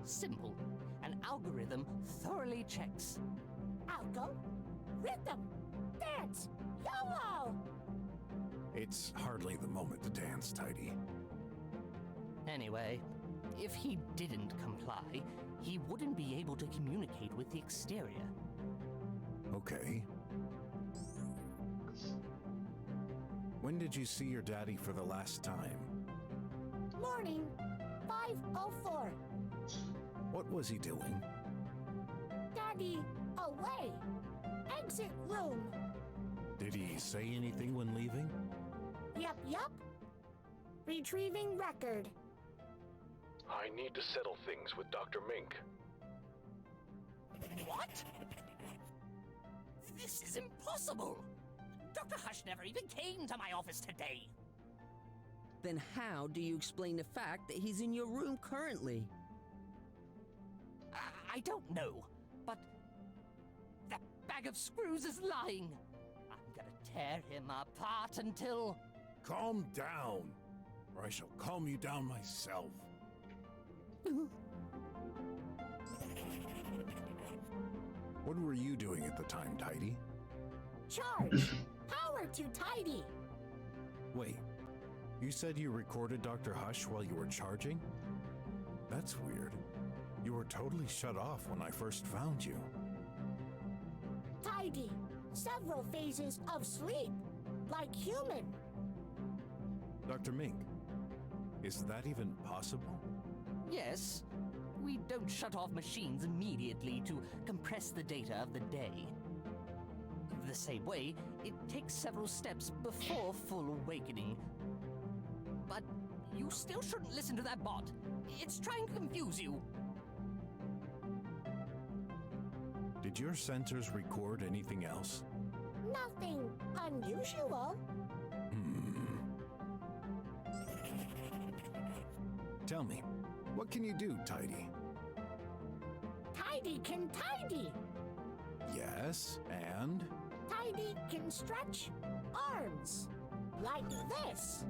Simple. An algorithm thoroughly checks. Algo? Rhythm! Dance! YOLO! It's hardly the moment to dance, Tidy. Anyway, if he didn't comply, he wouldn't be able to communicate with the exterior. Okay. When did you see your daddy for the last time? Morning, 5:04. What was he doing? Daddy, away! Exit room. Did he say anything when leaving? Yup. Retrieving record. I need to settle things with Dr. Mink. What? This is impossible! Dr. Hush never even came to my office today. Then how do you explain the fact that he's in your room currently? I don't know, but that bag of screws is lying. I'm gonna tear him apart until... Calm down, or I shall calm you down myself. What were you doing at the time, Tidy? Charge! Power to Tidy! Wait, you said you recorded Dr. Hush while you were charging? That's weird. You were totally shut off when I first found you. Tidy! Several phases of sleep, like human. Dr. Mink, is that even possible? Yes, we don't shut off machines immediately to compress the data of the day. The same way, it takes several steps before full awakening. But you still shouldn't listen to that bot. It's trying to confuse you. Did your sensors record anything else? Nothing unusual. Tell me, what can you do, Tidy? Tidy can tidy. Yes, and? Tidy can stretch arms. Like this.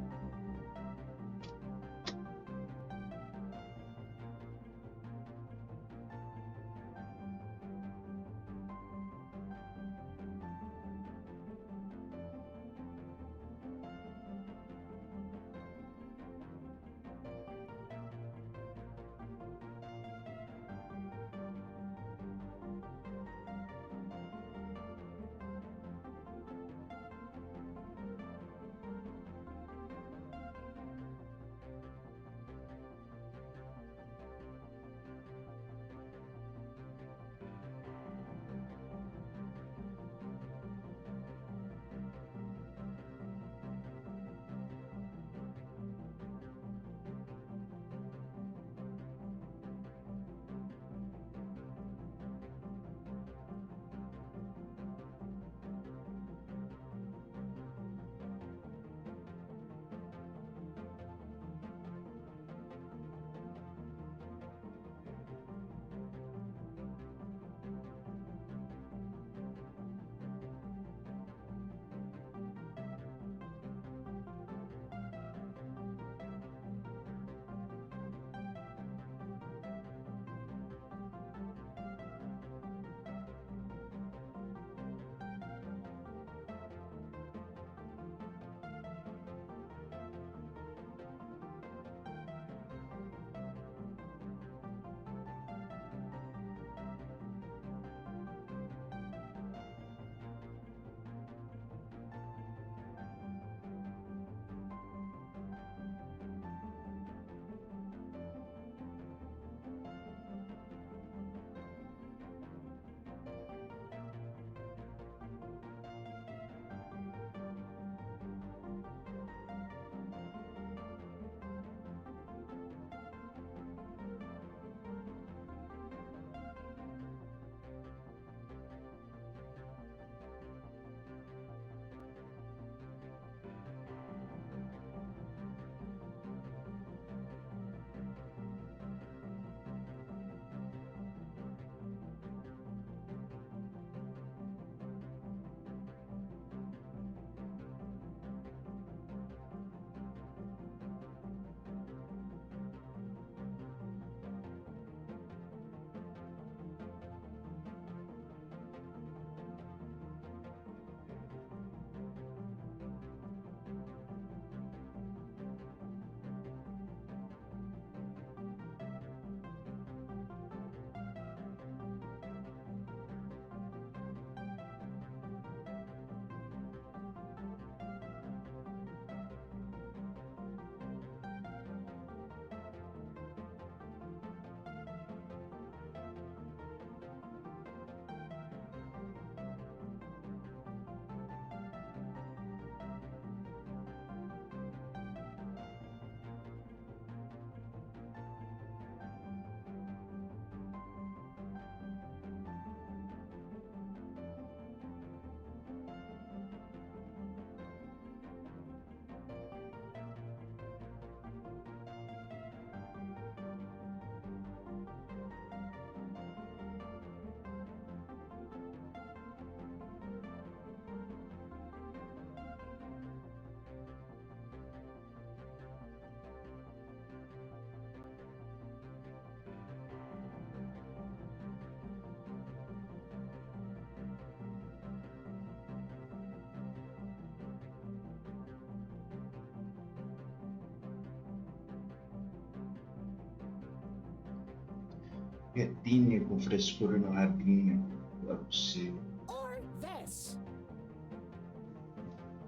Retinha com frescura no rabinho. Não é possível. Or this.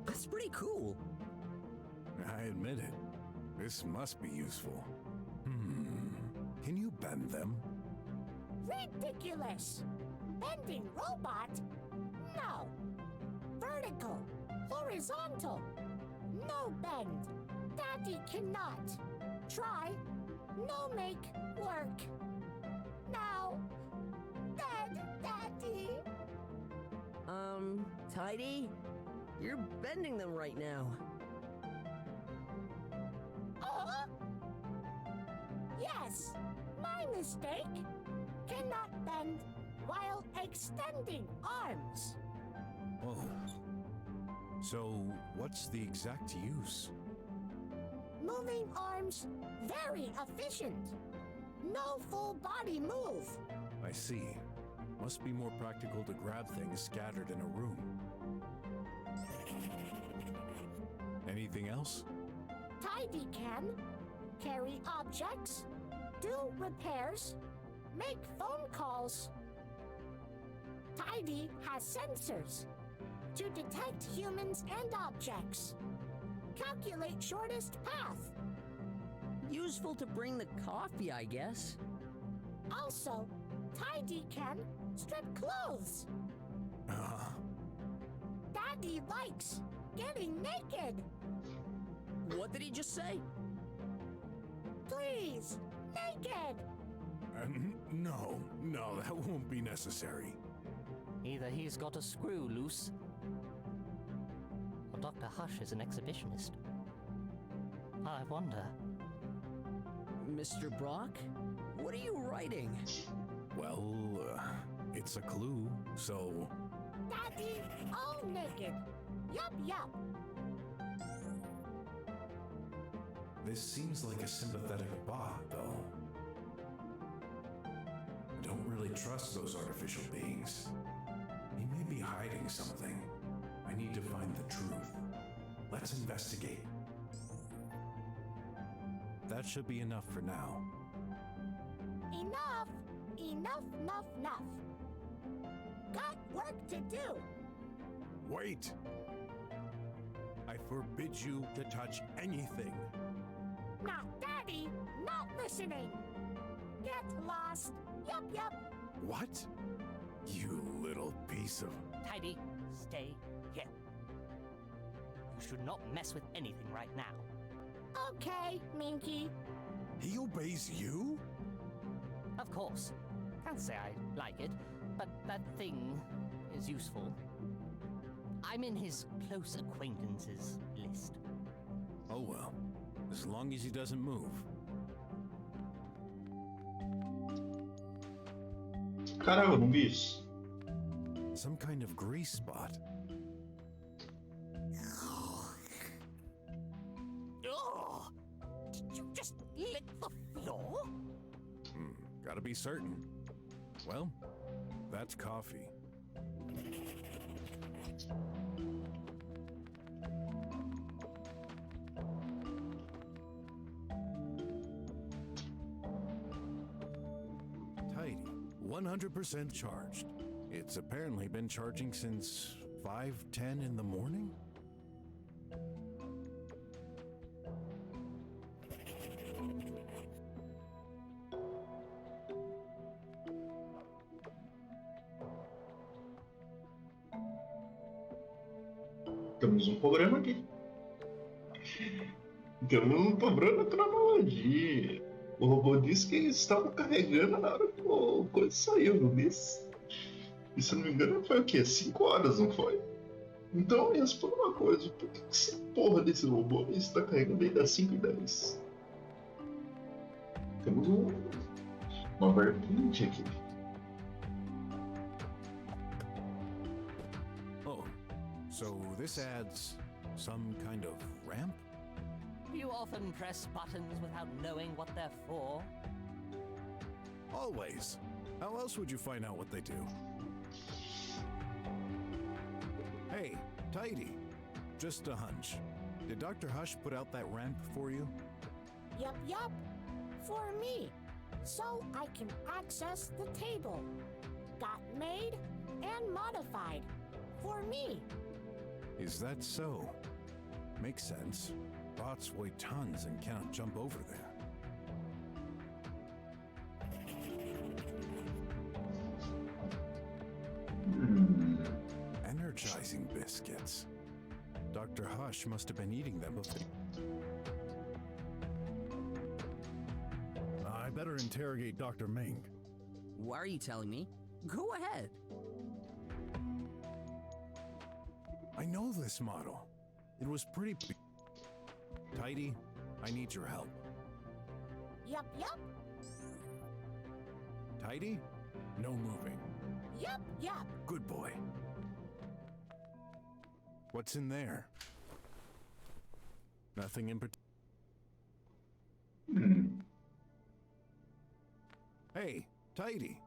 That's pretty cool. I admit it. This must be useful. Can you bend them? Ridiculous. Bending robot? No. Vertical. Horizontal. No bend. Daddy cannot. Try. No make work. Now. Daddy. Tidy? You're bending them right now. Yes. My mistake. Cannot bend while extending arms. Oh. So, what's the exact use? Moving arms, very efficient. No full body move. I see. Must be more practical to grab things scattered in a room. Anything else? Tidy can carry objects, do repairs, make phone calls. Tidy has sensors to detect humans and objects. Calculate shortest path. Useful to bring the coffee, I guess. Also, Tidy can strip clothes. Daddy likes getting naked. What did he just say? Please, naked. No, that won't be necessary. Either he's got a screw loose, or Dr. Hush is an exhibitionist. I wonder. Mr. Brock, what are you writing? Well, it's a clue, so... Daddy, all naked. Yup. This seems like a sympathetic bot, though. I don't really trust those artificial beings. He may be hiding something. I need to find the truth. Let's investigate. That should be enough for now. Enough. Got work to do. Wait! I forbid you to touch anything. Not Daddy, not listening. Get lost. Yup. What? You little piece of... Tidy, stay here. You should not mess with anything right now. Okay, Minky. He obeys you? Of course. Can't say I like it, but that thing is useful. I'm in his close acquaintances list. Oh well. As long as he doesn't move. Caramba, não vi isso. Some kind of grease spot. Oh! Did you just lick the floor? Gotta be certain. Well, that's coffee. Tidy. 100% charged. It's apparently been charging since 5:10 in the morning? Temos um problema aqui. Temos um problema na cronologia. O robô disse que estava carregando na hora que o coisa saiu, não disse? E se não me engano foi o quê? 5 horas, não foi? Então me responda uma coisa, por que essa porra desse robô está carregando desde as 5:10? Temos uma vertente aqui. Oh, so this adds some kind of ramp? Do you often press buttons without knowing what they're for? Always. How else would you find out what they do? Hey, Tidy. Just a hunch. Did Dr. Hush put out that ramp for you? Yup. For me. so I can access the table. Got made and modified for me. Is that so? Makes sense. Bots weigh tons and cannot jump over there. Energizing biscuits. Dr. Hush must have been eating them before. I better interrogate Dr. Ming. Why are you telling me? Go ahead. I know this model. It was pretty tidy. I need your help. Yup, yup. Tidy? No moving. Yup, yup. Good boy. What's in there? Nothing in particular. Hey, tidy.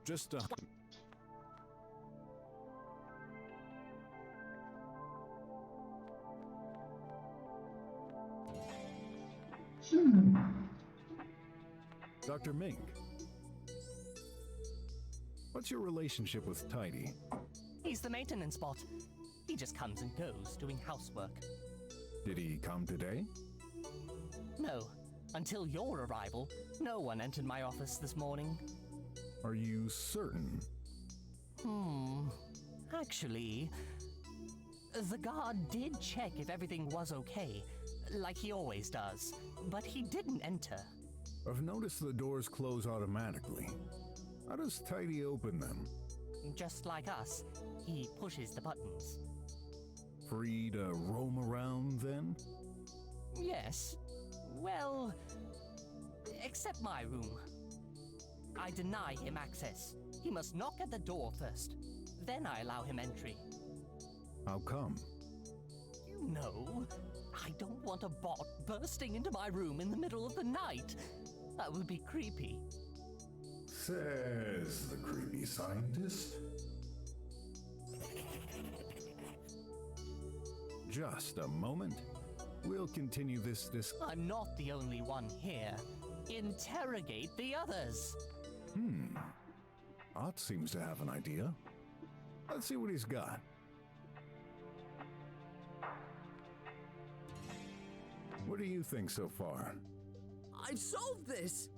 Just Dr. Ming, what's your relationship with Tidy? He's the maintenance bot. He just comes and goes doing housework. Did he come today? No. Until your arrival, no one entered my office this morning. Are you certain? Actually, the guard did check if everything was okay, like he always does, but he didn't enter. I've noticed the doors close automatically. How does Tidy open them? Just like us, he pushes the buttons. Free to roam around, then? Yes. Well, except my room. I deny him access. He must knock at the door first. Then I allow him entry. How come? You know, I don't want a bot bursting into my room in the middle of the night. That would be creepy. Says the creepy scientist. Just a moment. We'll continue this I'm not the only one here. Interrogate the others. Ott seems to have an idea. Let's see what he's got. What do you think so far? I've solved this!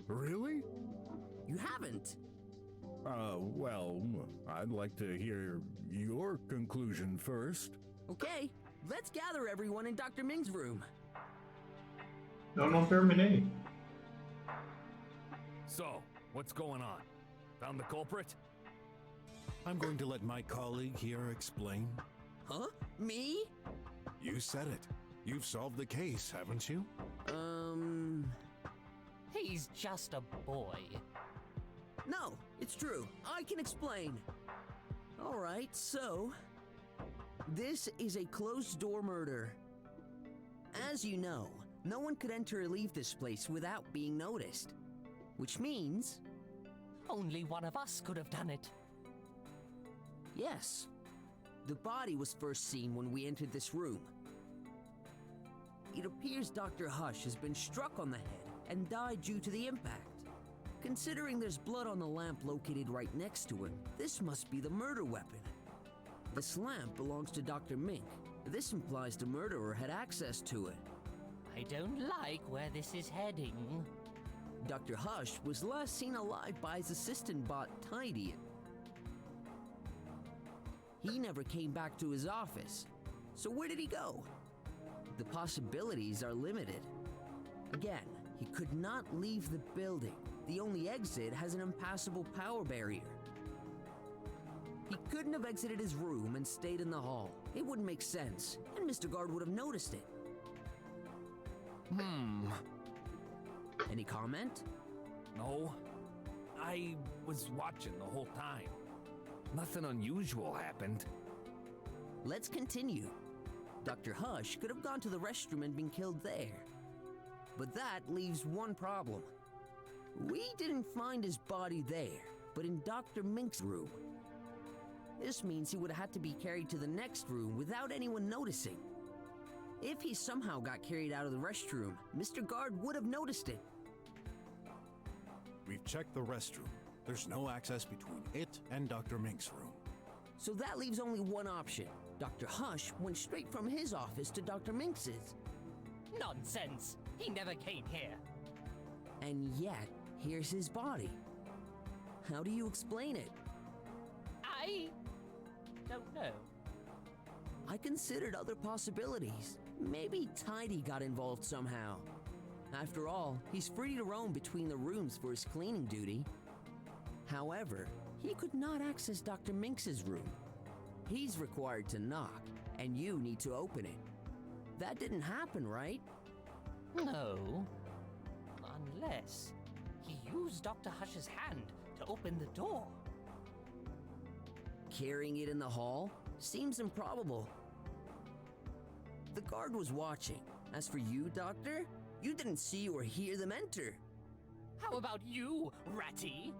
Really? You haven't. Well, I'd like to hear your conclusion first. Okay, let's gather everyone in Dr. Ming's room. No terminate. So, what's going on? Found the culprit? I'm going to let my colleague here explain. Huh? Me? You said it. You've solved the case, haven't you? He's just a boy. No, it's true. I can explain. All right, so this is a closed-door murder. As you know, no one could enter or leave this place without being noticed. Which means only one of us could have done it. Yes. The body was first seen when we entered this room. It appears Dr. Hush has been struck on the head and died due to the impact. Considering there's blood on the lamp located right next to him, this must be the murder weapon. This lamp belongs to Dr. Mink. This implies the murderer had access to it. I don't like where this is heading. Dr. Hush was last seen alive by his assistant bot, Tidy. He never came back to his office. So where did he go? The possibilities are limited. Again, he could not leave the building. The only exit has an impassable power barrier. He couldn't have exited his room and stayed in the hall. It wouldn't make sense, and Mr. Guard would have noticed it. Any comment? No. I was watching the whole time. Nothing unusual happened. Let's continue. Dr. Hush could have gone to the restroom and been killed there. But that leaves one problem. We didn't find his body there, but in Dr. Mink's room. This means he would have had to be carried to the next room without anyone noticing. If he somehow got carried out of the restroom, Mr. Guard would have noticed it. We've checked the restroom. There's no access between it and Dr. Mink's room. So that leaves only one option. Dr. Hush went straight from his office to Dr. Minx's. Nonsense! He never came here. And yet, here's his body. How do you explain it? I don't know. I considered other possibilities. Maybe Tidy got involved somehow. After all, he's free to roam between the rooms for his cleaning duty. However, he could not access Dr. Minx's room. He's required to knock, and you need to open it. That didn't happen, right? No. Unless he used Dr. Hush's hand to open the door. Carrying it in the hall seems improbable. The guard was watching. As for you, Doctor, you didn't see or hear them enter. How about you, Ratty?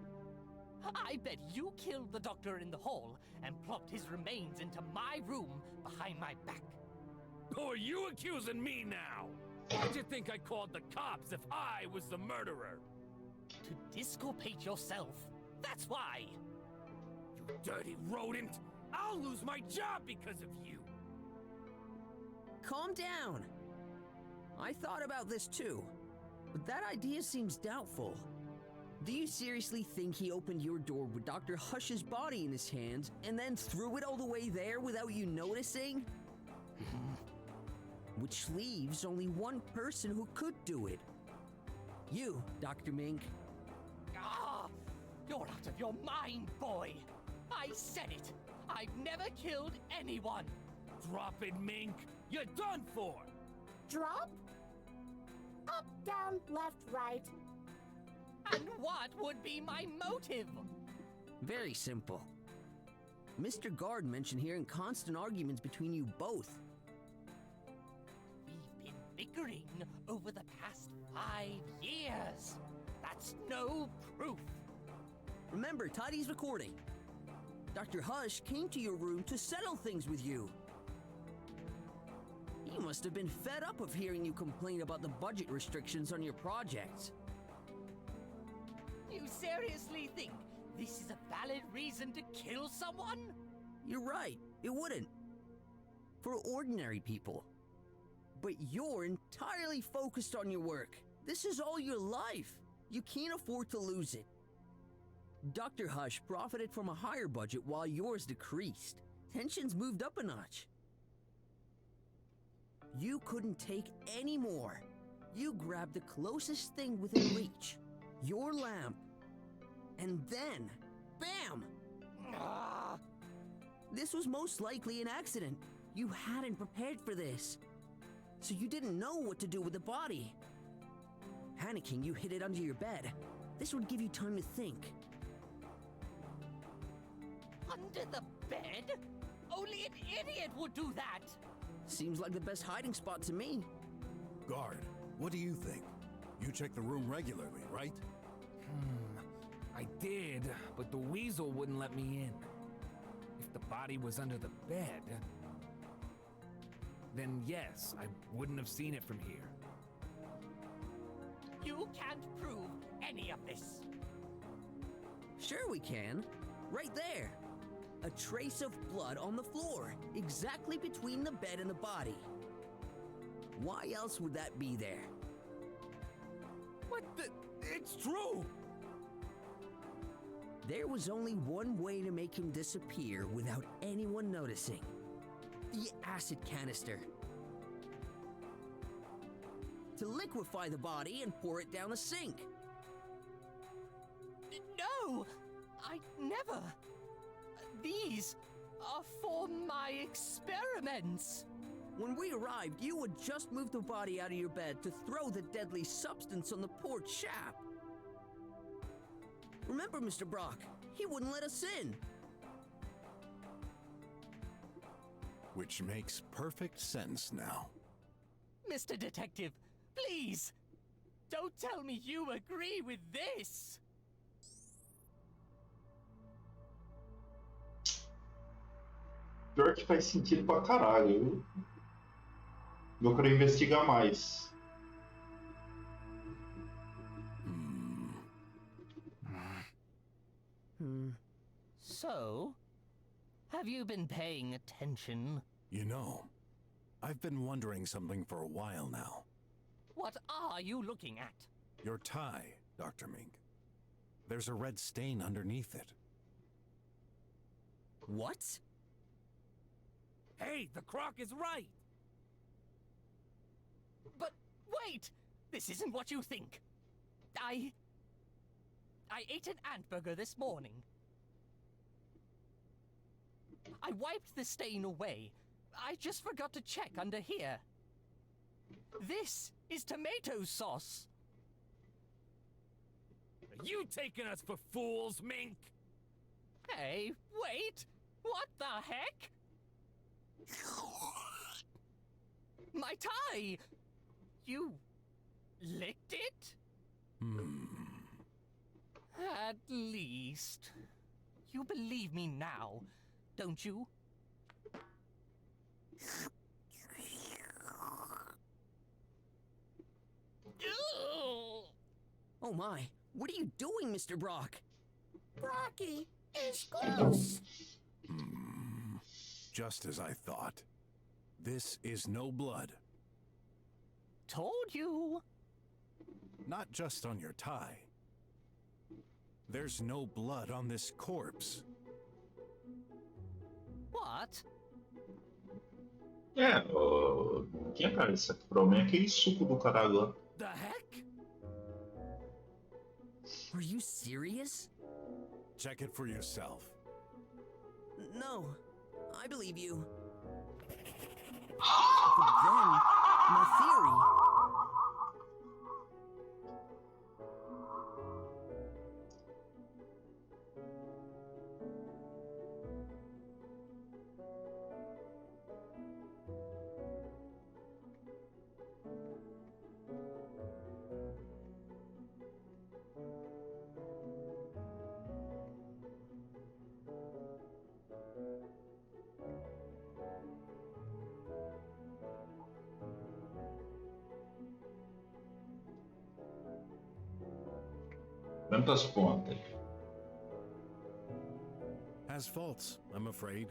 I bet you killed the doctor in the hall and plopped his remains into my room behind my back. Oh, are you accusing me now? Why'd you think I called the cops if I was the murderer? To disculpate yourself. That's why. You dirty rodent! I'll lose my job because of you! Calm down. I thought about this too, but that idea seems doubtful. Do you seriously think he opened your door with Dr. Hush's body in his hands and then threw it all the way there without you noticing? Which leaves only one person who could do it. You, Dr. Mink. Ah! You're out of your mind, boy! I said it! I've never killed anyone! Drop it, Mink! You're done for! Drop? Up, down, left, right. And what would be my motive? Very simple. Mr. Guard mentioned hearing constant arguments between you both. We've been bickering over the past 5 years. That's no proof. Remember, Tidy's recording. Dr. Hush came to your room to settle things with you. He must have been fed up of hearing you complain about the budget restrictions on your projects. You seriously think this is a valid reason to kill someone? You're right, it wouldn't. For ordinary people. But you're entirely focused on your work. This is all your life. You can't afford to lose it. Dr. Hush profited from a higher budget while yours decreased. Tensions moved up a notch. You couldn't take any more. You grabbed the closest thing within reach. Your lamp. And then, bam! This was most likely an accident. You hadn't prepared for this. So you didn't know what to do with the body. Panicking, you hid it under your bed. This would give you time to think. Under the bed? Only an idiot would do that! Seems like the best hiding spot to me. Guard, what do you think? You check the room regularly, right? I did, but the weasel wouldn't let me in. If the body was under the bed, then yes, I wouldn't have seen it from here. You can't prove any of this. Sure we can. Right there. A trace of blood on the floor, exactly between the bed and the body. Why else would that be there? What the? It's true! There was only one way to make him disappear without anyone noticing. The acid canister. To liquefy the body and pour it down a sink. No! I never! These are for my experiments! When we arrived, you had just moved the body out of your bed to throw the deadly substance on the poor chap. Remember, Mr. Brock, he wouldn't let us in. Which makes perfect sense now. Mr. Detective, please! Don't tell me you agree with this! Pior que faz sentido pra caralho. Eu quero investigar mais. Have you been paying attention? You know, I've been wondering something for a while now. What are you looking at? Your tie, Dr. Mink. There's a red stain underneath it. What? Hey, the croc is right! But wait! This isn't what you think. I ate an ant burger this morning. I wiped the stain away. I just forgot to check under here. This is tomato sauce. Are you taking us for fools, Mink? Hey, wait! What the heck? My tie! You licked it? At least. You believe me now, don't you? Oh my, what are you doing, Mr. Brock? Brocky is gross. Just as I thought. This is no blood. Told you. Not just on your tie. There's no blood on this corpse. What? É, quem cara, isso aqui provavelmente é aquele suco do caralho lá. The heck? Are you serious? Check it for yourself. No, I believe you. But then, my theory... Quantas pontas? Has faults, I'm afraid.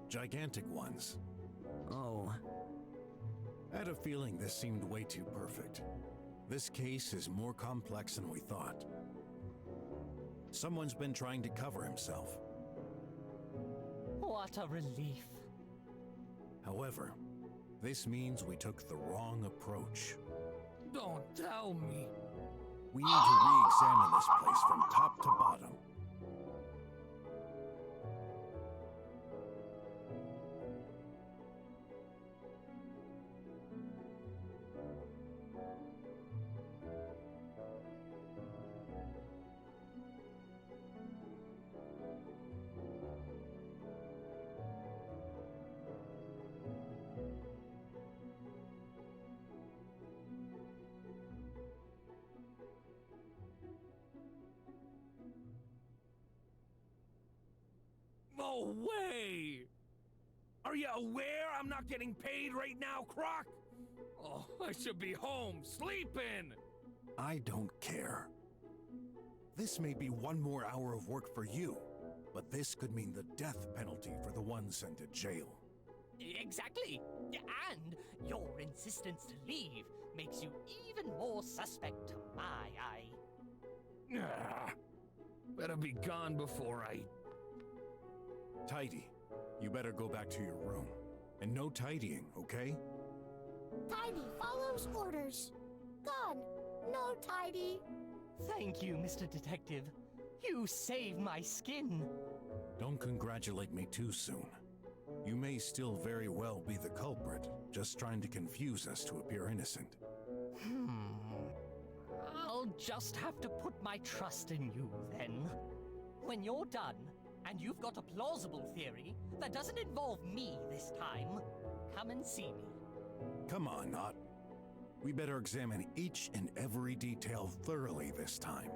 Gigantic ones. Oh. I had a feeling this seemed way too perfect. This case is more complex than we thought. Someone's been trying to cover himself. What a relief. However, this means we took the wrong approach. Don't tell me. We need to re-examine this place from top to bottom. No way! Are you aware I'm not getting paid right now, Croc? Oh, I should be home, sleeping! I don't care. This may be one more hour of work for you, but this could mean the death penalty for the one sent to jail. Exactly. And your insistence to leave makes you even more suspect to my eye. Better be gone before I... Tidy, you better go back to your room. And no tidying, okay? Tidy follows orders. Gone. No tidy. Thank you, Mr. Detective. You saved my skin. Don't congratulate me too soon. You may still very well be the culprit, just trying to confuse us to appear innocent. I'll just have to put my trust in you, then. When you're done, and you've got a plausible theory that doesn't involve me this time, come and see me. Come on, Knot. We better examine each and every detail thoroughly this time.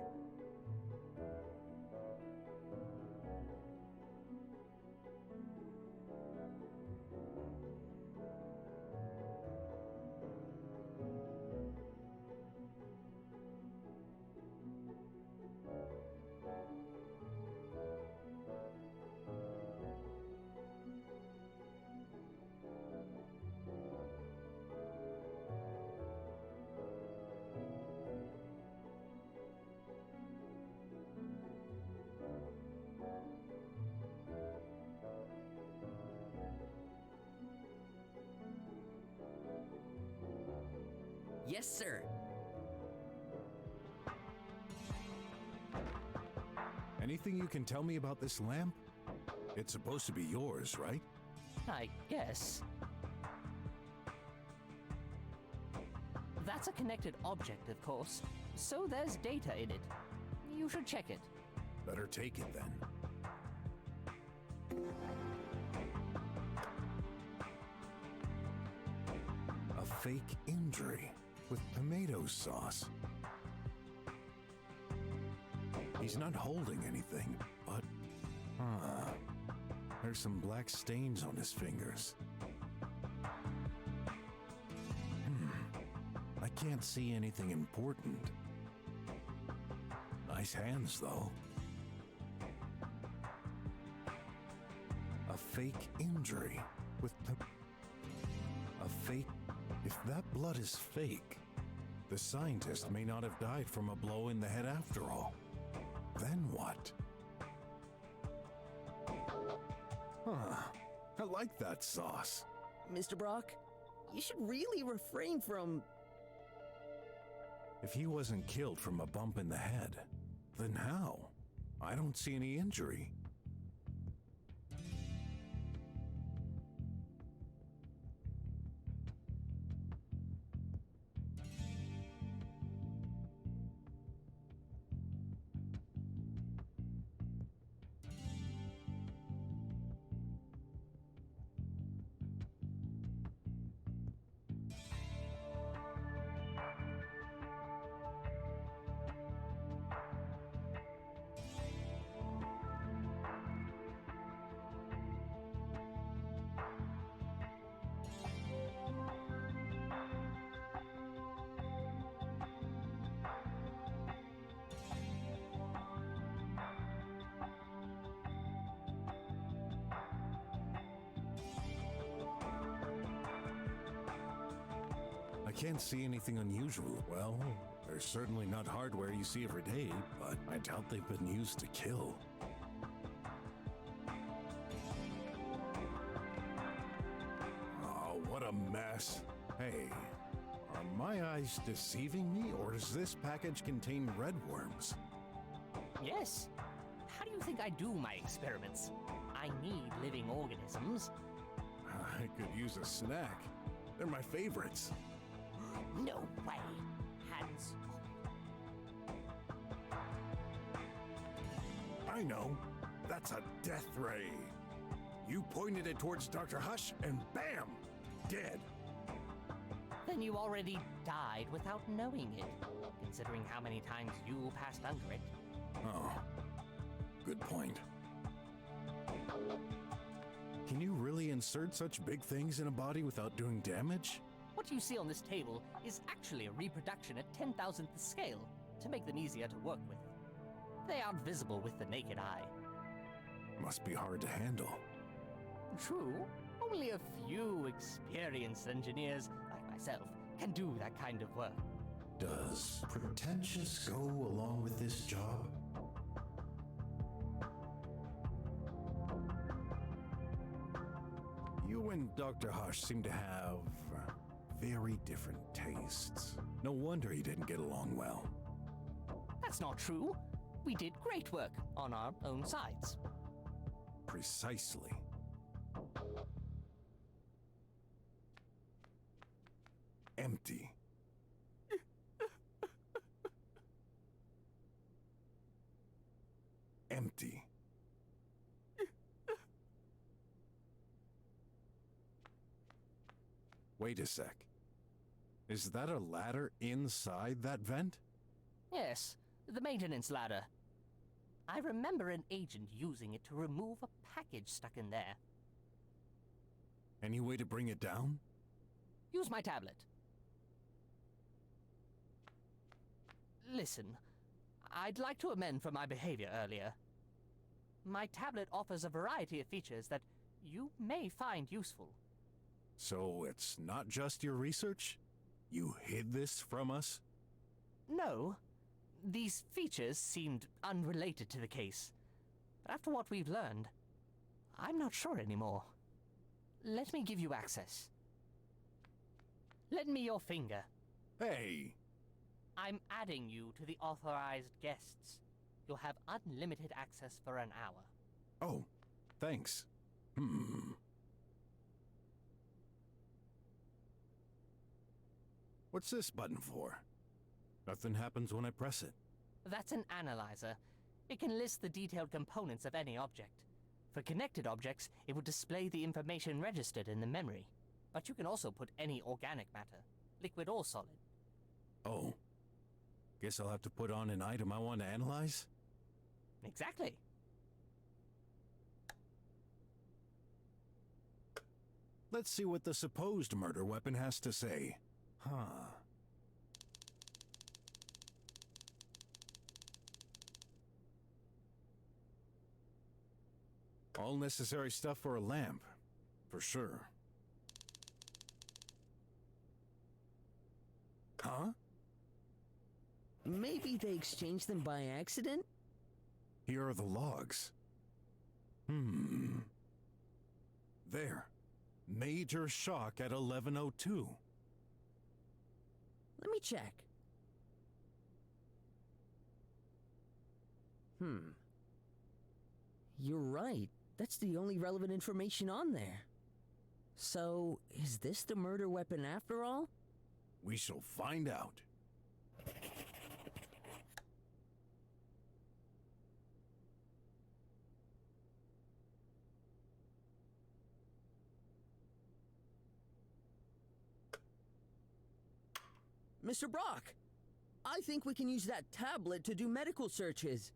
Yes, sir. Anything you can tell me about this lamp? It's supposed to be yours, right? I guess. That's a connected object, of course, so there's data in it. You should check it. Better take it then. A fake injury with tomato sauce. He's not holding anything, but... there's some black stains on his fingers. I can't see anything important. Nice hands, though. A fake injury with a fake... If that blood is fake, the scientist may not have died from a blow in the head after all. Then what? I like that sauce. Mr. Brock, you should really refrain from... If he wasn't killed from a bump in the head, then how? I don't see any injury. I can't see anything unusual. Well, they're certainly not hardware you see every day, but I doubt they've been used to kill. Oh, what a mess. Hey, are my eyes deceiving me, or does this package contain red worms? Yes. How do you think I do my experiments? I need living organisms. I could use a snack. They're my favorites. No way. Hands I know. That's a death ray. You pointed it towards Dr. Hush, and bam! Dead. Then you already died without knowing it, considering how many times you passed under it. Oh, good point. Can you really insert such big things in a body without doing damage? What you see on this table is actually a reproduction at 10,000th the scale, to make them easier to work with. They aren't visible with the naked eye. Must be hard to handle. True, only a few experienced engineers, like myself, can do that kind of work. Does pretentious go along with this job? You and Dr. Hush seem to have very different tastes. No wonder you didn't get along well. That's not true. We did great work on our own sides. Precisely. Empty. Empty. Wait a sec. Is that a ladder inside that vent? Yes, the maintenance ladder. I remember an agent using it to remove a package stuck in there. Any way to bring it down? Use my tablet. Listen, I'd like to amend for my behavior earlier. My tablet offers a variety of features that you may find useful. So it's not just your research? You hid this from us? No. These features seemed unrelated to the case. But after what we've learned, I'm not sure anymore. Let me give you access. Lend me your finger. Hey! I'm adding you to the authorized guests. You'll have unlimited access for an hour. Oh, thanks. What's this button for? Nothing happens when I press it. That's an analyzer. It can list the detailed components of any object. For connected objects, it will display the information registered in the memory. But you can also put any organic matter, liquid or solid. Oh. Guess I'll have to put on an item I want to analyze? Exactly. Let's see what the supposed murder weapon has to say. Huh. All necessary stuff for a lamp, for sure. Huh? Maybe they exchanged them by accident? Here are the logs. There. Major shock at 11:02. Let me check. You're right. That's the only relevant information on there. So, is this the murder weapon after all? We shall find out. Mr. Brock, I think we can use that tablet to do medical searches.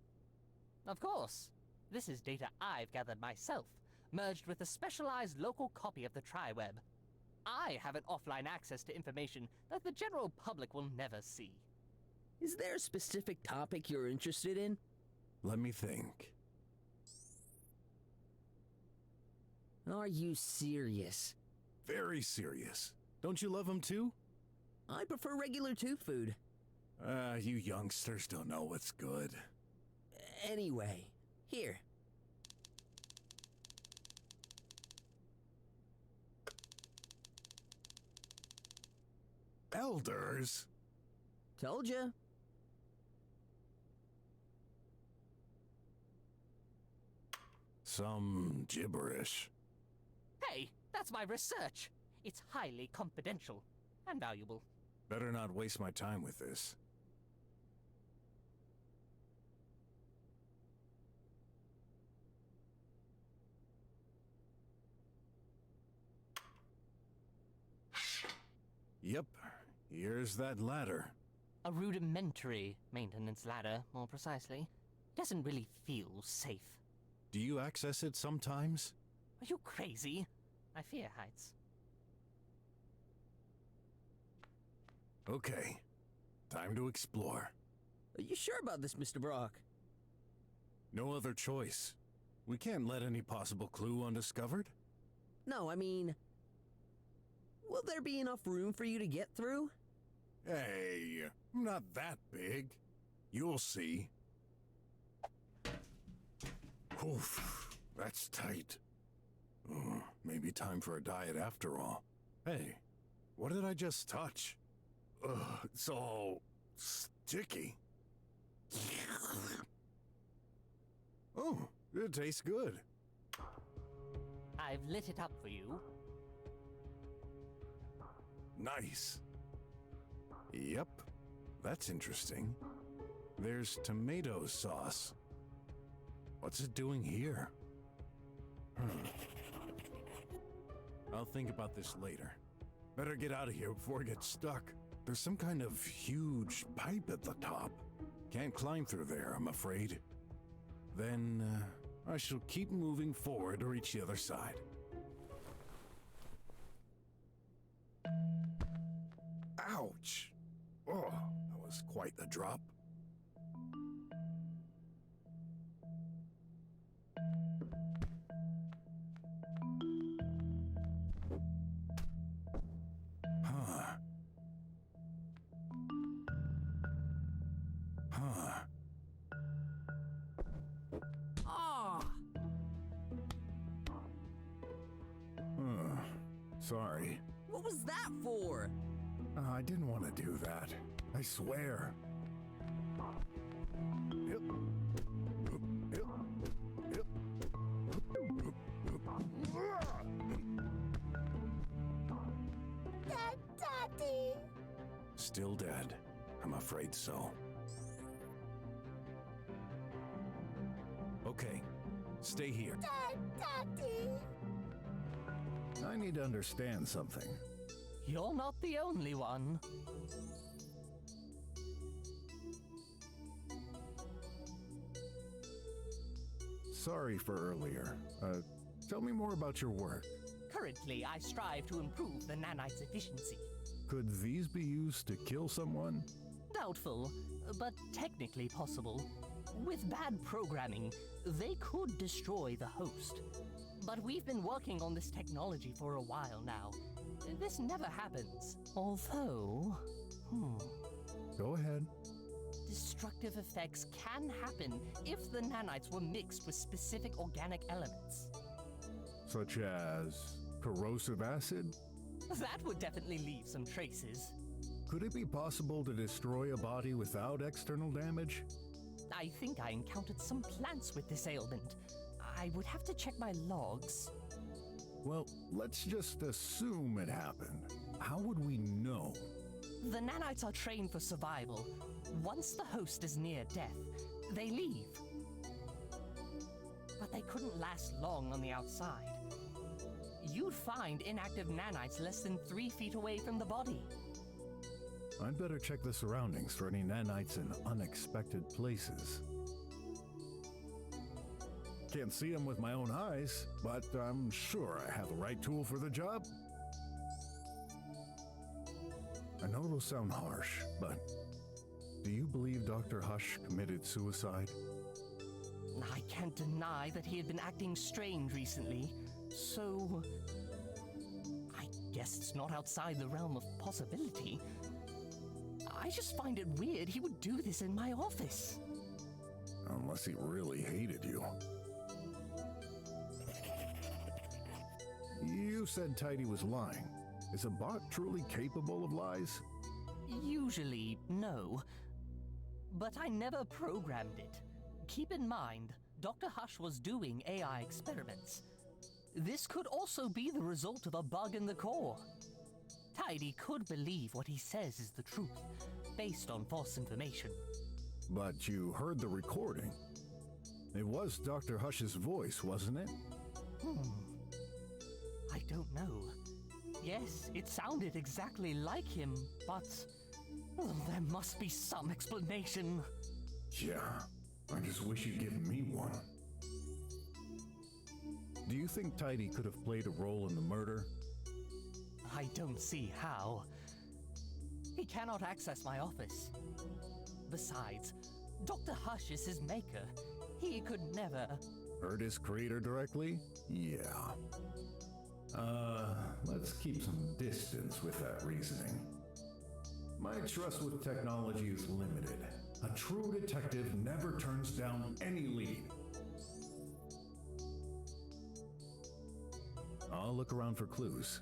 Of course. This is data I've gathered myself, merged with a specialized local copy of the TriWeb. I have an offline access to information that the general public will never see. Is there a specific topic you're interested in? Let me think. Are you serious? Very serious. Don't you love them too? I prefer regular tooth food. You youngsters don't know what's good. Anyway, here. Elders? Told ya. Some gibberish. Hey, that's my research. It's highly confidential and valuable. Better not waste my time with this. Yep, here's that ladder. A rudimentary maintenance ladder, more precisely. Doesn't really feel safe. Do you access it sometimes? Are you crazy? I fear heights. Okay, time to explore. Are you sure about this, Mr. Brock? No other choice. We can't let any possible clue undiscovered. No, I mean... will there be enough room for you to get through? Hey, I'm not that big. You'll see. Oof, that's tight. Maybe time for a diet after all. Hey, what did I just touch? It's all sticky. Oh, it tastes good. I've lit it up for you. Nice. Yep, that's interesting. There's tomato sauce. What's it doing here? I'll think about this later. Better get out of here before I get stuck. There's some kind of huge pipe at the top. Can't climb through there, I'm afraid. Then, I shall keep moving forward to reach the other side. Ouch! Oh, that was quite the drop. Sorry. What was that for? I didn't want to do that. I swear. Daddy! Still dead. I'm afraid so. Okay, stay here. Daddy! I need to understand something. You're not the only one. Sorry for earlier. Tell me more about your work. Currently, I strive to improve the nanites' efficiency. Could these be used to kill someone? Doubtful, but technically possible. With bad programming, they could destroy the host. But we've been working on this technology for a while now. This never happens. Although... Go ahead. Destructive effects can happen if the nanites were mixed with specific organic elements. Such as corrosive acid? That would definitely leave some traces. Could it be possible to destroy a body without external damage? I think I encountered some plants with this ailment. I would have to check my logs. Well, let's just assume it happened. How would we know? The nanites are trained for survival. Once the host is near death, they leave. But they couldn't last long on the outside. You'd find inactive nanites less than 3 feet away from the body. I'd better check the surroundings for any nanites in unexpected places. Can't see them with my own eyes, but I'm sure I have the right tool for the job. I know it'll sound harsh, but do you believe Dr. Hush committed suicide? I can't deny that he had been acting strange recently, so I guess it's not outside the realm of possibility. I just find it weird he would do this in my office. Unless he really hated you. You said Tidy was lying. Is a bot truly capable of lies? Usually, no. But I never programmed it. Keep in mind, Dr. Hush was doing AI experiments. This could also be the result of a bug in the core. Tidy could believe what he says is the truth, based on false information. But you heard the recording. It was Dr. Hush's voice, wasn't it? I don't know. Yes, it sounded exactly like him, but there must be some explanation. Yeah, I just wish you'd give me one. Do you think Tidy could have played a role in the murder? I don't see how. He cannot access my office. Besides, Dr. Hush is his maker. He could never... Hurt his creator directly? Yeah. Let's keep some distance with that reasoning. My trust with technology is limited. A true detective never turns down any lead. I'll look around for clues.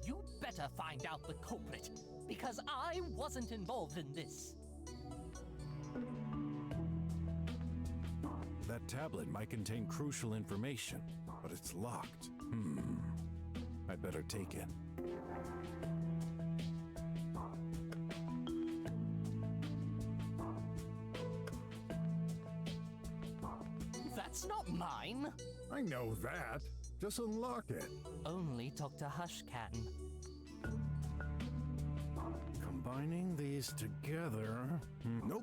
You better find out the culprit, because I wasn't involved in this. That tablet might contain crucial information, but it's locked. I'd better take it. That's not mine. I know that. Just unlock it. Only Dr. Hush can. Combining these together... Nope.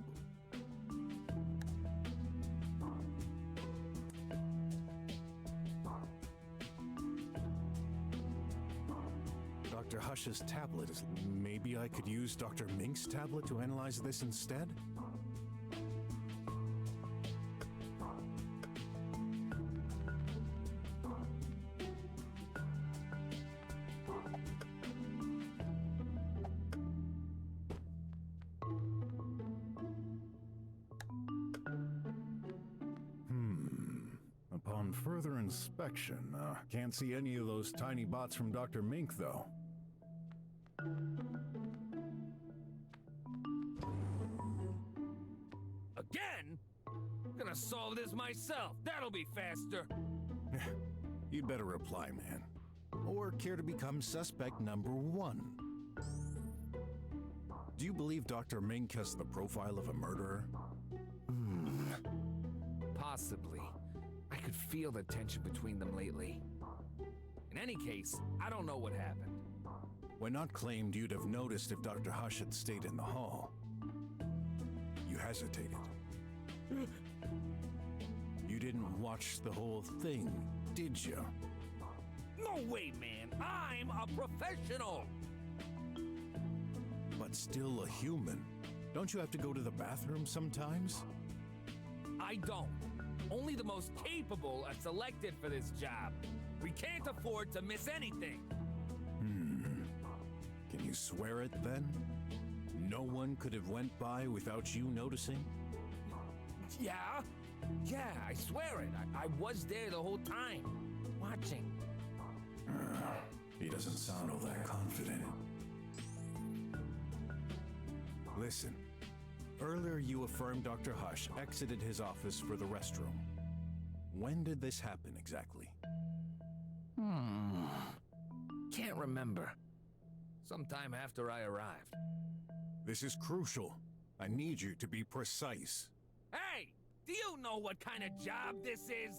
Dr. Hush's tablet is... Maybe I could use Dr. Mink's tablet to analyze this instead? Upon further inspection, can't see any of those tiny bots from Dr. Mink, though. Gonna solve this myself. That'll be faster. You'd better reply, man. Or care to become suspect number 1? Do you believe Dr. Mink has the profile of a murderer? Possibly. I could feel the tension between them lately. In any case, I don't know what happened. When not claimed, you'd have noticed if Dr. Hush had stayed in the hall. You hesitated. You didn't watch the whole thing, did you? No way, man. I'm a professional. But still a human. Don't you have to go to the bathroom sometimes? I don't. Only the most capable are selected for this job. We can't afford to miss anything. Can you swear it then? No one could have went by without you noticing? Yeah? Yeah, I swear it. I was there the whole time, watching. He doesn't sound all that confident. Listen, earlier you affirmed Dr. Hush exited his office for the restroom. When did this happen exactly? Can't remember. Sometime after I arrived. This is crucial. I need you to be precise. Hey, do you know what kind of job this is?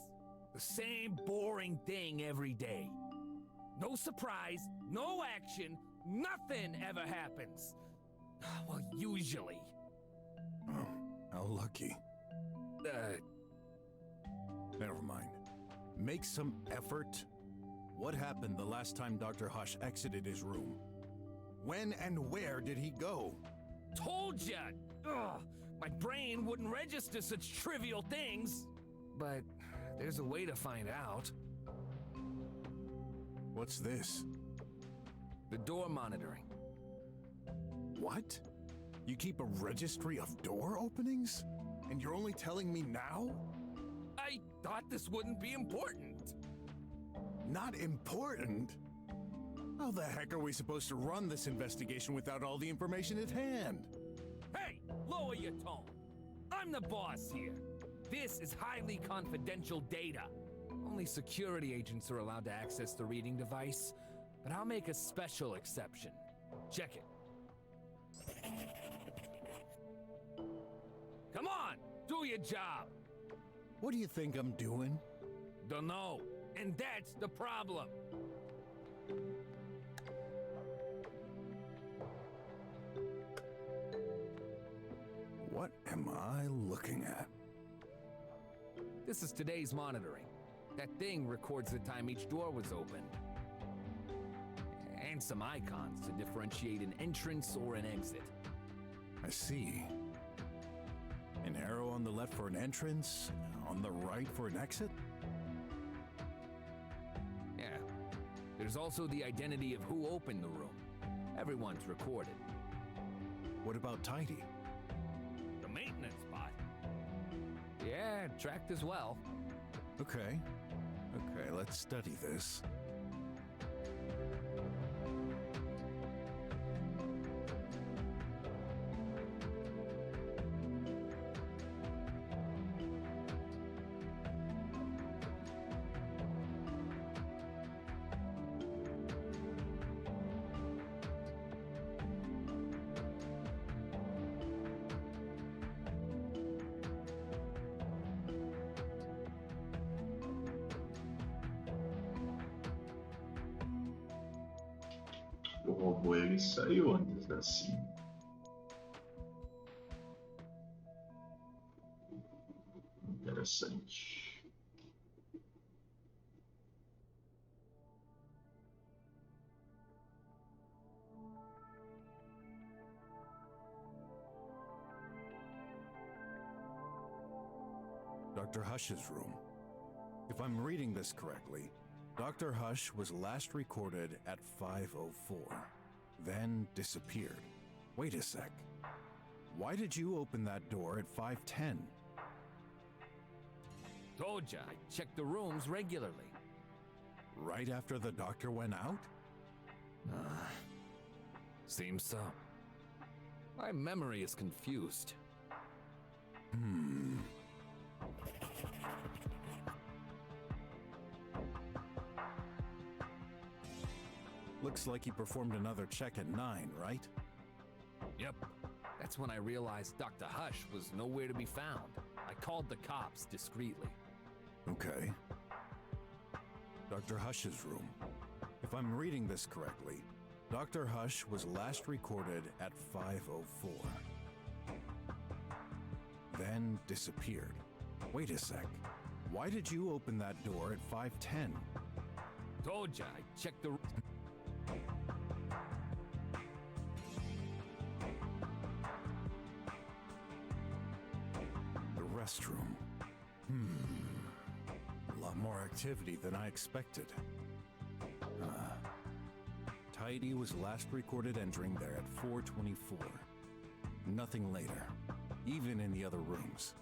The same boring thing every day. No surprise, no action, nothing ever happens. Well, usually. Oh, how lucky. Never mind. Make some effort. What happened the last time Dr. Hush exited his room? When and where did he go? Told ya! Ugh, my brain wouldn't register such trivial things. But there's a way to find out. What's this? The door monitoring. What? You keep a registry of door openings? And you're only telling me now? I thought this wouldn't be important. Not important? How the heck are we supposed to run this investigation without all the information at hand? Hey, lower your tone. I'm the boss here. This is highly confidential data. Only security agents are allowed to access the reading device, but I'll make a special exception. Check it. Come on, do your job. What do you think I'm doing? Dunno, and that's the problem. What am I looking at? This is today's monitoring. That thing records the time each door was open. And some icons to differentiate an entrance or an exit. I see. An arrow on the left for an entrance, on the right for an exit? Yeah. There's also the identity of who opened the room. Everyone's recorded. What about Tidy? The maintenance spot. Yeah, tracked as well. Okay, let's study this. O robô ele saiu antes assim. Interessante. Dr. Hush's room. If I'm reading this correctly, Dr. Hush was last recorded at 5:04, then disappeared. Wait a sec. Why did you open that door at 5:10? Told ya, I check the rooms regularly. Right after the doctor went out? Seems so. My memory is confused. Looks like he performed another check at 9, right? Yep. That's when I realized Dr. Hush was nowhere to be found. I called the cops discreetly. Okay. Dr. Hush's room. If I'm reading this correctly, Dr. Hush was last recorded at 5:04. Then disappeared. Wait a sec. Why did you open that door at 5:10? Told ya, I checked the... The restroom. A lot more activity than I expected. Tidy was last recorded entering there at 4:24. Nothing later, even in the other rooms.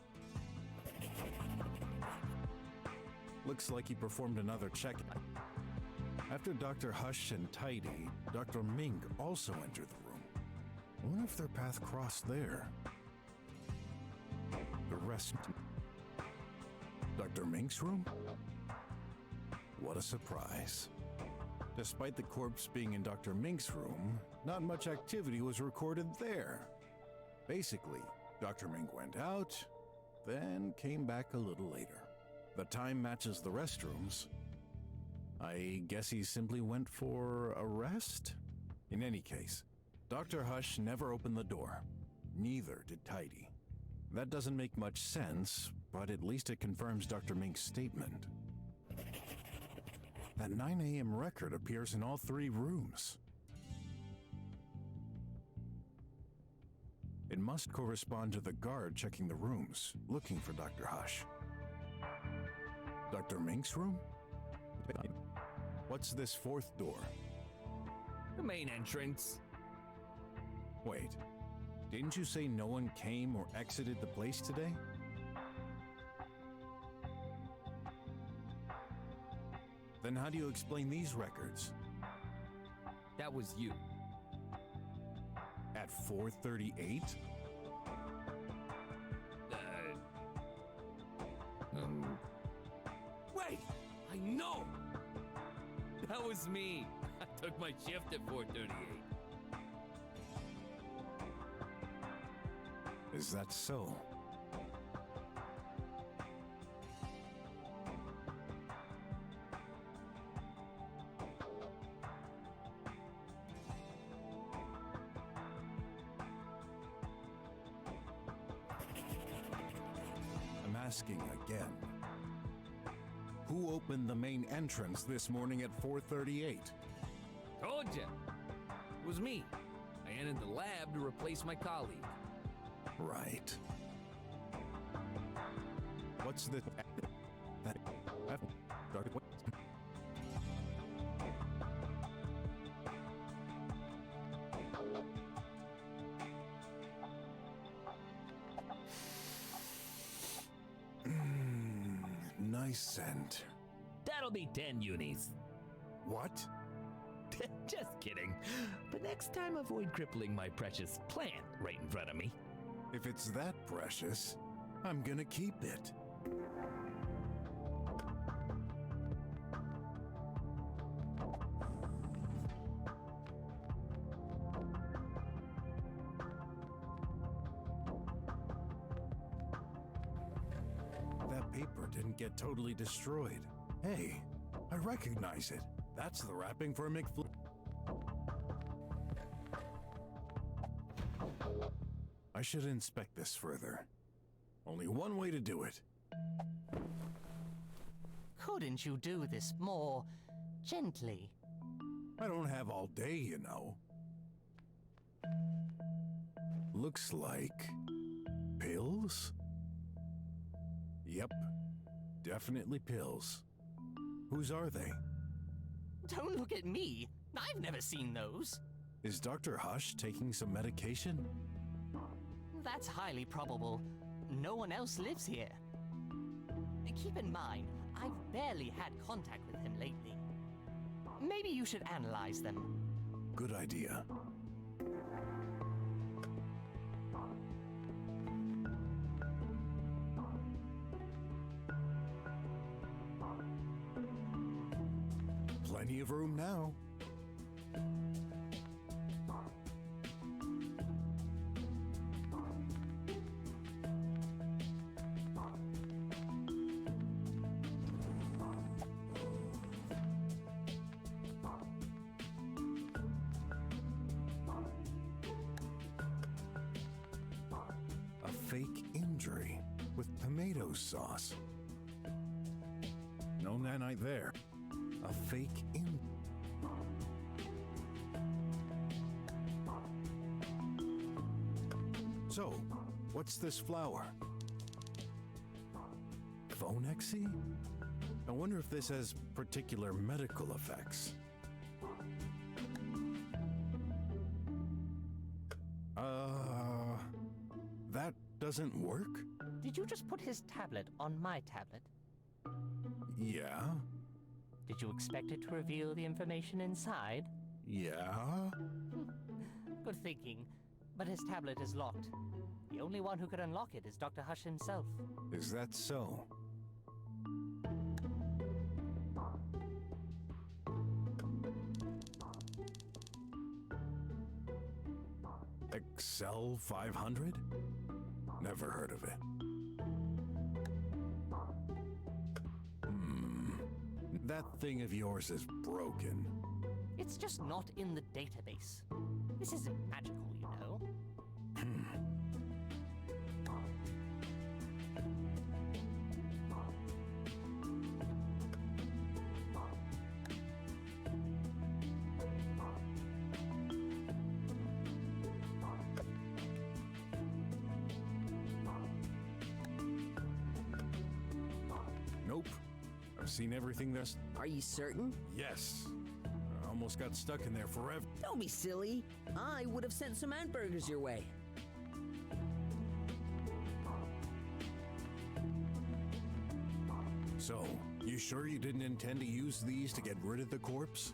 Looks like he performed another check. After Dr. Hush and Tidy, Dr. Mink also entered the room. I wonder if their path crossed there. The rest... Dr. Mink's room? What a surprise. Despite the corpse being in Dr. Mink's room, not much activity was recorded there. Basically, Dr. Mink went out, then came back a little later. The time matches the restrooms. I guess he simply went for a rest? In any case, Dr. Hush never opened the door. Neither did Tidy. That doesn't make much sense, but at least it confirms Dr. Mink's statement. That 9 a.m. record appears in all 3 rooms. It must correspond to the guard checking the rooms, looking for Dr. Hush. Dr. Mink's room? What's this 4th door? The main entrance. Wait, didn't you say no one came or exited the place today? Then how do you explain these records? That was you. At 4:38? Wait! I know! That was me. I took my shift at 4:38. Is that so? I'm asking again. Who opened the main entrance this morning at 4:38? Told ya. It was me. I entered the lab to replace my colleague. Right. What's the... Nice scent. That'll be 10 unis. What? Just kidding. But next time, avoid crippling my precious plant right in front of me. If it's that precious, I'm gonna keep it. That paper didn't get totally destroyed. Hey, I recognize it. That's the wrapping for McFly. I should inspect this further. Only one way to do it. Couldn't you do this more gently? I don't have all day, you know. Looks like... pills? Yep, definitely pills. Whose are they? Don't look at me. I've never seen those. Is Dr. Hush taking some medication? That's highly probable. No one else lives here. Keep in mind, I've barely had contact with him lately. Maybe you should analyze them. Good idea. Plenty of room now. A fake injury with tomato sauce. No nanite there. A fake in. So, what's this flower? Phonexy? I wonder if this has particular medical effects. That doesn't work? Did you just put his tablet on my tablet? Yeah? Did you expect it to reveal the information inside? Yeah? Good thinking. But his tablet is locked. The only one who could unlock it is Dr. Hush himself. Is that so? Excel 500? Never heard of it. That thing of yours is broken. It's just not in the database. This isn't magical, you know. Nope. I've seen everything there's. Are you certain? Yes. I almost got stuck in there forever. Don't be silly. I would have sent some hamburgers your way. So, you sure you didn't intend to use these to get rid of the corpse?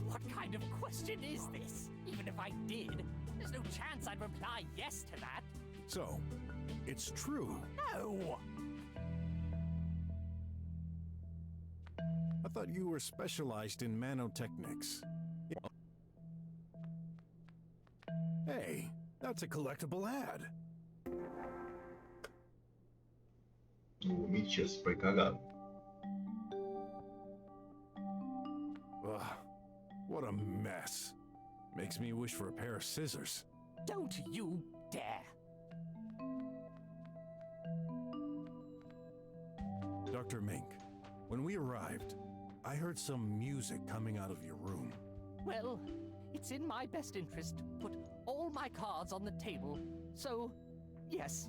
What kind of question is this? Even if I did, there's no chance I'd reply yes to that. So, it's true. No! I thought you were specialized in nanotechnics. Hey, that's a collectible ad. O Mitias foi cagado. Ugh, what a mess. Makes me wish for a pair of scissors. Don't you dare! Dr. Mink, when we arrived, I heard some music coming out of your room. Well, it's in my best interest to put all my cards on the table, so, yes,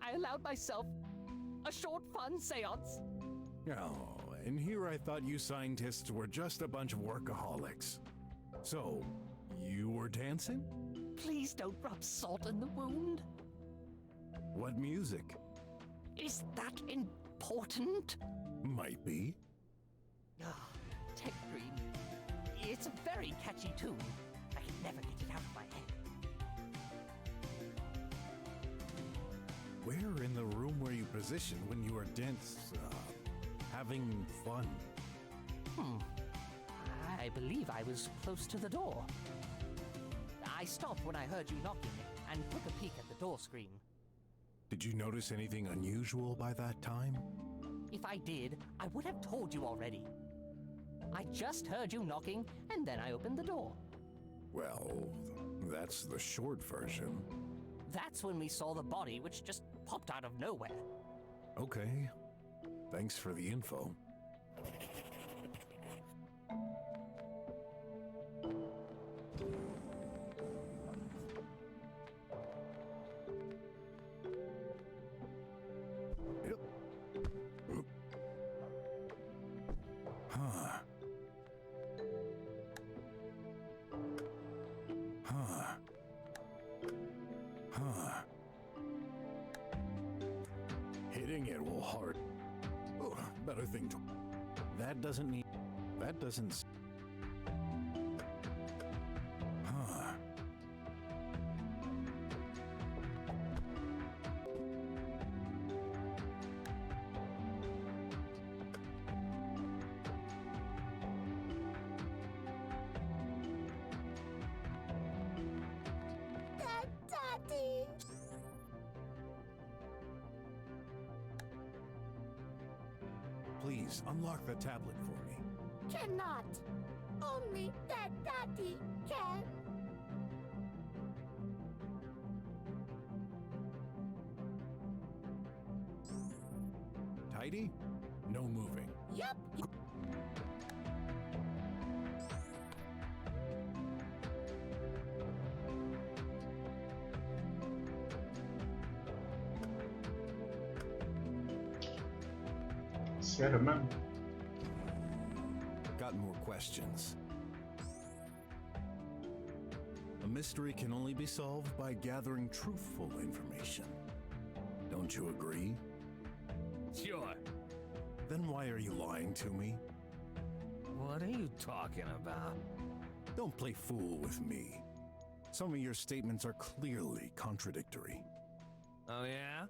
I allowed myself a short fun seance. Oh, and here I thought you scientists were just a bunch of workaholics. So, you were dancing? Please don't rub salt in the wound. What music? Is that important? Might be. Tech Green. It's a very catchy tune. I can never get it out of my head. Where in the room were you positioned when you were having fun? I believe I was close to the door. I stopped when I heard you knocking and took a peek at the door screen. Did you notice anything unusual by that time? If I did, I would have told you already. I just heard you knocking, and then I opened the door. Well, that's the short version. That's when we saw the body, which just popped out of nowhere. Okay. Thanks for the info. Hitting it will hurt. Oh, better thing to. That doesn't mean. That doesn't. Please, unlock the tablet for me. Cannot. Only that Daddy can. Tidy? No moving. Yep. Sério mesmo? Got more questions. A mystery can only be solved by gathering truthful information. Don't you agree? Sure. Then why are you lying to me? What are you talking about? Don't play fool with me. Some of your statements are clearly contradictory. Oh, yeah?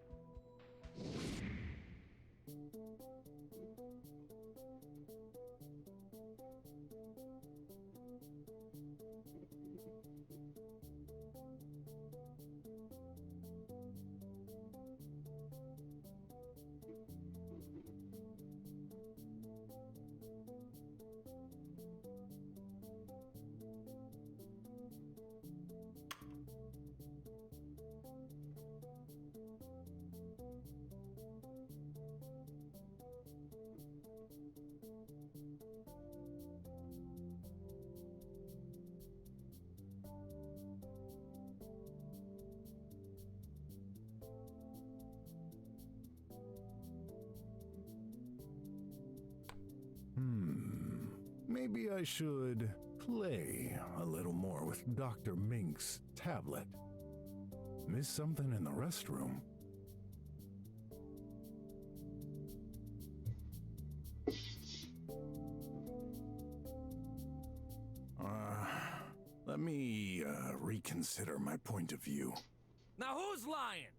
Maybe I should play a little more with Dr. Mink's tablet. Miss something in the restroom? Let me reconsider my point of view. Now who's lying?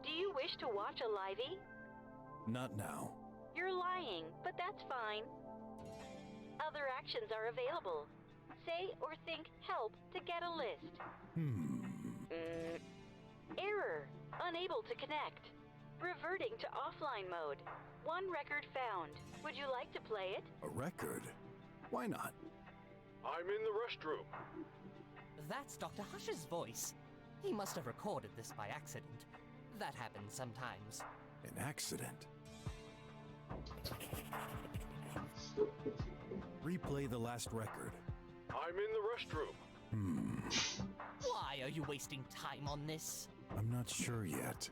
Do you wish to watch a livey? Not now. You're lying, but that's fine. Other actions are available. Say or think help to get a list. Error. Unable to connect. Reverting to offline mode. One record found. Would you like to play it? A record? Why not? I'm in the restroom. That's Dr. Hush's voice. He must have recorded this by accident. That happens sometimes. An accident? Replay the last record. I'm in the restroom. Why are you wasting time on this? I'm not sure yet.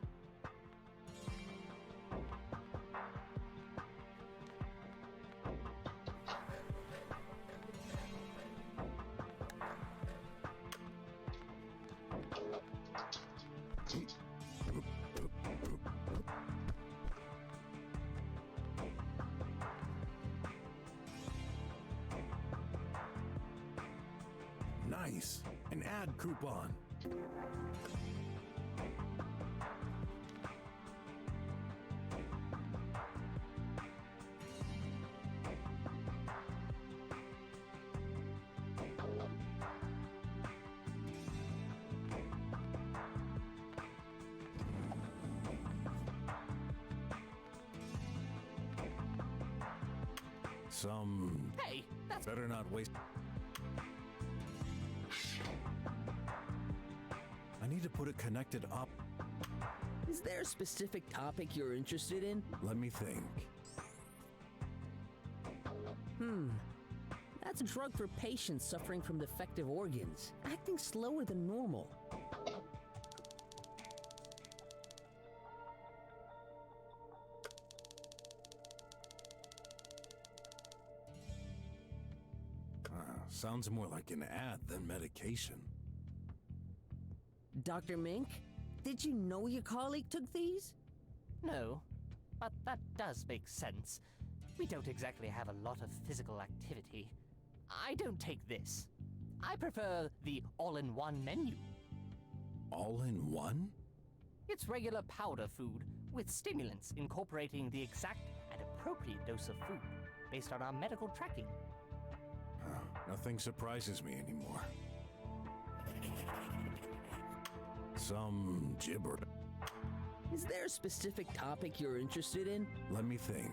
Nice. An ad coupon. Hey, that's better not waste. I need to put it connected up. Is there a specific topic you're interested in? Let me think. That's a drug for patients suffering from defective organs, acting slower than normal. Sounds more like an ad than medication. Dr. Mink, did you know your colleague took these? No, but that does make sense. We don't exactly have a lot of physical activity. I don't take this. I prefer the all-in-one menu. All-in-one? It's regular powder food with stimulants incorporating the exact and appropriate dose of food based on our medical tracking. Nothing surprises me anymore. Some gibber. Is there a specific topic you're interested in? Let me think.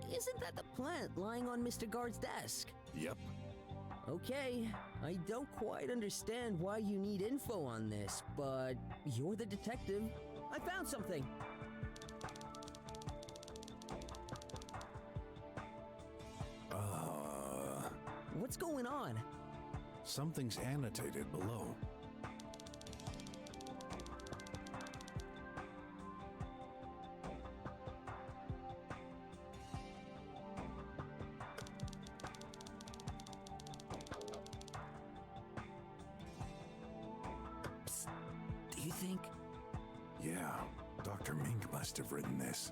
Isn't that the plant lying on Mr. Guard's desk? Yep. Okay, I don't quite understand why you need info on this, but you're the detective. I found something. What's going on? Something's annotated below. Psst. Do you think? Yeah, Dr. Mink must have written this.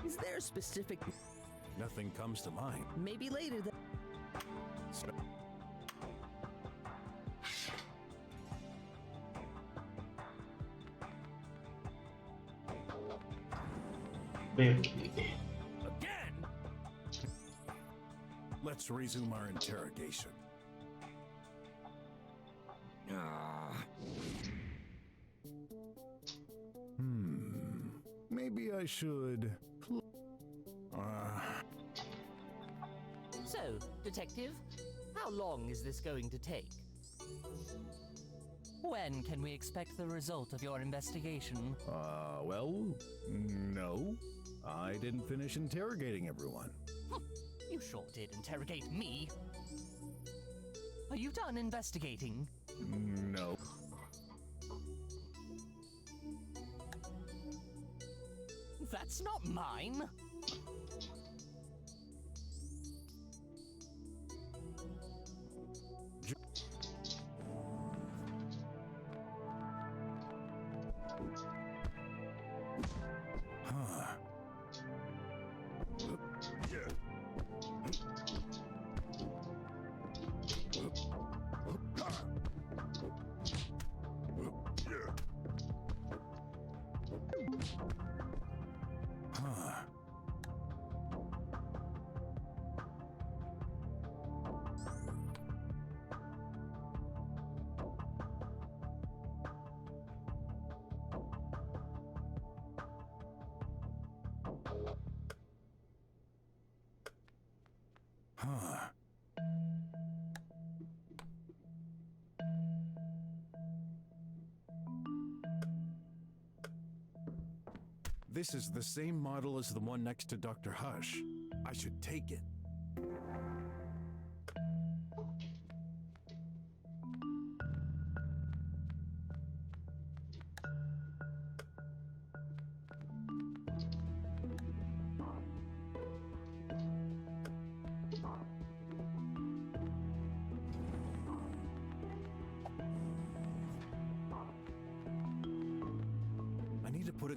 Is there a specific... Nothing comes to mind. Maybe later then. Again? Let's resume our interrogation. Maybe I should... So, Detective, how long is this going to take? When can we expect the result of your investigation? Well, no. I didn't finish interrogating everyone. You sure did interrogate me. Are you done investigating? No. That's not mine. This is the same model as the one next to Dr. Hush. I should take it.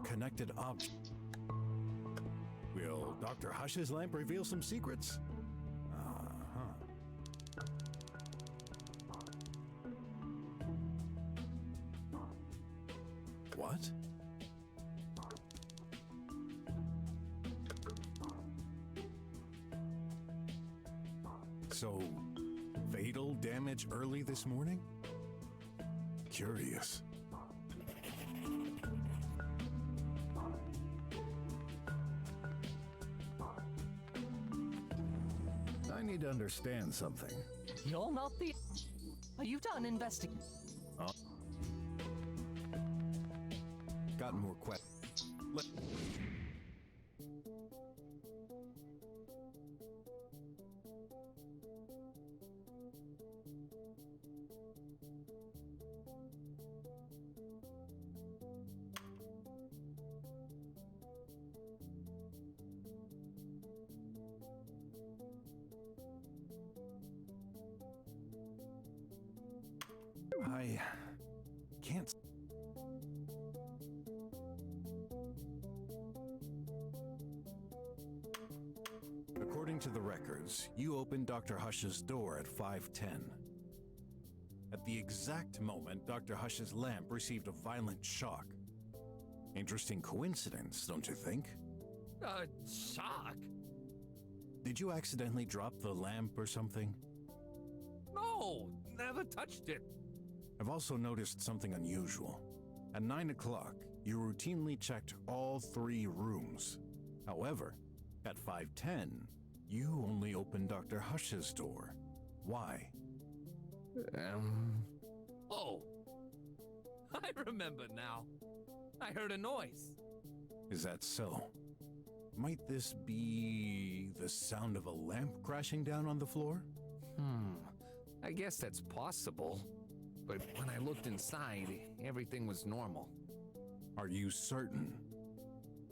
Connected object. Will Dr. Hush's lamp reveal some secrets? What? So, fatal damage early this morning? Curious. I need to understand something. You're not the... Are you done investigating? Got more questions. I can't. According to the records, you opened Dr. Hush's door at 5:10. At the exact moment, Dr. Hush's lamp received a violent shock. Interesting coincidence, don't you think? Shock? Did you accidentally drop the lamp or something? No, never touched it. I've also noticed something unusual. At 9 o'clock, you routinely checked all 3 rooms. However, at 5:10, you only opened Dr. Hush's door. Why? Oh. I remember now. I heard a noise. Is that so? Might this be the sound of a lamp crashing down on the floor? I guess that's possible. But when I looked inside, everything was normal. Are you certain?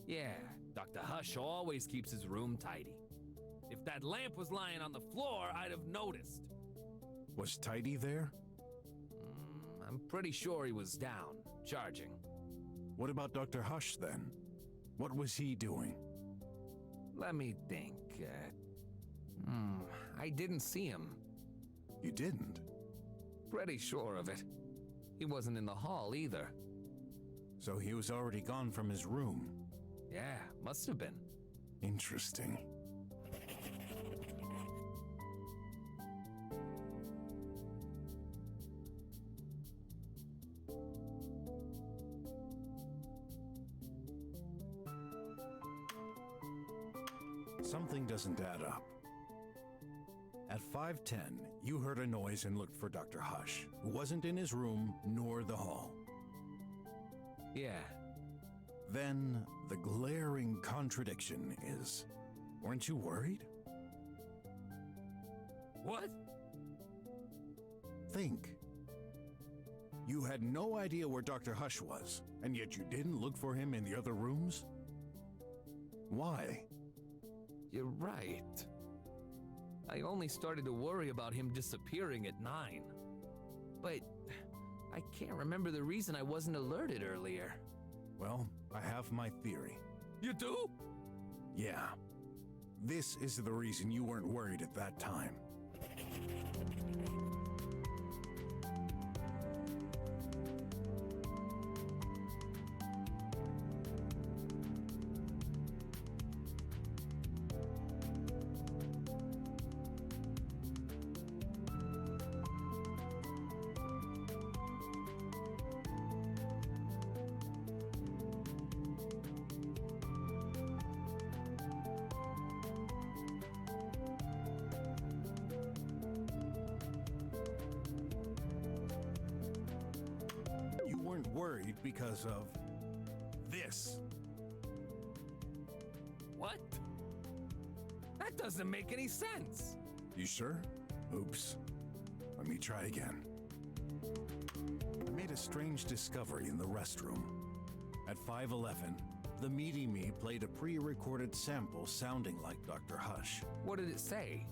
Yeah, Dr. Hush always keeps his room tidy. If that lamp was lying on the floor, I'd have noticed. Was Tidy there? I'm pretty sure he was down, charging. What about Dr. Hush then? What was he doing? Let me think. I didn't see him. You didn't? Pretty sure of it. He wasn't in the hall either. So he was already gone from his room? Yeah, must have been. Interesting. Something doesn't add up. At 5:10, you heard a noise and looked for Dr. Hush, who wasn't in his room nor the hall. Yeah. Then the glaring contradiction is, weren't you worried? What? Think. You had no idea where Dr. Hush was, and yet you didn't look for him in the other rooms? Why? You're right. I only started to worry about him disappearing at 9. But I can't remember the reason I wasn't alerted earlier. Well, I have my theory. You do? Yeah. This is the reason you weren't worried at that time. Worried because of this. What? That doesn't make any sense. You sure? Oops. Let me try again. I made a strange discovery in the restroom. At 5:11, the Meaty Me played a pre-recorded sample sounding like Dr. Hush. What did it say?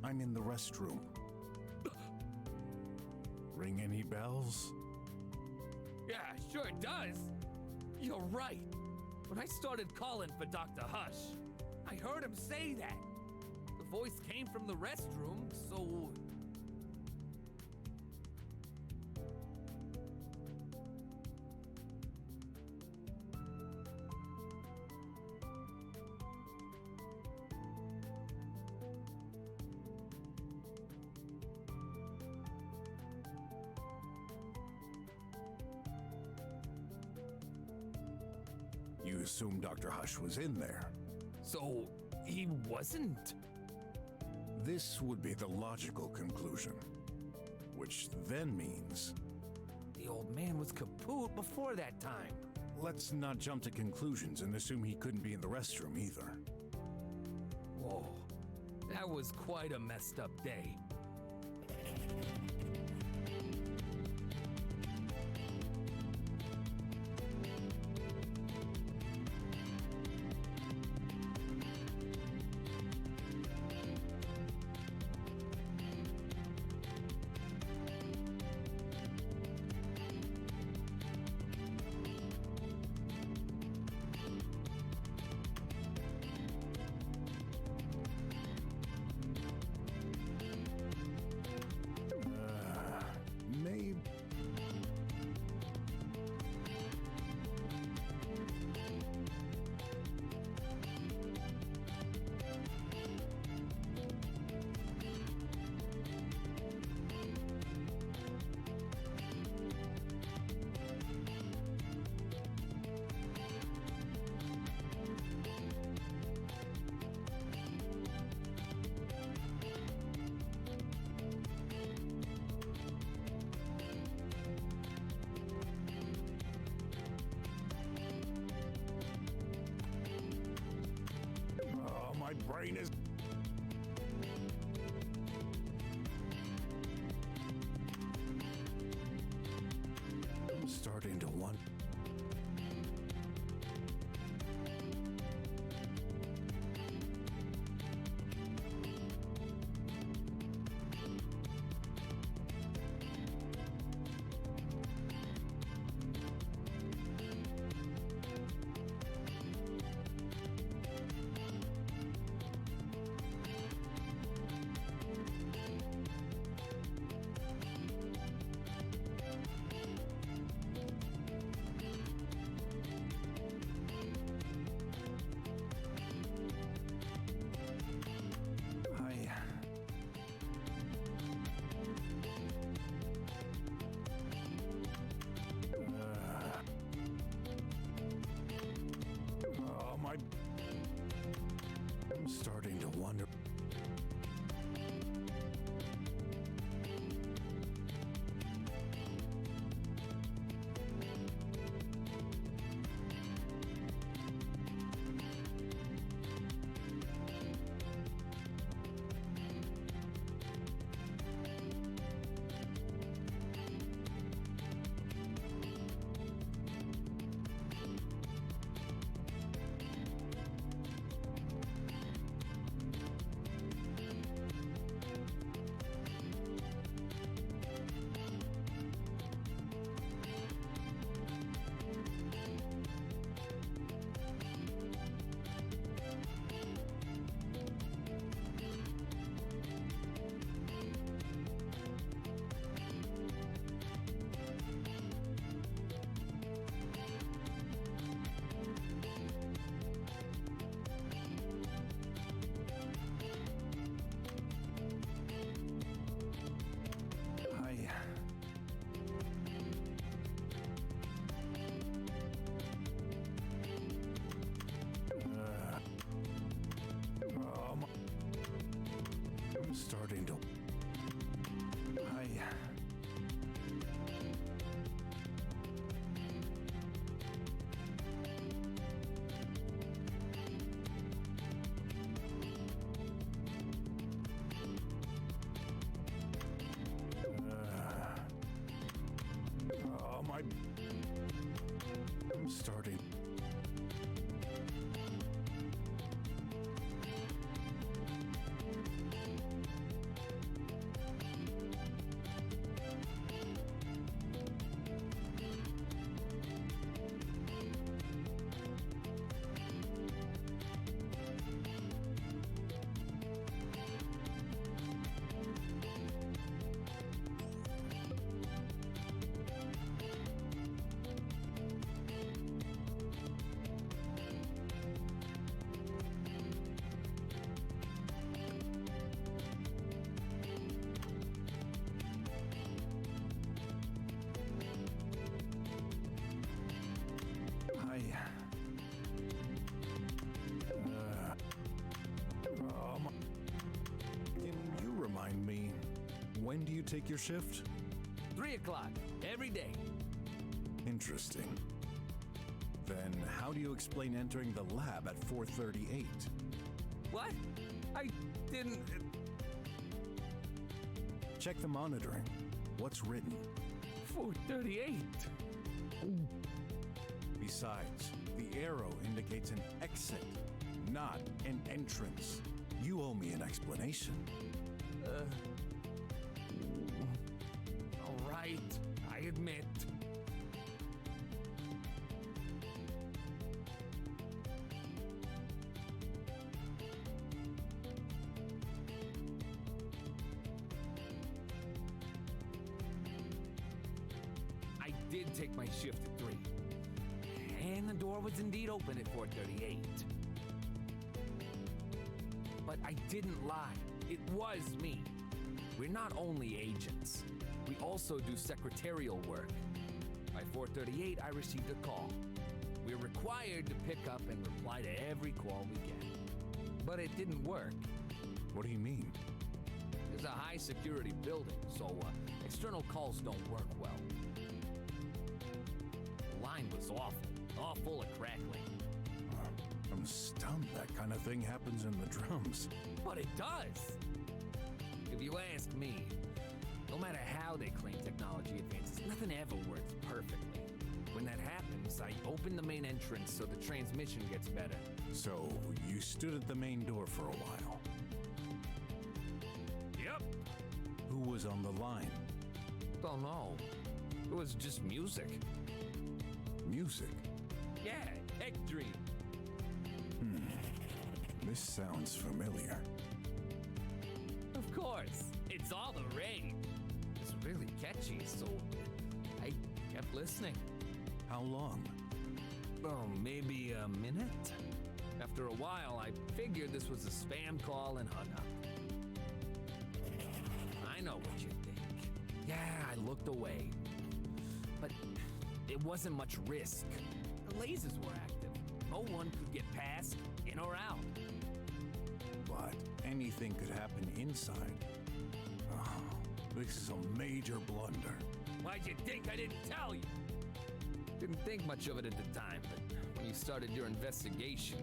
I'm in the restroom. Ring any bells? Yeah, sure it does. You're right. When I started calling for Dr. Hush, I heard him say that. The voice came from the restroom, so... You assume Dr. Hush was in there. So, he wasn't? This would be the logical conclusion. Which then means... The old man was kaput before that time. Let's not jump to conclusions and assume he couldn't be in the restroom either. Whoa. That was quite a messed up day. brain is... I'm starting to wonder... I'm starting to wonder... I'm starting to... I'm starting... Can you remind me, when do you take your shift? 3 o'clock, every day. Interesting. Then how do you explain entering the lab at 4:38? What? I didn't... Check the monitoring. What's written? 4:38. Besides, the arrow indicates an exit, not an entrance. You owe me an explanation. All right, I admit. I did take my shift at 3. And the door was indeed open at 4:38. But I didn't lie. It was me. We're not only agents. We also do secretarial work. By 4:38, I received a call. We're required to pick up and reply to every call we get. But it didn't work. What do you mean? It's a high security building, so external calls don't work well. The line was awful, all full of crackling. I'm stunned that kind of thing happens in the drums. But it does! If you ask me, no matter how they claim technology advances, nothing ever works perfectly. When that happens, I open the main entrance so the transmission gets better. So, you stood at the main door for a while. Yep. Who was on the line? Don't know. It was just music. Music? Yeah, Egg Dream. This sounds familiar. Of course. It's all the rage. It's really catchy, so I kept listening. How long? Oh, maybe a minute? After a while, I figured this was a spam call and hung up. I know what you think. Yeah, I looked away. But it wasn't much risk. The lasers were active. No one could get past, in or out. But anything could happen inside. Oh, this is a major blunder. Why'd you think I didn't tell you? Didn't think much of it at the time, but when you started your investigation,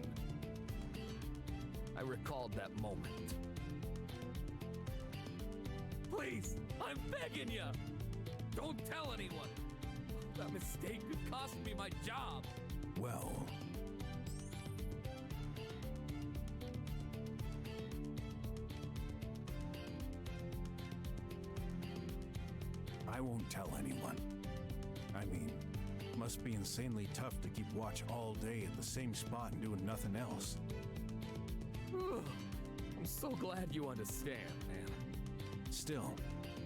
I recalled that moment. Please, I'm begging you! Don't tell anyone! That mistake could cost me my job! Well... I won't tell anyone. I mean, must be insanely tough to keep watch all day at the same spot and doing nothing else. I'm so glad you understand, man. Still,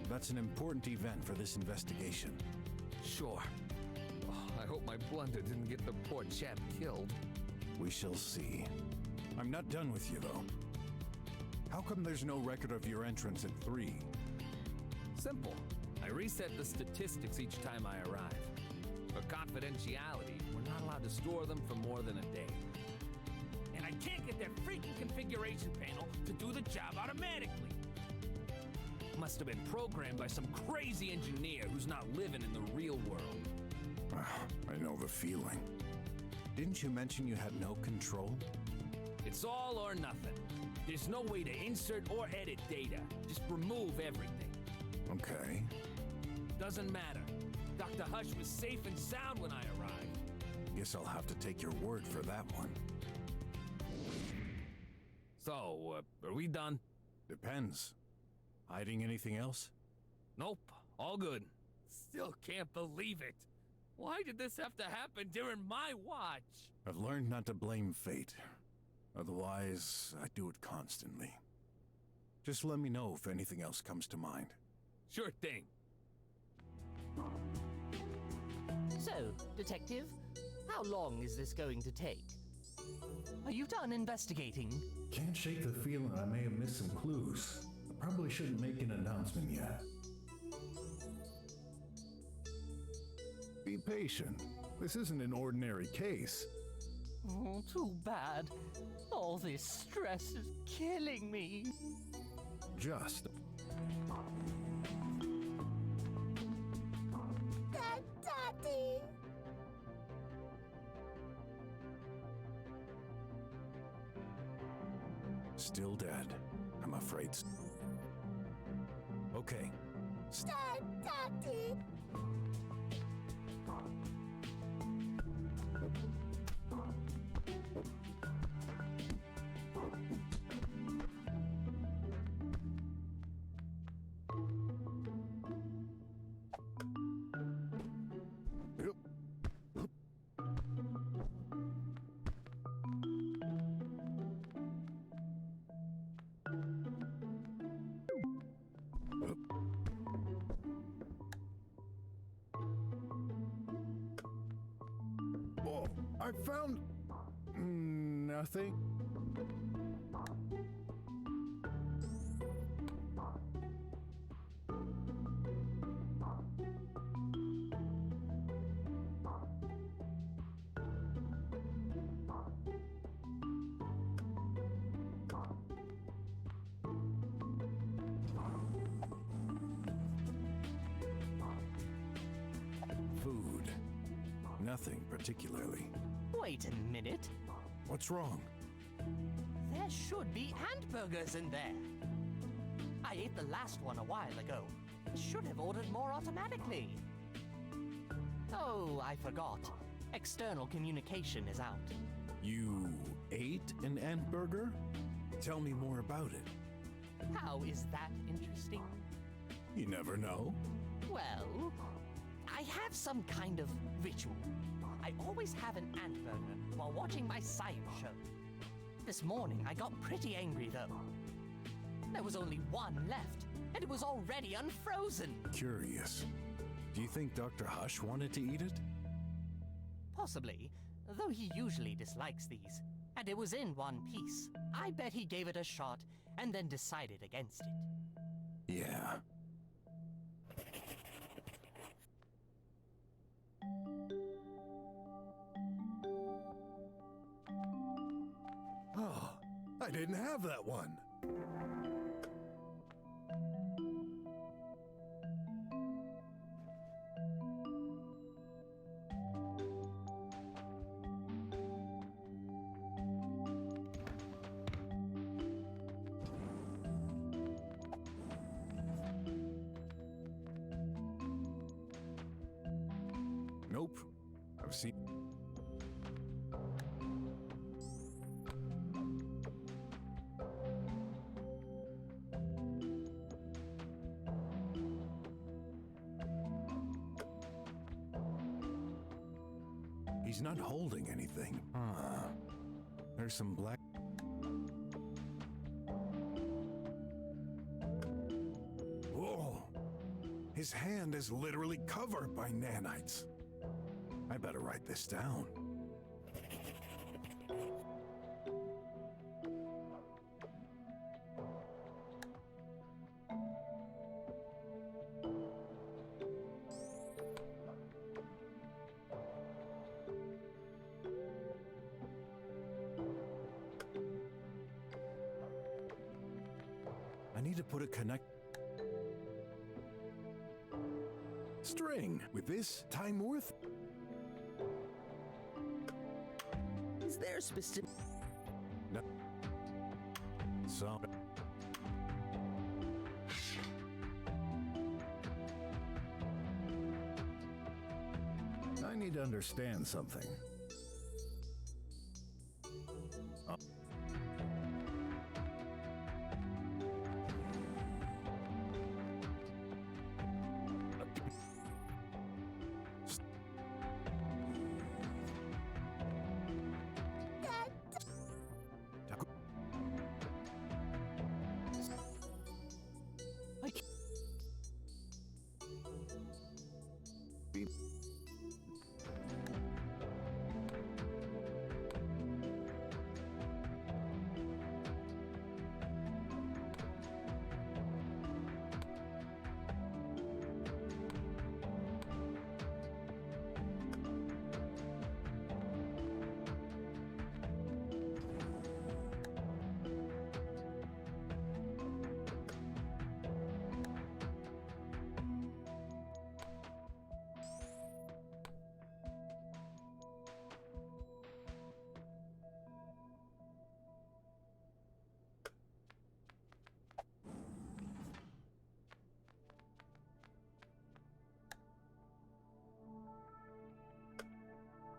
that's an important event for this investigation. Sure. Oh, I hope my blunder didn't get the poor chap killed. We shall see. I'm not done with you, though. How come there's no record of your entrance at 3? Simple. I reset the statistics each time I arrive. For confidentiality, we're not allowed to store them for more than a day. And I can't get their freaking configuration panel to do the job automatically. Must have been programmed by some crazy engineer who's not living in the real world. I know the feeling. Didn't you mention you had no control? It's all or nothing. There's no way to insert or edit data. Just remove everything. Okay. Doesn't matter. Dr. Hush was safe and sound when I arrived. Guess I'll have to take your word for that one. So, are we done? Depends. Hiding anything else? Nope. All good. Still can't believe it. Why did this have to happen during my watch? I've learned not to blame fate. Otherwise, I do it constantly. Just let me know if anything else comes to mind. Sure thing. So, Detective, how long is this going to take? Are you done investigating? Can't shake the feeling I may have missed some clues. I probably shouldn't make an announcement yet. Be patient. This isn't an ordinary case. Oh, too bad. All this stress is killing me. Just. Daddy! Still dead, I'm afraid. Okay. Daddy! Oh, I found nothing. Food. Nothing particularly. Wait a minute. What's wrong? There should be hamburgers in there. I ate the last one a while ago. Should have ordered more automatically. Oh, I forgot. External communication is out. You ate an ant burger? Tell me more about it. How is that interesting? You never know. Well, I have some kind of ritual. I always have an ant burger while watching my science show. This morning I got pretty angry though. There was only one left, and it was already unfrozen. Curious. Do you think Dr. Hush wanted to eat it? Possibly, though he usually dislikes these. And it was in one piece. I bet he gave it a shot and then decided against it. Yeah. Oh, I didn't have that one. Nope. I've seen. He's not holding anything. There's some black. Whoa! His hand is literally covered by nanites. I better write this down. I need to put a connect string with this time worth. Is there a specific... No. So... I need to understand something.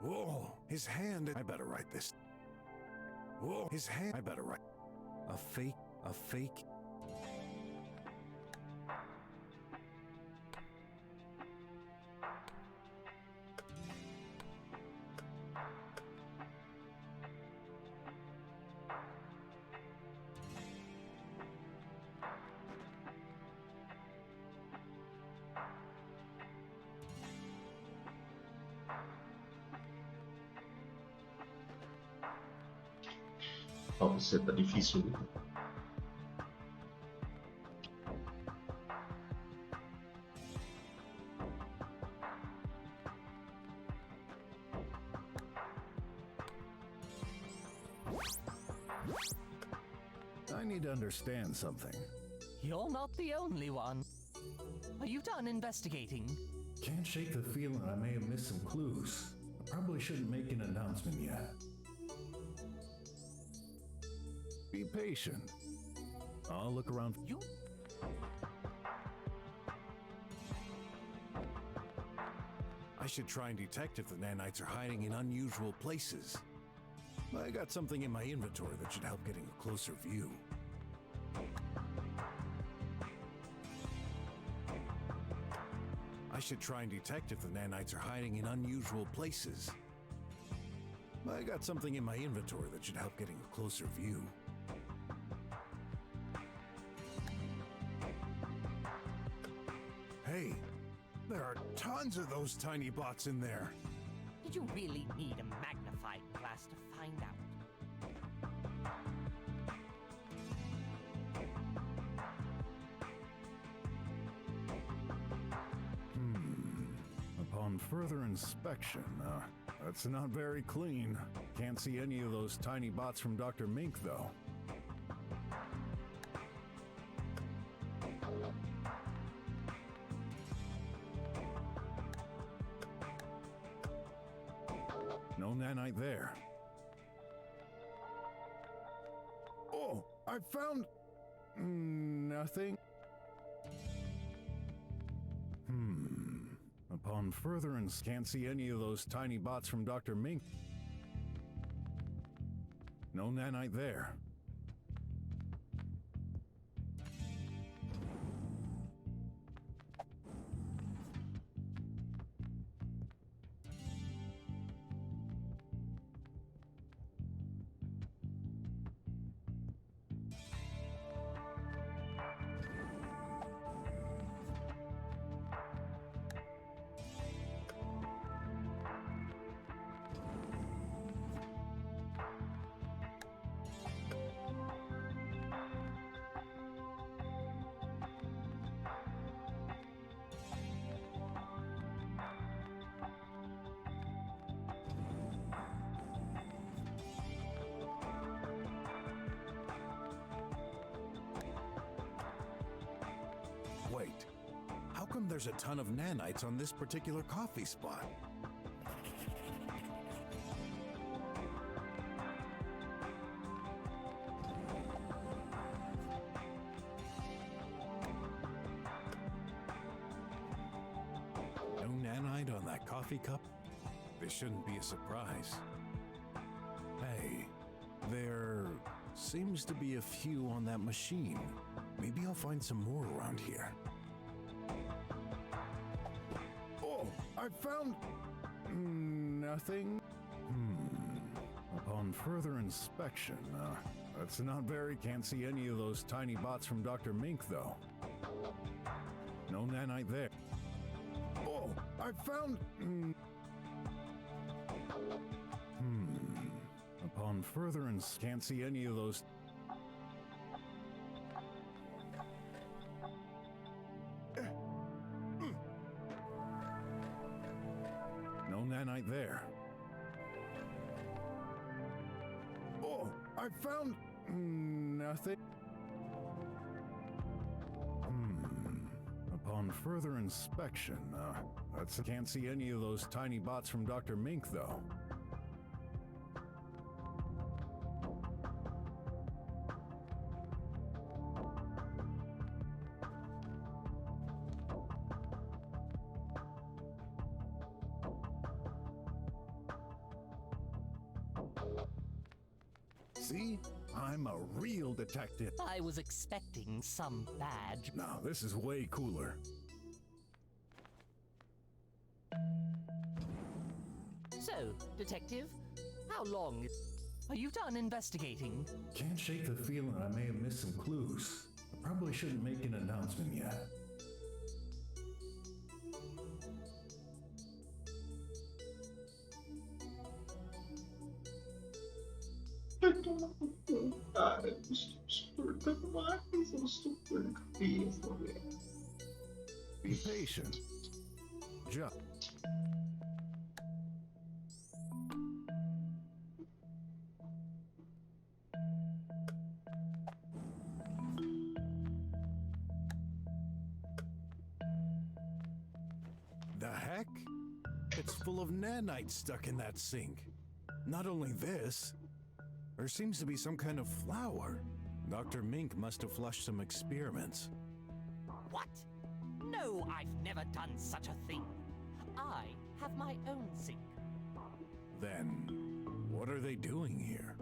Whoa, his hand. I better write this. Whoa, his hand. I better write. A fake. Pra você tá difícil. I need to understand something. You're not the only one. Are you done investigating? Can't shake the feeling I may have missed some clues. I probably shouldn't make an announcement yet. Be patient. I'll look around. You... I should try and detect if the nanites are hiding in unusual places. I got something in my inventory that should help getting a closer view. I should try and detect if the nanites are hiding in unusual places. I got something in my inventory that should help getting a closer view. Hey, there are tons of those tiny bots in there. Did you really need a magnifying glass to find out? Upon further inspection, that's not very clean. Can't see any of those tiny bots from Dr. Mink, though. No nanite there. Oh, I found... nothing. Upon further can't see any of those tiny bots from Dr. Mink. No nanite there. Wait, how come there's a ton of nanites on this particular coffee spot? No nanite on that coffee cup? This shouldn't be a surprise. Hey, there seems to be a few on that machine. Maybe I'll find some more around here. Oh, I found... nothing. Upon further inspection, that's not very... Can't see any of those tiny bots from Dr. Mink, though. No nanite there. Oh, I found... Upon further can't see any of those... No nanite there. Oh, I found... nothing. Upon further inspection, that's... Can't see any of those tiny bots from Dr. Mink, though. See? I'm a real detective. I was expecting some badge. No, this is way cooler. So, detective, how long are you done investigating? Can't shake the feeling I may have missed some clues. I probably shouldn't make an announcement yet. Cara, eu estou suportando mais, eu estou perdido, velho. Be patient. Just. The heck? It's full of nanites stuck in that sink. Not only this, There seems to be some kind of flower. Dr. Mink must have flushed some experiments. What? No, I've never done such a thing. I have my own sink. Then, what are they doing here?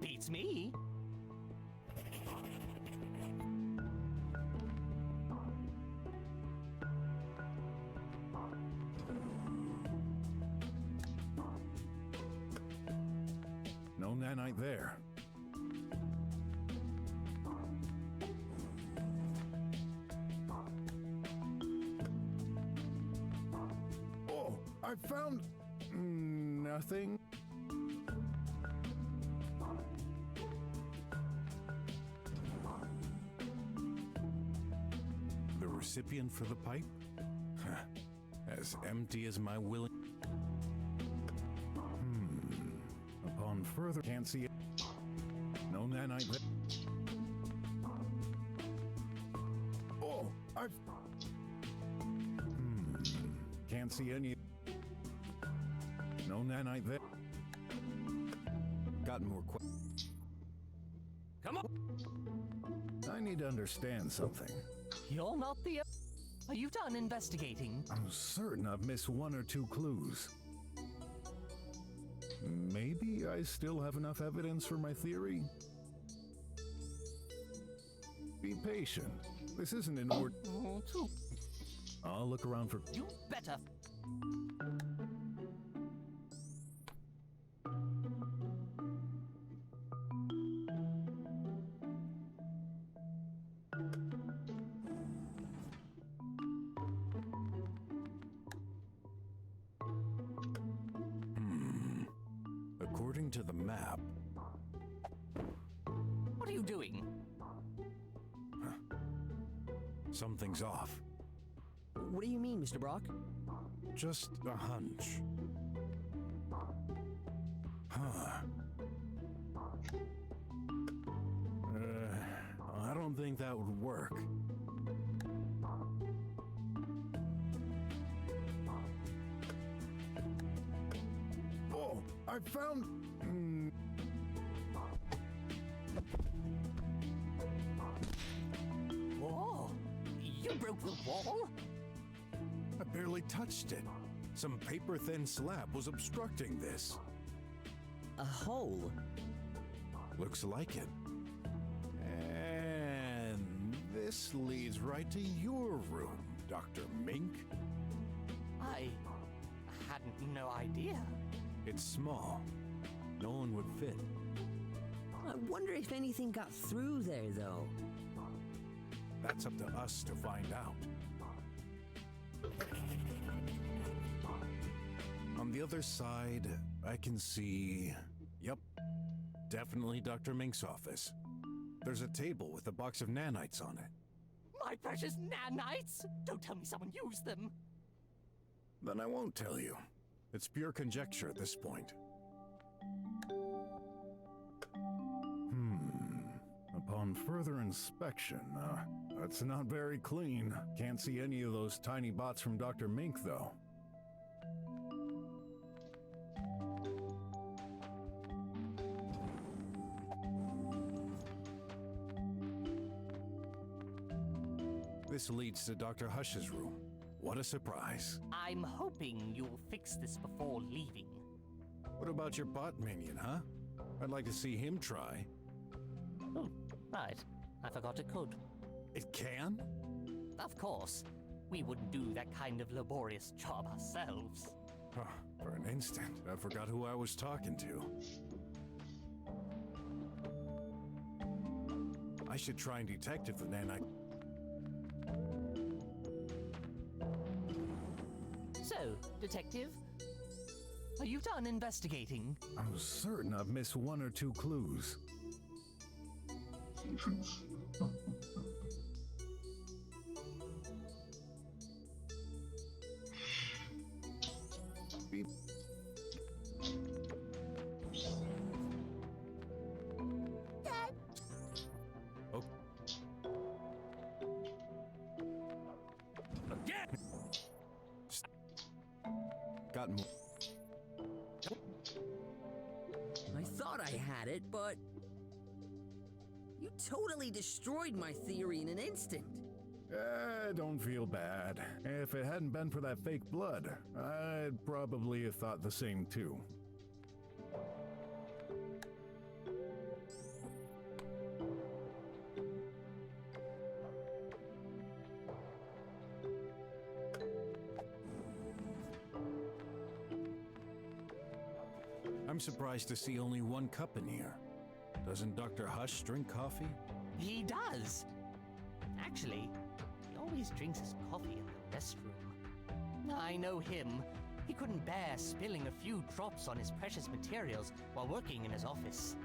Beats me. No nanite there. Oh, I found nothing. The recipient for the pipe? As empty as my willing. Upon further, can't see it. No nanite there. Oh, I've. Can't see any. No nanite there. Got more questions. Come on. I need to understand something. You're not the. Are you done investigating? I'm certain I've missed one or two clues. Maybe I still have enough evidence for my theory? Be patient. This isn't an order. I'll look around for. You better. According to the map. What are you doing? Something's off. What do you mean, Mr. Brock? Just a hunch. I don't think that would work. Oh, I found. Whoa! You broke the wall? I barely touched it. Some paper-thin slab was obstructing this. A hole? Looks like it. And this leads right to your room, Dr. Mink. I hadn't no idea. It's small. No one would fit. I wonder if anything got through there, though. That's up to us to find out. On the other side, I can see... Yep, definitely Dr. Mink's office. There's a table with a box of nanites on it. My precious nanites! Don't tell me someone used them. Then I won't tell you. It's pure conjecture at this point. Upon further inspection, that's not very clean. Can't see any of those tiny bots from Dr. Mink, though. This leads to Dr. Hush's room. What a surprise. I'm hoping you'll fix this before leaving. What about your bot minion, huh? I'd like to see him try. Oh, right. I forgot it could. It can? Of course. We wouldn't do that kind of laborious job ourselves. For an instant, I forgot who I was talking to. I should try and detect if the nanite... So, Detective, are you done investigating? I'm certain I've missed one or two clues. I thought I I had it, but you totally destroyed my theory in an instant. Don't feel bad. If it hadn't been for that fake blood, I'd probably have thought the same too. I'm surprised to see only one cup in here. Doesn't Dr. Hush drink coffee? He does. Actually, he always drinks his coffee in the restroom. I know him. He couldn't bear spilling a few drops on his precious materials while working in his office.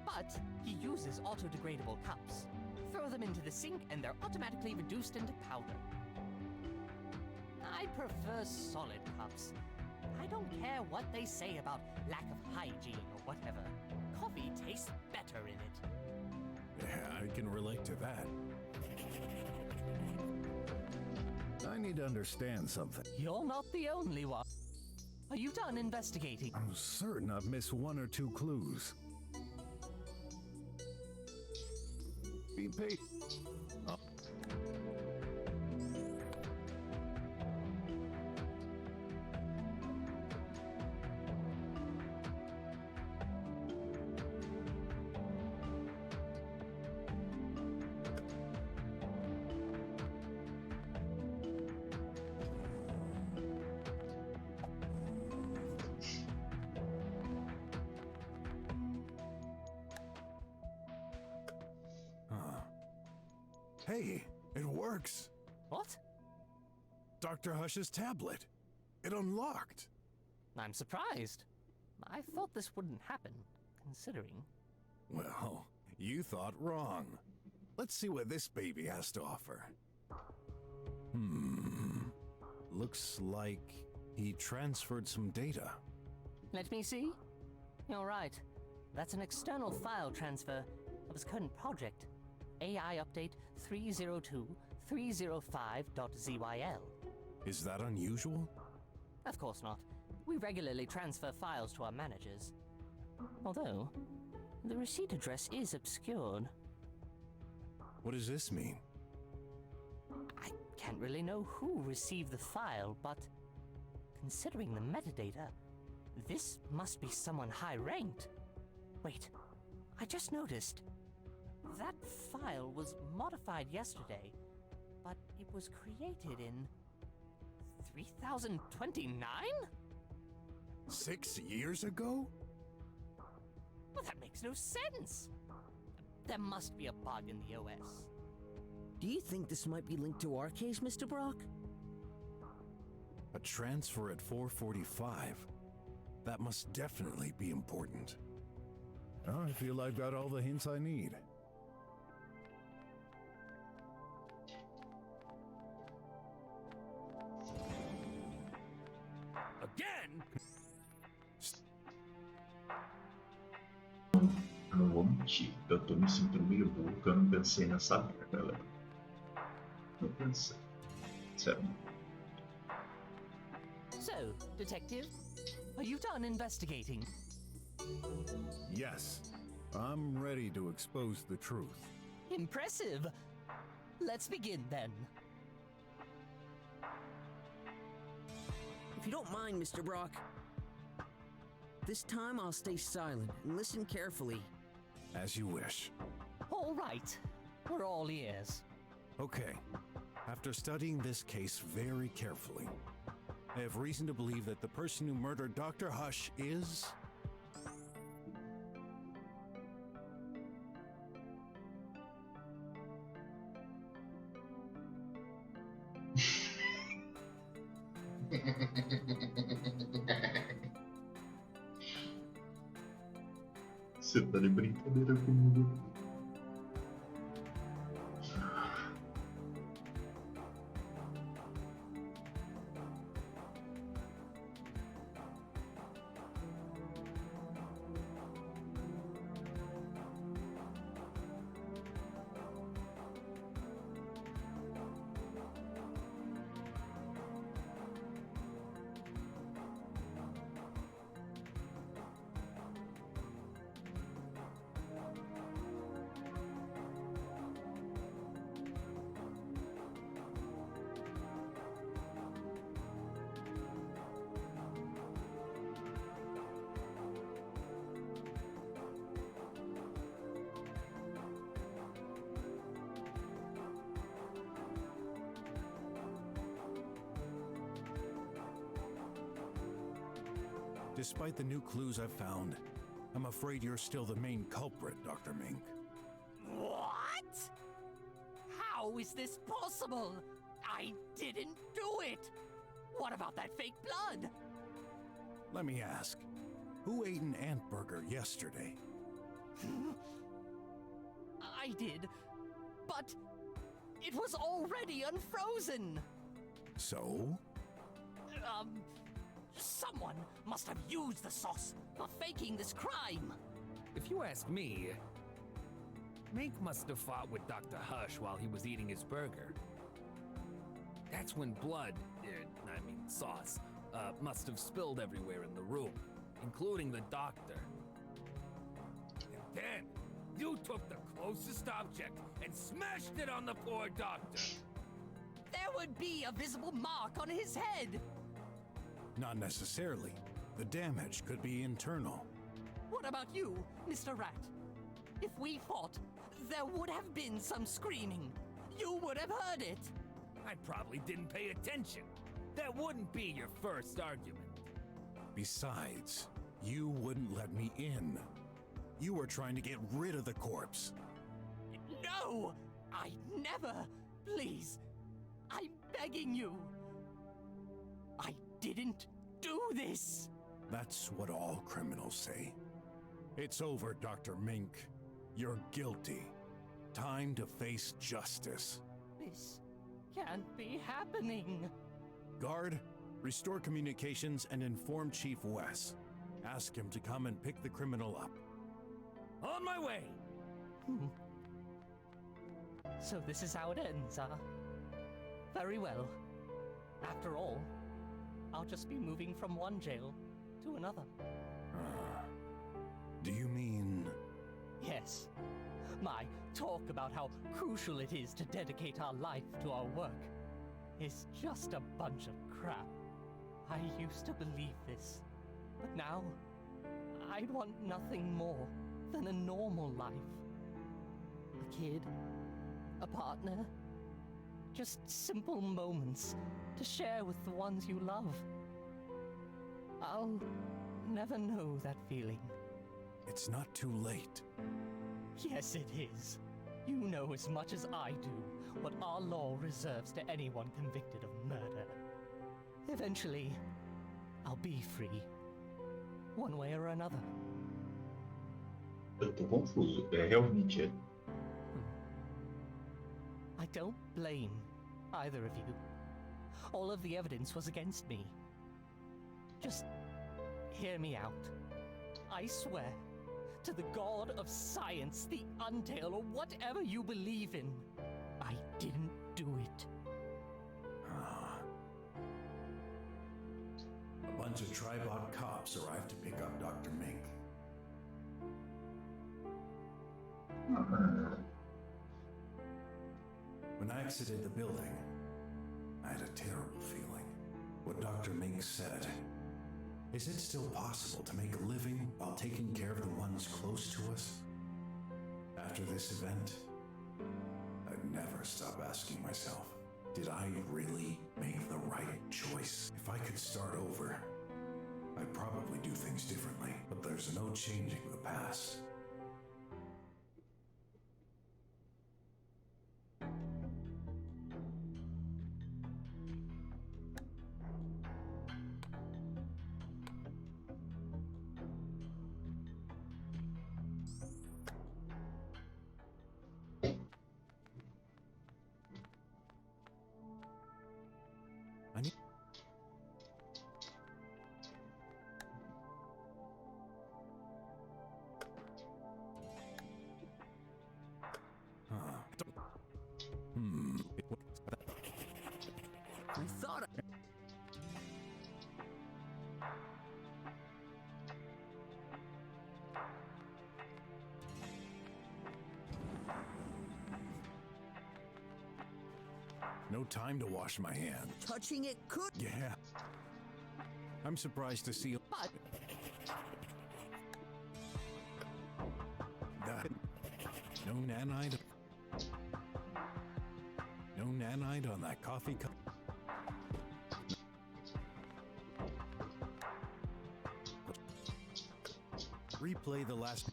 But he uses auto-degradable cups. Throw them into the sink and they're automatically reduced into powder. I prefer solid cups. I don't care what they say about lack of hygiene or whatever. Coffee tastes better in it. Yeah, I can relate to that. I need to understand something. You're not the only one. Are you done investigating? I'm certain I've missed one or two clues. Be patient. Oh. Hey, it works. What? Dr. Hush's tablet. It unlocked. I'm surprised. I thought this wouldn't happen, considering. Well, you thought wrong. Let's see what this baby has to offer. Looks like he transferred some data. Let me see. You're right. That's an external file transfer of his current project. AI update 302.305.zyl. Is that unusual? Of course not. We regularly transfer files to our managers. Although, the receipt address is obscured. What does this mean? I can't really know who received the file, but considering the metadata, this must be someone high-ranked. Wait, I just noticed. That file was modified yesterday, but it was created in 3029? 6 years ago? Well, that makes no sense. There must be a bug in the OS. Do you think this might be linked to our case, Mr. Brock? A transfer at 445. That must definitely be important. Oh, I feel I've got all the hints I need. Again? Não vou mentir, eu tô me sentindo meio burro porque eu não pensei nessa merda, galera. Não pensei. Sério. So, Detective, are you done investigating? Yes, I'm ready to expose the truth. Impressive. Let's begin then. If you don't mind, Mr. Brock, this time I'll stay silent and listen carefully. As you wish. All right. We're all ears. Okay. After studying this case very carefully, I have reason to believe that the person who murdered Dr. Hush is... Você tá de brincadeira comigo? Despite the new clues I've found, I'm afraid you're still the main culprit, Dr. Mink. What? How is this possible? I didn't do it! What about that fake blood? Let me ask, who ate an ant burger yesterday? I did, but it was already unfrozen! So? Someone must have used the sauce for faking this crime! If you ask me, Mink must have fought with Dr. Hush while he was eating his burger. That's when blood, sauce, must have spilled everywhere in the room, including the doctor. And then, you took the closest object and smashed it on the poor doctor! There would be a visible mark on his head! Not necessarily. The damage could be internal. What about you, Mr. Rat? If we fought, there would have been some screaming. You would have heard it. I probably didn't pay attention. That wouldn't be your first argument. Besides, you wouldn't let me in. You were trying to get rid of the corpse. No! I never! Please! I'm begging you! I didn't do this! That's what all criminals say. It's over, Dr. Mink. You're guilty. Time to face justice. This can't be happening. Guard, restore communications and inform Chief Wes. Ask him to come and pick the criminal up. On my way! So this is how it ends, huh? Very well. After all, I'll just be moving from one jail to another. Do you mean... Yes. My talk about how crucial it is to dedicate our life to our work is just a bunch of crap. I used to believe this, but now I'd want nothing more than a normal life. A kid, a partner, just simple moments to share with the ones you love. I'll never know that feeling. It's not too late. Yes, it is. You know as much as I do what our law reserves to anyone convicted of murder. Eventually, I'll be free. One way or another. Eu tô confuso, realmente. I don't blame either of you. All of the evidence was against me. Just hear me out. I swear, to the god of science, the Untail, or whatever you believe in, I didn't do it. A bunch of Tribot cops arrived to pick up Dr. Mink. When I exited the building, I had a terrible feeling. What Dr. Mink said. Is it still possible to make a living while taking care of the ones close to us? After this event, I'd never stop asking myself, did I really make the right choice? If I could start over, I'd probably do things differently, but there's no changing the past. I thought No time to wash my hands. touching it could. Yeah. I'm surprised to see But that. No nanite. No nanite on that coffee cup. Replay the last.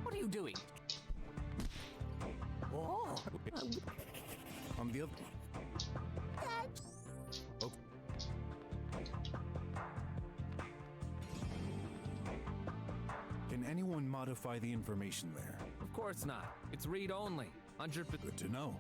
What are you doing? Oh! On the other. Oh. Can anyone modify the information there? Of course not. It's read only. 100%. Good to know.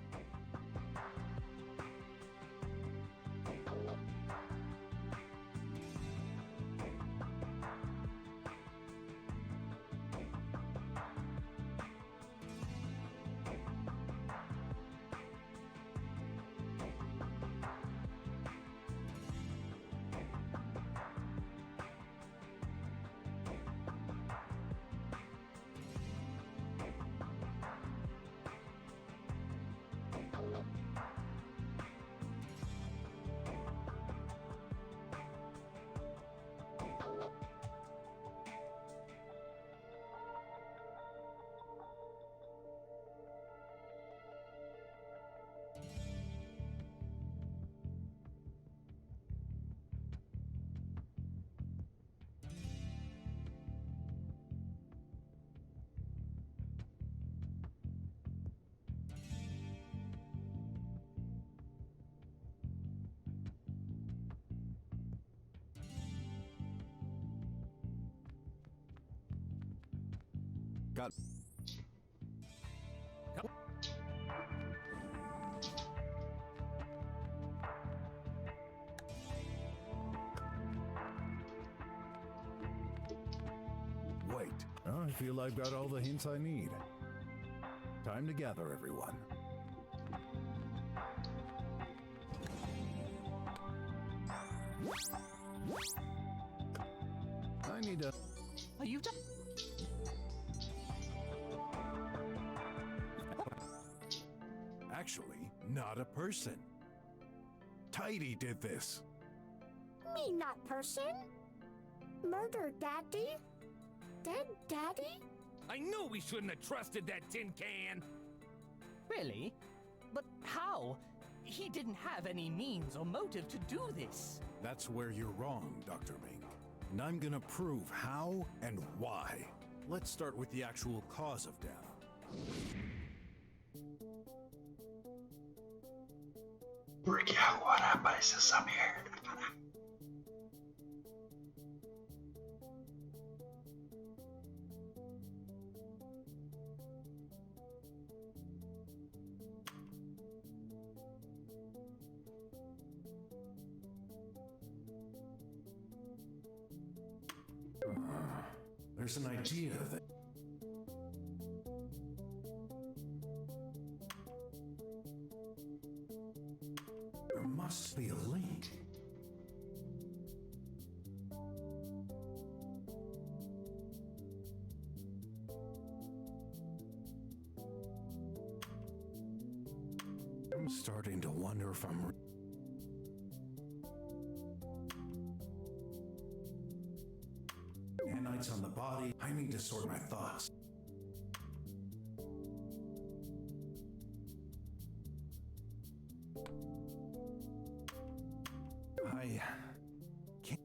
Got. Wait. I feel I've got all the hints I need. Time to gather everyone. I need to. Are you done? Actually, not a person. Tidy did this. Me not person? Murder daddy? Dead daddy? I knew we shouldn't have trusted that tin can! Really? But how? He didn't have any means or motive to do this. That's where you're wrong, Dr. Mink. And I'm gonna prove how and why. Let's start with the actual cause of death. Porque agora aparece essa merda, cara. There's an idea that. There must be a link. I'm starting to wonder if I'm. Nanites on the body. I need to sort my thoughts. I can't.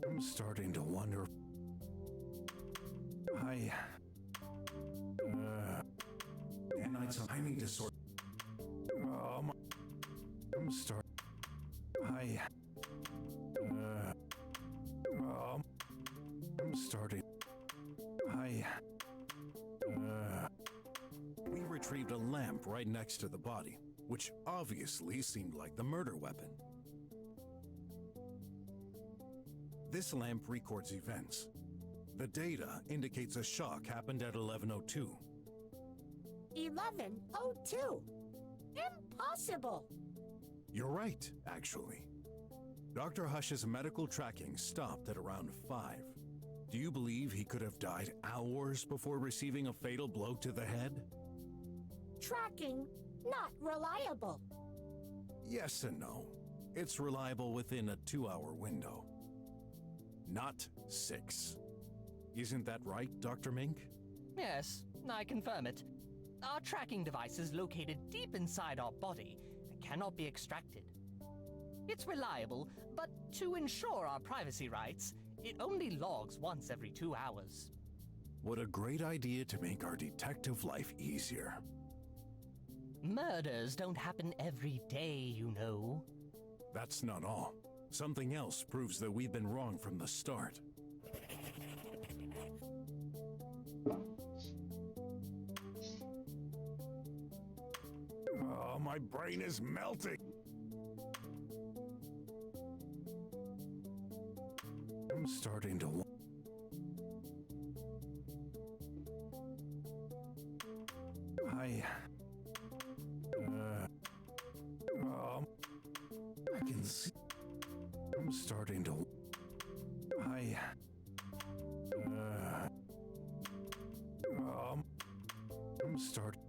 I'm starting to wonder. Nanites on. I need to sort. I'm starting. I'm starting. We retrieved a lamp right next to the body, which obviously seemed like the murder weapon. This lamp records events. The data indicates a shock happened at 11:02. 11:02. Impossible. You're right, actually. Dr. Hush's medical tracking stopped at around 5. Do you believe he could have died hours before receiving a fatal blow to the head? Tracking not reliable. Yes and no. It's reliable within a 2-hour window. Not 6. Isn't that right, Dr. Mink? Yes, I confirm it. Our tracking device is located deep inside our body and cannot be extracted. It's reliable, but to ensure our privacy rights, it only logs once every 2 hours. What a great idea to make our detective life easier. Murders don't happen every day, you know. That's not all. Something else proves that we've been wrong from the start. Oh, my brain is melting. I'm starting to I can see. I'm starting to I'm starting.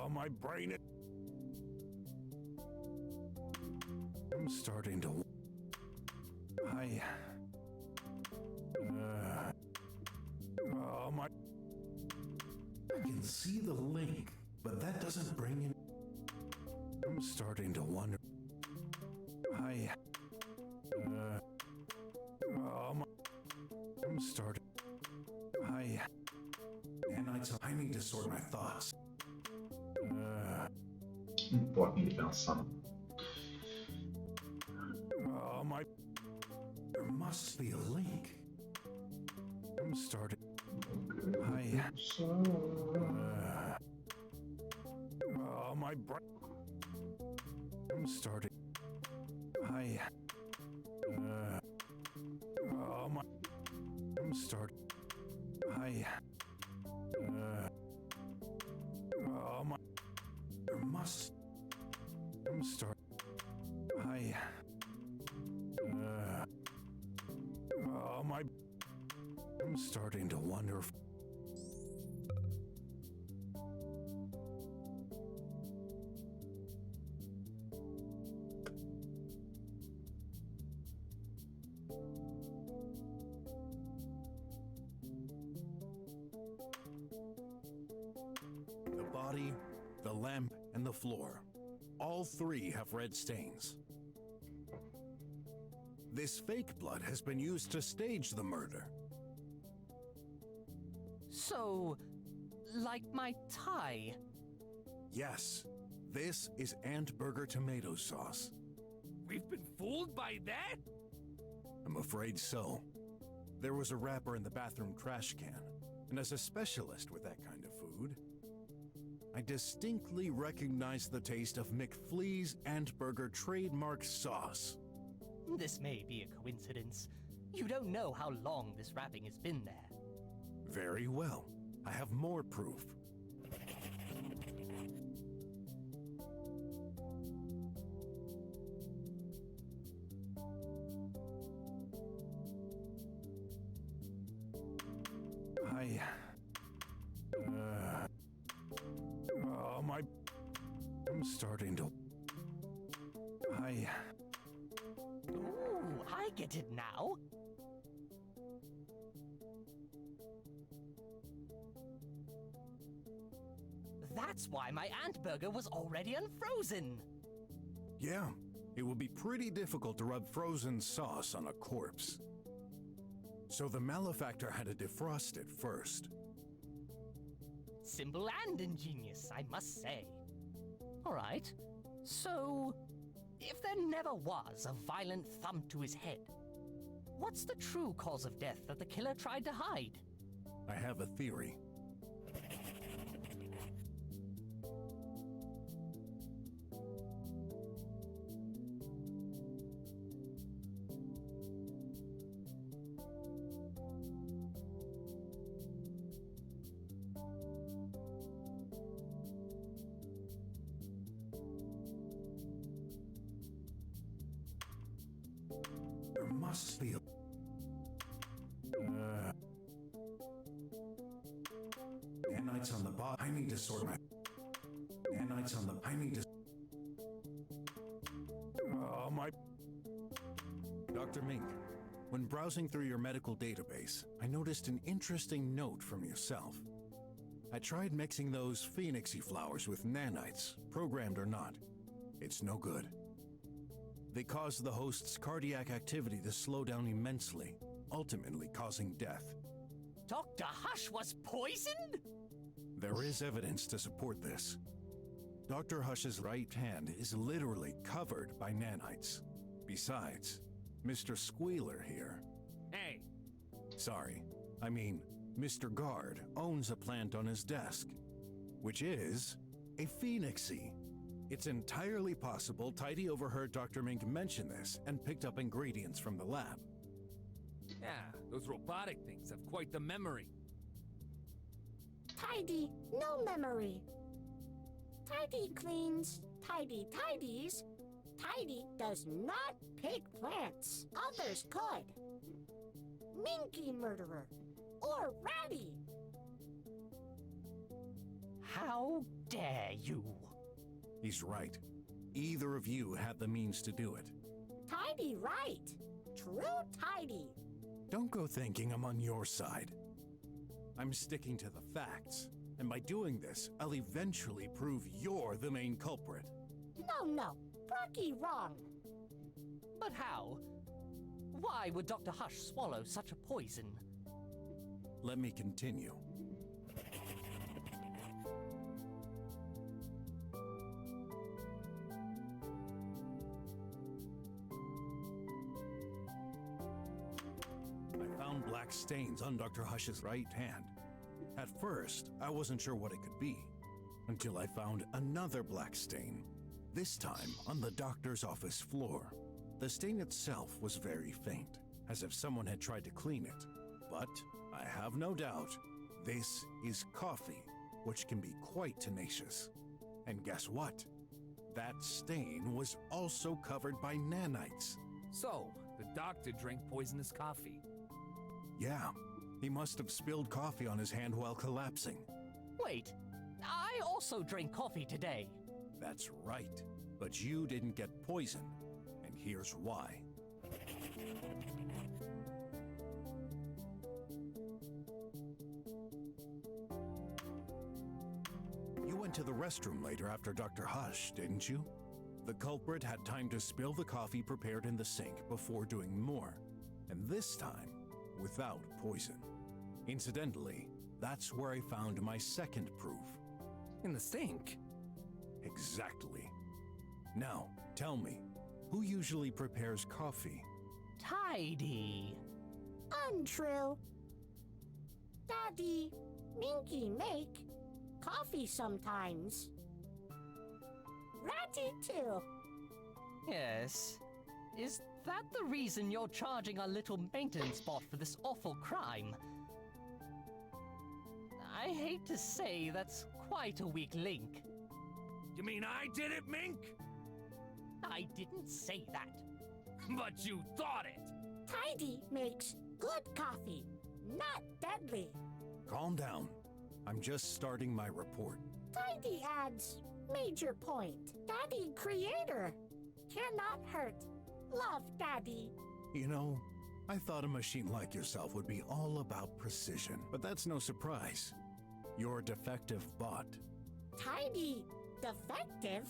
My brain is. I'm starting to. My. I can see the link, but that doesn't bring in. I'm starting to wonder. I'm starting. I need to sort my thoughts. Important pensar. There must be a link. I'm starting. My brain. I'm starting. I'm starting. There must. I'm starting. I'm starting to wonder if. The body, the lamp, and the floor. All 3 have red stains. This fake blood has been used to stage the murder. So, like my tie? Yes, this is Ant Burger tomato sauce. We've been fooled by that? I'm afraid so. There was a wrapper in the bathroom trash can, and as a specialist with that kind of food, I distinctly recognize the taste of McFlea's Ant Burger trademark sauce. This may be a coincidence. You don't know how long this wrapping has been there. Very well. I have more proof. I'm starting to. Ooh, I get it now. That's why my ant burger was already unfrozen. Yeah, it would be pretty difficult to rub frozen sauce on a corpse. So the malefactor had to defrost it first. Simple and ingenious, I must say. All right, so If there never was a violent thump to his head, what's the true cause of death that the killer tried to hide? I have a theory. There must be a... Nanites on the bot. I need to sort my... Nanites on the... I need to... Oh, my... Dr. Mink, when browsing through your medical database, I noticed an interesting note from yourself. I tried mixing those phoenixy flowers with nanites, programmed or not. It's no good. They cause the host's cardiac activity to slow down immensely, ultimately causing death. Dr. Hush was poisoned? There is evidence to support this. Dr. Hush's right hand is literally covered by nanites. Besides, Mr. Squealer here... Hey! Sorry, I mean, Mr. Guard owns a plant on his desk, which is a phoenixy. It's entirely possible Tidy overheard Dr. Mink mention this and picked up ingredients from the lab. Yeah, those robotic things have quite the memory. Tidy, no memory. Tidy cleans, Tidy tidies. Tidy does not pick plants. Others could. Minky murderer. Or ratty. How dare you? He's right. Either of you had the means to do it. Tidy right. True Tidy. Don't go thinking I'm on your side. I'm sticking to the facts, and by doing this, I'll eventually prove you're the main culprit. No. Brocky wrong. But how? Why would Dr. Hush swallow such a poison? Let me continue. I found black stains on Dr. Hush's right hand. At first, I wasn't sure what it could be, until I found another black stain, this time on the doctor's office floor. The stain itself was very faint, as if someone had tried to clean it. But I have no doubt, this is coffee, which can be quite tenacious. And guess what? That stain was also covered by nanites. So, the doctor drank poisonous coffee. Yeah, he must have spilled coffee on his hand while collapsing. Wait, I also drank coffee today. That's right, but you didn't get poisoned, and here's why. You went to the restroom later after Dr. Hush, didn't you? The culprit had time to spill the coffee prepared in the sink before doing more, and this time, without poison. Incidentally, that's where I found my second proof. In the sink? Exactly. Now, tell me, who usually prepares coffee? Tidy. Untrue. Daddy, Minky make coffee sometimes. Ratty too. Yes. Is that the reason you're charging a little maintenance bot for this awful crime? I hate to say that's quite a weak link. You mean I did it, Mink? I didn't say that. But you thought it! Tidy makes good coffee, not deadly. Calm down. I'm just starting my report. Tidy adds major point. Daddy creator cannot hurt. Love Daddy. You know, I thought a machine like yourself would be all about precision, but that's no surprise. You're a defective bot. Tidy defective?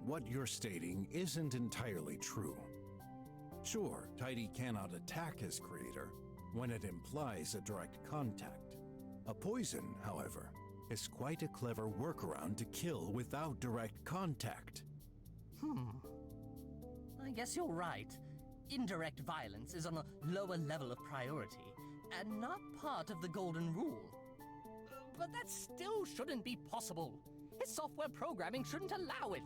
What you're stating isn't entirely true. Sure, Tidy cannot attack his creator when it implies a direct contact. A poison, however, is quite a clever workaround to kill without direct contact. I guess you're right. Indirect violence is on a lower level of priority, and not part of the Golden Rule. But that still shouldn't be possible. His software programming shouldn't allow it.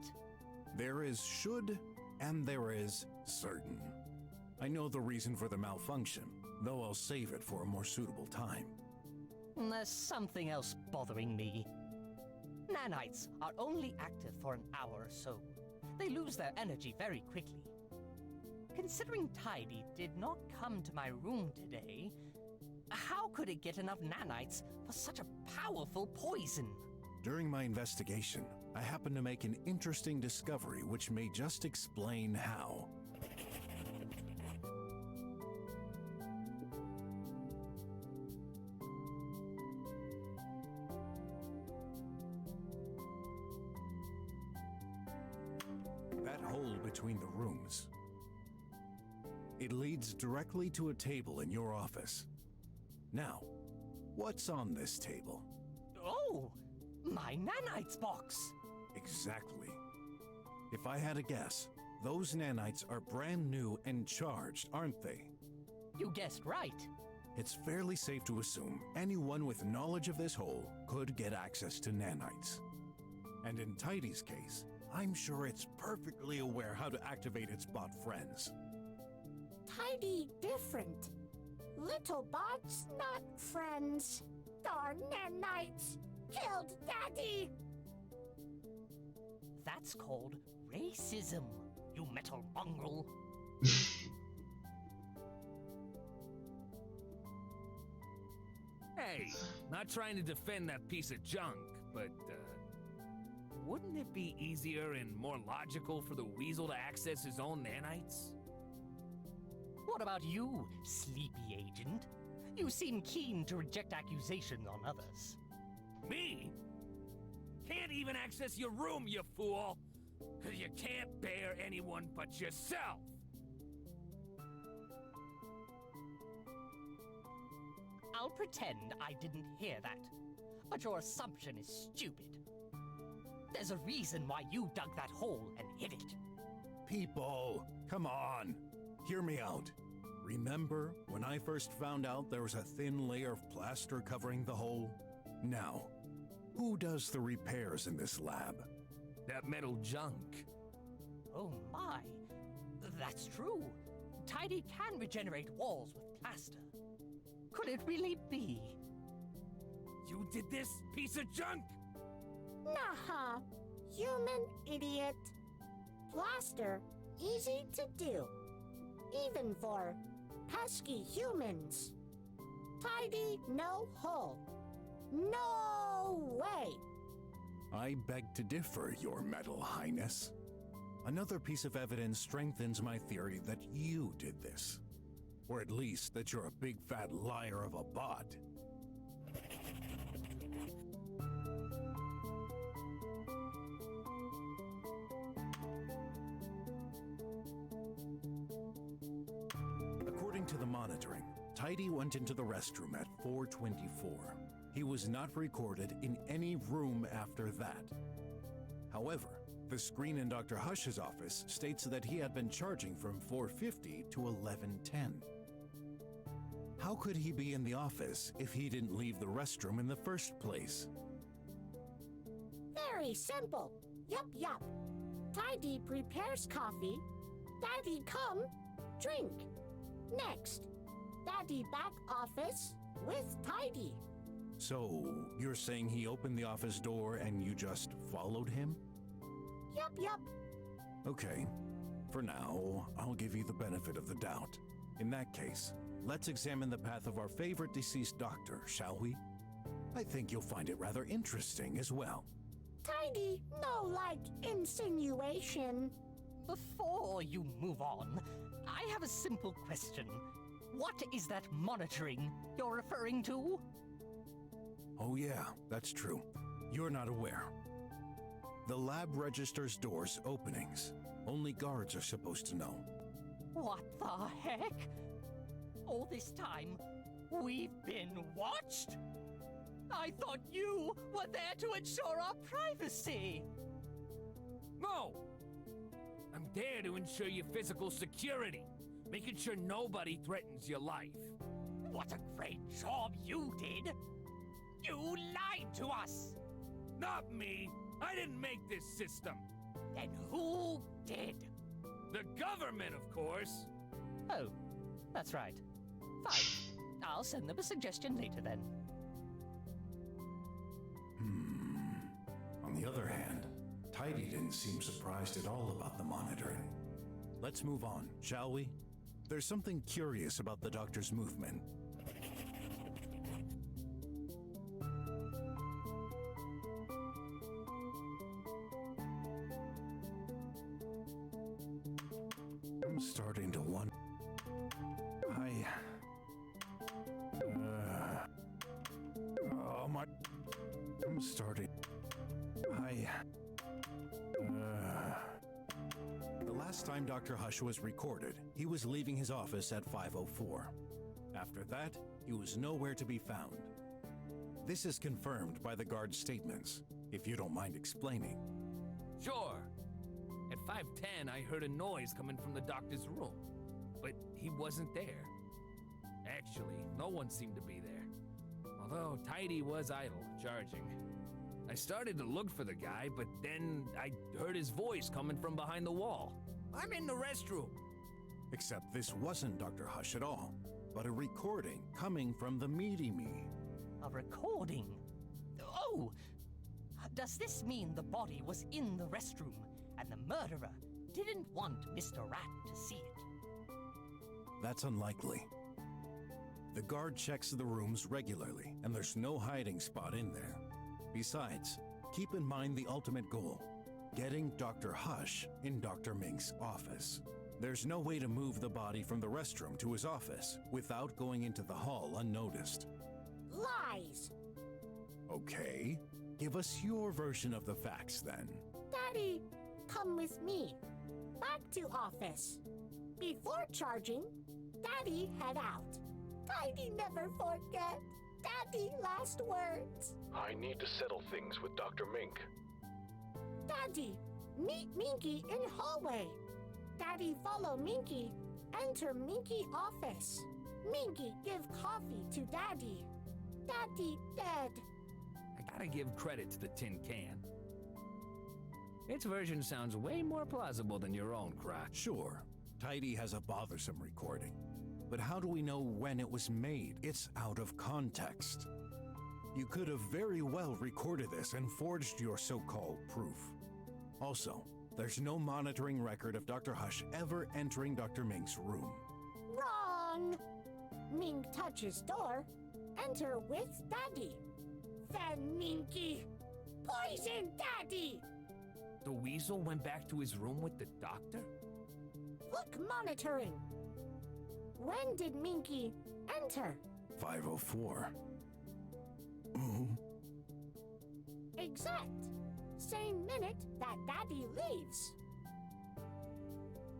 There is should, and there is certain. I know the reason for the malfunction, though I'll save it for a more suitable time. There's something else bothering me. Nanites are only active for an hour or so. They lose their energy very quickly. Considering Tidy did not come to my room today, how could it get enough nanites for such a powerful poison? During my investigation, I happened to make an interesting discovery which may just explain how. That hole between the rooms. It leads directly to a table in your office. Now, what's on this table? Oh, my nanites box! Exactly. If I had a guess, those nanites are brand new and charged, aren't they? You guessed right. It's fairly safe to assume anyone with knowledge of this hole could get access to nanites. And in Tidy's case, I'm sure it's perfectly aware how to activate its bot friends. Tidy different. Little bots, not friends. Darn nanites killed Daddy! That's called racism, you metal mongrel. Hey, not trying to defend that piece of junk, but, wouldn't it be easier and more logical for the weasel to access his own nanites? What about you, sleepy agent? You seem keen to reject accusations on others. Me? Can't even access your room, you fool! 'Cause you can't bear anyone but yourself! I'll pretend I didn't hear that, but your assumption is stupid. There's a reason why you dug that hole and hid it. People, come on, hear me out. Remember when I first found out there was a thin layer of plaster covering the hole? Now, who does the repairs in this lab? That metal junk. Oh my, that's true. Tidy can regenerate walls with plaster. Could it really be? You did this, piece of junk? Nah, human idiot. Plaster, easy to do. Even for pesky humans. Tidy, no hole. No way! I beg to differ, Your Metal Highness. Another piece of evidence strengthens my theory that you did this. Or at least that you're a big fat liar of a bot. According to the monitoring, Tidy went into the restroom at 4:24. He was not recorded in any room after that. However, the screen in Dr. Hush's office states that he had been charging from 4:50 to 11:10. How could he be in the office if he didn't leave the restroom in the first place? Very simple. Yup. Tidy prepares coffee. Daddy come, drink. Next, Daddy back office with Tidy. So, you're saying he opened the office door and you just followed him? Yup. Okay. For now, I'll give you the benefit of the doubt. In that case, let's examine the path of our favorite deceased doctor, shall we? I think you'll find it rather interesting as well. Tidy, no like insinuation. Before you move on, I have a simple question. What is that monitoring you're referring to? Oh yeah, that's true. You're not aware. The lab registers doors openings. Only guards are supposed to know. What the heck? All this time, we've been watched? I thought you were there to ensure our privacy. No! I'm there to ensure your physical security, making sure nobody threatens your life. What a great job you did! You lied to us! Not me! I didn't make this system! Then who did? The government, of course! Oh, that's right. Fine. I'll send them a suggestion later then. On the other hand, Tidy didn't seem surprised at all about the monitoring. Let's move on, shall we? There's something curious about the doctor's movement. I'm starting to wonder. I'm starting. The last time Dr. Hush was recorded, he was leaving his office at 5:04. After that, he was nowhere to be found. This is confirmed by the guard's statements, if you don't mind explaining. Sure. At 5:10, I heard a noise coming from the doctor's room, but he wasn't there. Actually, no one seemed to be there. Although Tidy was idle, charging. I started to look for the guy, but then I heard his voice coming from behind the wall. I'm in the restroom. Except this wasn't Dr. Hush at all, but a recording coming from the Meaty Me. A recording? Oh! Does this mean the body was in the restroom and the murderer didn't want Mr. Rat to see it? That's unlikely. The guard checks the rooms regularly, and there's no hiding spot in there. Besides, keep in mind the ultimate goal, getting Dr. Hush in Dr. Mink's office. There's no way to move the body from the restroom to his office without going into the hall unnoticed. Lies! Okay, give us your version of the facts then. Daddy, come with me. Back to office. Before charging, Daddy head out. Tidy never forget. Daddy last words. I need to settle things with Dr. Mink. Daddy, meet Minky in hallway. Daddy follow Minky. Enter Minky office. Minky give coffee to Daddy. Daddy dead. I gotta give credit to the tin can. Its version sounds way more plausible than your own, Crotch. Sure, Tidy has a bothersome recording. But how do we know when it was made? It's out of context. You could have very well recorded this and forged your so-called proof. Also, there's no monitoring record of Dr. Hush ever entering Dr. Mink's room. Wrong! Mink touches door. Enter with Daddy. Then Minky. Poison Daddy! The weasel went back to his room with the doctor? Look monitoring. When did Minky enter? 5:04. Exact. Same minute that Daddy leaves.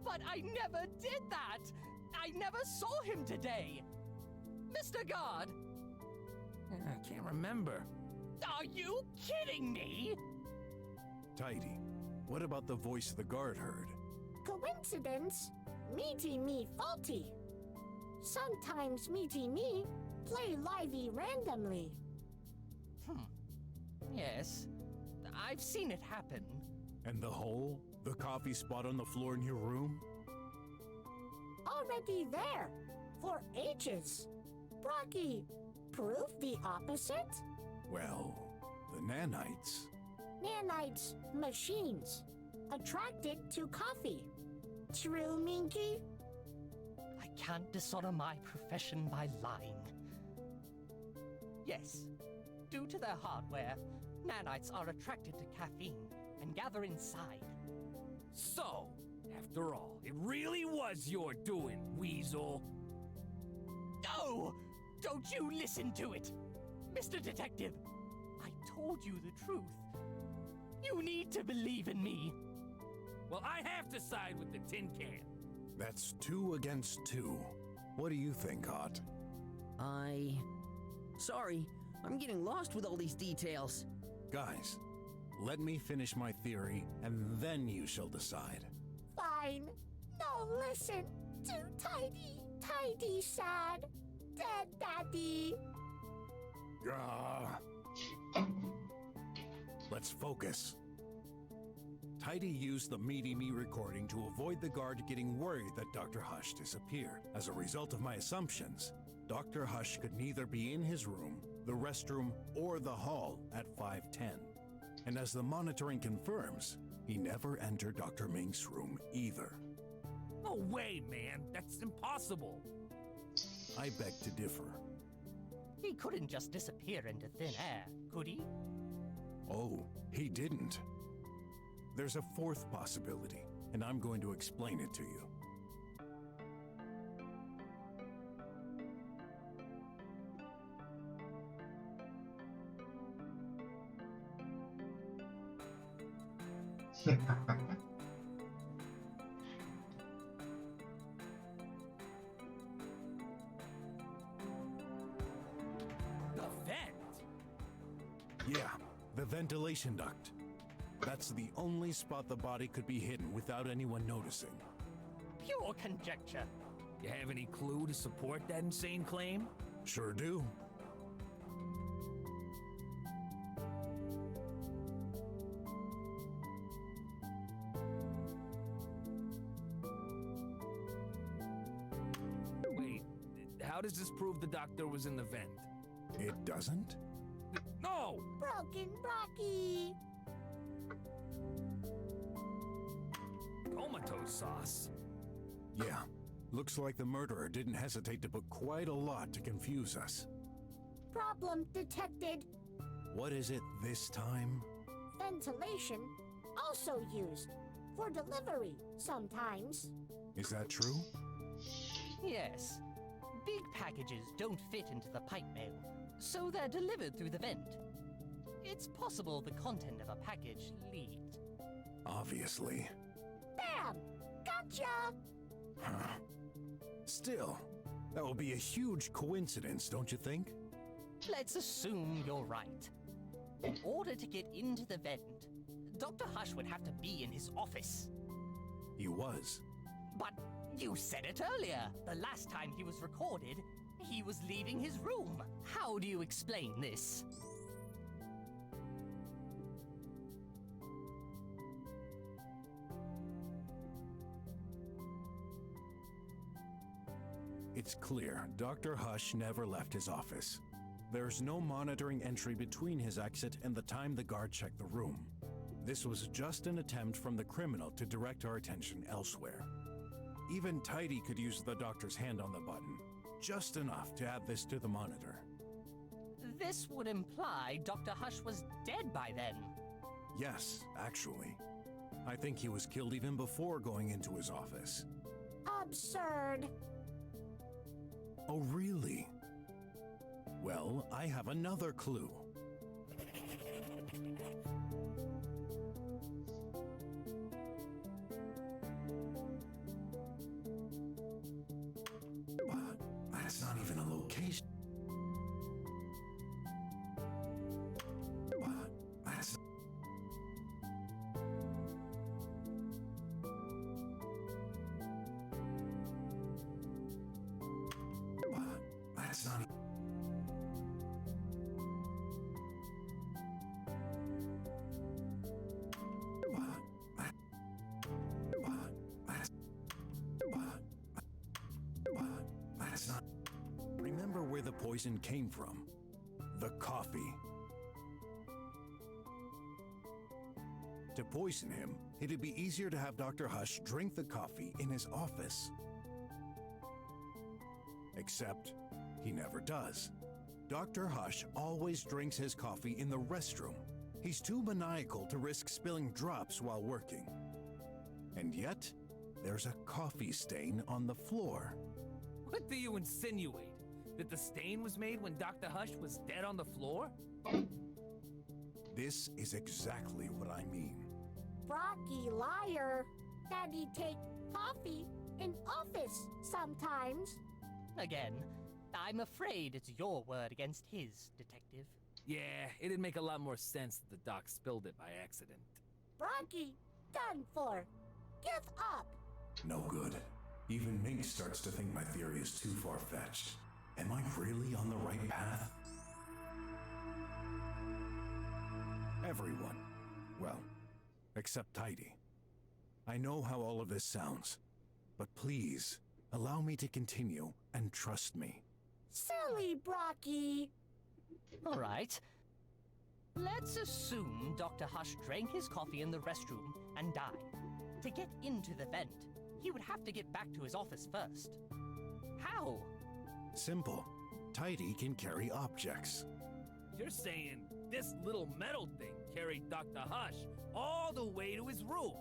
But I never did that! I never saw him today! Mr. Guard! I can't remember. Are you kidding me? Tidy, what about the voice the guard heard? Coincidence? Meaty me faulty. Sometimes Meaty me play livey randomly. Yes, I've seen it happen. And the hole? The coffee spot on the floor in your room? Already there. For ages. Brocky, prove the opposite? Well, the nanites. Nanites, machines. Attracted to coffee. True, Minky? I can't dishonor my profession by lying. Yes, due to their hardware, nanites are attracted to caffeine and gather inside. So, after all, it really was your doing, Weasel. No! Don't you listen to it! Mr. Detective, I told you the truth. You need to believe in me. Well, I have to side with the tin can. That's 2 against 2. What do you think, Hot? Sorry, I'm getting lost with all these details. Guys, let me finish my theory, and then you shall decide. fine. No, listen to Tidy. Tidy sad. Dead daddy. Let's focus. Tidy used the Meaty Me recording to avoid the guard getting worried that Dr. Hush disappeared. As a result of my assumptions, Dr. Hush could neither be in his room, the restroom, or the hall at 5:10. And as the monitoring confirms, he never entered Dr. Mink's room either. No way, man. That's impossible. I beg to differ. He couldn't just disappear into thin air, could he? Oh, he didn't. There's a fourth possibility, and I'm going to explain it to you. The vent? Yeah, the ventilation duct. That's the only spot the body could be hidden without anyone noticing. Pure conjecture. You have any clue to support that insane claim? Sure do. Wait, how does this prove the doctor was in the vent? It doesn't? No! Broken Brocky. Comatose sauce. Yeah. Looks like the murderer didn't hesitate to put quite a lot to confuse us. Problem detected. What is it this time? Ventilation also used for delivery sometimes. Is that true? Yes. Big packages don't fit into the pipe mail, so they're delivered through the vent. It's possible the content of a package leaked. Obviously. Bam! Gotcha! Huh. Still, that would be a huge coincidence, don't you think? Let's assume you're right. In order to get into the vent, Dr. Hush would have to be in his office. He was. But you said it earlier. The last time he was recorded, he was leaving his room. How do you explain this? It's clear Dr. Hush never left his office. There's no monitoring entry between his exit and the time the guard checked the room. This was just an attempt from the criminal to direct our attention elsewhere. Even Tidy could use the doctor's hand on the button, just enough to add this to the monitor. This would imply Dr. Hush was dead by then. Yes, actually. I think he was killed even before going into his office. Absurd. Oh, really? Well, I have another clue. But that's not even a location. But that's... But that's not... That's not... Remember where the poison came from. The coffee. To poison him, it'd be easier to have Dr. Hush drink the coffee in his office. Except, he never does. Dr. Hush always drinks his coffee in the restroom. He's too maniacal to risk spilling drops while working. And yet, there's a coffee stain on the floor. What do you insinuate? That the stain was made when Dr. Hush was dead on the floor? This is exactly what I mean. Brocky liar. Daddy take coffee in office sometimes. Again, I'm afraid it's your word against his, Detective. Yeah, it'd make a lot more sense that the doc spilled it by accident. Brocky, done for. Give up. No good. Even Mink starts to think my theory is too far-fetched. Am I really on the right path? Everyone. Well, except Tidy. I know how all of this sounds, but please, allow me to continue and trust me. Silly Brocky! All right. Let's assume Dr. Hush drank his coffee in the restroom and died. To get into the vent, he would have to get back to his office first. How? Simple. Tidy can carry objects. You're saying this little metal thing carried Dr. Hush all the way to his room?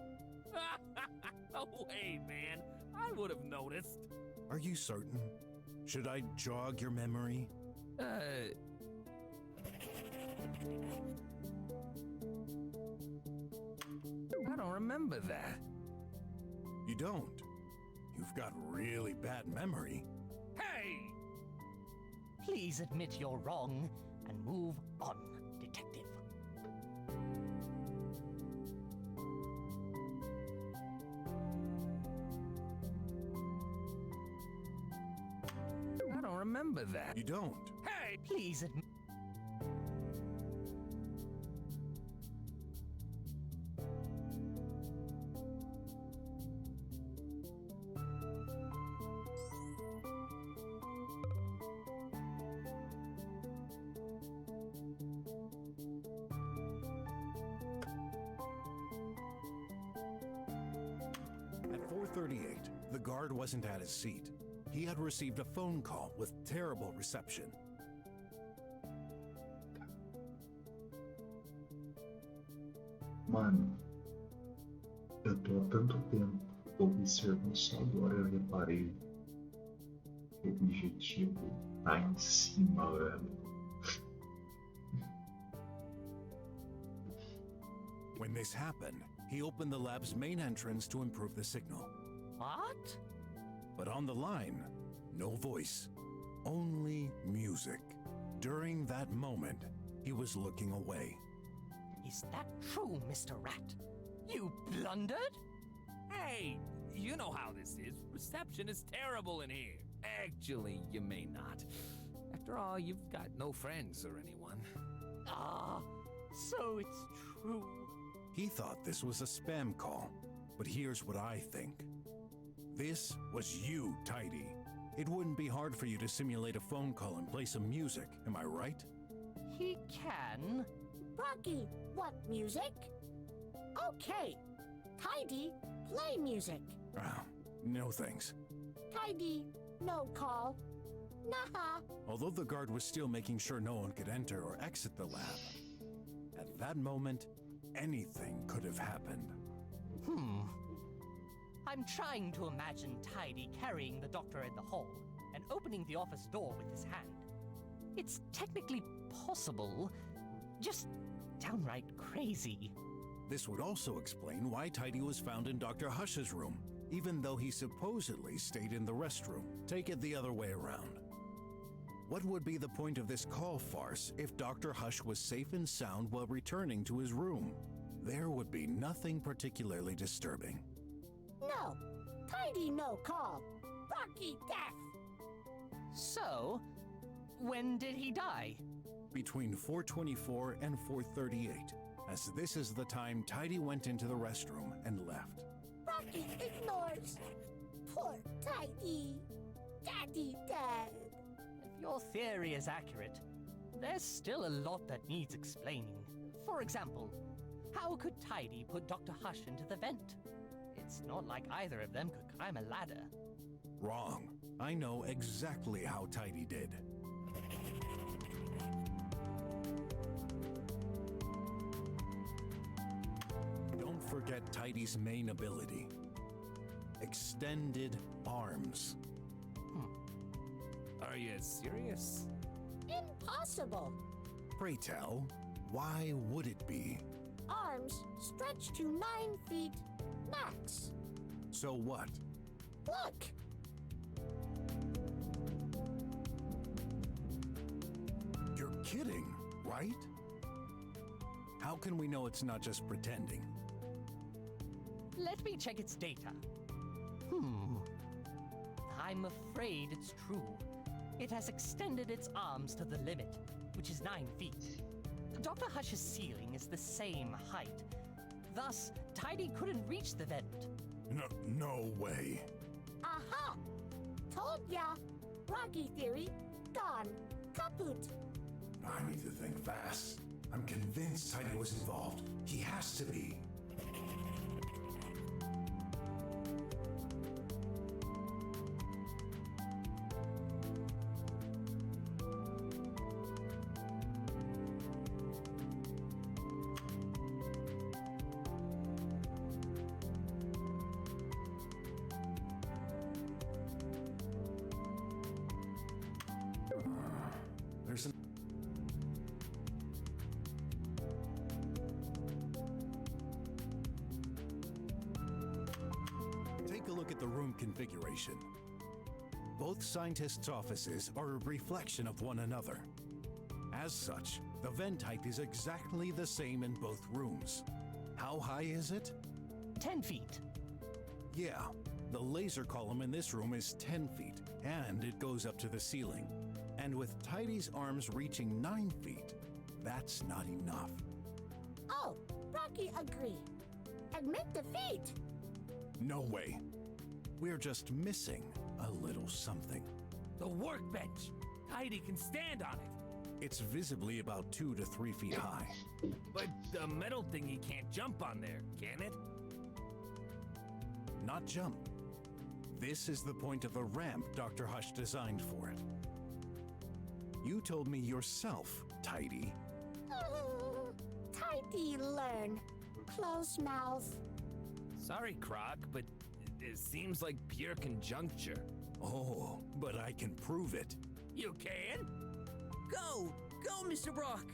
No way, man. I would have noticed. Are you certain? Should I jog your memory? I don't remember that. You don't? You've got really bad memory. Hey! Please admit you're wrong and move on, detective. I don't remember that. You don't? Hey! Please admit. At 4:38, the guard wasn't at his seat. He had received a phone call with terrible reception. Mano, eu tô há tanto tempo observando, só agora eu reparei que o objetivo tá em cima, velho. When this happened, he opened the lab's main entrance to improve the signal. What? But on the line, no voice, only music. During that moment, he was looking away. Is that true, Mr. Rat? You blundered? Hey, you know how this is. Reception is terrible in here. Actually, you may not. After all, you've got no friends or anyone. Ah, so it's true. He thought this was a spam call, but here's what I think. This was you, Tidy. It wouldn't be hard for you to simulate a phone call and play some music, am I right? He can. Brocky, what music? Okay. Tidy, play music. No thanks. Tidy, no call. Nah. Although the guard was still making sure no one could enter or exit the lab, at that moment, anything could have happened. I'm trying to imagine Tidy carrying the doctor in the hall and opening the office door with his hand. It's technically possible, just downright crazy. This would also explain why Tidy was found in Dr. Hush's room, even though he supposedly stayed in the restroom. Take it the other way around. What would be the point of this call farce if Dr. Hush was safe and sound while returning to his room? There would be nothing particularly disturbing. No. Tidy, no call. Brocky, death. So, when did he die? Between 4:24 and 4:38, as this is the time Tidy went into the restroom and left. Brocky ignores. Poor Tidy. Daddy dead. If your theory is accurate, there's still a lot that needs explaining. For example, how could Tidy put Dr. Hush into the vent? It's not like either of them could climb a ladder. Wrong. I know exactly how Tidy did. Don't forget Tidy's main ability. Extended arms. Are you serious? Impossible. Pray tell, why would it be? Arms stretched to 9 feet max. So what? Look. You're kidding, right? How can we know it's not just pretending? Let me check its data. I'm afraid it's true. It has extended its arms to the limit, which is 9 feet. Dr. Hush's ceiling is the same height. Thus, Tidy couldn't reach the vent. No way. Aha! Told ya! Rocky theory, gone. Kaput! I need to think fast. I'm convinced Tidy was involved. He has to be. There's an... Take a look at the room configuration. Both scientists' offices are a reflection of one another. As such, the vent height is exactly the same in both rooms. How high is it? 10 feet. Yeah, the laser column in this room is 10 feet, and it goes up to the ceiling. And with Tidy's arms reaching 9 feet, that's not enough. Oh, Rocky agree. Admit defeat. No way. We're just missing a little something. The workbench! Tidy can stand on it. It's visibly about 2 to 3 feet high. But the metal thingy can't jump on there, can it? Not jump. This is the point of the ramp Dr. Hush designed for it. You told me yourself, Tidy. Tidy learn. Close mouth. Sorry, Croc, but it seems like pure conjuncture. Oh, but I can prove it. You can? Go! Go, Mr. Brock!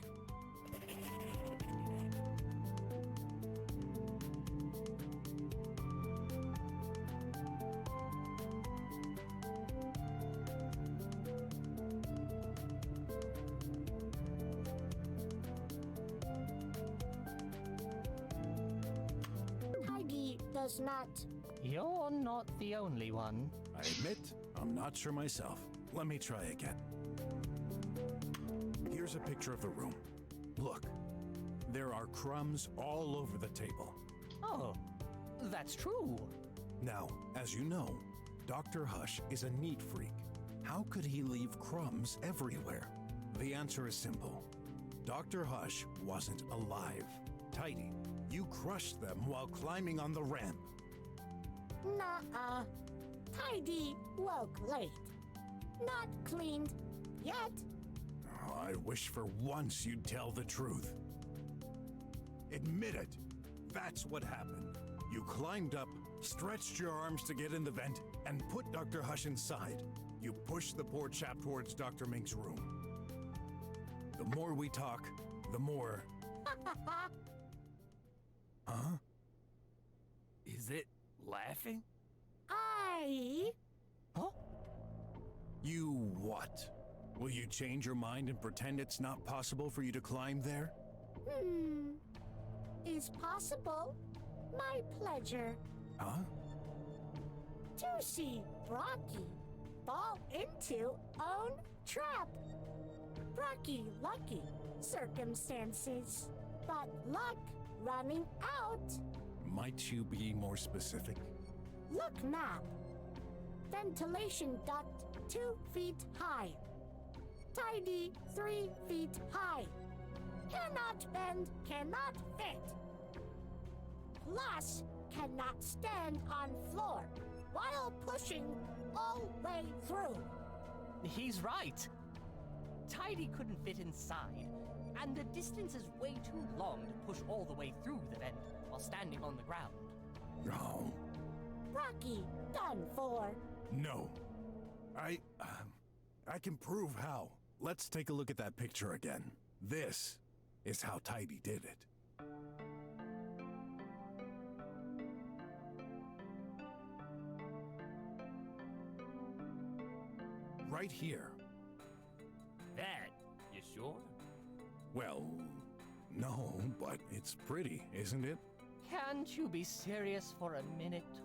Tidy does not. You're not the only one. I admit, I'm not sure myself. Let me try again. Here's a picture of the room. Look, there are crumbs all over the table. Oh, that's true. Now, as you know, Dr. Hush is a neat freak. How could he leave crumbs everywhere? The answer is simple. Dr. Hush wasn't alive. Tidy, you crushed them while climbing on the ramp. Nuh-uh. Tidy woke late. Not cleaned yet. Oh, I wish for once you'd tell the truth. Admit it. That's what happened. You climbed up, stretched your arms to get in the vent, and put Dr. Hush inside. You pushed the poor chap towards Dr. Mink's room. The more we talk, the more... Huh? Is it laughing? Huh? You what? Will you change your mind and pretend it's not possible for you to climb there? Is possible. My pleasure. Huh? To see Brocky fall into own trap. Brocky lucky circumstances, but luck running out. Might you be more specific? Look map. Ventilation duct 2 feet high. Tidy 3 feet high. Cannot bend, cannot fit. Plus, cannot stand on floor while pushing all way through. He's right. Tidy couldn't fit inside, and the distance is way too long to push all the way through the vent while standing on the ground. No. Rocky, done for. No. I can prove how. Let's take a look at that picture again. This is how Tidy did it. Right here. That, you sure? Well, no, but it's pretty, isn't it? Can't you be serious for a minute?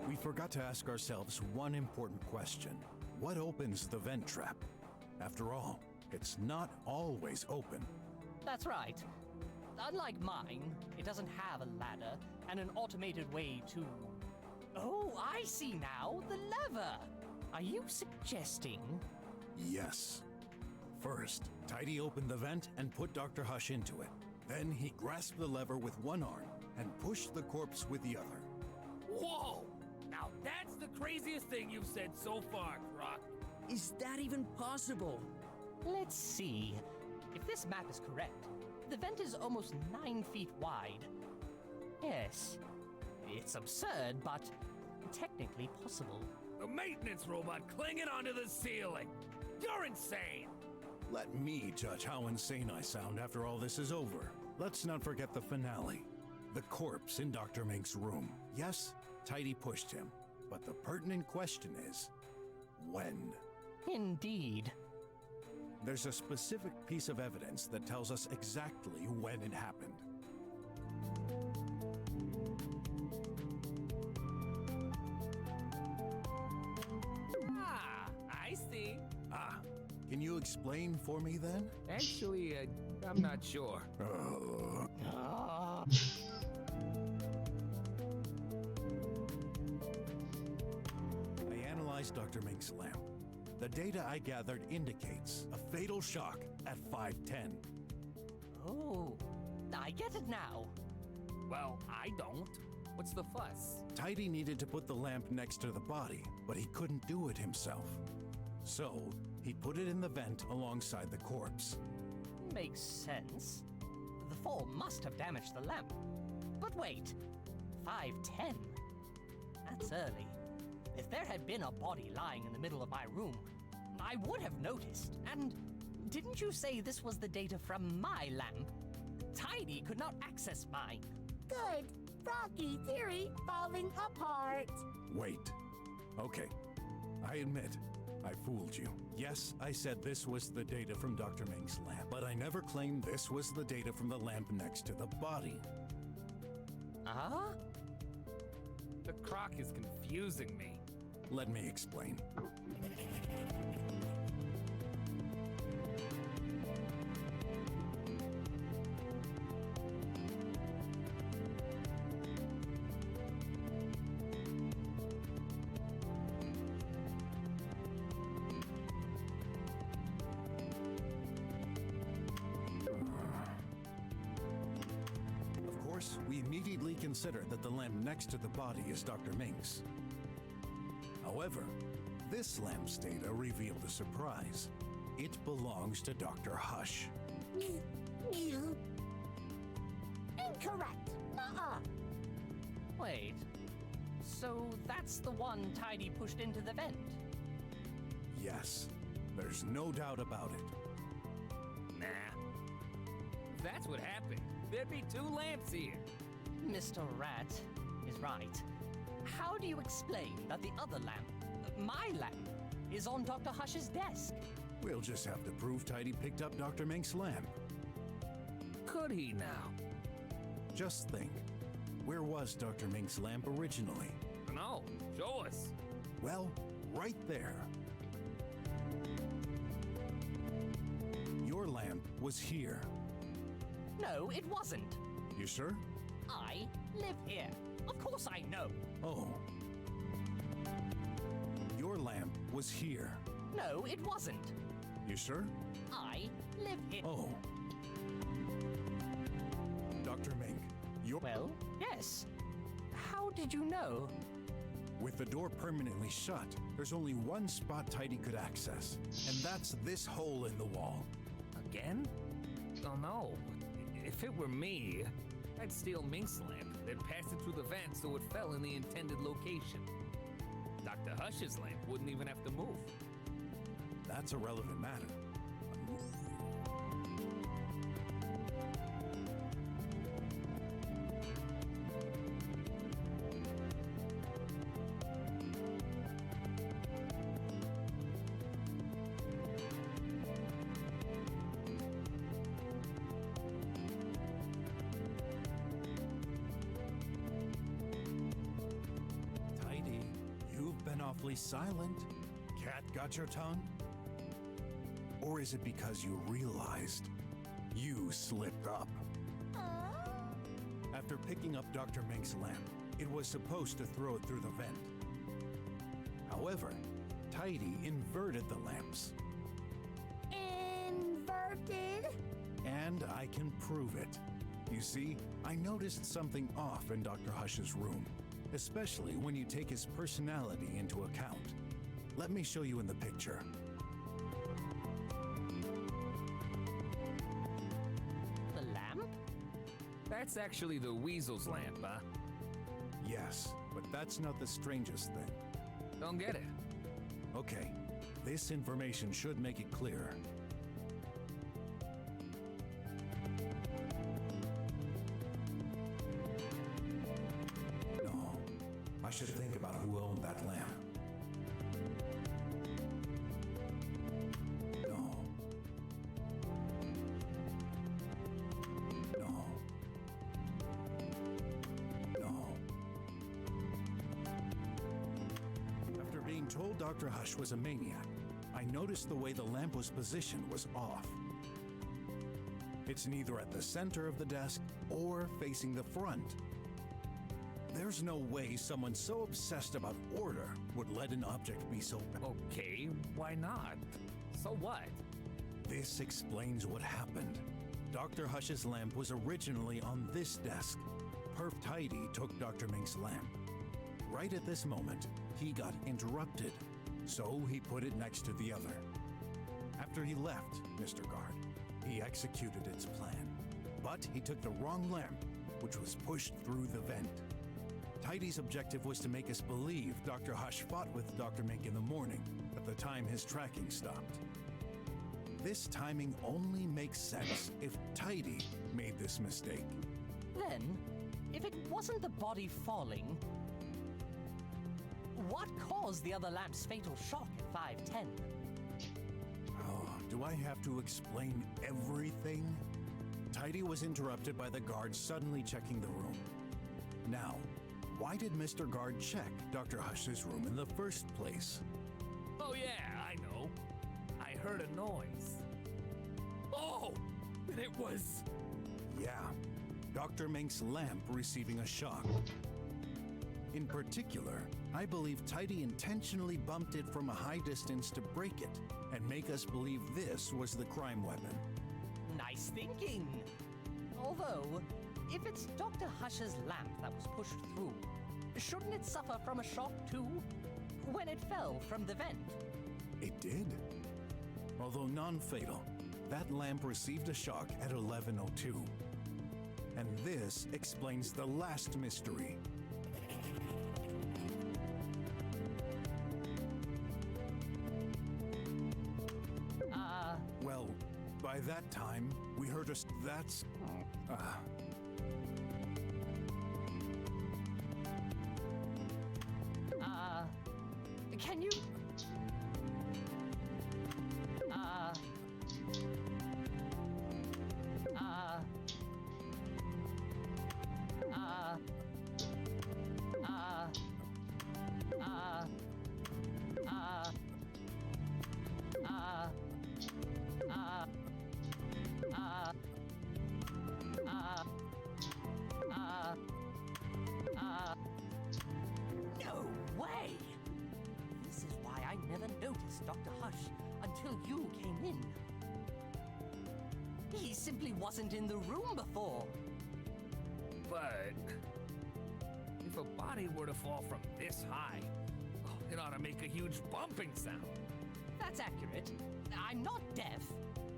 We forgot to ask ourselves one important question. What opens the vent trap? After all, it's not always open. That's right. Unlike mine, it doesn't have a ladder and an automated way to... Oh, I see now, the lever! Are you suggesting... Yes. First, Tidy opened the vent and put Dr. Hush into it. Then he grasped the lever with one arm and pushed the corpse with the other. Whoa! Now that's the craziest thing you've said so far, Croc. Is that even possible? Let's see. If this map is correct, the vent is almost 9 feet wide. Yes. It's absurd, but technically possible. The maintenance robot clinging onto the ceiling. You're insane! Let me judge how insane I sound after all this is over. Let's not forget the finale. The corpse in Dr. Mink's room. Yes, Tidy pushed him, but the pertinent question is, when? Indeed. There's a specific piece of evidence that tells us exactly when it happened. Ah, I see. Ah, can you explain for me then? Actually, I'm not sure. I analyzed Dr. Mink's lamp. The data I gathered indicates a fatal shock at 5:10. Oh, I get it now. Well, I don't. What's the fuss? Tidy needed to put the lamp next to the body, but he couldn't do it himself. So, he put it in the vent alongside the corpse. Makes sense. The fall must have damaged the lamp. But wait, 5:10? That's early. If there had been a body lying in the middle of my room, I would have noticed. And didn't you say this was the data from my lamp? Tidy could not access mine. Good. Rocky theory falling apart. Wait. Okay. I admit, I fooled you. Yes, I said this was the data from Dr. Ming's lamp, but I never claimed this was the data from the lamp next to the body. Huh? The Croc is confusing me. Let me explain. Of course, we immediately consider that the lamp next to the body is Dr. Ming's. However, this lamp's data revealed a surprise. It belongs to Dr. Hush. Incorrect. Nuh-uh. Wait. So that's the one Tidy pushed into the vent? Yes, there's no doubt about it. Nah. If that's what happened, there'd be 2 lamps here. Mr. Rat is right. How do you explain that the other lamp, my lamp, is on Dr. Hush's desk? We'll just have to prove Tidy picked up Dr. Mink's lamp. Could he now? Just think, where was Dr. Mink's lamp originally? No, show us. Well, right there. Your lamp was here. No, it wasn't. You sure? I live here. Of course I know. Oh. Your lamp was here. No, it wasn't. You sure? I live here. Oh. Dr. Mink, your... Well, yes. How did you know? With the door permanently shut, there's only one spot Tidy could access, and that's this hole in the wall. Again? Oh no. If it were me, I'd steal Mink's lamp, then pass it through the vent so it fell in the intended location. Dr. Hush's lamp wouldn't even have to move. That's a relevant matter. Tidy, awfully silent. Cat got your tongue? Or is it because you realized you slipped up? After picking up Dr. Mink's lamp, it was supposed to throw it through the vent. However, Tidy inverted the lamps. Inverted? And I can prove it. You see, I noticed something off in Dr. Hush's room, especially when you take his personality into account. Let me show you in the picture. The lamp? That's actually the weasel's lamp, huh? Yes, but that's not the strangest thing. Don't get it. Okay, this information should make it clearer. No, I should think about who owned that lamp. No. No. No. After being told Dr. Hush was a maniac, I noticed the way the lamp was positioned was off. It's neither at the center of the desk or facing the front. There's no way someone so obsessed about order would let an object be so... Okay, why not? So what? This explains what happened. Dr. Hush's lamp was originally on this desk. Perf Tidy took Dr. Mink's lamp. Right at this moment, he got interrupted, so he put it next to the other. After he left, Mr. Guard, he executed its plan. But he took the wrong lamp, which was pushed through the vent. Tidy's objective was to make us believe Dr. Hush fought with Dr. Mink in the morning, at the time his tracking stopped. This timing only makes sense if Tidy made this mistake. Then, if it wasn't the body falling, what caused the other lamp's fatal shock at 5:10? Oh, do I have to explain everything? Tidy was interrupted by the guard suddenly checking the room. Now, why did Mr. Guard check Dr. Hush's room in the first place? Oh yeah, I know. I heard a noise. Oh, and it was... Yeah, Dr. Mink's lamp receiving a shock. In particular, I believe Tidy intentionally bumped it from a high distance to break it and make us believe this was the crime weapon. Nice thinking. Although, if it's Dr. Hush's lamp that was pushed through, shouldn't it suffer from a shock too? When it fell from the vent? It did. Although non-fatal, that lamp received a shock at 11:02. And this explains the last mystery. Well, by that time, we heard us. That's. Can you? No way! This is why I never noticed Dr. Hush until you came in. He simply wasn't in the room before. But... if a body were to fall from this high, it ought to make a huge bumping sound. That's accurate. I'm not deaf.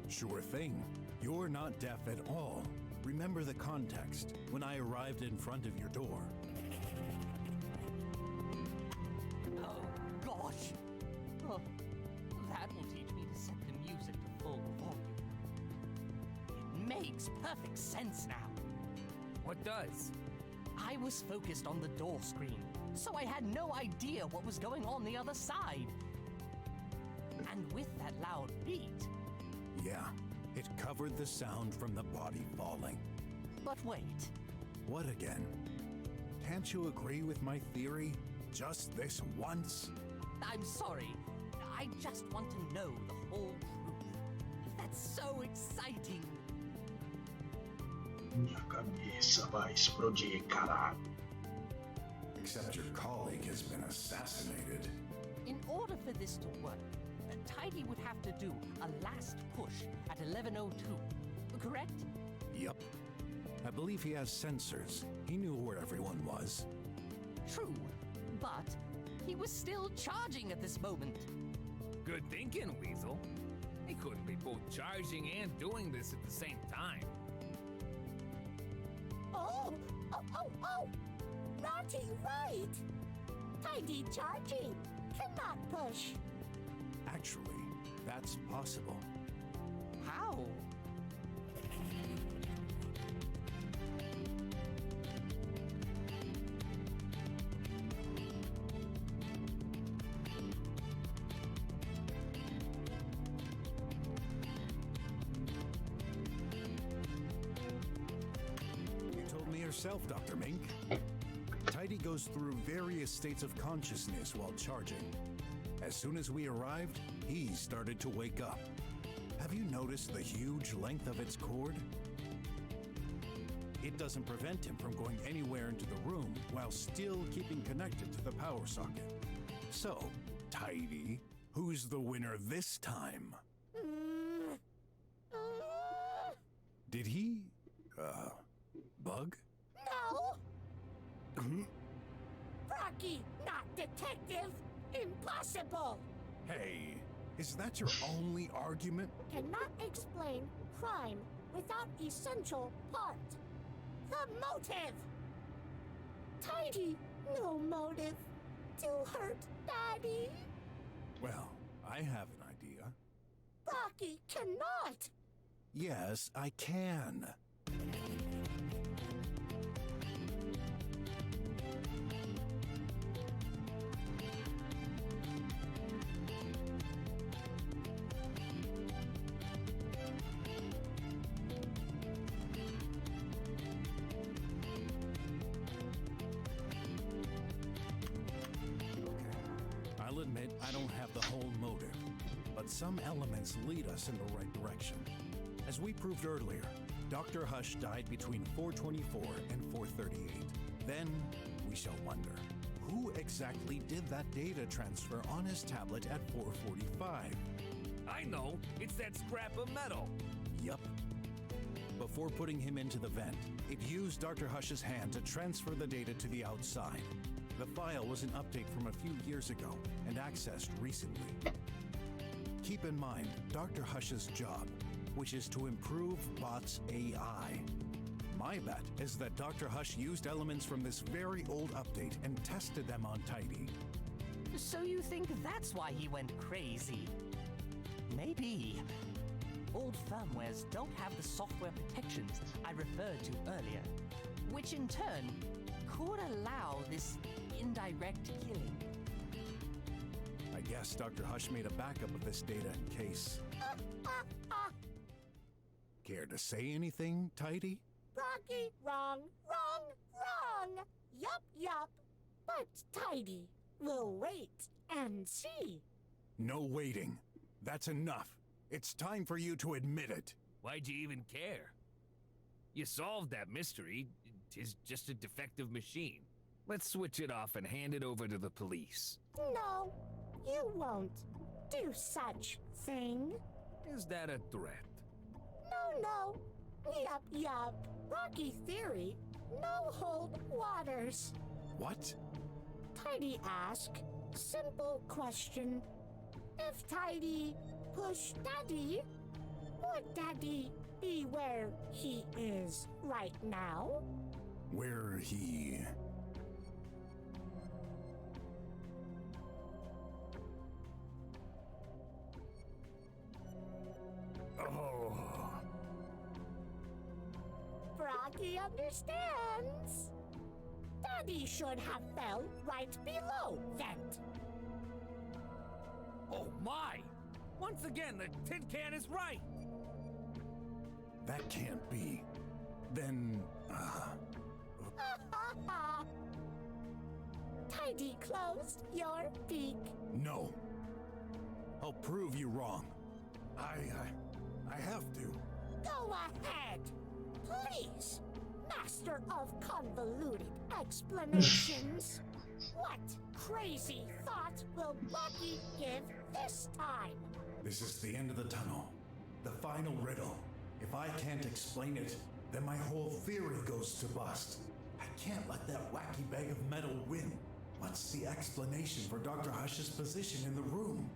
Sure thing. You're not deaf at all. Remember the context when I arrived in front of your door. Oh, gosh. Oh, that will teach me to set the music to full volume. It makes perfect sense now. What does? I was focused on the door screen, so I had no idea what was going on the other side. And with that loud beat... Yeah, it covered the sound from the body falling. But wait. What again? Can't you agree with my theory? Just this once? I'm sorry. I just want to know the whole truth. That's so exciting. Minha cabeça vai explodir, caralho. Except your colleague has been assassinated. In order for this to work, Tidy would have to do a last push at 11:02, correct? Yup. I believe he has sensors. He knew where everyone was. True, but he was still charging at this moment. Good thinking, Weasel. He couldn't be both charging and doing this at the same time. Oh! Naughty right! Tidy charging! Cannot push! Actually, that's possible. How? You told me yourself, Dr. Mink. Tidy goes through various states of consciousness while charging. As soon as we arrived, he started to wake up. Have you noticed the huge length of its cord? It doesn't prevent him from going anywhere into the room while still keeping connected to the power socket. So, Tidy, who's the winner this time? Did he, bug? No! Rocky, not detective! Impossible! Hey, is that your only argument? Cannot explain crime without essential part. The motive! Tidy, no motive to hurt Daddy. Well, I have an idea. Rocky cannot! Yes, I can. I'll admit I don't have the whole motive, but some elements lead us in the right direction. As we proved earlier, Dr. Hush died between 4:24 and 4:38. Then we shall wonder, who exactly did that data transfer on his tablet at 4:45? I know, it's that scrap of metal. Yup. Before putting him into the vent, it used Dr. Hush's hand to transfer the data to the outside. The file was an update from a few years ago and accessed recently. Keep in mind Dr. Hush's job, which is to improve bots' AI. My bet is that Dr. Hush used elements from this very old update and tested them on Tidy. So you think that's why he went crazy? Maybe. Old firmwares don't have the software protections I referred to earlier, which in turn could allow this indirect killing. I guess Dr. Hush made a backup of this data in case. Care to say anything, Tidy? Rocky, wrong. Yup. But Tidy, we'll wait and see. No waiting. That's enough. It's time for you to admit it. Why'd you even care? You solved that mystery. 'Tis just a defective machine. Let's switch it off and hand it over to the police. No, you won't do such thing. Is that a threat? No. Yup. Rocky theory, no hold waters. What? Tidy ask, simple question. If Tidy push Daddy, would Daddy be where he is right now? Where he... Oh. Rocky understands. Daddy should have fell right below vent. Oh my! Once again, the tin can is right! That can't be. Then, Tidy closed your beak. No. No. I'll prove you wrong. I have to. Go ahead, please, master of convoluted explanations. What crazy thought will Rocky give this time? This is the end of the tunnel. The final riddle. If I can't explain it, then my whole theory goes to bust. I can't let that wacky bag of metal win. What's the explanation for Dr. Hush's position in the room?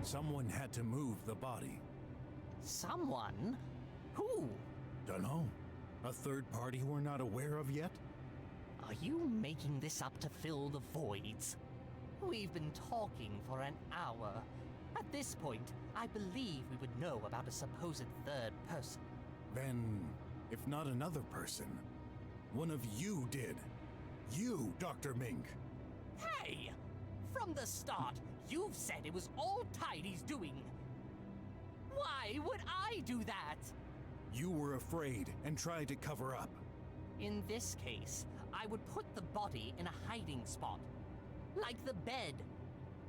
Someone had to move the body. Someone? Who? Dunno. A third party we're not aware of yet? Are you making this up to fill the voids? We've been talking for an hour. At this point, I believe we would know about a supposed third person. Then, if not another person, one of you did. You, Dr. Mink. Hey! From the start, you've said it was all Tidy's doing. Why would I do that? You were afraid and tried to cover up. In this case, I would put the body in a hiding spot. Like the bed,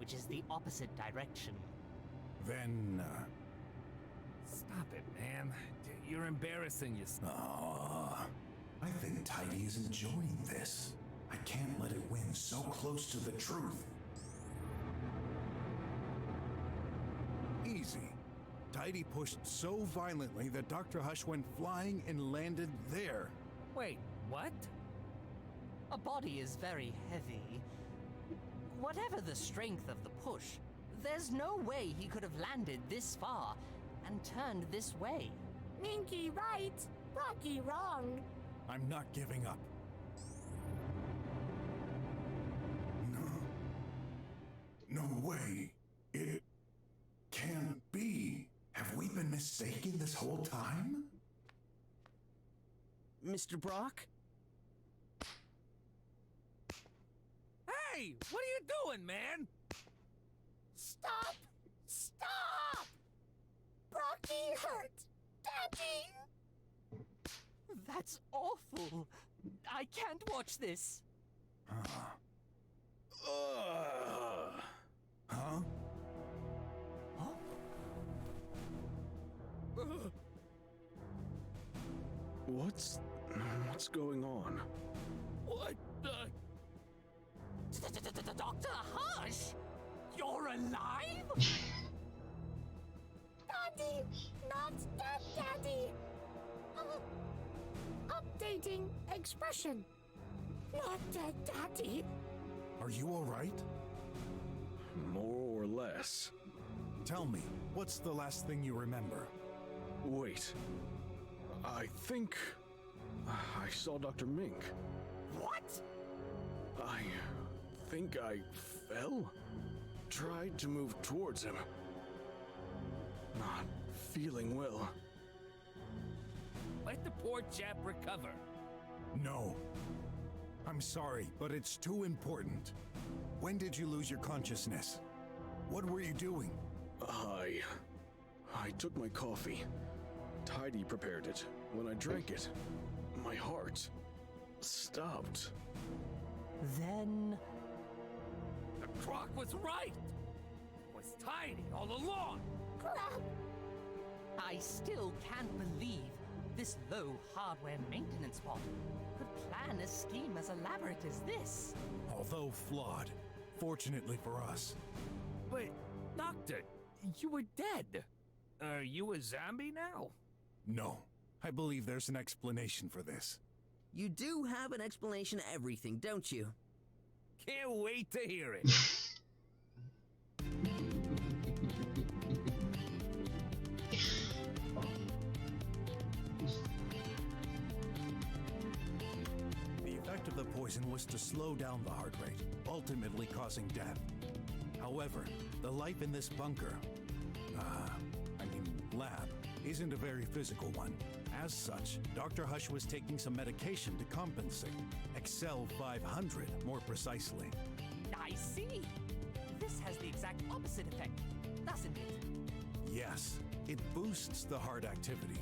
which is the opposite direction. Then, Stop it, man. You're embarrassing yourself. I think Tidy is enjoying this. I can't let it win so close to the truth. Easy. Tidy pushed so violently that Dr. Hush went flying and landed there. Wait, what? A body is very heavy. Whatever the strength of the push, there's no way he could have landed this far and turned this way. Minky right, Rocky wrong. I'm not giving up. No way. It can't be. Have we been mistaken this whole time? Mr. Brock? Hey, what are you doing, man? Stop! Stop! Rocky hurt! Daddy! That's awful. I can't watch this. Huh? What's going on? What the? Dr. Hush! You're alive? Daddy! Not dead, Daddy! Updating expression. Not dead, Daddy. Are you all right? More or less. Tell me, what's the last thing you remember? Wait. I think I saw Dr. Mink. What? I think I fell. Tried to move towards him. Not feeling well. Let the poor chap recover. No. I'm sorry, but it's too important. When did you lose your consciousness? What were you doing? I took my coffee. Tidy prepared it. When I drank it, my heart stopped. Then... The clock was right! It was Tiny all along! Crap! I still can't believe this low hardware maintenance bot could plan a scheme as elaborate as this. Although flawed, fortunately for us. But, Doctor, you were dead. Are you a zombie now? No, I believe there's an explanation for this. You do have an explanation to everything, don't you? Can't wait to hear it. The effect of the poison was to slow down the heart rate, ultimately causing death. However, the life in this bunker, lab, isn't a very physical one. As such, Dr. Hush was taking some medication to compensate. Excel 500, more precisely. I see. This has the exact opposite effect, doesn't it? Yes, it boosts the heart activity.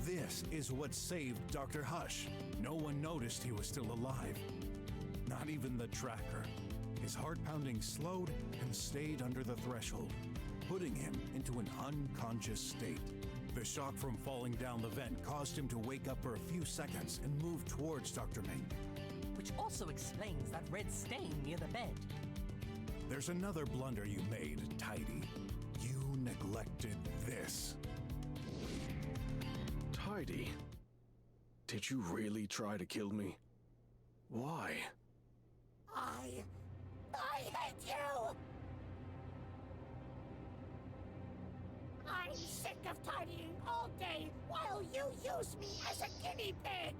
This is what saved Dr. Hush. No one noticed he was still alive. Not even the tracker. His heart pounding slowed and stayed under the threshold, putting him into an unconscious state. The shock from falling down the vent caused him to wake up for a few seconds and move towards Dr. Ming. Which also explains that red stain near the bed. There's another blunder you made, Tidy. You neglected this. Tidy, did you really try to kill me? Why? I hate you! I'm sick of tidying all day while you use me as a guinea pig!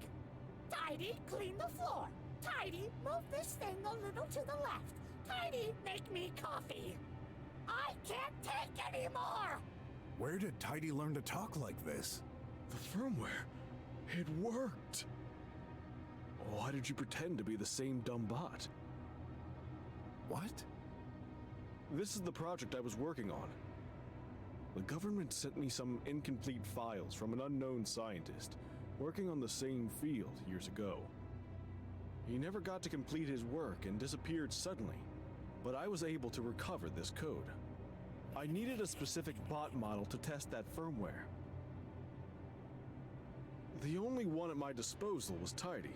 Tidy, clean the floor! Tidy, move this thing a little to the left! Tidy, make me coffee! I can't take any more! Where did Tidy learn to talk like this? The firmware. It worked! Why did you pretend to be the same dumb bot? What? This is the project I was working on. The government sent me some incomplete files from an unknown scientist working on the same field years ago. He never got to complete his work and disappeared suddenly, but I was able to recover this code. I needed a specific bot model to test that firmware. The only one at my disposal was Tidy,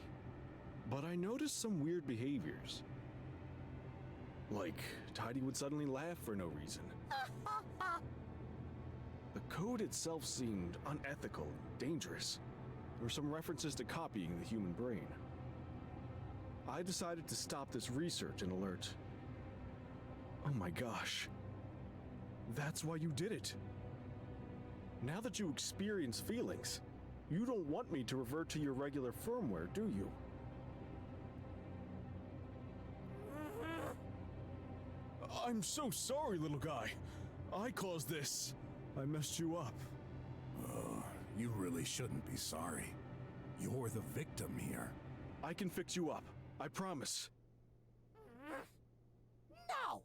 but I noticed some weird behaviors. Like, Tidy would suddenly laugh for no reason. The code itself seemed unethical, dangerous. There were some references to copying the human brain. I decided to stop this research and alert. Oh my gosh. That's why you did it. Now that you experience feelings, you don't want me to revert to your regular firmware, do you? I'm so sorry, little guy. I caused this. I messed you up. You really shouldn't be sorry. You're the victim here. I can fix you up. I promise. No!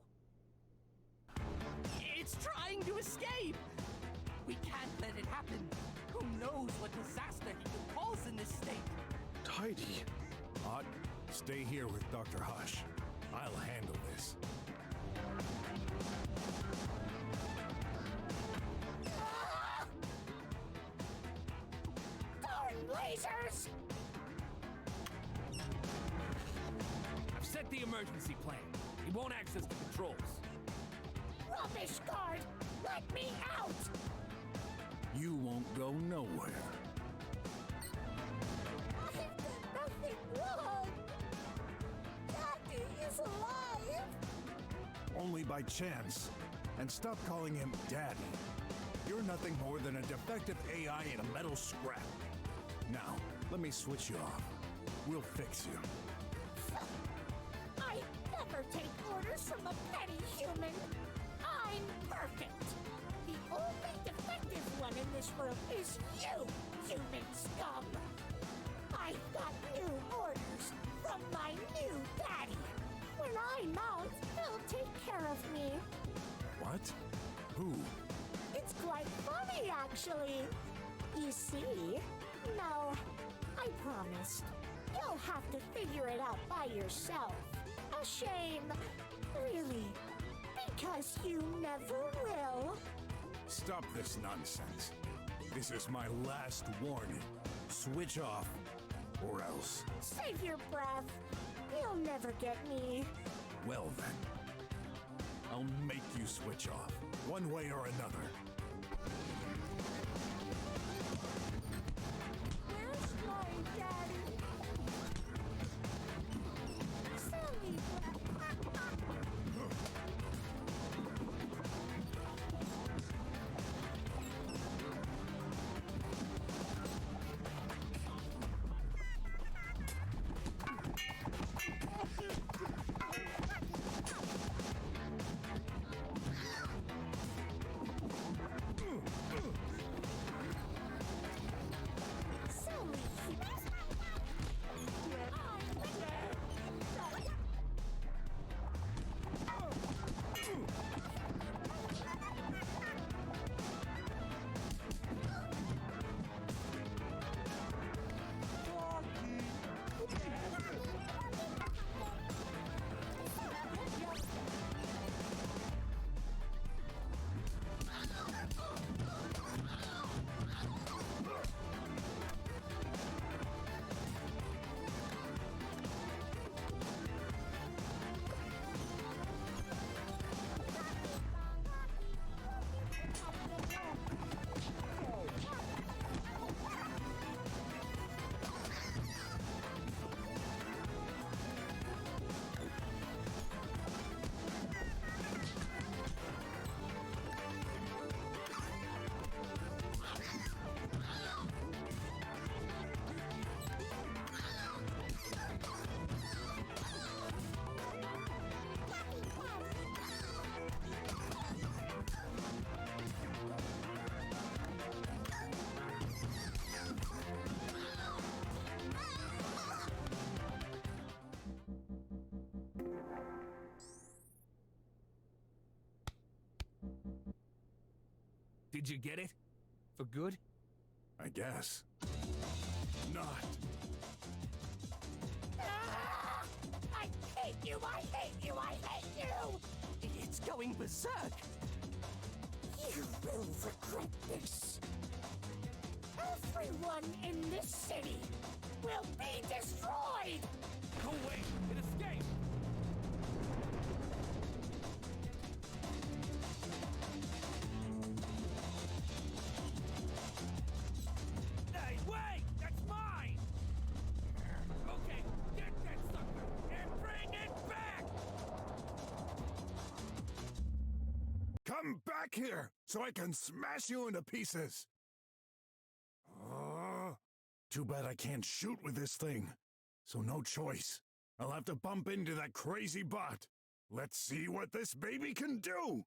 It's trying to escape! We can't let it happen. Who knows what disaster he could cause in this state? Tidy. Hot, stay here with Dr. Hush. I'll handle this. Darn lasers! I've set the emergency plan. He won't access the controls. Rubbish guard! Let me out! You won't go nowhere. I've done nothing wrong! Daddy is alive! Only by chance. And stop calling him Daddy. You're nothing more than a defective AI in a metal scrap. Now, let me switch you off. We'll fix you. I never take orders from a petty human. I'm perfect. The only defective one in this world is you, human scum. I've got new orders from my new daddy. When I mount, he'll take care of me. What? Who? It's quite funny, actually. You see? No, I promised. You'll have to figure it out by yourself. A shame. Really. Because you never will. Stop this nonsense. This is my last warning. Switch off, or else. Save your breath. You'll never get me. Well then, I'll make you switch off, one way or another. Where's my daddy? Silly Did you get it? For good? I guess. Not. Ah! I hate you! I hate you! I hate you! It's going berserk! You will regret this. Everyone in this city will be destroyed! Go away! It escaped! Hey, wait! That's mine! Okay, get that sucker and bring it back! Come back here so I can smash you into pieces! Too bad I can't shoot with this thing. So no choice. I'll have to bump into that crazy bot. Let's see what this baby can do!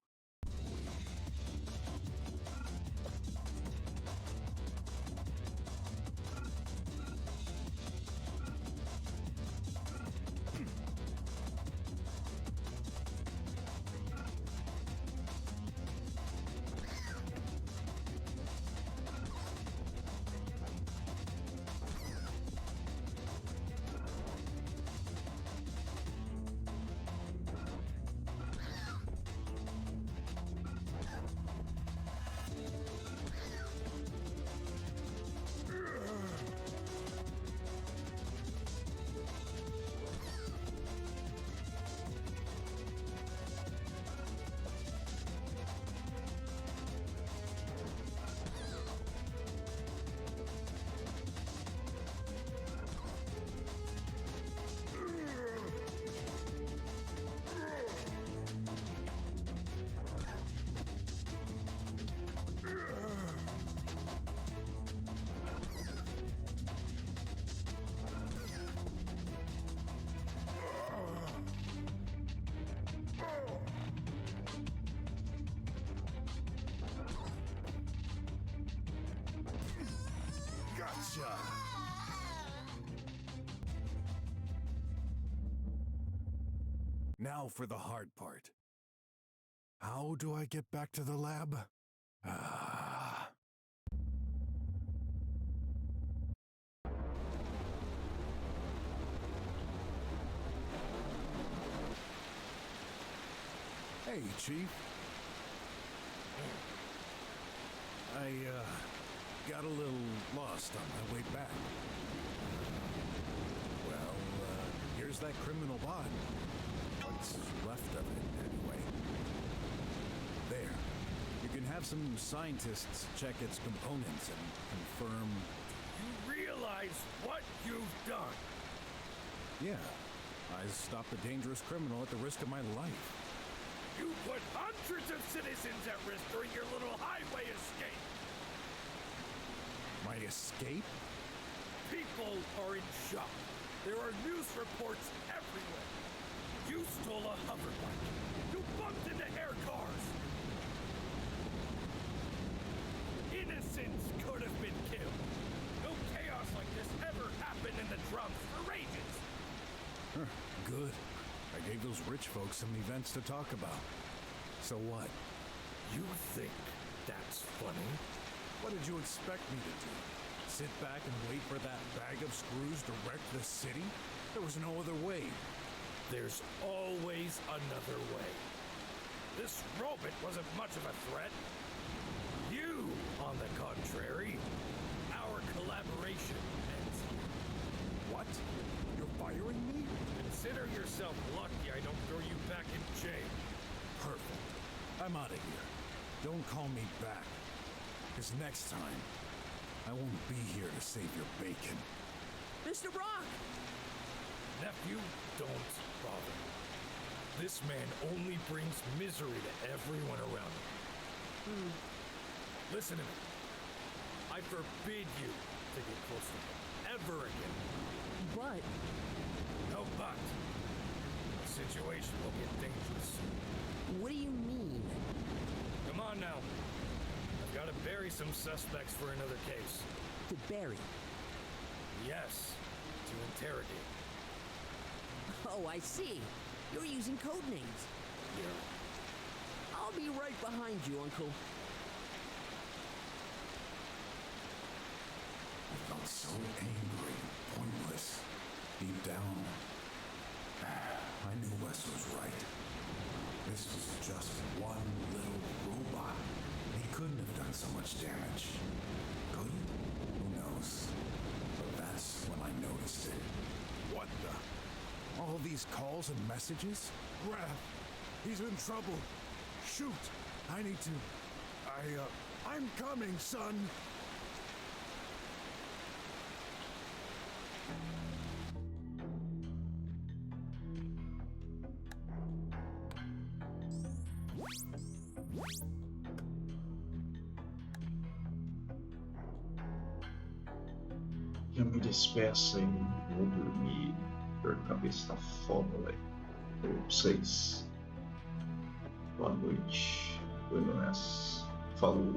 Gotcha! Now for the hard part. How do I get back to the lab? Hey, Chief. I, got a little lost on my way back. Well, here's that criminal bot. What's left of it, anyway. There. You can have some scientists check its components and confirm... You realize what you've done? Yeah. I stopped a dangerous criminal at the risk of my life. You put hundreds of citizens at risk during your little highway escape. My escape? People are in shock. There are news reports everywhere. You stole a hoverbike. You bumped into air cars. Innocents could have been killed. No chaos like this ever happened in the drums for ages. Huh, good. I gave those rich folks some events to talk about. So what? You think that's funny? What did you expect me to do? Sit back and wait for that bag of screws to wreck the city? There was no other way. There's always another way. This robot wasn't much of a threat. You, on the contrary, our collaboration ends here. What? You're firing me? Consider yourself lucky I don't throw you back in jail. Perfect. I'm out of here. Don't call me back. Because next time, I won't be here to save your bacon. Mr. Brock! Nephew, don't bother. This man only brings misery to everyone around him. Listen to me. I forbid you to get close to him ever again. But... No but. The situation will get dangerous. What do you mean? Come on now. I've got to bury some suspects for another case. To bury? Yes, to interrogate. Oh, I see. You're using code names. Yeah. I'll be right behind you, Uncle. I felt so angry, pointless. Deep down, I knew Wes was right. This was just one little robot. He couldn't have done so much damage. Could he? Who knows? But that's when I noticed it. What the? All these calls and messages? Raph, he's in trouble. Shoot! I need to... I'm coming, son! Já me despeço aí, vou dormir. Dor de cabeça tá foda, velho. Pra vocês. Boa noite. Tô indo nessa. Falou.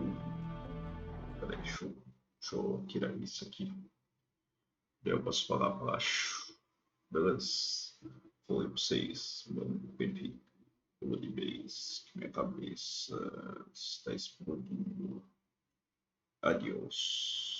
Peraí, deixa eu tirar isso aqui. Daí eu posso falar pra baixo. Beleza? Falei pra vocês. Mano, bebi. Pula de vez. Que minha cabeça está explodindo. Adiós.